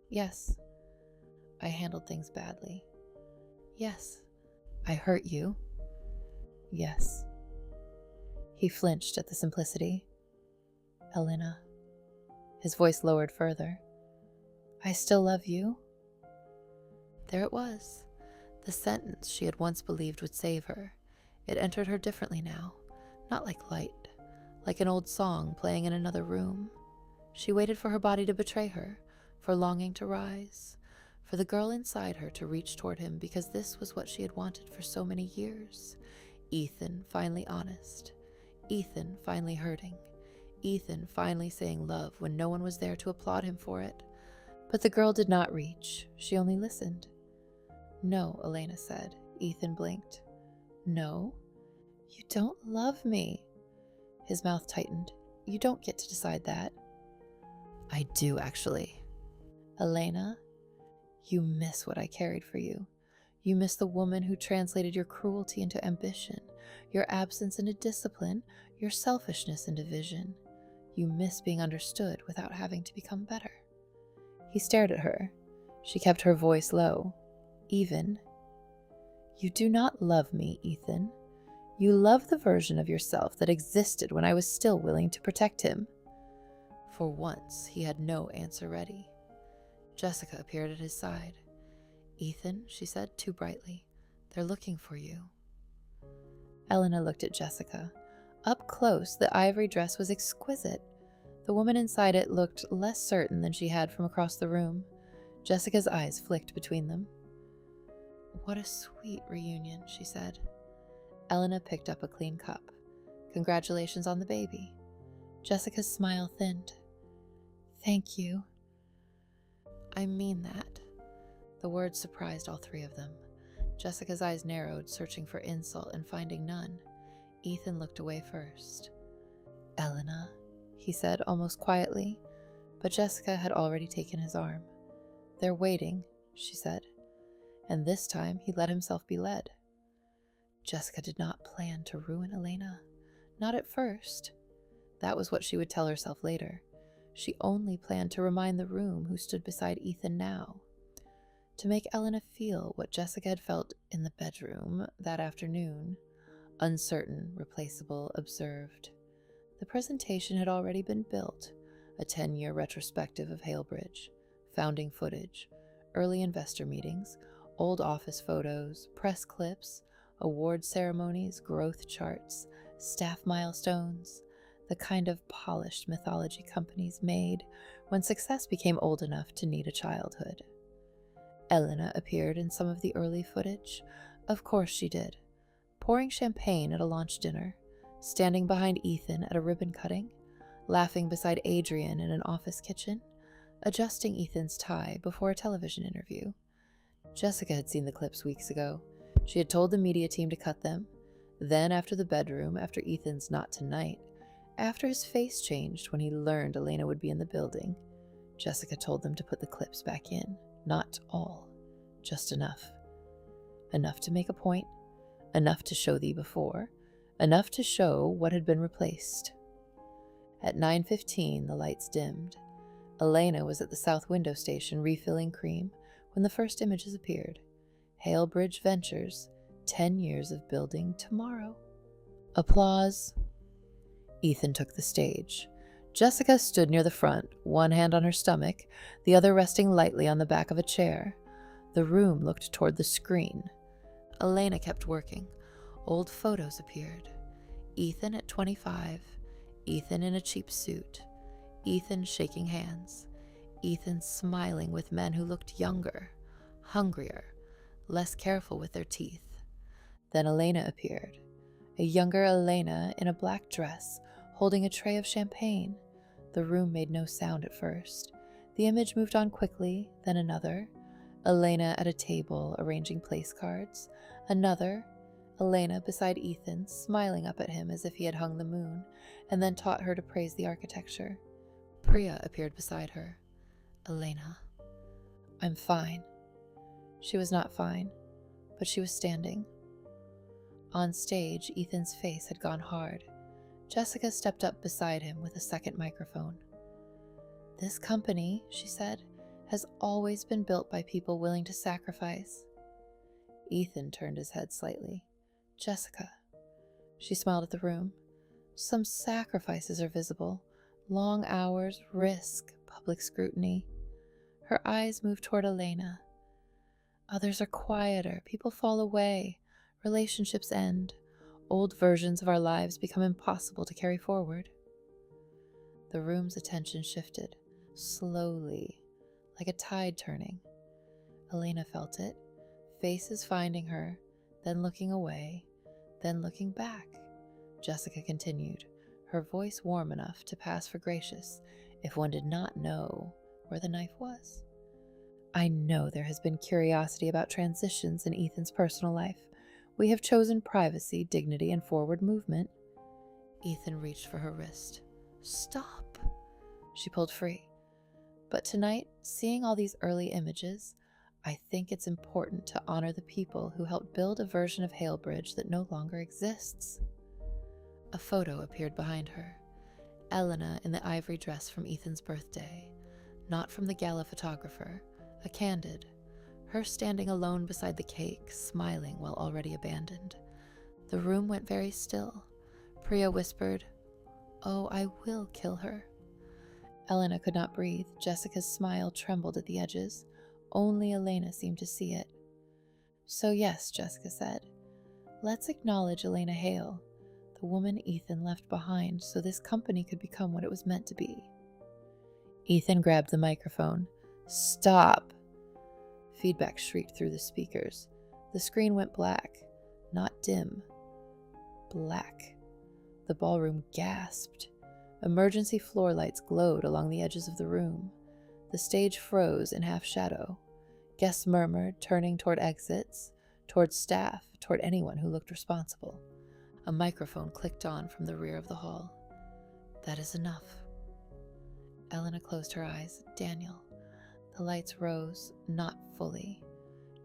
"Yes." "I handled things badly." "Yes." "I hurt you." "Yes." He flinched at the simplicity. "Elena." His voice lowered further. "I still love you?" There it was, the sentence she had once believed would save her. It entered her differently now, not like light, like an old song playing in another room. She waited for her body to betray her, for longing to rise, for the girl inside her to reach toward him, because this was what she had wanted for so many years. Ethan finally honest. Ethan finally hurting. Ethan finally saying love when no one was there to applaud him for it. But the girl did not reach. She only listened. "No," Elena said. Ethan blinked. "No? You don't love me." His mouth tightened. "You don't get to decide that." "I do, actually." "Elena, you miss what I carried for you. You miss the woman who translated your cruelty into ambition, your absence into discipline, your selfishness into vision. You miss being understood without having to become better." He stared at her. She kept her voice low. Even. "You do not love me, Ethan. You love the version of yourself that existed when I was still willing to protect him." For once, he had no answer ready. Jessica appeared at his side. "Ethan," she said too brightly, "they're looking for you." Elena looked at Jessica. Up close, the ivory dress was exquisite. The woman inside it looked less certain than she had from across the room. Jessica's eyes flicked between them. "What a sweet reunion," she said. Elena picked up a clean cup. "Congratulations on the baby." Jessica's smile thinned. "Thank you." "I mean that." The words surprised all three of them. Jessica's eyes narrowed, searching for insult and finding none. Ethan looked away first. "Elena," he said almost quietly, but Jessica had already taken his arm. "They're waiting," she said, and this time he let himself be led. Jessica did not plan to ruin Elena. Not at first. That was what she would tell herself later. She only planned to remind the room who stood beside Ethan now. To make Elena feel what Jessica had felt in the bedroom that afternoon. Uncertain, replaceable, observed. The presentation had already been built. A 10-year retrospective of Halebridge, founding footage, early investor meetings, old office photos, press clips, award ceremonies, growth charts, staff milestones, the kind of polished mythology companies made when success became old enough to need a childhood. Elena appeared in some of the early footage. Of course she did. Pouring champagne at a launch dinner, standing behind Ethan at a ribbon cutting, laughing beside Adrian in an office kitchen, adjusting Ethan's tie before a television interview. Jessica had seen the clips weeks ago. She had told the media team to cut them. Then after the bedroom, after Ethan's "not tonight," after his face changed when he learned Elena would be in the building, Jessica told them to put the clips back in. Not all. Just enough. Enough to make a point. Enough to show thee before. Enough to show what had been replaced. At 9:15, the lights dimmed. Elena was at the south window station refilling cream when the first images appeared. Halebridge Ventures, 10 years of building tomorrow. Applause. Ethan took the stage. Jessica stood near the front, one hand on her stomach, the other resting lightly on the back of a chair. The room looked toward the screen. Elena kept working. Old photos appeared. Ethan at 25, Ethan in a cheap suit, Ethan shaking hands, Ethan smiling with men who looked younger, hungrier, less careful with their teeth. Then Elena appeared, a younger Elena in a black dress, holding a tray of champagne. The room made no sound at first. The image moved on quickly, then another. Elena at a table arranging place cards. Another. Elena beside Ethan, smiling up at him as if he had hung the moon, and then taught her to praise the architecture. Priya appeared beside her. "Elena, I'm fine." She was not fine, but she was standing. On stage, Ethan's face had gone hard. Jessica stepped up beside him with a second microphone. "This company," she said, "has always been built by people willing to sacrifice." Ethan turned his head slightly. "Jessica." She smiled at the room. "Some sacrifices are visible. Long hours, risk, public scrutiny." Her eyes moved toward Elena. Others are quieter, people fall away, relationships end, old versions of our lives become impossible to carry forward. The room's attention shifted, slowly, like a tide turning. Elena felt it, faces finding her, then looking away, then looking back. Jessica continued, her voice warm enough to pass for gracious if one did not know where the knife was. I know there has been curiosity about transitions in Ethan's personal life. We have chosen privacy, dignity, and forward movement. Ethan reached for her wrist. Stop! She pulled free. But tonight, seeing all these early images, I think it's important to honor the people who helped build a version of Halebridge that no longer exists. A photo appeared behind her. Elena in the ivory dress from Ethan's birthday, not from the gala photographer, a candid. Her standing alone beside the cake, smiling while already abandoned. The room went very still. Priya whispered, "Oh, I will kill her." Elena could not breathe. Jessica's smile trembled at the edges. Only Elena seemed to see it. "So yes," Jessica said. "Let's acknowledge Elena Hale, the woman Ethan left behind so this company could become what it was meant to be." Ethan grabbed the microphone. "Stop!" Feedback shrieked through the speakers. The screen went black. Not dim. Black. The ballroom gasped. Emergency floor lights glowed along the edges of the room. The stage froze in half shadow. Guests murmured, turning toward exits, toward staff, toward anyone who looked responsible. A microphone clicked on from the rear of the hall. "That is enough." Elena closed her eyes. "Daniel." The lights rose, not fully,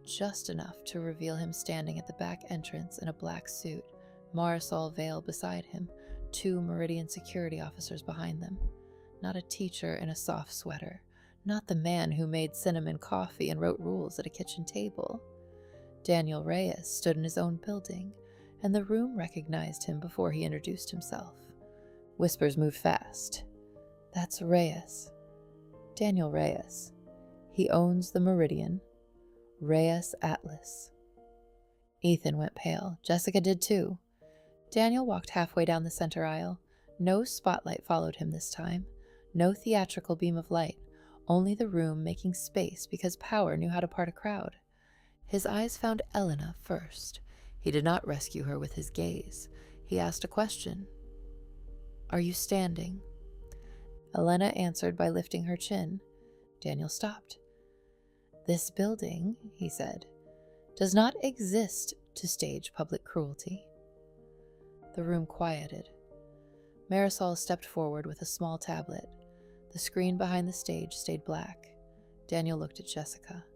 just enough to reveal him standing at the back entrance in a black suit, Marisol veil beside him, 2 Meridian security officers behind them. Not a teacher in a soft sweater, not the man who made cinnamon coffee and wrote rules at a kitchen table. Daniel Reyes stood in his own building, and the room recognized him before he introduced himself. Whispers moved fast. "That's Reyes. Daniel Reyes. He owns the Meridian. Reyes Atlas." Ethan went pale. Jessica did too. Daniel walked halfway down the center aisle. No spotlight followed him this time. No theatrical beam of light. Only the room making space because power knew how to part a crowd. His eyes found Elena first. He did not rescue her with his gaze. He asked a question. "Are you standing?" Elena answered by lifting her chin. Daniel stopped. "This building," he said, "does not exist to stage public cruelty." The room quieted. Marisol stepped forward with a small tablet. The screen behind the stage stayed black. Daniel looked at Jessica.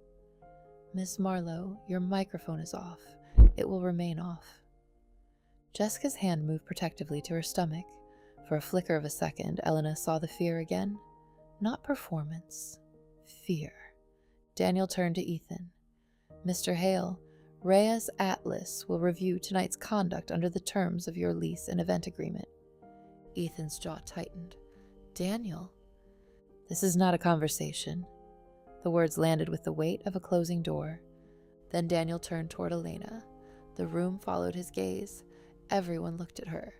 "Miss Marlowe, your microphone is off. It will remain off." Jessica's hand moved protectively to her stomach. For a flicker of a second, Elena saw the fear again. Not performance. Fear. Daniel turned to Ethan. "Mr. Hale, Reyes Atlas will review tonight's conduct under the terms of your lease and event agreement." Ethan's jaw tightened. "Daniel?" "This is not a conversation." The words landed with the weight of a closing door. Then Daniel turned toward Elena. The room followed his gaze. Everyone looked at her.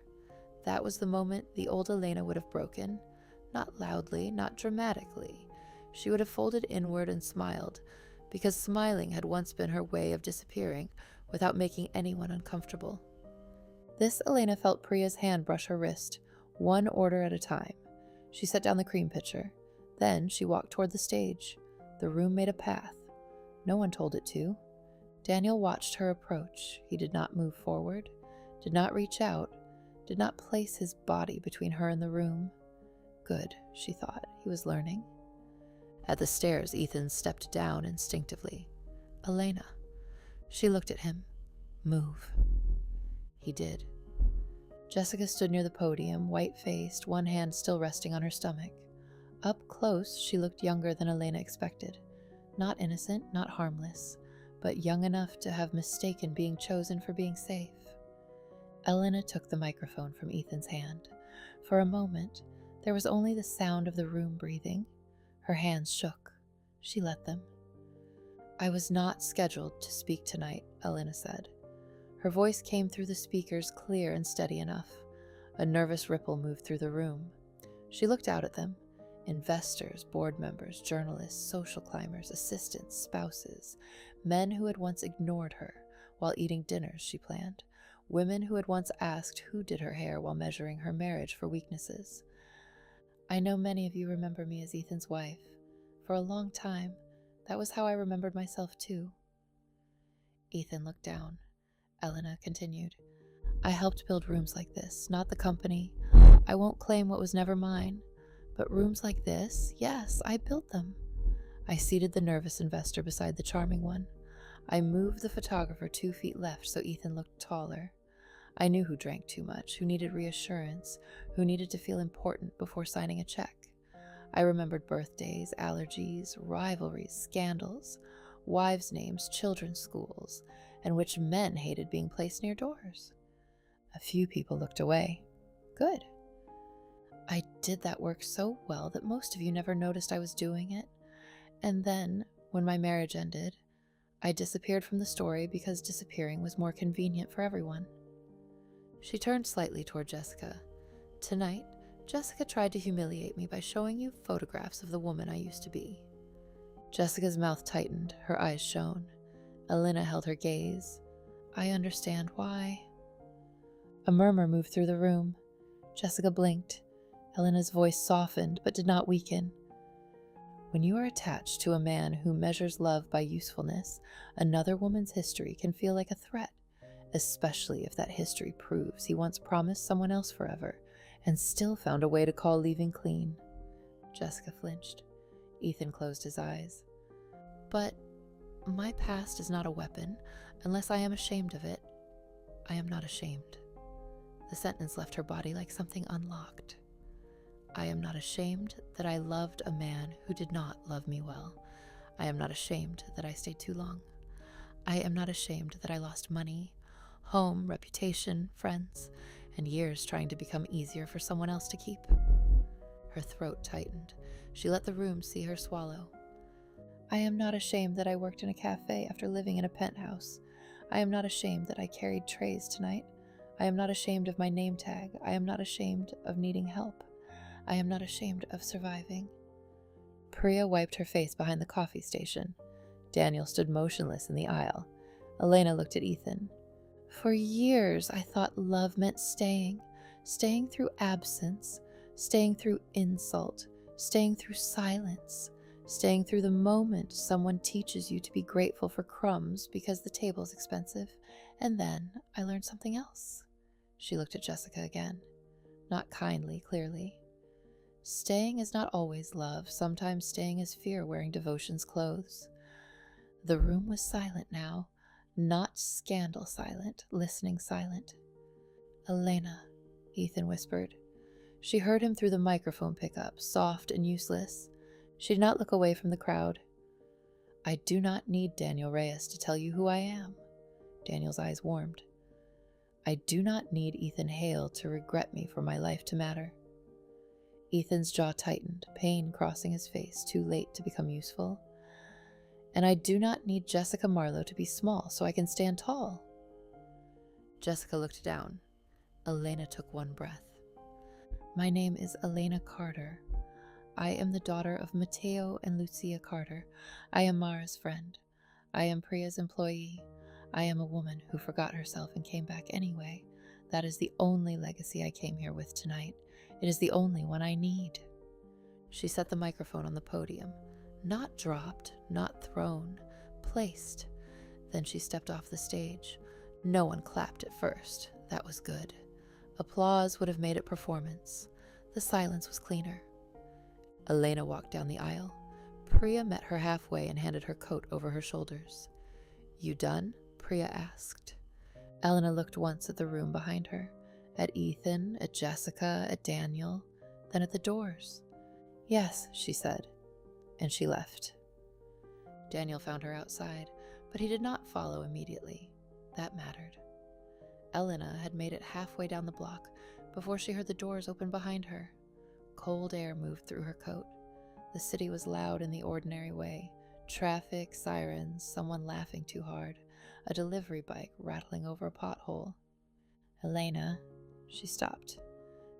That was the moment the old Elena would have broken. Not loudly, not dramatically. She would have folded inward and smiled, because smiling had once been her way of disappearing without making anyone uncomfortable. This Elena felt Priya's hand brush her wrist, one order at a time. She set down the cream pitcher. Then she walked toward the stage. The room made a path. No one told it to. Daniel watched her approach. He did not move forward, did not reach out, did not place his body between her and the room. Good, she thought. He was learning. At the stairs, Ethan stepped down instinctively. "Elena." She looked at him. "Move." He did. Jessica stood near the podium, white-faced, one hand still resting on her stomach. Up close, she looked younger than Elena expected. Not innocent, not harmless, but young enough to have mistaken being chosen for being safe. Elena took the microphone from Ethan's hand. For a moment, there was only the sound of the room breathing. Her hands shook. She let them. I was not scheduled to speak tonight, Elena said. Her voice came through the speakers clear and steady enough. A nervous ripple moved through the room. She looked out at them. Investors, board members, journalists, social climbers, assistants, spouses, men who had once ignored her while eating dinners she planned, women who had once asked who did her hair while measuring her marriage for weaknesses. I know many of you remember me as Ethan's wife. For a long time, that was how I remembered myself too. Ethan looked down. Elena continued. I helped build rooms like this, not the company. I won't claim what was never mine. But rooms like this, yes, I built them. I seated the nervous investor beside the charming one. I moved the photographer 2 feet left so Ethan looked taller. I knew who drank too much, who needed reassurance, who needed to feel important before signing a check. I remembered birthdays, allergies, rivalries, scandals, wives' names, children's schools, and which men hated being placed near doors. A few people looked away. Good. I did that work so well that most of you never noticed I was doing it. And then, when my marriage ended, I disappeared from the story because disappearing was more convenient for everyone. She turned slightly toward Jessica. Tonight, Jessica tried to humiliate me by showing you photographs of the woman I used to be. Jessica's mouth tightened, her eyes shone. Elena held her gaze. I understand why. A murmur moved through the room. Jessica blinked. Elena's voice softened, but did not weaken. When you are attached to a man who measures love by usefulness, another woman's history can feel like a threat, especially if that history proves he once promised someone else forever and still found a way to call leaving clean. Jessica flinched. Ethan closed his eyes. But my past is not a weapon, unless I am ashamed of it. I am not ashamed. The sentence left her body like something unlocked. I am not ashamed that I loved a man who did not love me well. I am not ashamed that I stayed too long. I am not ashamed that I lost money, home, reputation, friends, and years trying to become easier for someone else to keep. Her throat tightened. She let the room see her swallow. I am not ashamed that I worked in a cafe after living in a penthouse. I am not ashamed that I carried trays tonight. I am not ashamed of my name tag. I am not ashamed of needing help. I am not ashamed of surviving. Priya wiped her face behind the coffee station. Daniel stood motionless in the aisle. Elena looked at Ethan. For years, I thought love meant staying through absence, staying through insult, staying through silence, staying through the moment someone teaches you to be grateful for crumbs because the table's expensive. And then I learned something else. She looked at Jessica again. Not kindly, clearly. Staying is not always love. Sometimes staying is fear wearing devotion's clothes. The room was silent now. Not scandal silent, listening silent. Elena, Ethan whispered. She heard him through the microphone pickup, soft and useless. She did not look away from the crowd. I do not need Daniel Reyes to tell you who I am. Daniel's eyes warmed. I do not need Ethan Hale to regret me for my life to matter. Ethan's jaw tightened, pain crossing his face, too late to become useful. And I do not need Jessica Marlowe to be small so I can stand tall. Jessica looked down. Elena took one breath. My name is Elena Carter. I am the daughter of Matteo and Lucia Carter. I am Mara's friend. I am Priya's employee. I am a woman who forgot herself and came back anyway. That is the only legacy I came here with tonight. It is the only one I need. She set the microphone on the podium. Not dropped, not thrown, placed. Then she stepped off the stage. No one clapped at first. That was good. Applause would have made it performance. The silence was cleaner. Elena walked down the aisle. Priya met her halfway and handed her coat over her shoulders. You done? Priya asked. Elena looked once at the room behind her, at Ethan, at Jessica, at Daniel, then at the doors. Yes, she said, and she left. Daniel found her outside, but he did not follow immediately. That mattered. Elena had made it halfway down the block before she heard the doors open behind her. Cold air moved through her coat. The city was loud in the ordinary way. Traffic, sirens, someone laughing too hard, a delivery bike rattling over a pothole. Elena, she stopped.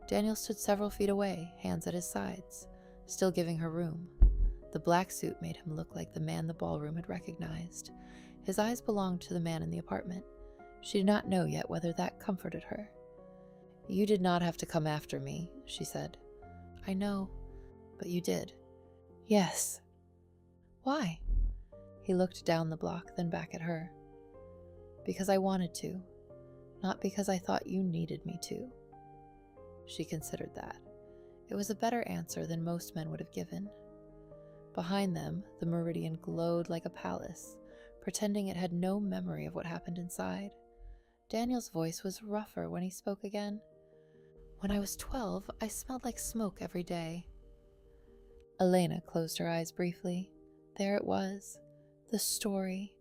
Daniel stood several feet away, hands at his sides, still giving her room. The black suit made him look like the man the ballroom had recognized. His eyes belonged to the man in the apartment. She did not know yet whether that comforted her. "You did not have to come after me," she said. "I know, but you did." "Yes." "Why?" He looked down the block, then back at her. "Because I wanted to, not because I thought you needed me to." She considered that. It was a better answer than most men would have given. Behind them, the meridian glowed like a palace, pretending it had no memory of what happened inside. Daniel's voice was rougher when he spoke again. "When I was 12, I smelled like smoke every day." Elena closed her eyes briefly. There it was, the story,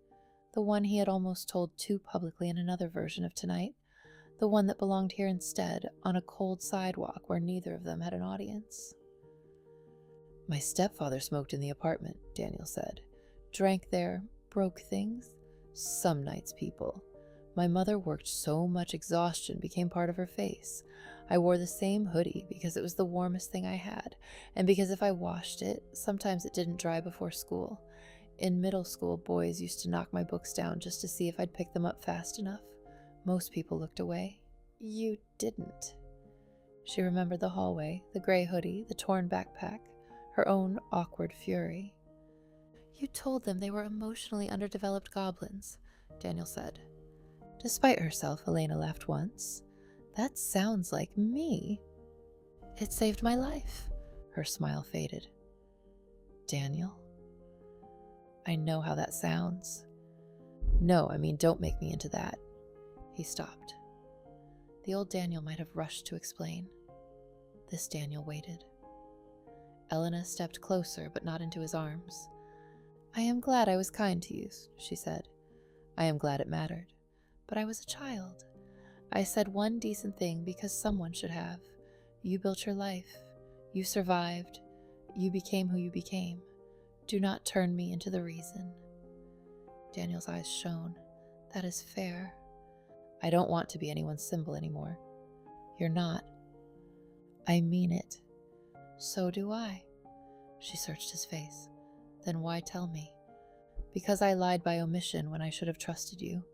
the one he had almost told too publicly in another version of tonight, the one that belonged here instead, on a cold sidewalk where neither of them had an audience. "My stepfather smoked in the apartment," Daniel said. "Drank there, broke things. Some nights, people. My mother worked so much exhaustion became part of her face. I wore the same hoodie because it was the warmest thing I had, and because if I washed it, sometimes it didn't dry before school. In middle school, boys used to knock my books down just to see if I'd pick them up fast enough. Most people looked away. You didn't." She remembered the hallway, the gray hoodie, the torn backpack, her own awkward fury. "You told them they were emotionally underdeveloped goblins," Daniel said. Despite herself, Elena laughed once. "That sounds like me." "It saved my life." Her smile faded. "Daniel? I know how that sounds." "No, I mean, don't make me into that." He stopped. The old Daniel might have rushed to explain. This Daniel waited. Elena stepped closer, but not into his arms. "I am glad I was kind to you," she said. "I am glad it mattered. But I was a child. I said one decent thing because someone should have. You built your life. You survived. You became who you became. Do not turn me into the reason." Daniel's eyes shone. "That is fair. I don't want to be anyone's symbol anymore." "You're not." "I mean it." "So do I." She searched his face. "Then why tell me?" "Because I lied by omission when I should have trusted you,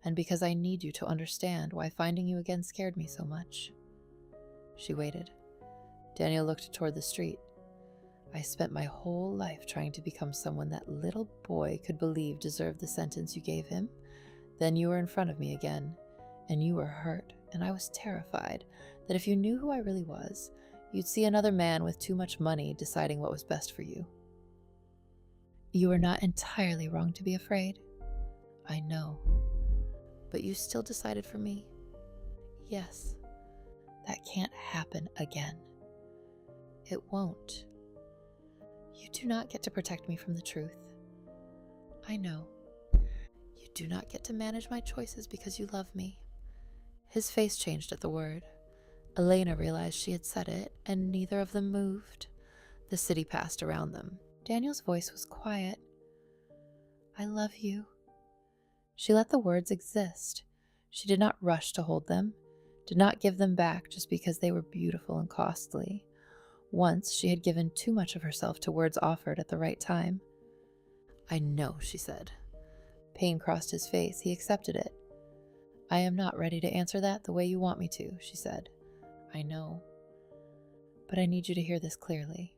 and because I need you to understand why finding you again scared me so much." She waited. Daniel looked toward the street. "I spent my whole life trying to become someone that little boy could believe deserved the sentence you gave him. Then you were in front of me again, and you were hurt, and I was terrified that if you knew who I really was, you'd see another man with too much money deciding what was best for you." "You were not entirely wrong to be afraid." "I know. But you still decided for me?" "Yes." "That can't happen again." "It won't." "You do not get to protect me from the truth." "I know." "You do not get to manage my choices because you love me." His face changed at the word. Elena realized she had said it, and neither of them moved. The city passed around them. Daniel's voice was quiet. "I love you." She let the words exist. She did not rush to hold them, did not give them back just because they were beautiful and costly. Once she had given too much of herself to words offered at the right time. "I know," she said. Pain crossed his face. He accepted it. "I am not ready to answer that the way you want me to," she said. "I know. But I need you to hear this clearly."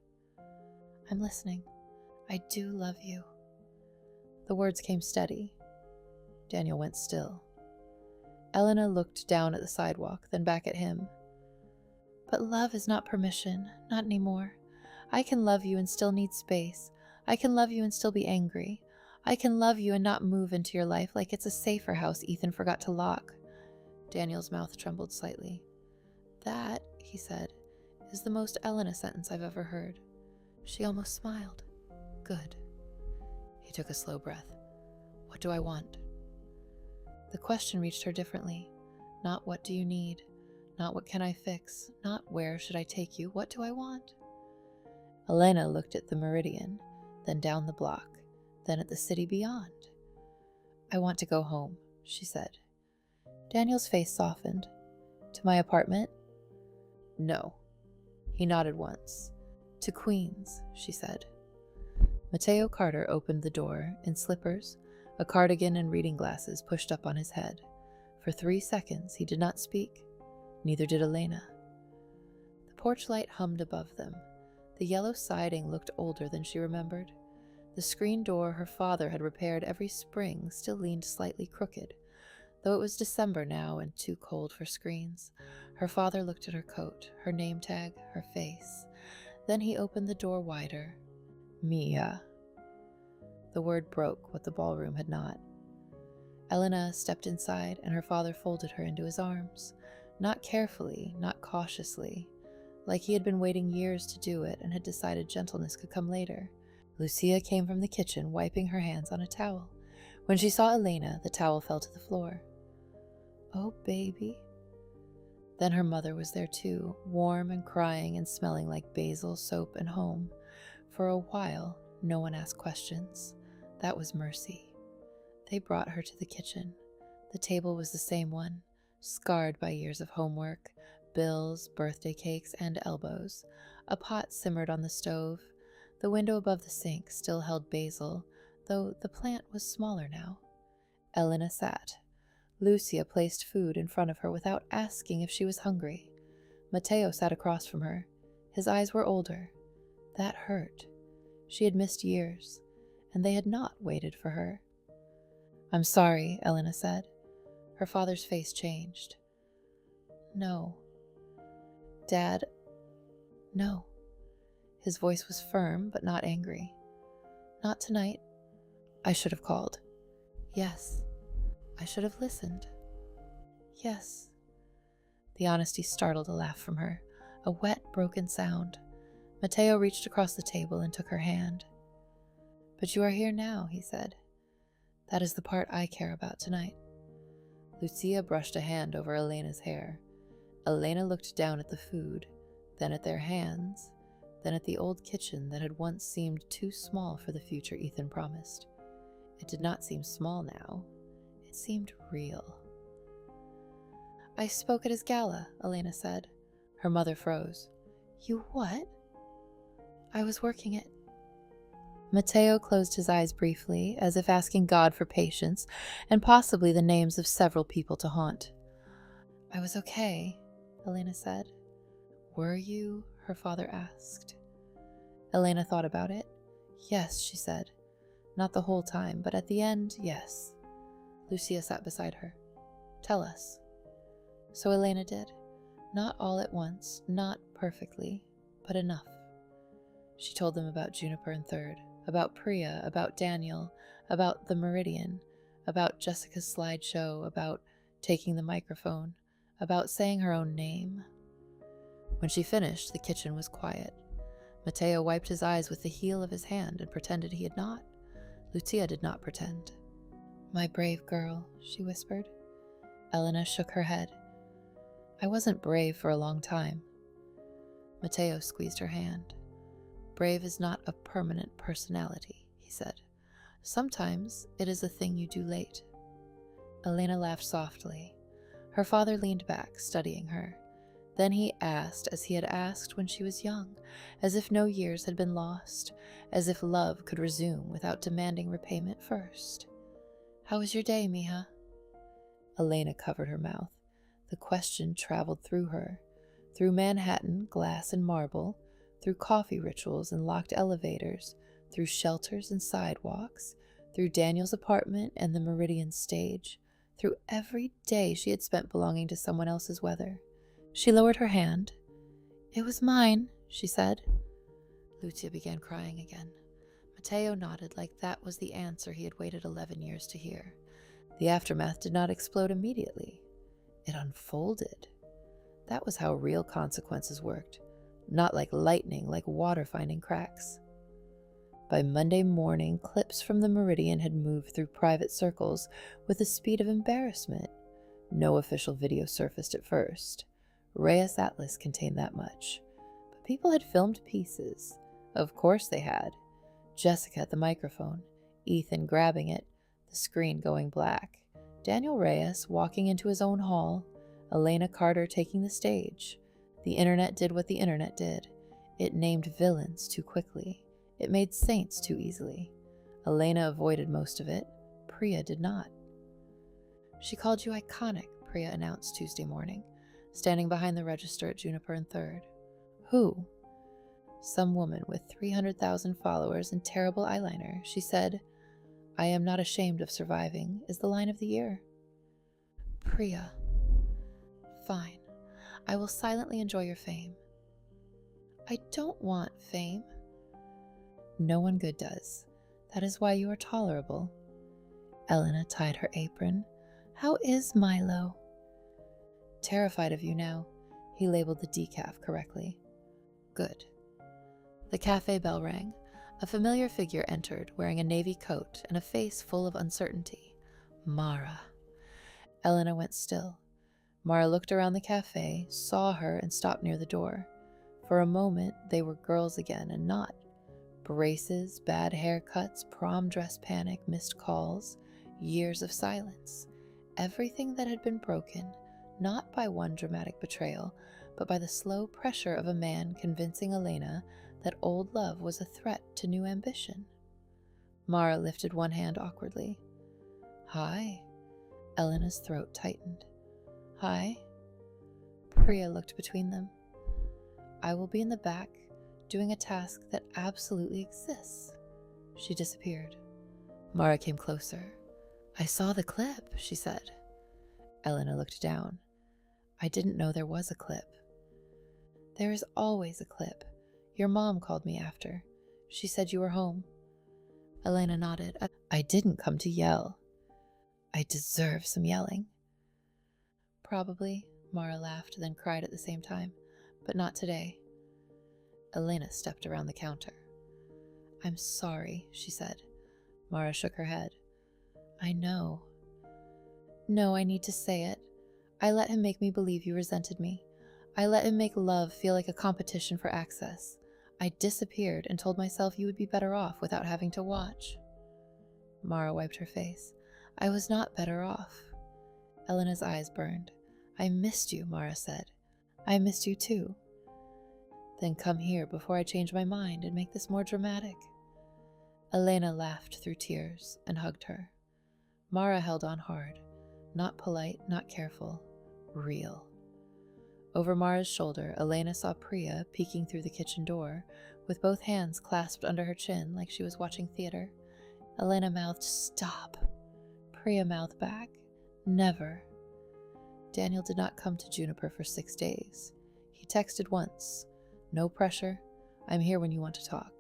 "I'm listening. I do love you." The words came steady. Daniel went still. Elena looked down at the sidewalk, then back at him. "But love is not permission, not anymore. I can love you and still need space. I can love you and still be angry. I can love you and not move into your life like it's a safer house Ethan forgot to lock." Daniel's mouth trembled slightly. "That," he said, "is the most Elena sentence I've ever heard." She almost smiled. "Good." He took a slow breath. "What do I want?" The question reached her differently. Not what do you need, not what can I fix, not where should I take you, what do I want? Elena looked at the meridian, then down the block, then at the city beyond. "I want to go home," she said. Daniel's face softened. "To my apartment?" "No." He nodded once. "To Queens," she said. Mateo Carter opened the door, in slippers, a cardigan and reading glasses pushed up on his head. For 3 seconds he did not speak, neither did Elena. The porch light hummed above them. The yellow siding looked older than she remembered. The screen door her father had repaired every spring still leaned slightly crooked, though it was December now and too cold for screens. Her father looked at her coat, her name tag, her face. Then he opened the door wider. "Mia." The word broke what the ballroom had not. Elena stepped inside, and her father folded her into his arms. Not carefully, not cautiously, like he had been waiting years to do it and had decided gentleness could come later. Lucia came from the kitchen, wiping her hands on a towel. When she saw Elena, the towel fell to the floor. "Oh, baby." Then her mother was there too, warm and crying and smelling like basil, soap, and home. For a while, no one asked questions. That was mercy. They brought her to the kitchen. The table was the same one, scarred by years of homework, bills, birthday cakes, and elbows. A pot simmered on the stove. The window above the sink still held basil, though the plant was smaller now. Elena sat. Lucia placed food in front of her without asking if she was hungry. Mateo sat across from her. His eyes were older. That hurt. She had missed years, and they had not waited for her. "I'm sorry," Elena said. Her father's face changed. "No." "Dad, no." His voice was firm, but not angry. "Not tonight. I should have called." "Yes." "I should have listened." "Yes." The honesty startled a laugh from her, a wet, broken sound. Mateo reached across the table and took her hand. "But you are here now," he said. "That is the part I care about tonight." Lucia brushed a hand over Elena's hair. Elena looked down at the food, then at their hands, then at the old kitchen that had once seemed too small for the future Ethan promised. It did not seem small now. It seemed real. "I spoke at his gala," Elena said. Her mother froze. "You what?" "I was working it." Mateo closed his eyes briefly, as if asking God for patience, and possibly the names of several people to haunt. "I was okay," Elena said. "Were you?" her father asked. Elena thought about it. "Yes," she said. "Not the whole time, but at the end, yes." Lucia sat beside her. "Tell us." So Elena did. Not all at once, not perfectly, but enough. She told them about Juniper and Third, about Priya, about Daniel, about the Meridian, about Jessica's slideshow, about taking the microphone, about saying her own name. When she finished, the kitchen was quiet. Mateo wiped his eyes with the heel of his hand and pretended he had not. Lucia did not pretend. "My brave girl," she whispered. Elena shook her head. "I wasn't brave for a long time." Mateo squeezed her hand. "Brave is not a permanent personality," he said. "Sometimes it is a thing you do late." Elena laughed softly. Her father leaned back, studying her. Then he asked as he had asked when she was young, as if no years had been lost, as if love could resume without demanding repayment first. "How was your day, mija?" Elena covered her mouth. The question traveled through her, through Manhattan, glass and marble, through coffee rituals and locked elevators, through shelters and sidewalks, through Daniel's apartment and the Meridian stage, through every day she had spent belonging to someone else's weather. She lowered her hand. "It was mine," she said. Lucia began crying again. Mateo nodded like that was the answer he had waited 11 years to hear. The aftermath did not explode immediately. It unfolded. That was how real consequences worked, not like lightning, like water finding cracks. By Monday morning, clips from the Meridian had moved through private circles with the speed of embarrassment. No official video surfaced at first. Reyes Atlas contained that much. But people had filmed pieces. Of course they had. Jessica at the microphone. Ethan grabbing it, the screen going black, Daniel Reyes walking into his own hall, Elena Carter taking the stage. The internet did what the internet did. It named villains too quickly. It made saints too easily. Elena avoided most of it. Priya did not. "She called you iconic," Priya announced Tuesday morning, standing behind the register at Juniper and 3rd. "Who?" "Some woman with 300,000 followers and terrible eyeliner. She said, 'I am not ashamed of surviving' is the line of the year." "Priya." "Fine. I will silently enjoy your fame." "I don't want fame." "No one good does. That is why you are tolerable." Elena tied her apron. "How is Milo?" "Terrified of you now." He labeled the decaf correctly. "Good." The cafe bell rang. A familiar figure entered, wearing a navy coat and a face full of uncertainty. Mara. Elena went still. Mara looked around the cafe, saw her, and stopped near the door. For a moment, they were girls again and not. Braces, bad haircuts, prom dress panic, missed calls, years of silence. Everything that had been broken, not by one dramatic betrayal, but by the slow pressure of a man convincing Elena that old love was a threat to new ambition. Mara lifted one hand awkwardly. "Hi." Elena's throat tightened. "Hi." Priya looked between them. "I will be in the back, doing a task that absolutely exists." She disappeared. Mara came closer. "I saw the clip," she said. Elena looked down. "I didn't know there was a clip." "There is always a clip. Your mom called me after. She said you were home." Elena nodded. "I didn't come to yell." "I deserve some yelling." "Probably," Mara laughed, then cried at the same time. "But not today." Elena stepped around the counter. "I'm sorry," she said. Mara shook her head. "I know." "No, I need to say it. I let him make me believe you resented me. I let him make love feel like a competition for access. I disappeared and told myself you would be better off without having to watch." Mara wiped her face. "I was not better off." Elena's eyes burned. "I missed you," Mara said. "I missed you too." "Then come here before I change my mind and make this more dramatic." Elena laughed through tears and hugged her. Mara held on hard. Not polite, not careful. Real. Over Mara's shoulder, Elena saw Priya peeking through the kitchen door, with both hands clasped under her chin like she was watching theater. Elena mouthed, "Stop." Priya mouthed back, "Never." Daniel did not come to Juniper for 6 days. He texted once. "No pressure. I'm here when you want to talk.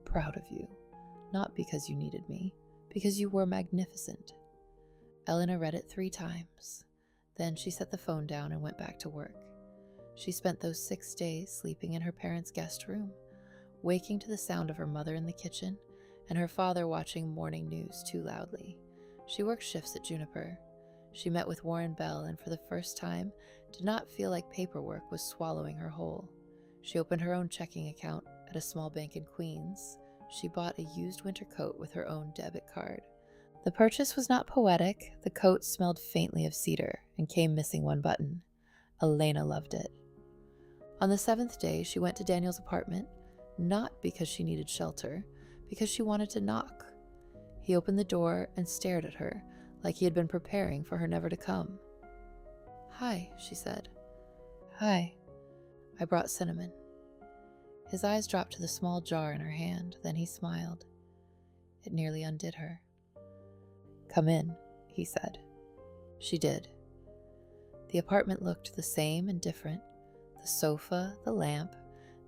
Proud of you. Not because you needed me, because you were magnificent." Elena read it 3 times. Then she set the phone down and went back to work. She spent those 6 days sleeping in her parents' guest room, waking to the sound of her mother in the kitchen and her father watching morning news too loudly. She worked shifts at Juniper. She met with Warren Bell and for the first time did not feel like paperwork was swallowing her whole. She opened her own checking account at a small bank in Queens. She bought a used winter coat with her own debit card. The purchase was not poetic. The coat smelled faintly of cedar and came missing one button. Elena loved it. On the 7th day, she went to Daniel's apartment, not because she needed shelter, because she wanted to knock. He opened the door and stared at her, like he had been preparing for her never to come. "Hi," she said. "Hi." "I brought cinnamon." His eyes dropped to the small jar in her hand, then he smiled. It nearly undid her. "Come in," he said. She did. The apartment looked the same and different. The sofa, the lamp,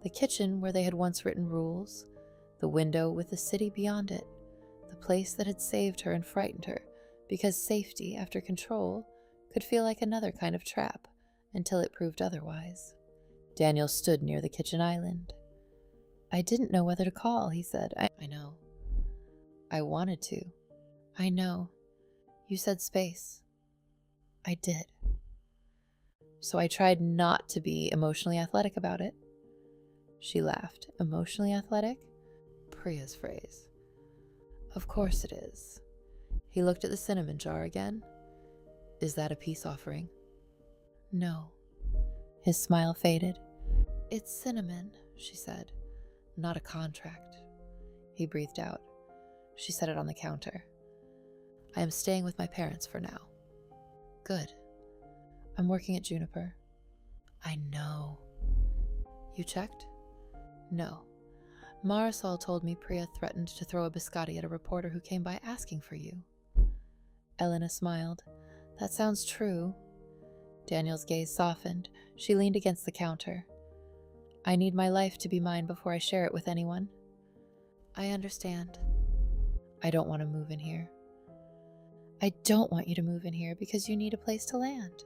the kitchen where they had once written rules, the window with the city beyond it, the place that had saved her and frightened her, because safety, after control, could feel like another kind of trap, until it proved otherwise. Daniel stood near the kitchen island. "I didn't know whether to call," he said. I know. "I wanted to." "I know. You said space." "I did." "So I tried not to be emotionally athletic about it." She laughed. "Emotionally athletic?" Priya's phrase. Of course it is. He looked at the cinnamon jar again. Is that a peace offering? No. His smile faded. It's cinnamon, she said, not a contract. He breathed out. She set it on the counter. I am staying with my parents for now. Good. I'm working at Juniper. I know. You checked? No. Marisol told me Priya threatened to throw a biscotti at a reporter who came by asking for you. Elena smiled. That sounds true. Daniel's gaze softened. She leaned against the counter. I need my life to be mine before I share it with anyone. I understand. I don't want to move in here. I don't want you to move in here because you need a place to land.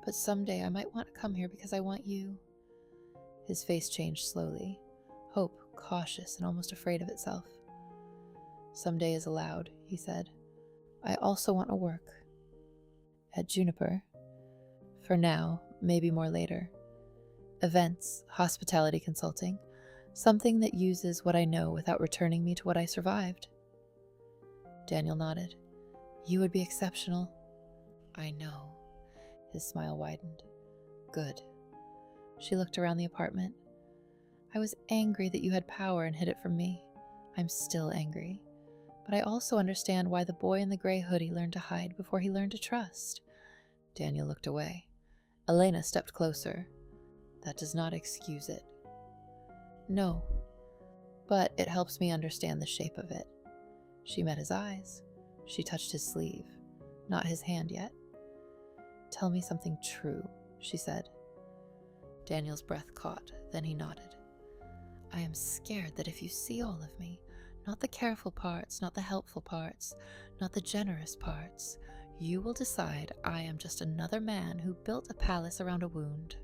But someday I might want to come here because I want you. His face changed slowly. Hope, cautious and almost afraid of itself. Someday is allowed, he said. I also want to work. At Juniper. For now, maybe more later. Events, hospitality consulting. Something that uses what I know without returning me to what I survived. Daniel nodded. You would be exceptional. I know. His smile widened. Good. She looked around the apartment. I was angry that you had power and hid it from me. I'm still angry. But I also understand why the boy in the gray hoodie learned to hide before he learned to trust. Daniel looked away. Elena stepped closer. That does not excuse it. No, but it helps me understand the shape of it. She met his eyes. She touched his sleeve, not his hand yet. Tell me something true, she said. Daniel's breath caught, then he nodded. I am scared that if you see all of me, not the careful parts, not the helpful parts, not the generous parts, you will decide I am just another man who built a palace around a wound.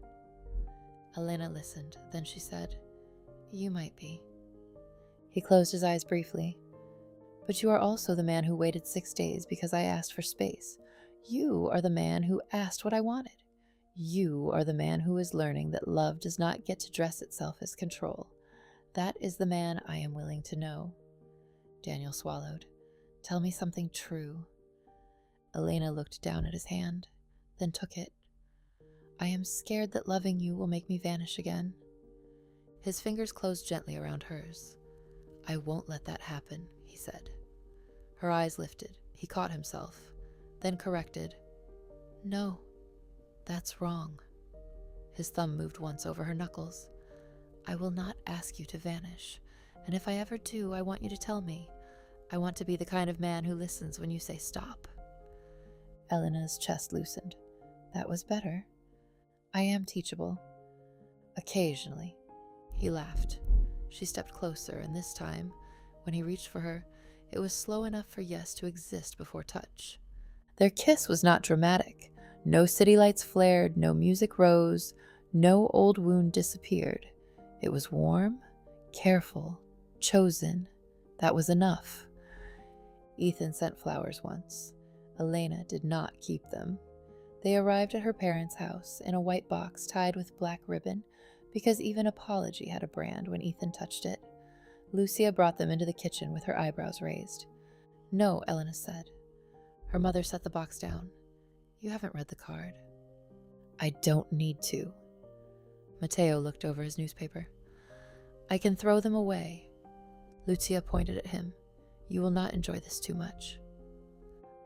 Elena listened, then she said, You might be. He closed his eyes briefly. But you are also the man who waited 6 days because I asked for space. You are the man who asked what I wanted. You are the man who is learning that love does not get to dress itself as control. That is the man I am willing to know. Daniel swallowed. Tell me something true. Elena looked down at his hand, then took it. I am scared that loving you will make me vanish again. His fingers closed gently around hers. I won't let that happen, he said. Her eyes lifted. He caught himself, then corrected. No, that's wrong. His thumb moved once over her knuckles. I will not ask you to vanish, and if I ever do, I want you to tell me. I want to be the kind of man who listens when you say stop. Elena's chest loosened. That was better. I am teachable. Occasionally. He laughed. She stepped closer, and this time, when he reached for her, it was slow enough for yes to exist before touch. Their kiss was not dramatic. No city lights flared, no music rose, no old wound disappeared. It was warm, careful, chosen. That was enough. Ethan sent flowers once. Elena did not keep them. They arrived at her parents' house in a white box tied with black ribbon, because even apology had a brand when Ethan touched it. Lucia brought them into the kitchen with her eyebrows raised. No, Elena said. Her mother set the box down. You haven't read the card. I don't need to. Matteo looked over his newspaper. I can throw them away. Lucia pointed at him. You will not enjoy this too much.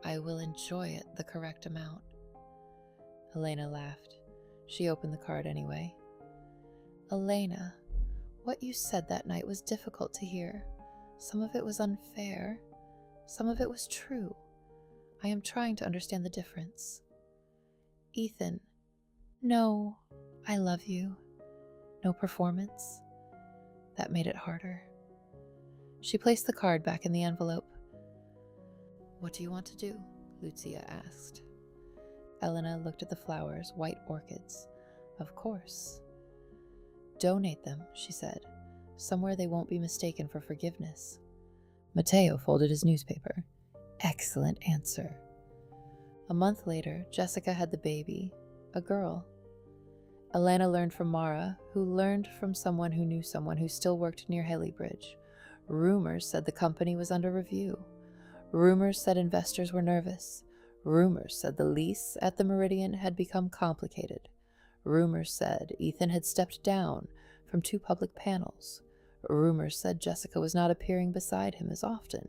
I will enjoy it the correct amount. Elena laughed. She opened the card anyway. Elena, what you said that night was difficult to hear. Some of it was unfair. Some of it was true. I am trying to understand the difference. Ethan, no, I love you. No performance. That made it harder. She placed the card back in the envelope. What do you want to do? Lucia asked. Elena looked at the flowers, white orchids. Of course. Donate them, she said, somewhere they won't be mistaken for forgiveness. Matteo folded his newspaper. Excellent answer. A month later, Jessica had the baby, a girl. Elena learned from Mara, who learned from someone who knew someone who still worked near Haley Bridge. Rumors said the company was under review. Rumors said investors were nervous. Rumors said the lease at the Meridian had become complicated. Rumors said Ethan had stepped down from 2 public panels. Rumors said Jessica was not appearing beside him as often.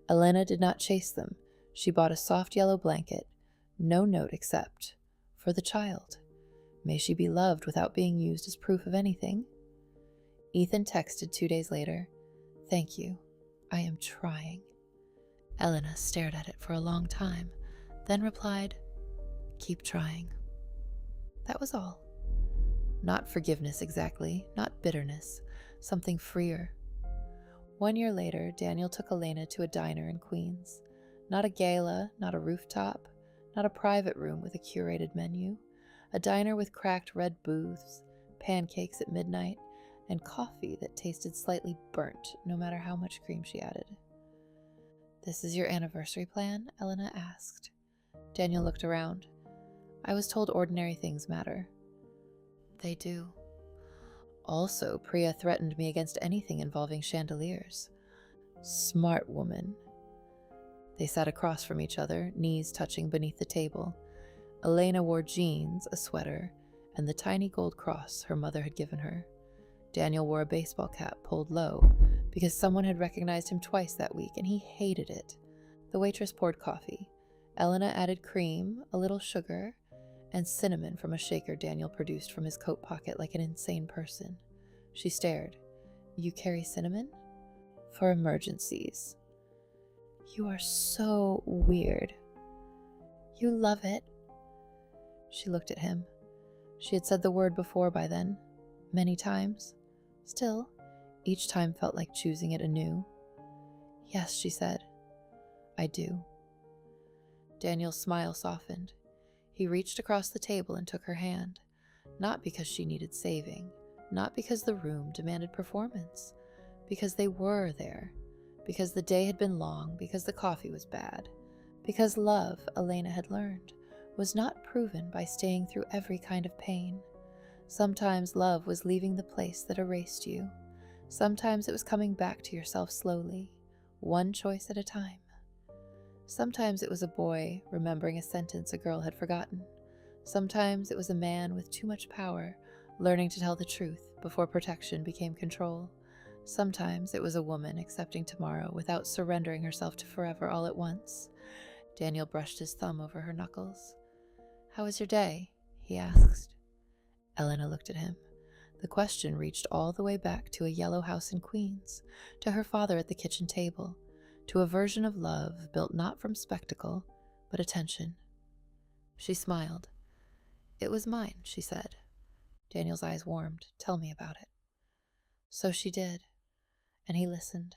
Elena did not chase them. She bought a soft yellow blanket, no note except, for the child. May she be loved without being used as proof of anything. Ethan texted 2 days later, "Thank you. I am trying." Elena stared at it for a long time, then replied, "Keep trying." That was all. Not forgiveness exactly, not bitterness, something freer. 1 year later, Daniel took Elena to a diner in Queens. Not a gala, not a rooftop, not a private room with a curated menu. A diner with cracked red booths, pancakes at midnight, and coffee that tasted slightly burnt no matter how much cream she added. "This is your anniversary plan?" Elena asked. Daniel looked around. "I was told ordinary things matter." "They do. Also, Priya threatened me against anything involving chandeliers." "Smart woman." They sat across from each other, knees touching beneath the table. Elena wore jeans, a sweater, and the tiny gold cross her mother had given her. Daniel wore a baseball cap pulled low because someone had recognized him twice that week, and he hated it. The waitress poured coffee. Elena added cream, a little sugar, and cinnamon from a shaker Daniel produced from his coat pocket like an insane person. She stared. "You carry cinnamon?" "For emergencies." "You are so weird." "You love it." She looked at him. She had said the word before by then, many times. Still, each time felt like choosing it anew. "Yes," she said. "I do." Daniel's smile softened. He reached across the table and took her hand, not because she needed saving, not because the room demanded performance, because they were there, because the day had been long, because the coffee was bad, because love, Elena had learned, was not proven by staying through every kind of pain. Sometimes love was leaving the place that erased you. Sometimes it was coming back to yourself slowly, one choice at a time. Sometimes it was a boy remembering a sentence a girl had forgotten. Sometimes it was a man with too much power learning to tell the truth before protection became control. Sometimes it was a woman accepting tomorrow without surrendering herself to forever all at once. Daniel brushed his thumb over her knuckles. "How was your day?" he asked. Elena looked at him. The question reached all the way back to a yellow house in Queens, to her father at the kitchen table, to a version of love built not from spectacle, but attention. She smiled. "It was mine," she said. Daniel's eyes warmed. "Tell me about it." So she did, and he listened.